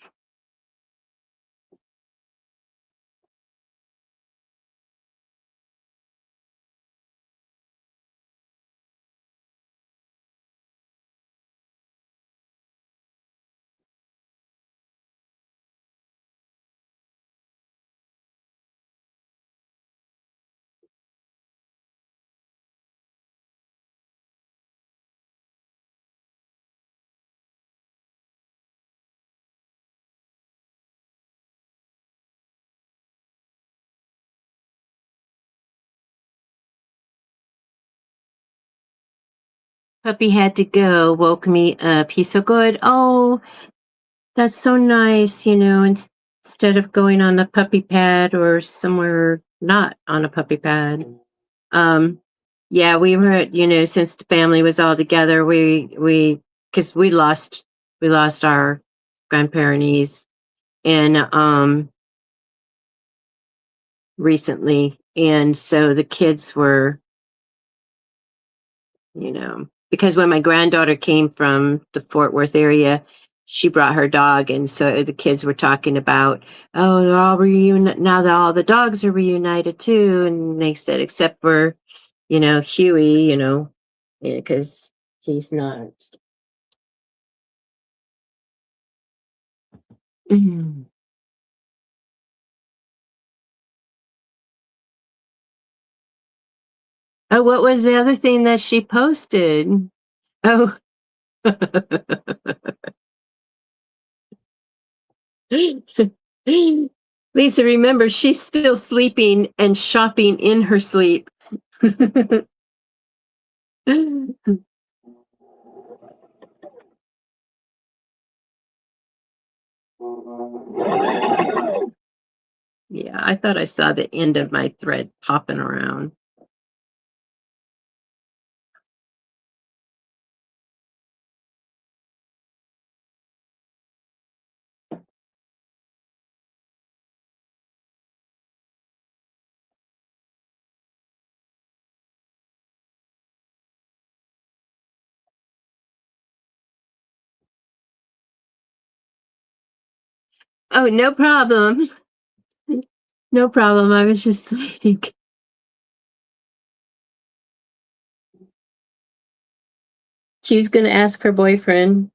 Speaker 1: Puppy had to go, woke me up. He's so good. Oh, that's so nice, instead of going on a puppy pad or somewhere not on a puppy pad. Yeah, we were, since the family was all together, because we lost our grandparents and recently, and so the kids were, because when my granddaughter came from the Fort Worth area, she brought her dog, and so the kids were talking about, oh, they're all now that all the dogs are reunited too, and they said except for, Huey, because he's not. Mhm. Oh, what was the other thing that she posted? Oh. Lisa, remember, she's still sleeping and shopping in her sleep. Yeah, I thought I saw the end of my thread popping around. Oh, no problem. No problem. I was just like, she's going to ask her boyfriend.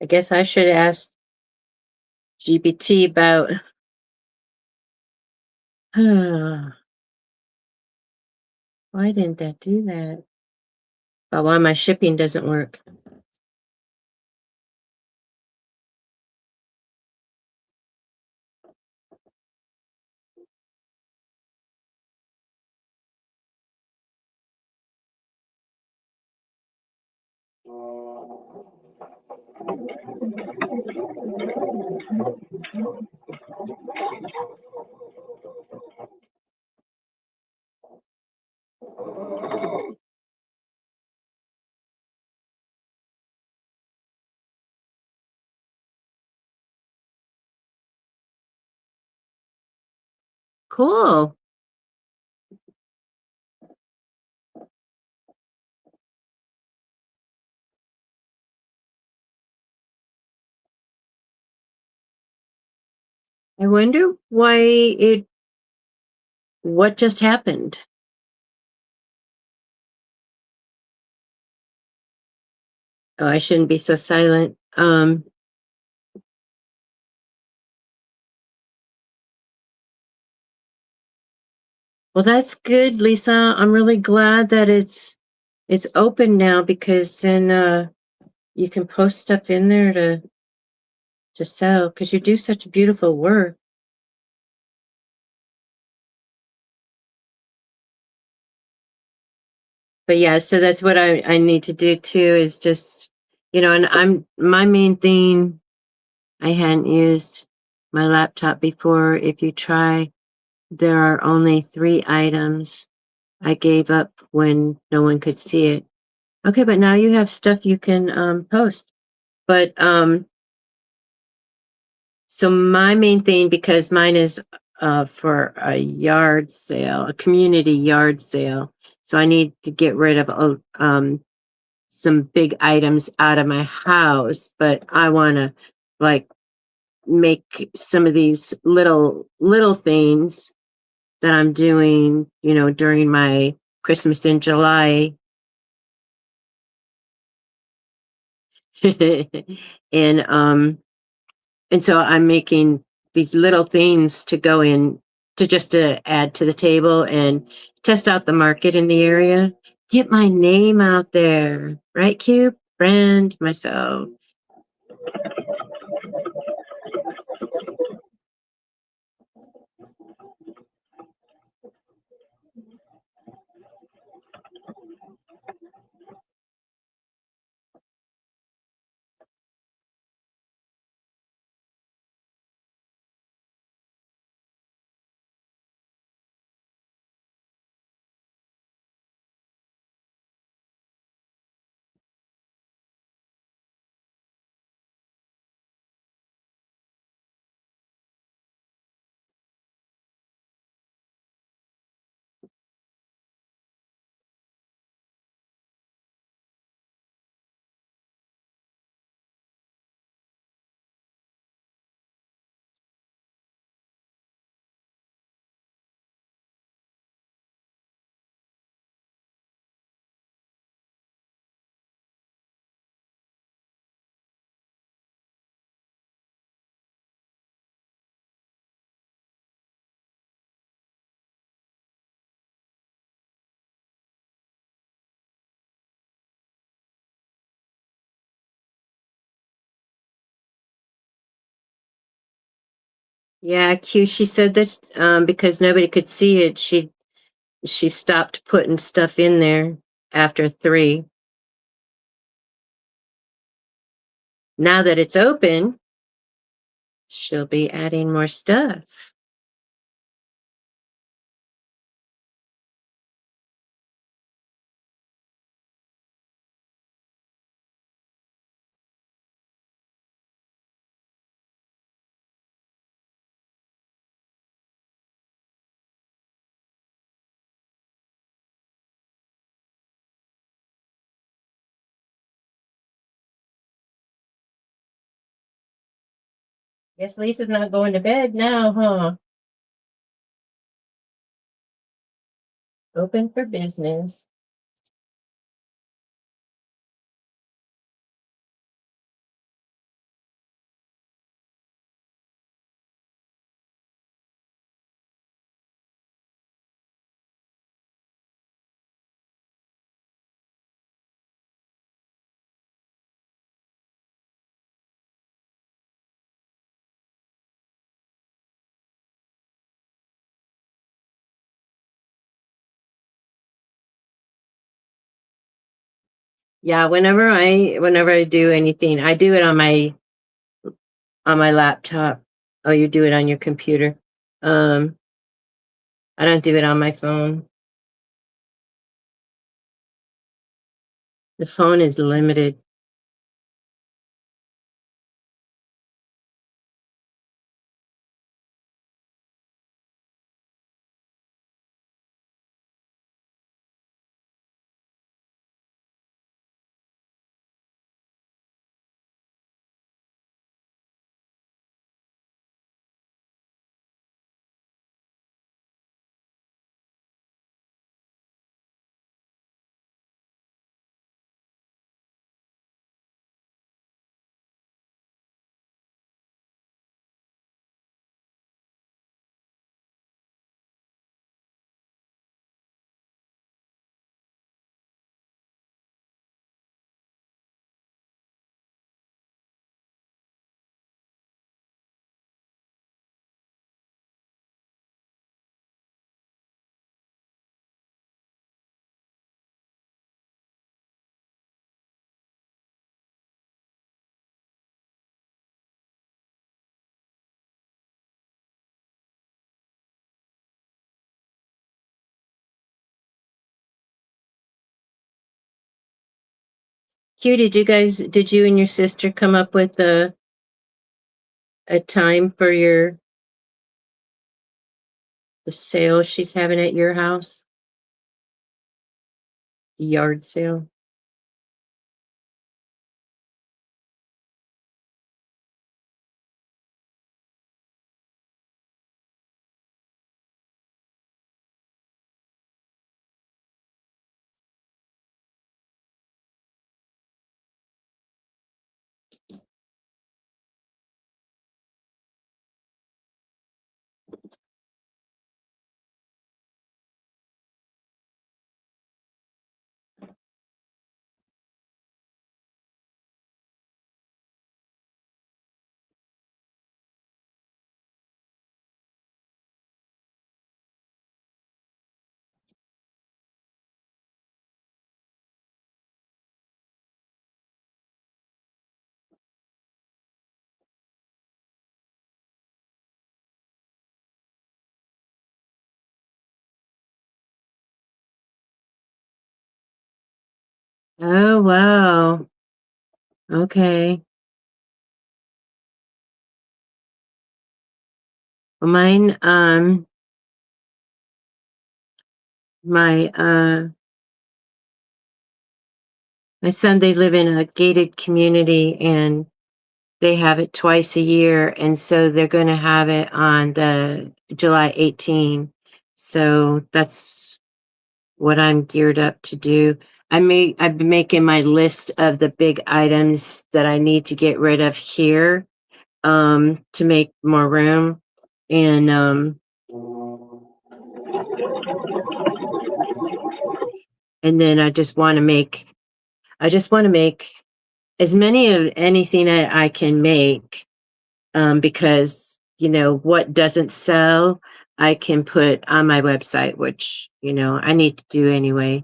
Speaker 1: I guess I should ask GPT about why didn't that do that? About why my shipping doesn't work. Cool. I wonder what just happened? Oh, I shouldn't be so silent. Well, that's good, Lisa. I'm really glad that it's open now because then you can post stuff in there to sell because you do such beautiful work. But yeah, so that's what I need to do too is just, and my main thing, I hadn't used my laptop before. If you try, there are only 3 items. I gave up when no one could see it. Okay, but now you have stuff you can post. But so my main thing, because mine is for a yard sale, a community yard sale. So I need to get rid of some big items out of my house, but I want to like make some of these little things that I'm doing, during my Christmas in July. and and so I'm making these little things to go in to add to the table and test out the market in the area. Get my name out there, right, Cube? Brand myself. Yeah, Q. She said that because nobody could see it, she stopped putting stuff in there after 3. Now that it's open, she'll be adding more stuff. Guess Lisa's not going to bed now, huh? Open for business. Yeah, whenever I do anything, I do it on my laptop. Oh, you do it on your computer. I don't do it on my phone. The phone is limited. Q, did you and your sister come up with a time for the sale she's having at your house? The yard sale? Oh, wow. Okay. Well, mine, my, my son, they live in a gated community and they have it twice a year. And so they're going to have it on the July 18. So that's what I'm geared up to do. I've been making my list of the big items that I need to get rid of here, to make more room. And, and then I just want to make as many of anything that I can make, because, what doesn't sell, I can put on my website, which, I need to do anyway.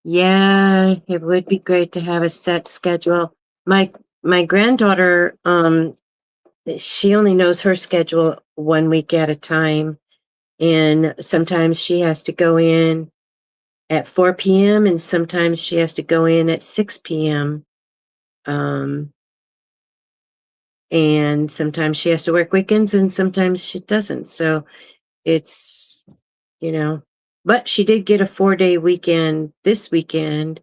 Speaker 1: Yeah, it would be great to have a set schedule. My granddaughter, she only knows her schedule 1 week at a time, and sometimes she has to go in at 4 p.m. and sometimes she has to go in at 6 p.m. And sometimes she has to work weekends and sometimes she doesn't. So it's, but she did get a 4-day weekend this weekend,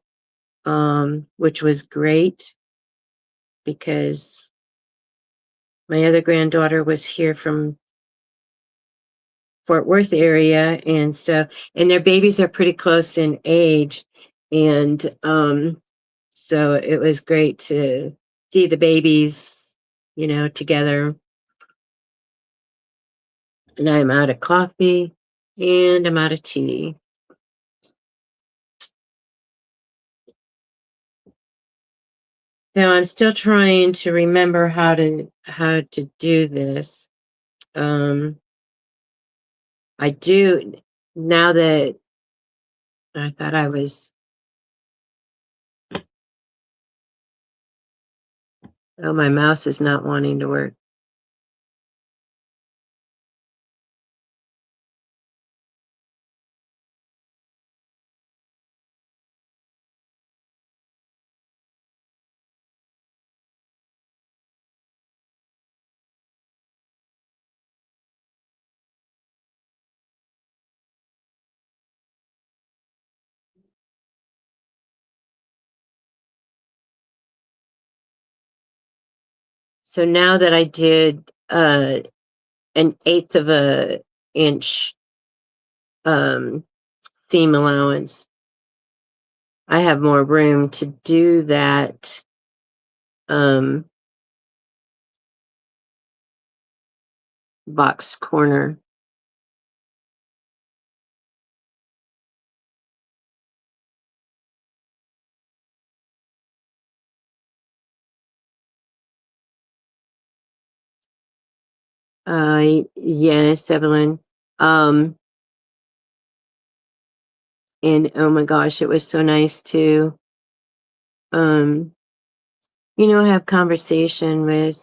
Speaker 1: which was great because my other granddaughter was here from Fort Worth area. And their babies are pretty close in age. And so it was great to see the babies, together. And I'm out of coffee and I'm out of tea. Now I'm still trying to remember how to do this. I do now that I thought I was. Oh, my mouse is not wanting to work. So now that I did an 1/8 of a inch seam allowance, I have more room to do that box corner. Yes, Evelyn. And oh my gosh, it was so nice to have conversation with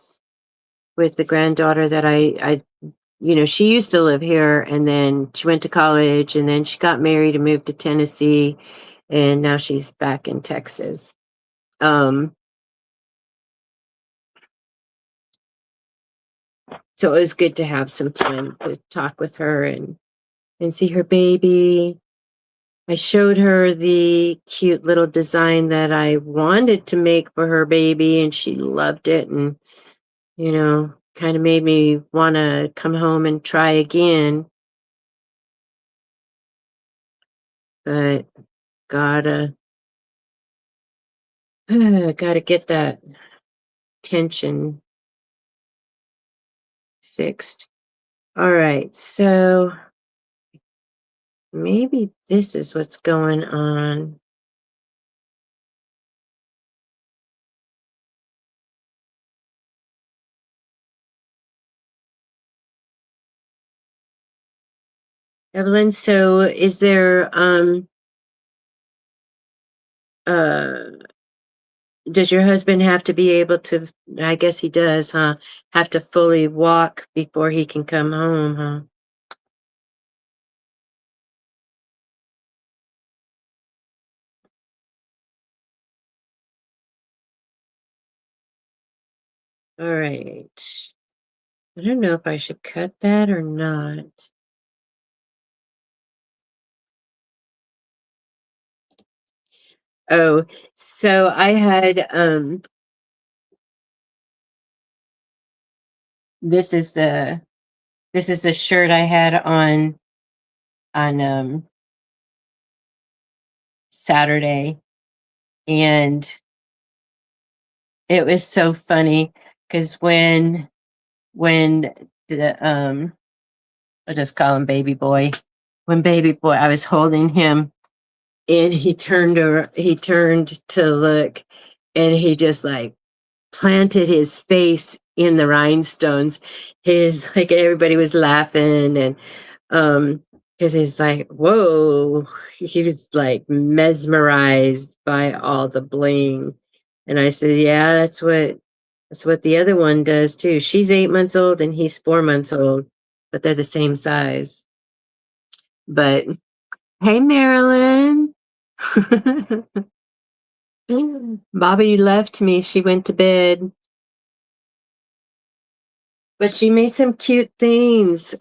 Speaker 1: the granddaughter that I she used to live here and then she went to college and then she got married and moved to Tennessee and now she's back in Texas. So it was good to have some time to talk with her and see her baby. I showed her the cute little design that I wanted to make for her baby and she loved it and kind of made me want to come home and try again. But gotta gotta get that tension fixed. All right, so maybe this is what's going on. Evelyn, so is there does your husband have to be able to, I guess he does, huh? Have to fully walk before he can come home, huh? All right. I don't know if I should cut that or not. Oh, so I had this is the shirt I had on Saturday, and it was so funny because when the I'll just call him baby boy. When baby boy, I was holding him and he turned to look and he just like planted his face in the rhinestones. His like everybody was laughing and because he's like, whoa, he was like mesmerized by all the bling. And I said, yeah, that's what the other one does too. She's 8 months old and he's 4 months old, but they're the same size. But hey, Marilyn. Bobby left me. She went to bed. But she made some cute things.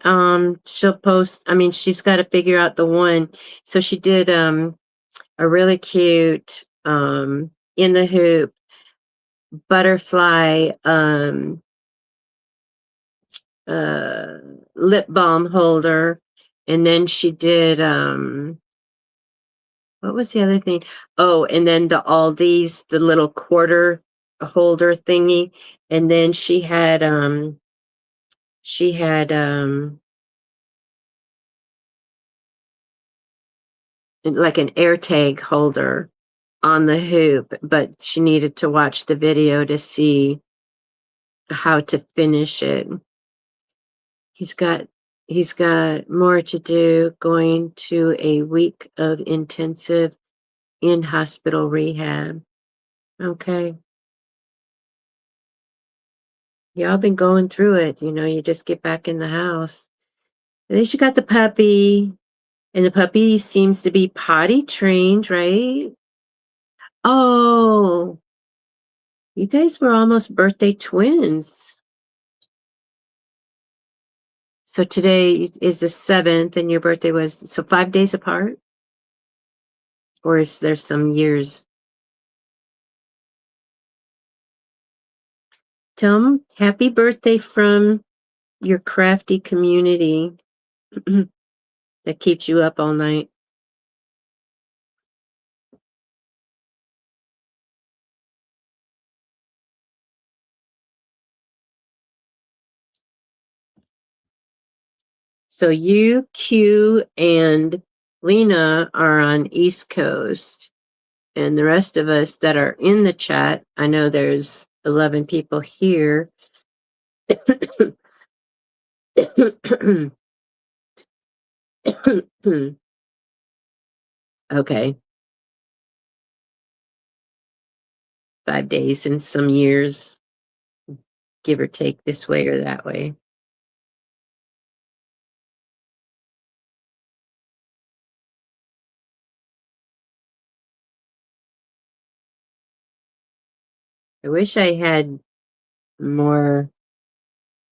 Speaker 1: She'll post, I mean, she's got to figure out the one. So she did a really cute in the hoop butterfly uh lip balm holder. And then she did what was the other thing? Oh, and then the Aldi's, the little quarter holder thingy. And then she had like an air tag holder on the hoop, but she needed to watch the video to see how to finish it. He's got more to do, going to a week of intensive in-hospital rehab. Okay. Y'all been going through it, you know, you just get back in the house. At least you got the puppy, and the puppy seems to be potty trained, right? Oh, you guys were almost birthday twins. So today is the 7th, and your birthday was, so 5 days apart? Or is there some years? Tell them happy birthday from your crafty community that keeps you up all night. So you, Q, and Lena are on East Coast, and the rest of us that are in the chat, I know there's 11 people here. Okay. 5 days and some years, give or take this way or that way. I wish I had more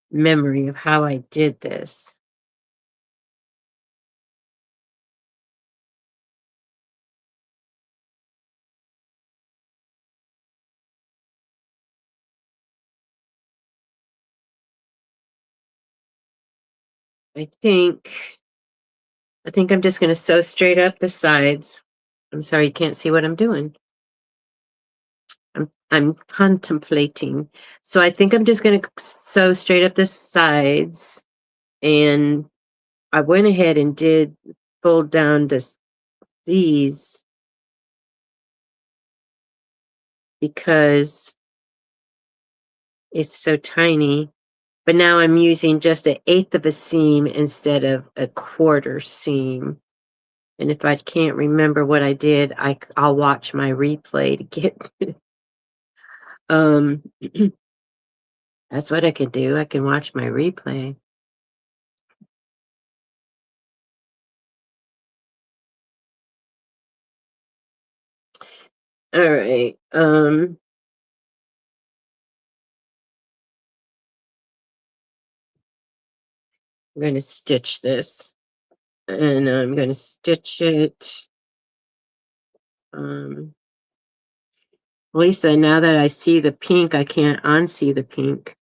Speaker 1: memory of how I did this. I think I'm just going to sew straight up the sides. I'm sorry, you can't see what I'm doing. I'm contemplating. So I think I'm just going to sew straight up the sides, and I went ahead and did fold down these because it's so tiny. But now I'm using just 1/8 of a seam instead of a quarter seam. And if I can't remember what I did, I'll watch my replay to get that's what I can do. I can watch my replay. All right. I'm going to stitch this, and I'm going to stitch it. Lisa, now that I see the pink, I can't unsee the pink.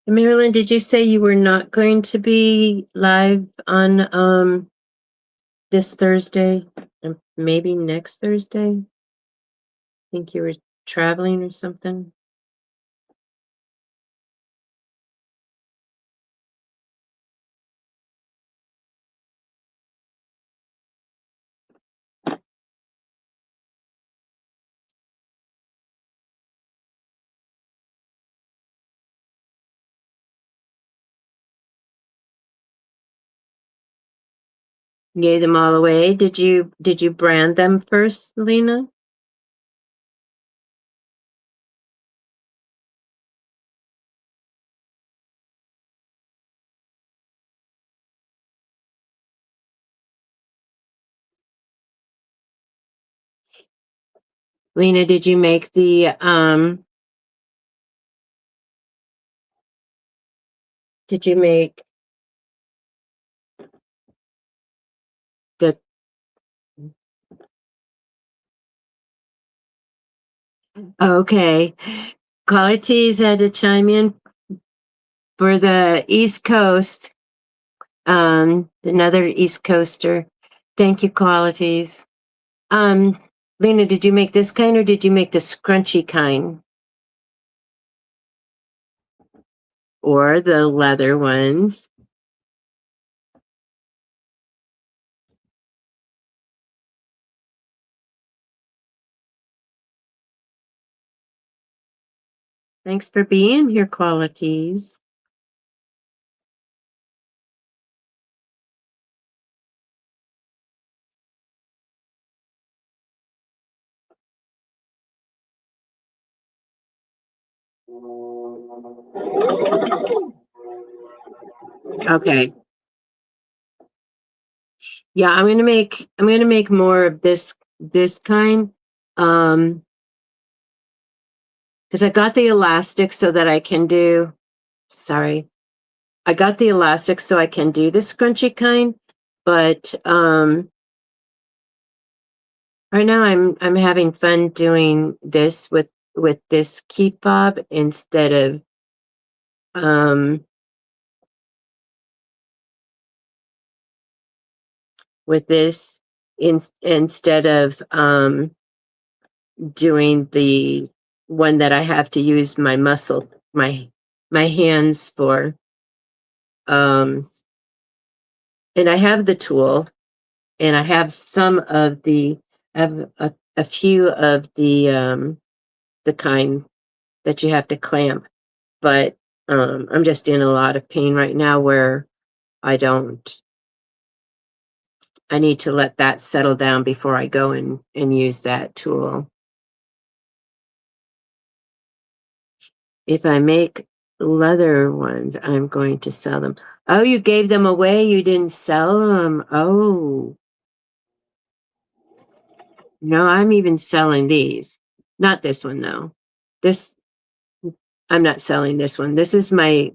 Speaker 1: Marilyn, did you say you were not going to be live on this Thursday? Maybe next Thursday? Think you were traveling or something? Gave them all away. Did you brand them first, Lena? Lena, did you make the did you make the okay. Qualities had to chime in for the East Coast. Another East Coaster. Thank you, Qualities. Lena, did you make this kind or did you make the scrunchy kind? Or the leather ones? Thanks for being here, Qualities. Okay. Yeah, I'm gonna make more of this kind. Because I got the elastic so that I can do sorry. I got the elastic so I can do the scrunchy kind, but right now I'm having fun doing this with this key fob instead of with this instead of doing the one that I have to use my muscle my hands for. And I have the tool and I have some of the I have a few of the kind that you have to clamp, but I'm just in a lot of pain right now where I need to let that settle down before I go and use that tool. If I make leather ones, I'm going to sell them. Oh, you gave them away? You didn't sell them? Oh. No, I'm even selling these. Not this one though. This I'm not selling this one. This is my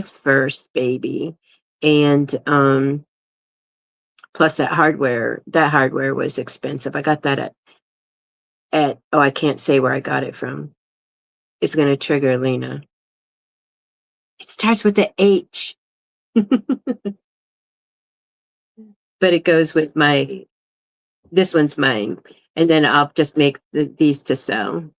Speaker 1: first baby. And plus that hardware was expensive. I got that at oh, I can't say where I got it from. It's gonna trigger Lena. It starts with the H. But it goes with this one's mine. And then I'll just make these to sell.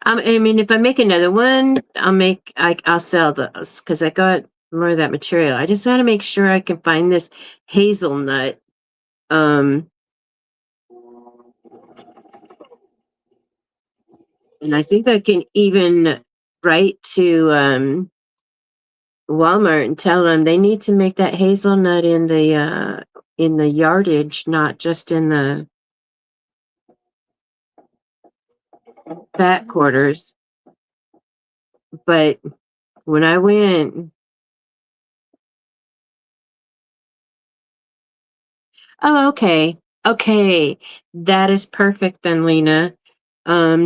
Speaker 1: I mean, if I make another one, I'll sell those because I got more of that material. I just want to make sure I can find this hazelnut. And I think I can even write to Walmart and tell them they need to make that hazelnut in the yardage, not just in the back quarters. But when I went, oh, okay. Okay. That is perfect then, Lena.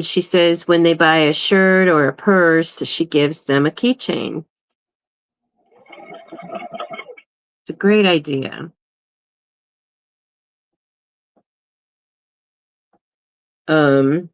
Speaker 1: She says when they buy a shirt or a purse, she gives them a keychain. It's a great idea. Um,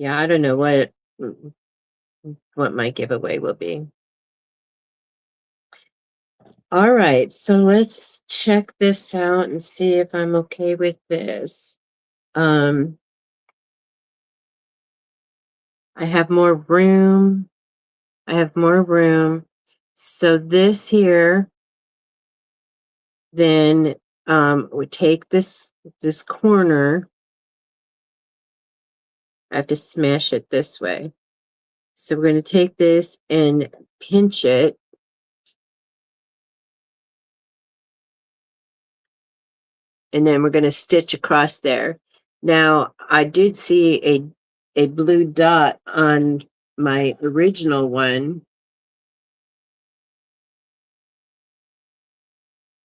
Speaker 1: Yeah, I don't know what my giveaway will be. All right, so let's check this out and see if I'm okay with this. I have more room. I have more room. So this here, then we take this corner. I have to smash it this way. So we're going to take this and pinch it. And then we're going to stitch across there. Now, I did see a blue dot on my original one.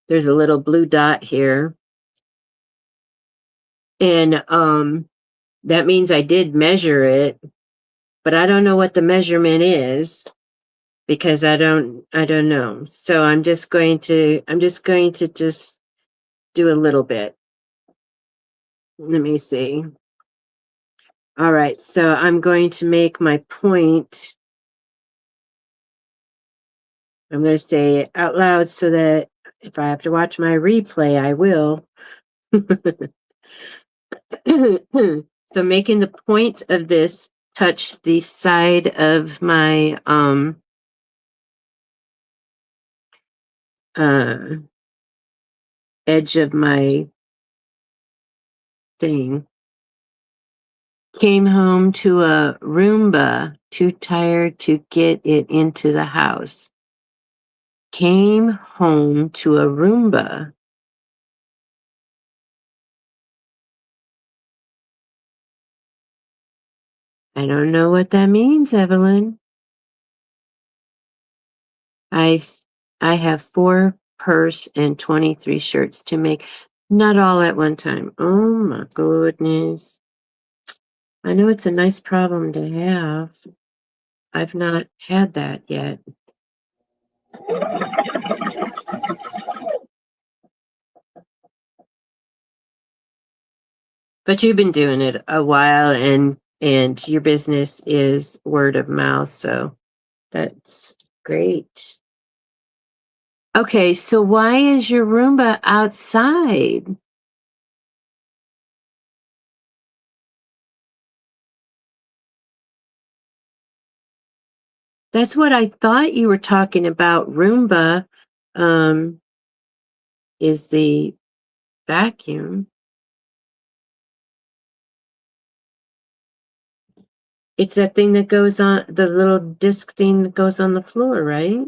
Speaker 1: There's a little blue dot here. And that means I did measure it, but I don't know what the measurement is because I don't know. So I'm just going to just do a little bit. Let me see. All right, so I'm going to make my point. I'm going to say it out loud so that if I have to watch my replay, I will. So making the point of this touch the side of my edge of my thing. Came home to a Roomba, too tired to get it into the house. Came home to a Roomba. I don't know what that means, Evelyn. I have 4 purse and 23 shirts to make. Not all at one time. Oh my goodness. I know it's a nice problem to have. I've not had that yet. But you've been doing it a while and your business is word of mouth, so that's great. Okay, so why is your Roomba outside? That's what I thought you were talking about. Roomba is the vacuum. It's that thing that goes on, the little disc thing that goes on the floor, right?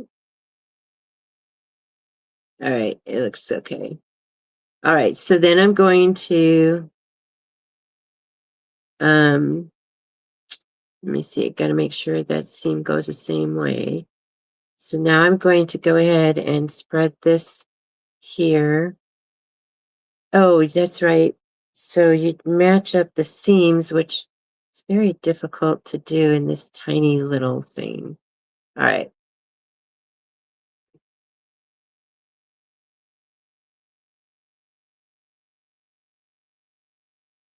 Speaker 1: All right, it looks okay. All right, so then I'm going to, let me see, I gotta make sure that seam goes the same way. So now I'm going to go ahead and spread this here. Oh, that's right. So you match up the seams, which is very difficult to do in this tiny little thing. All right.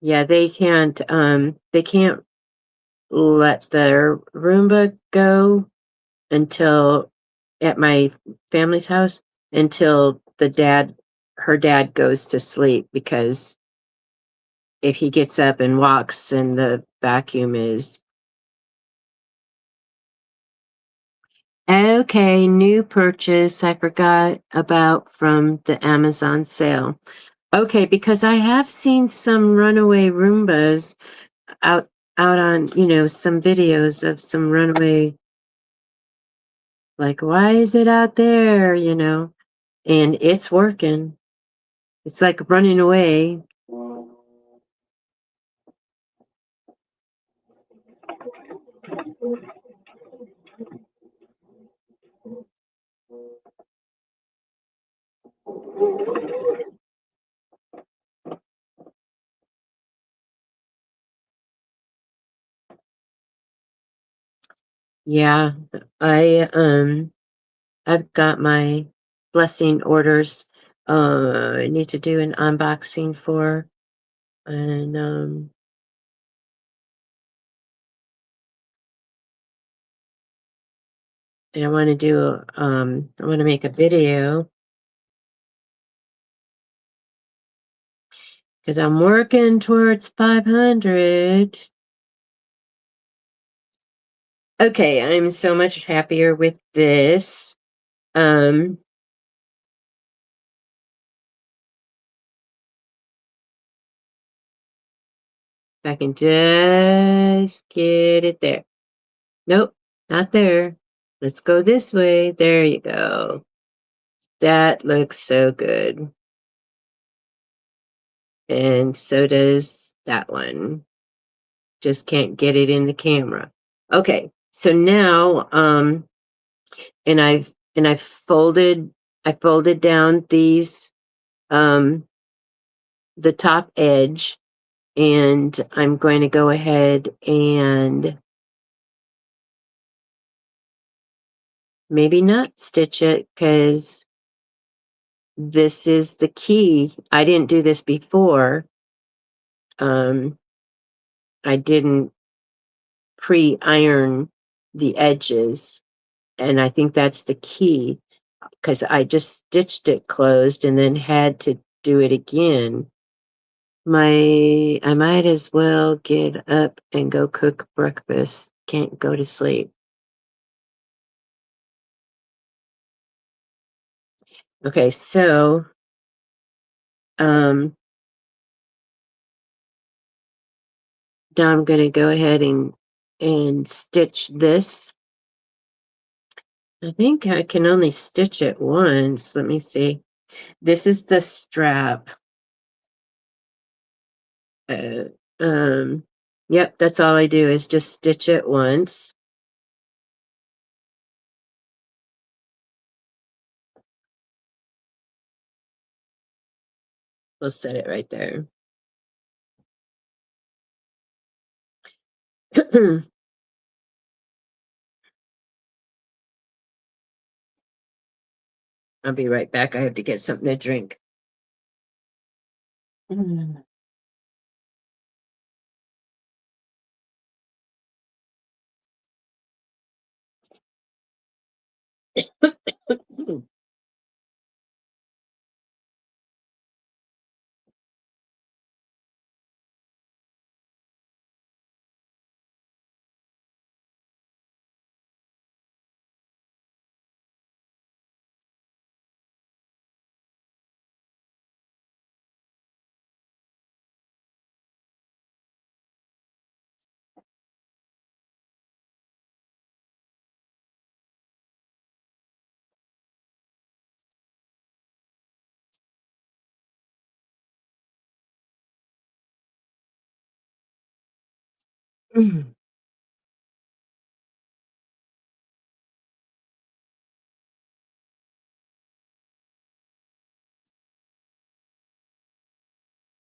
Speaker 1: Yeah, they can't let their Roomba go until at my family's house until her dad goes to sleep, because if he gets up and walks and the vacuum is okay. New purchase I forgot about from the Amazon sale. Okay, because I have seen some runaway Roombas out on, some videos of some runaway, like, why is it out there, and it's working. It's like running away. Yeah, I've got my blessing orders I need to do an unboxing for, and And I want to do, I want to make a video because I'm working towards 500. Okay, I'm so much happier with this. If I can just get it there. Nope, not there. Let's go this way. There you go. That looks so good. And so does that one. Just can't get it in the camera. Okay, so now, and I've folded, I folded down these, the top edge, and I'm going to go ahead and maybe not stitch it because this is the key. I didn't do this before. I didn't pre-iron the edges, and I think that's the key because I just stitched it closed and then had to do it again. I might as well get up and go cook breakfast. Can't go to sleep. Okay, so now I'm gonna go ahead and stitch this. I think I can only stitch it once. Let me see. This is the strap. Uh, yep, that's all I do is just stitch it once. We'll set it right there. I'll be right back. I have to get something to drink.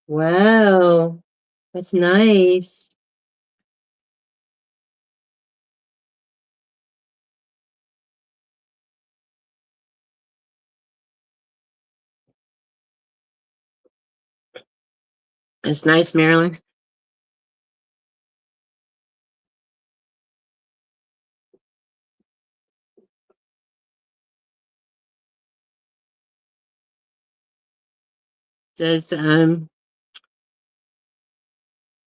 Speaker 1: Wow, that's nice. That's nice, Marilyn. Does do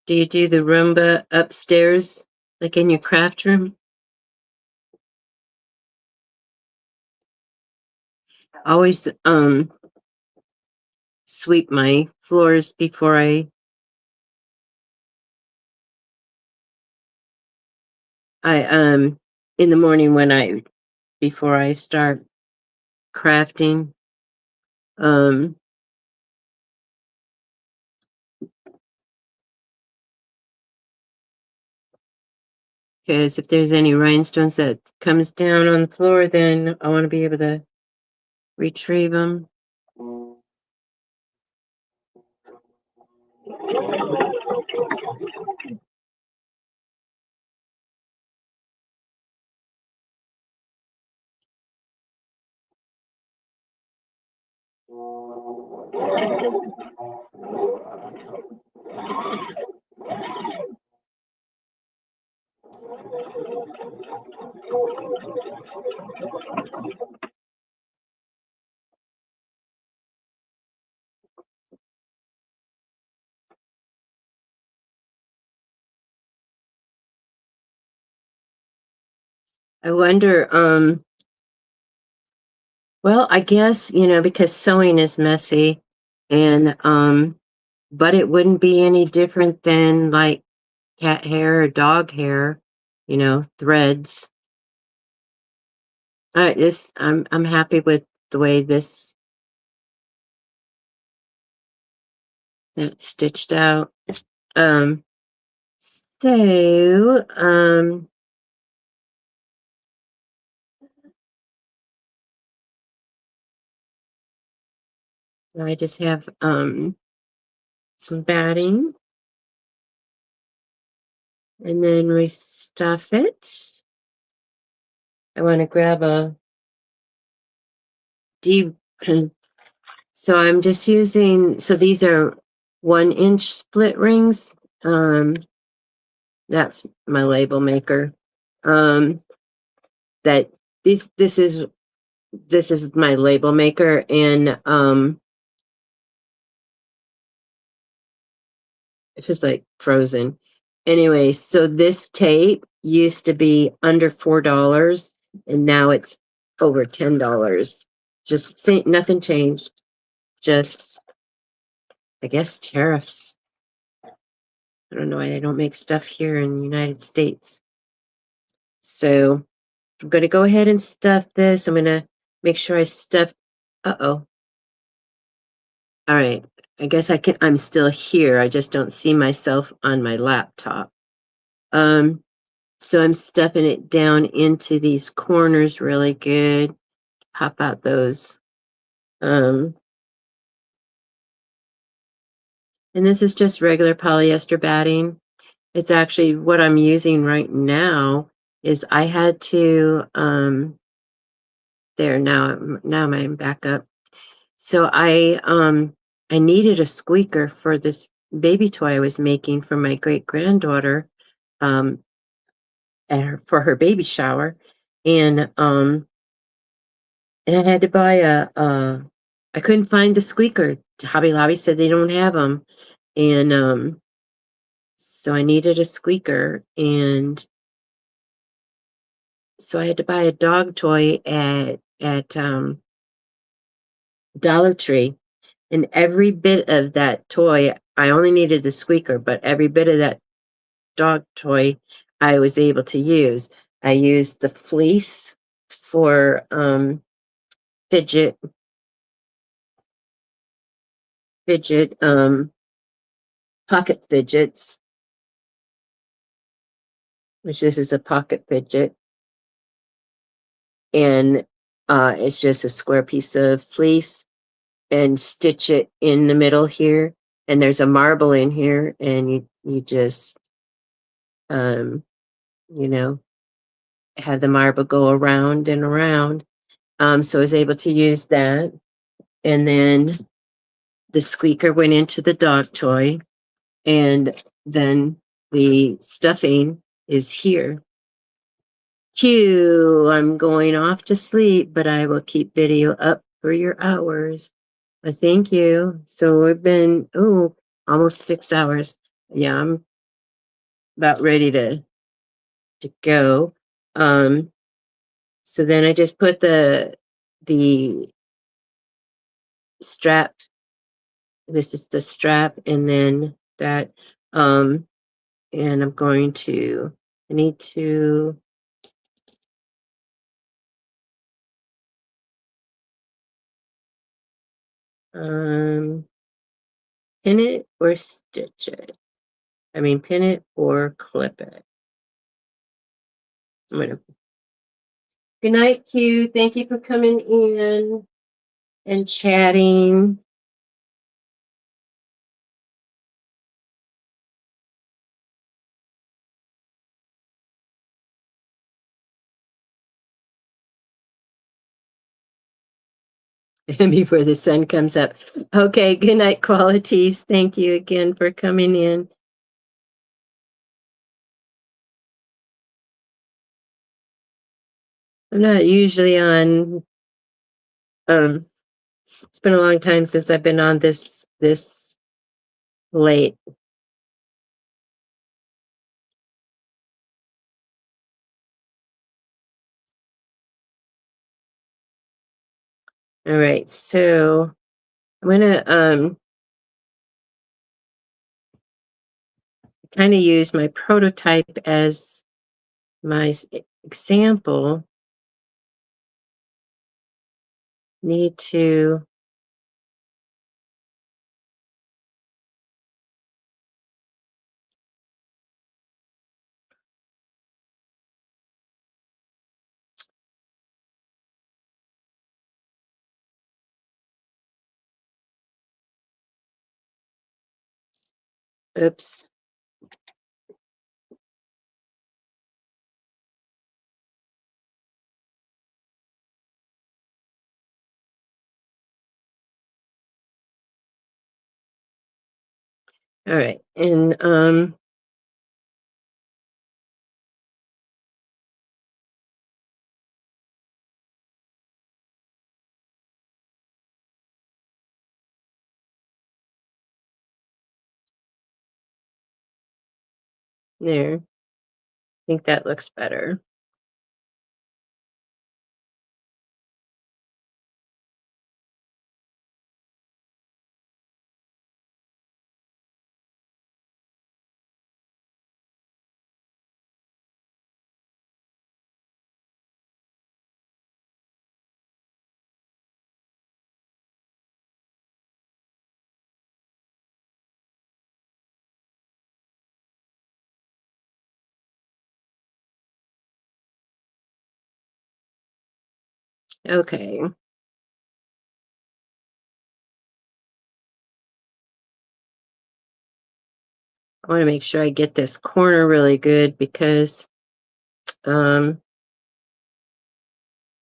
Speaker 1: you do the Roomba upstairs, like in your craft room? Always sweep my floors before I in the morning before I start crafting. Because if there's any rhinestones that comes down on the floor, then I want to be able to retrieve them. I wonder, well, I guess, you know, because sewing is messy and, but it wouldn't be any different than like cat hair or dog hair, you know, threads. I'm happy with the way that's stitched out. Um, so, I just have, some batting and then we stuff it. I want to grab a deep, so I'm just using, so these are 1-inch split rings. That's my label maker. That this is my label maker, and it feels like frozen. Anyway, so this tape used to be under $4 and now it's over $10. Just say nothing changed. Just, I guess, tariffs. I don't know why they don't make stuff here in the United States. So I'm going to go ahead and stuff this. I'm going to make sure I stuff. Uh-oh. All right. I guess I'm still here. I just don't see myself on my laptop. So I'm stuffing it down into these corners really good. Pop out those. And this is just regular polyester batting. It's actually what I'm using right now is I had to, there now I'm back up. So I needed a squeaker for this baby toy I was making for my great granddaughter, for her baby shower. And I had to buy I couldn't find the squeaker. Hobby Lobby said they don't have them. And so I needed a squeaker. And so I had to buy a dog toy at Dollar Tree. And every bit of that toy, I only needed the squeaker, but every bit of that dog toy I was able to use. I used the fleece for fidget pocket fidgets, which this is a pocket fidget, and it's just a square piece of fleece, and stitch it in the middle here, and there's a marble in here, and you just you know, have the marble go around and around. So I was able to use that, and then the squeaker went into the dog toy, and then the stuffing is here. Cue, I'm going off to sleep, but I will keep video up for your hours. Thank you. So we've been, almost 6 hours. Yeah, I'm about ready to go. So then I just put the strap. This is the strap, and then that, and I need to, pin it or stitch it. I mean, pin it or clip it. Good night, Q. Thank you for coming in and chatting. And before the sun comes up. Okay, good night, qualities. Thank you again for coming in. I'm not usually on, it's been a long time since I've been on this late. All right, so I'm gonna kind of use my prototype as my example. Need to oops. All right, and there. I think that looks better. Okay. I want to make sure I get this corner really good because I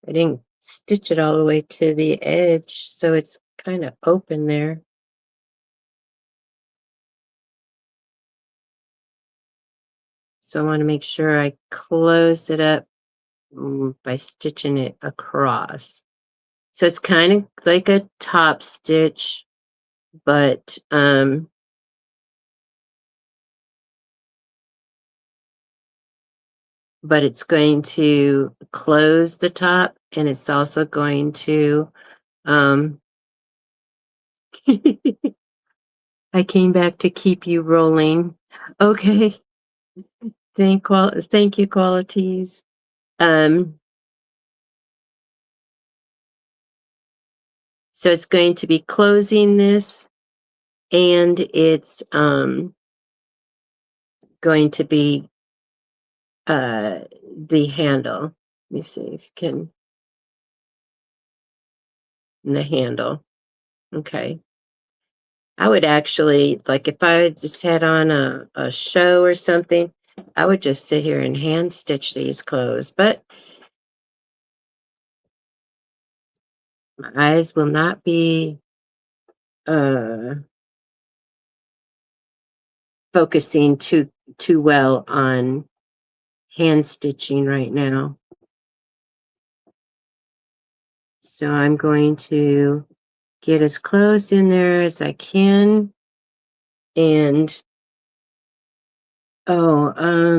Speaker 1: didn't stitch it all the way to the edge, so it's kind of open there. So I want to make sure I close it up by stitching it across. So it's kind of like a top stitch, but it's going to close the top, and it's also going to I came back to keep you rolling. Okay. Thank you, qualities. So it's going to be closing this, and it's going to be the handle. Let me see if you can, the handle. Okay. I would actually, like if I just had on a show or something, I would just sit here and hand stitch these clothes, but my eyes will not be focusing too well on hand stitching right now. So I'm going to get as close in there as I can. And yeah,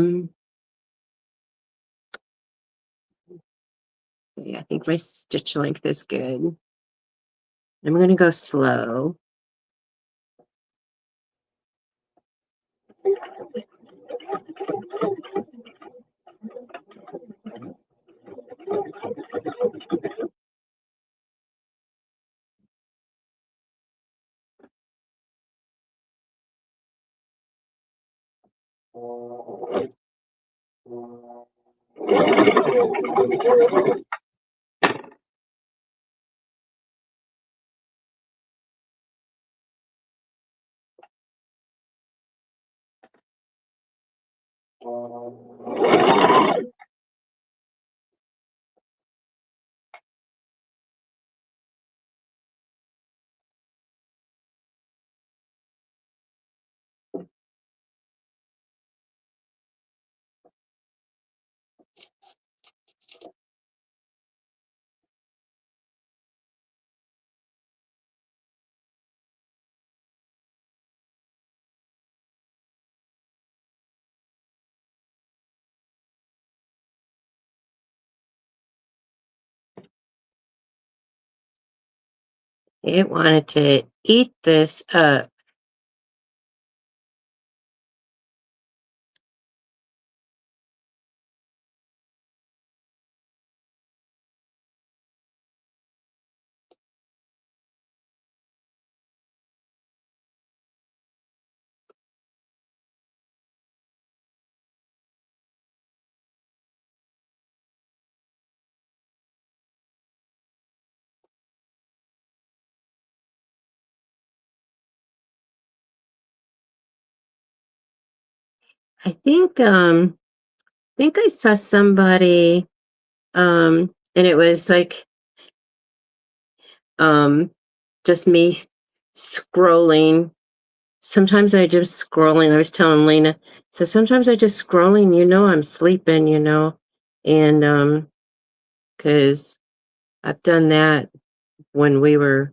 Speaker 1: I think my stitch length is good. I'm going to go slow. It wanted to eat this up. I think I saw somebody, and it was like, um, just me scrolling. Sometimes I just scrolling. I was telling Lena, so sometimes I just scrolling, I'm sleeping, and, cause I've done that when we were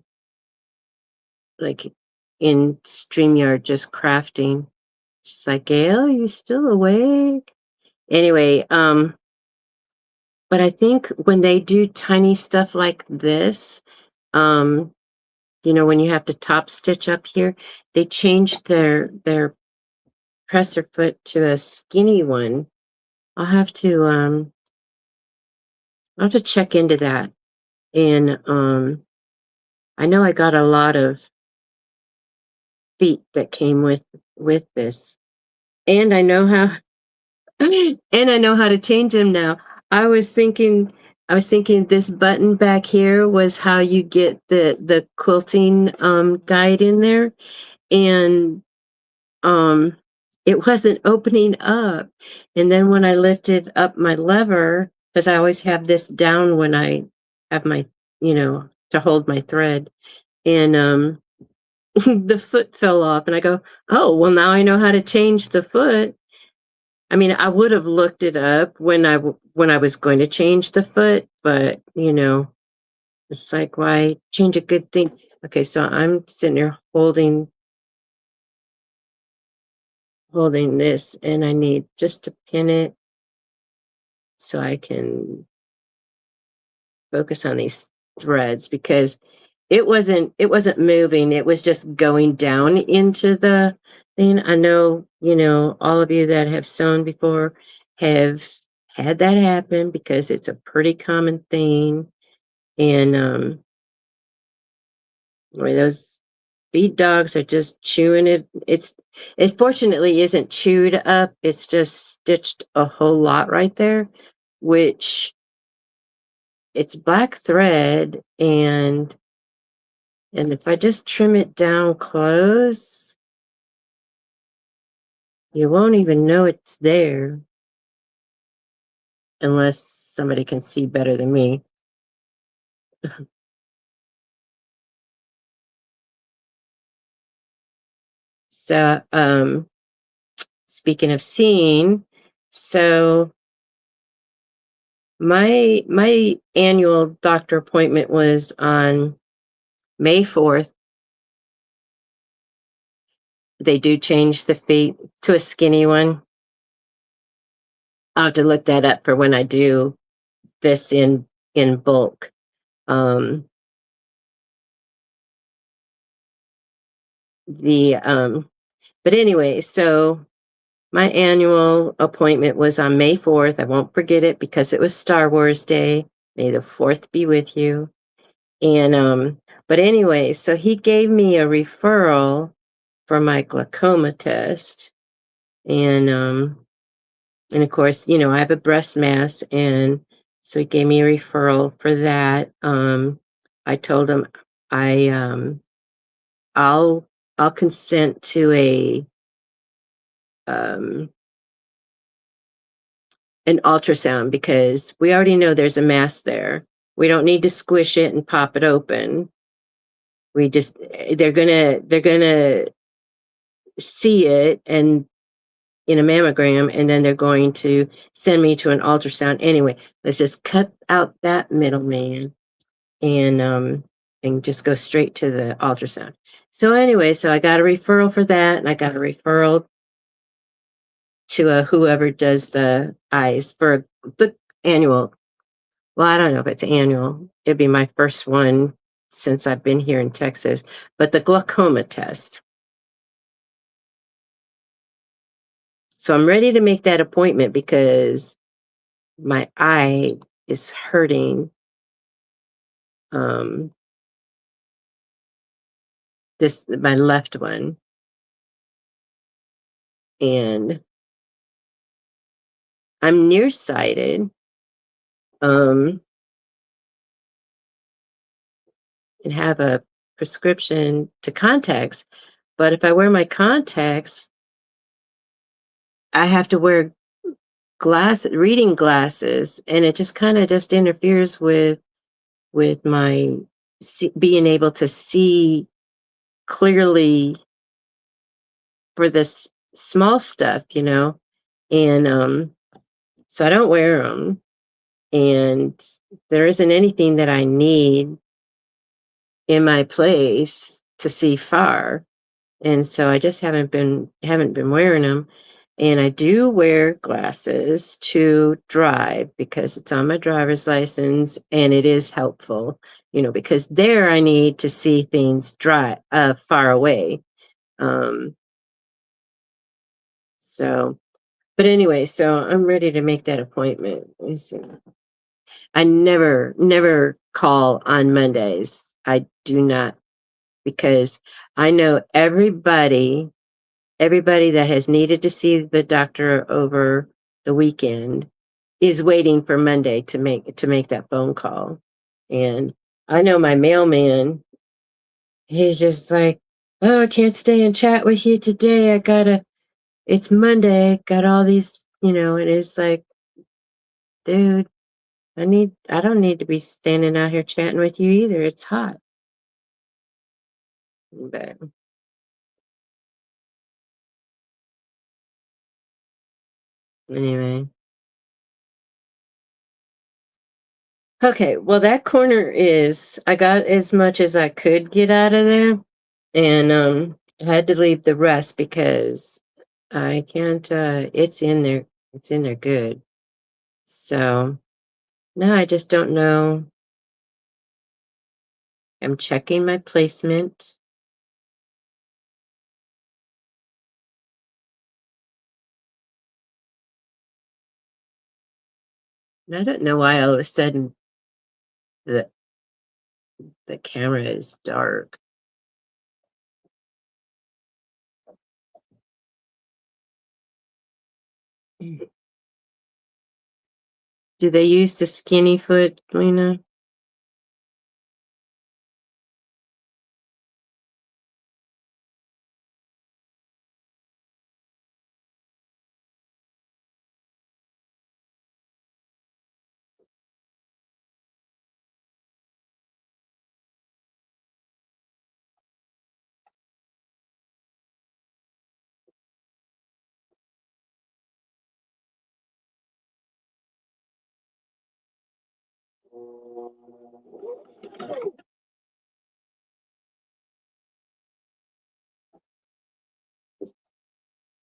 Speaker 1: like in StreamYard just crafting. She's like, Gail, you still awake? Anyway, but I think when they do tiny stuff like this, um, when you have to top stitch up here, they change their presser foot to a skinny one. I'll have to check into that. And I know I got a lot of feet that came with this. And I know how to change them now. I was thinking this button back here was how you get the quilting guide in there, and um it wasn't opening up. And then when I lifted up my lever, because I always have this down when I have my, to hold my thread, and the foot fell off, and I go, oh well, now I know how to change the foot. I mean, I would have looked it up when I was going to change the foot, but it's like, why change a good thing? Okay, so I'm sitting there holding this, and I need just to pin it so I can focus on these threads, because it wasn't moving. It was just going down into the thing. I know, all of you that have sewn before have had that happen, because it's a pretty common thing. And boy, those feed dogs are just chewing it. It fortunately isn't chewed up. It's just stitched a whole lot right there, which it's black thread, and if I just trim it down close, you won't even know it's there unless somebody can see better than me. So, speaking of seeing, so my annual doctor appointment was on May 4th. They do change the feet to a skinny one. I'll have to look that up for when I do this in bulk. The But anyway, so my annual appointment was on May 4th. I won't forget it because it was Star Wars Day. May the 4th be with you. And but anyway, so he gave me a referral for my glaucoma test. And of course, I have a breast mass, and so he gave me a referral for that. I told him I I'll consent to um an ultrasound, because we already know there's a mass there. We don't need to squish it and pop it open. We just they're gonna see it and in a mammogram, and then they're going to send me to an ultrasound. Anyway, let's just cut out that middleman and just go straight to the ultrasound. So anyway, so I got a referral for that, and I got a referral to whoever does the eyes for the annual. Well, I don't know if it's annual. It'd be my first one since I've been here in Texas, but the glaucoma test. So I'm ready to make that appointment because my eye is hurting. My left one, and I'm nearsighted. And have a prescription to contacts, but if I wear my contacts, I have to wear reading glasses, and it just kind of just interferes with my being able to see clearly for this small stuff, and so I don't wear them, and there isn't anything that I need in my place to see far, and so I just haven't been wearing them. And I do wear glasses to drive because it's on my driver's license, and it is helpful, because there I need to see things far away. So, but anyway, so I'm ready to make that appointment. Let me see. I never call on Mondays. I do not, because I know everybody that has needed to see the doctor over the weekend is waiting for Monday to make that phone call. And I know my mailman, he's just like, "Oh, I can't stay and chat with you today. It's Monday, got all these, and it's like, dude, I don't need to be standing out here chatting with you either. It's hot." But anyway. Okay, well, that corner I got as much as I could get out of there, and I had to leave the rest because I can't, it's in there good. So now I just don't know. I'm checking my placement. And I don't know why all of a sudden the the camera is dark. Do they use the skinny foot, Lena?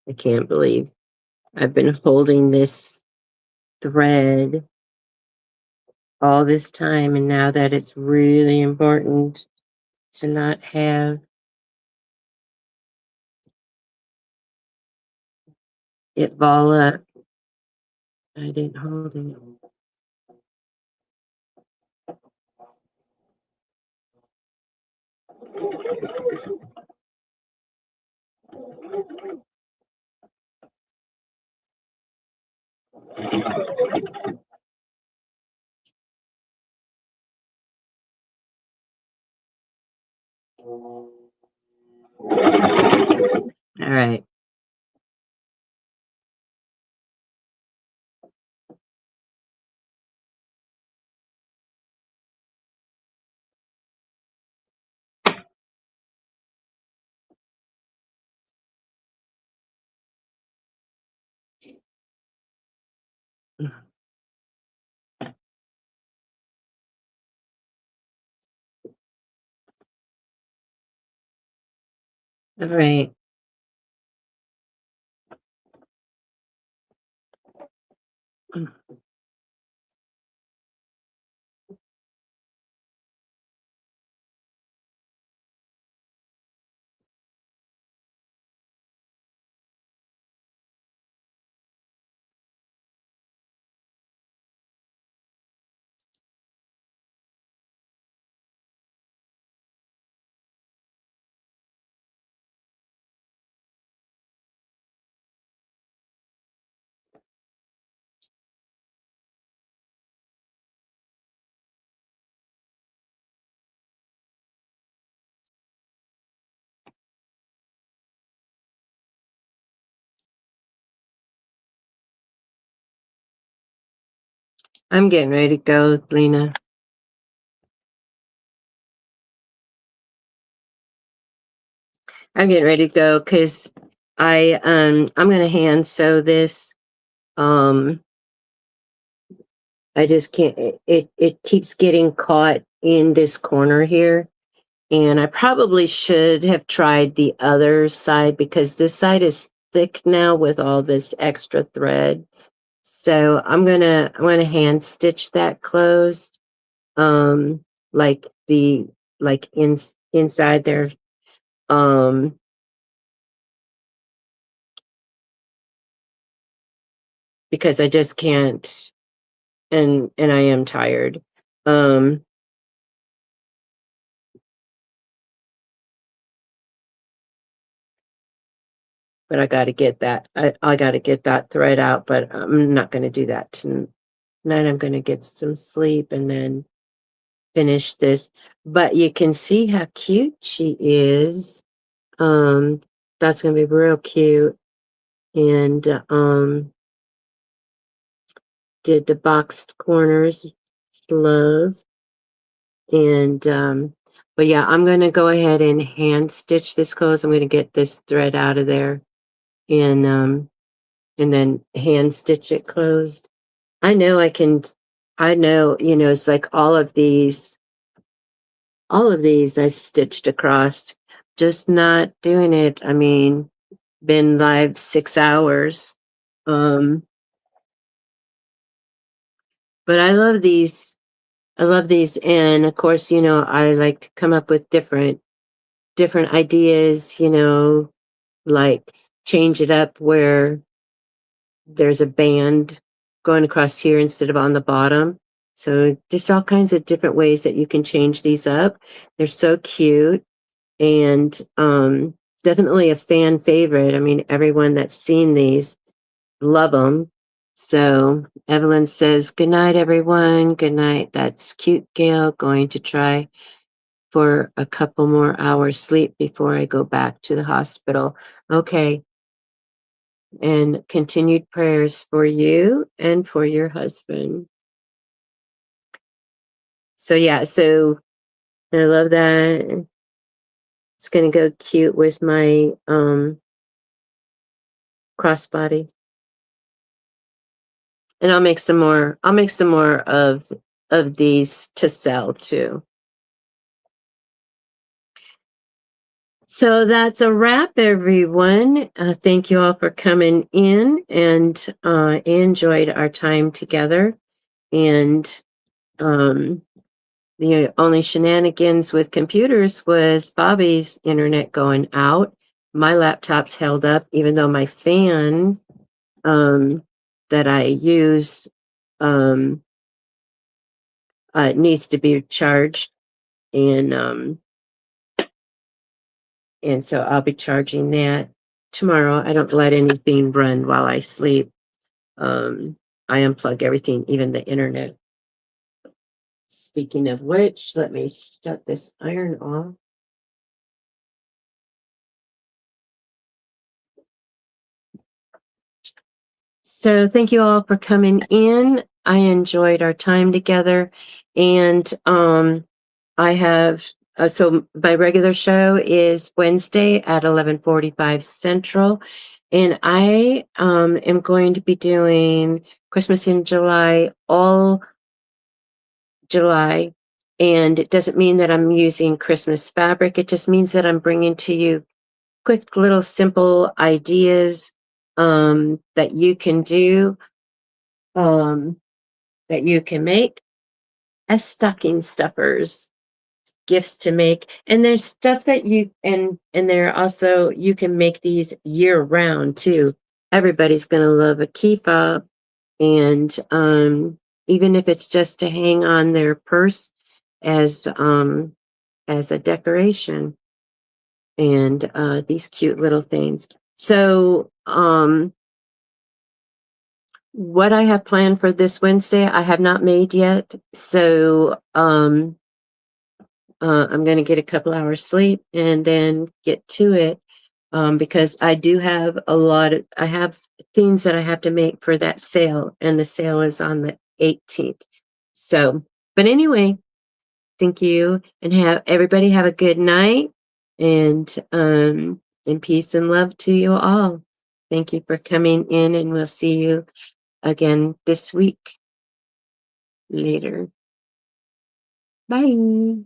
Speaker 1: I can't believe I've been holding this thread all this time, and now that it's really important to not have it ball up, I didn't hold it. All right. All right. I'm getting ready to go, Lena. I'm getting ready to go because I'm gonna hand sew this. I just can't, it keeps getting caught in this corner here. And I probably should have tried the other side because this side is thick now with all this extra thread. So I'm gonna hand stitch that closed. Like inside there. Um because I just can't, and I am tired. Um but I got to get that. I got to get that thread out, but I'm not going to do that tonight. I'm going to get some sleep and then finish this. But you can see how cute she is. That's going to be real cute. And did the boxed corners, love. And but yeah, I'm going to go ahead and hand stitch this close. I'm going to get this thread out of there and then hand stitch it closed. I know I can, I know, it's like all of these I stitched across, just not doing it. I mean, been live 6 hours. But I love these. I love these. And of course, I like to come up with different ideas, like change it up where there's a band going across here instead of on the bottom. So there's all kinds of different ways that you can change these up. They're so cute and definitely a fan favorite. I mean, everyone that's seen these love them. So Evelyn says, good night, everyone. Good night. That's cute, Gail. Going to try for a couple more hours sleep before I go back to the hospital. Okay. And continued prayers for you and for your husband. So yeah, so I love that. It's gonna go cute with my crossbody. And I'll make some more of these to sell too. So that's a wrap, everyone. Thank you all for coming in and enjoyed our time together. And the only shenanigans with computers was Bobby's internet going out. My laptop's held up, even though my fan that I use needs to be charged. And so I'll be charging that tomorrow. I don't let anything run while I sleep. I unplug everything, even the internet. Speaking of which, let me shut this iron off. So thank you all for coming in. I enjoyed our time together. And I have, so my regular show is Wednesday at 11:45 Central. And I am going to be doing Christmas in July, all July. And it doesn't mean that I'm using Christmas fabric. It just means that I'm bringing to you quick little simple ideas that you can do, that you can make as stocking stuffers, gifts to make. And there's stuff that and there also, you can make these year round too. Everybody's going to love a key fob. And even if it's just to hang on their purse as a decoration. And these cute little things. So what I have planned for this Wednesday, I have not made yet. So I'm going to get a couple hours sleep and then get to it because I do have I have things that I have to make for that sale, and the sale is on the 18th. So, but anyway, thank you, and everybody have a good night, and peace and love to you all. Thank you for coming in, and we'll see you again this week. Later. Bye.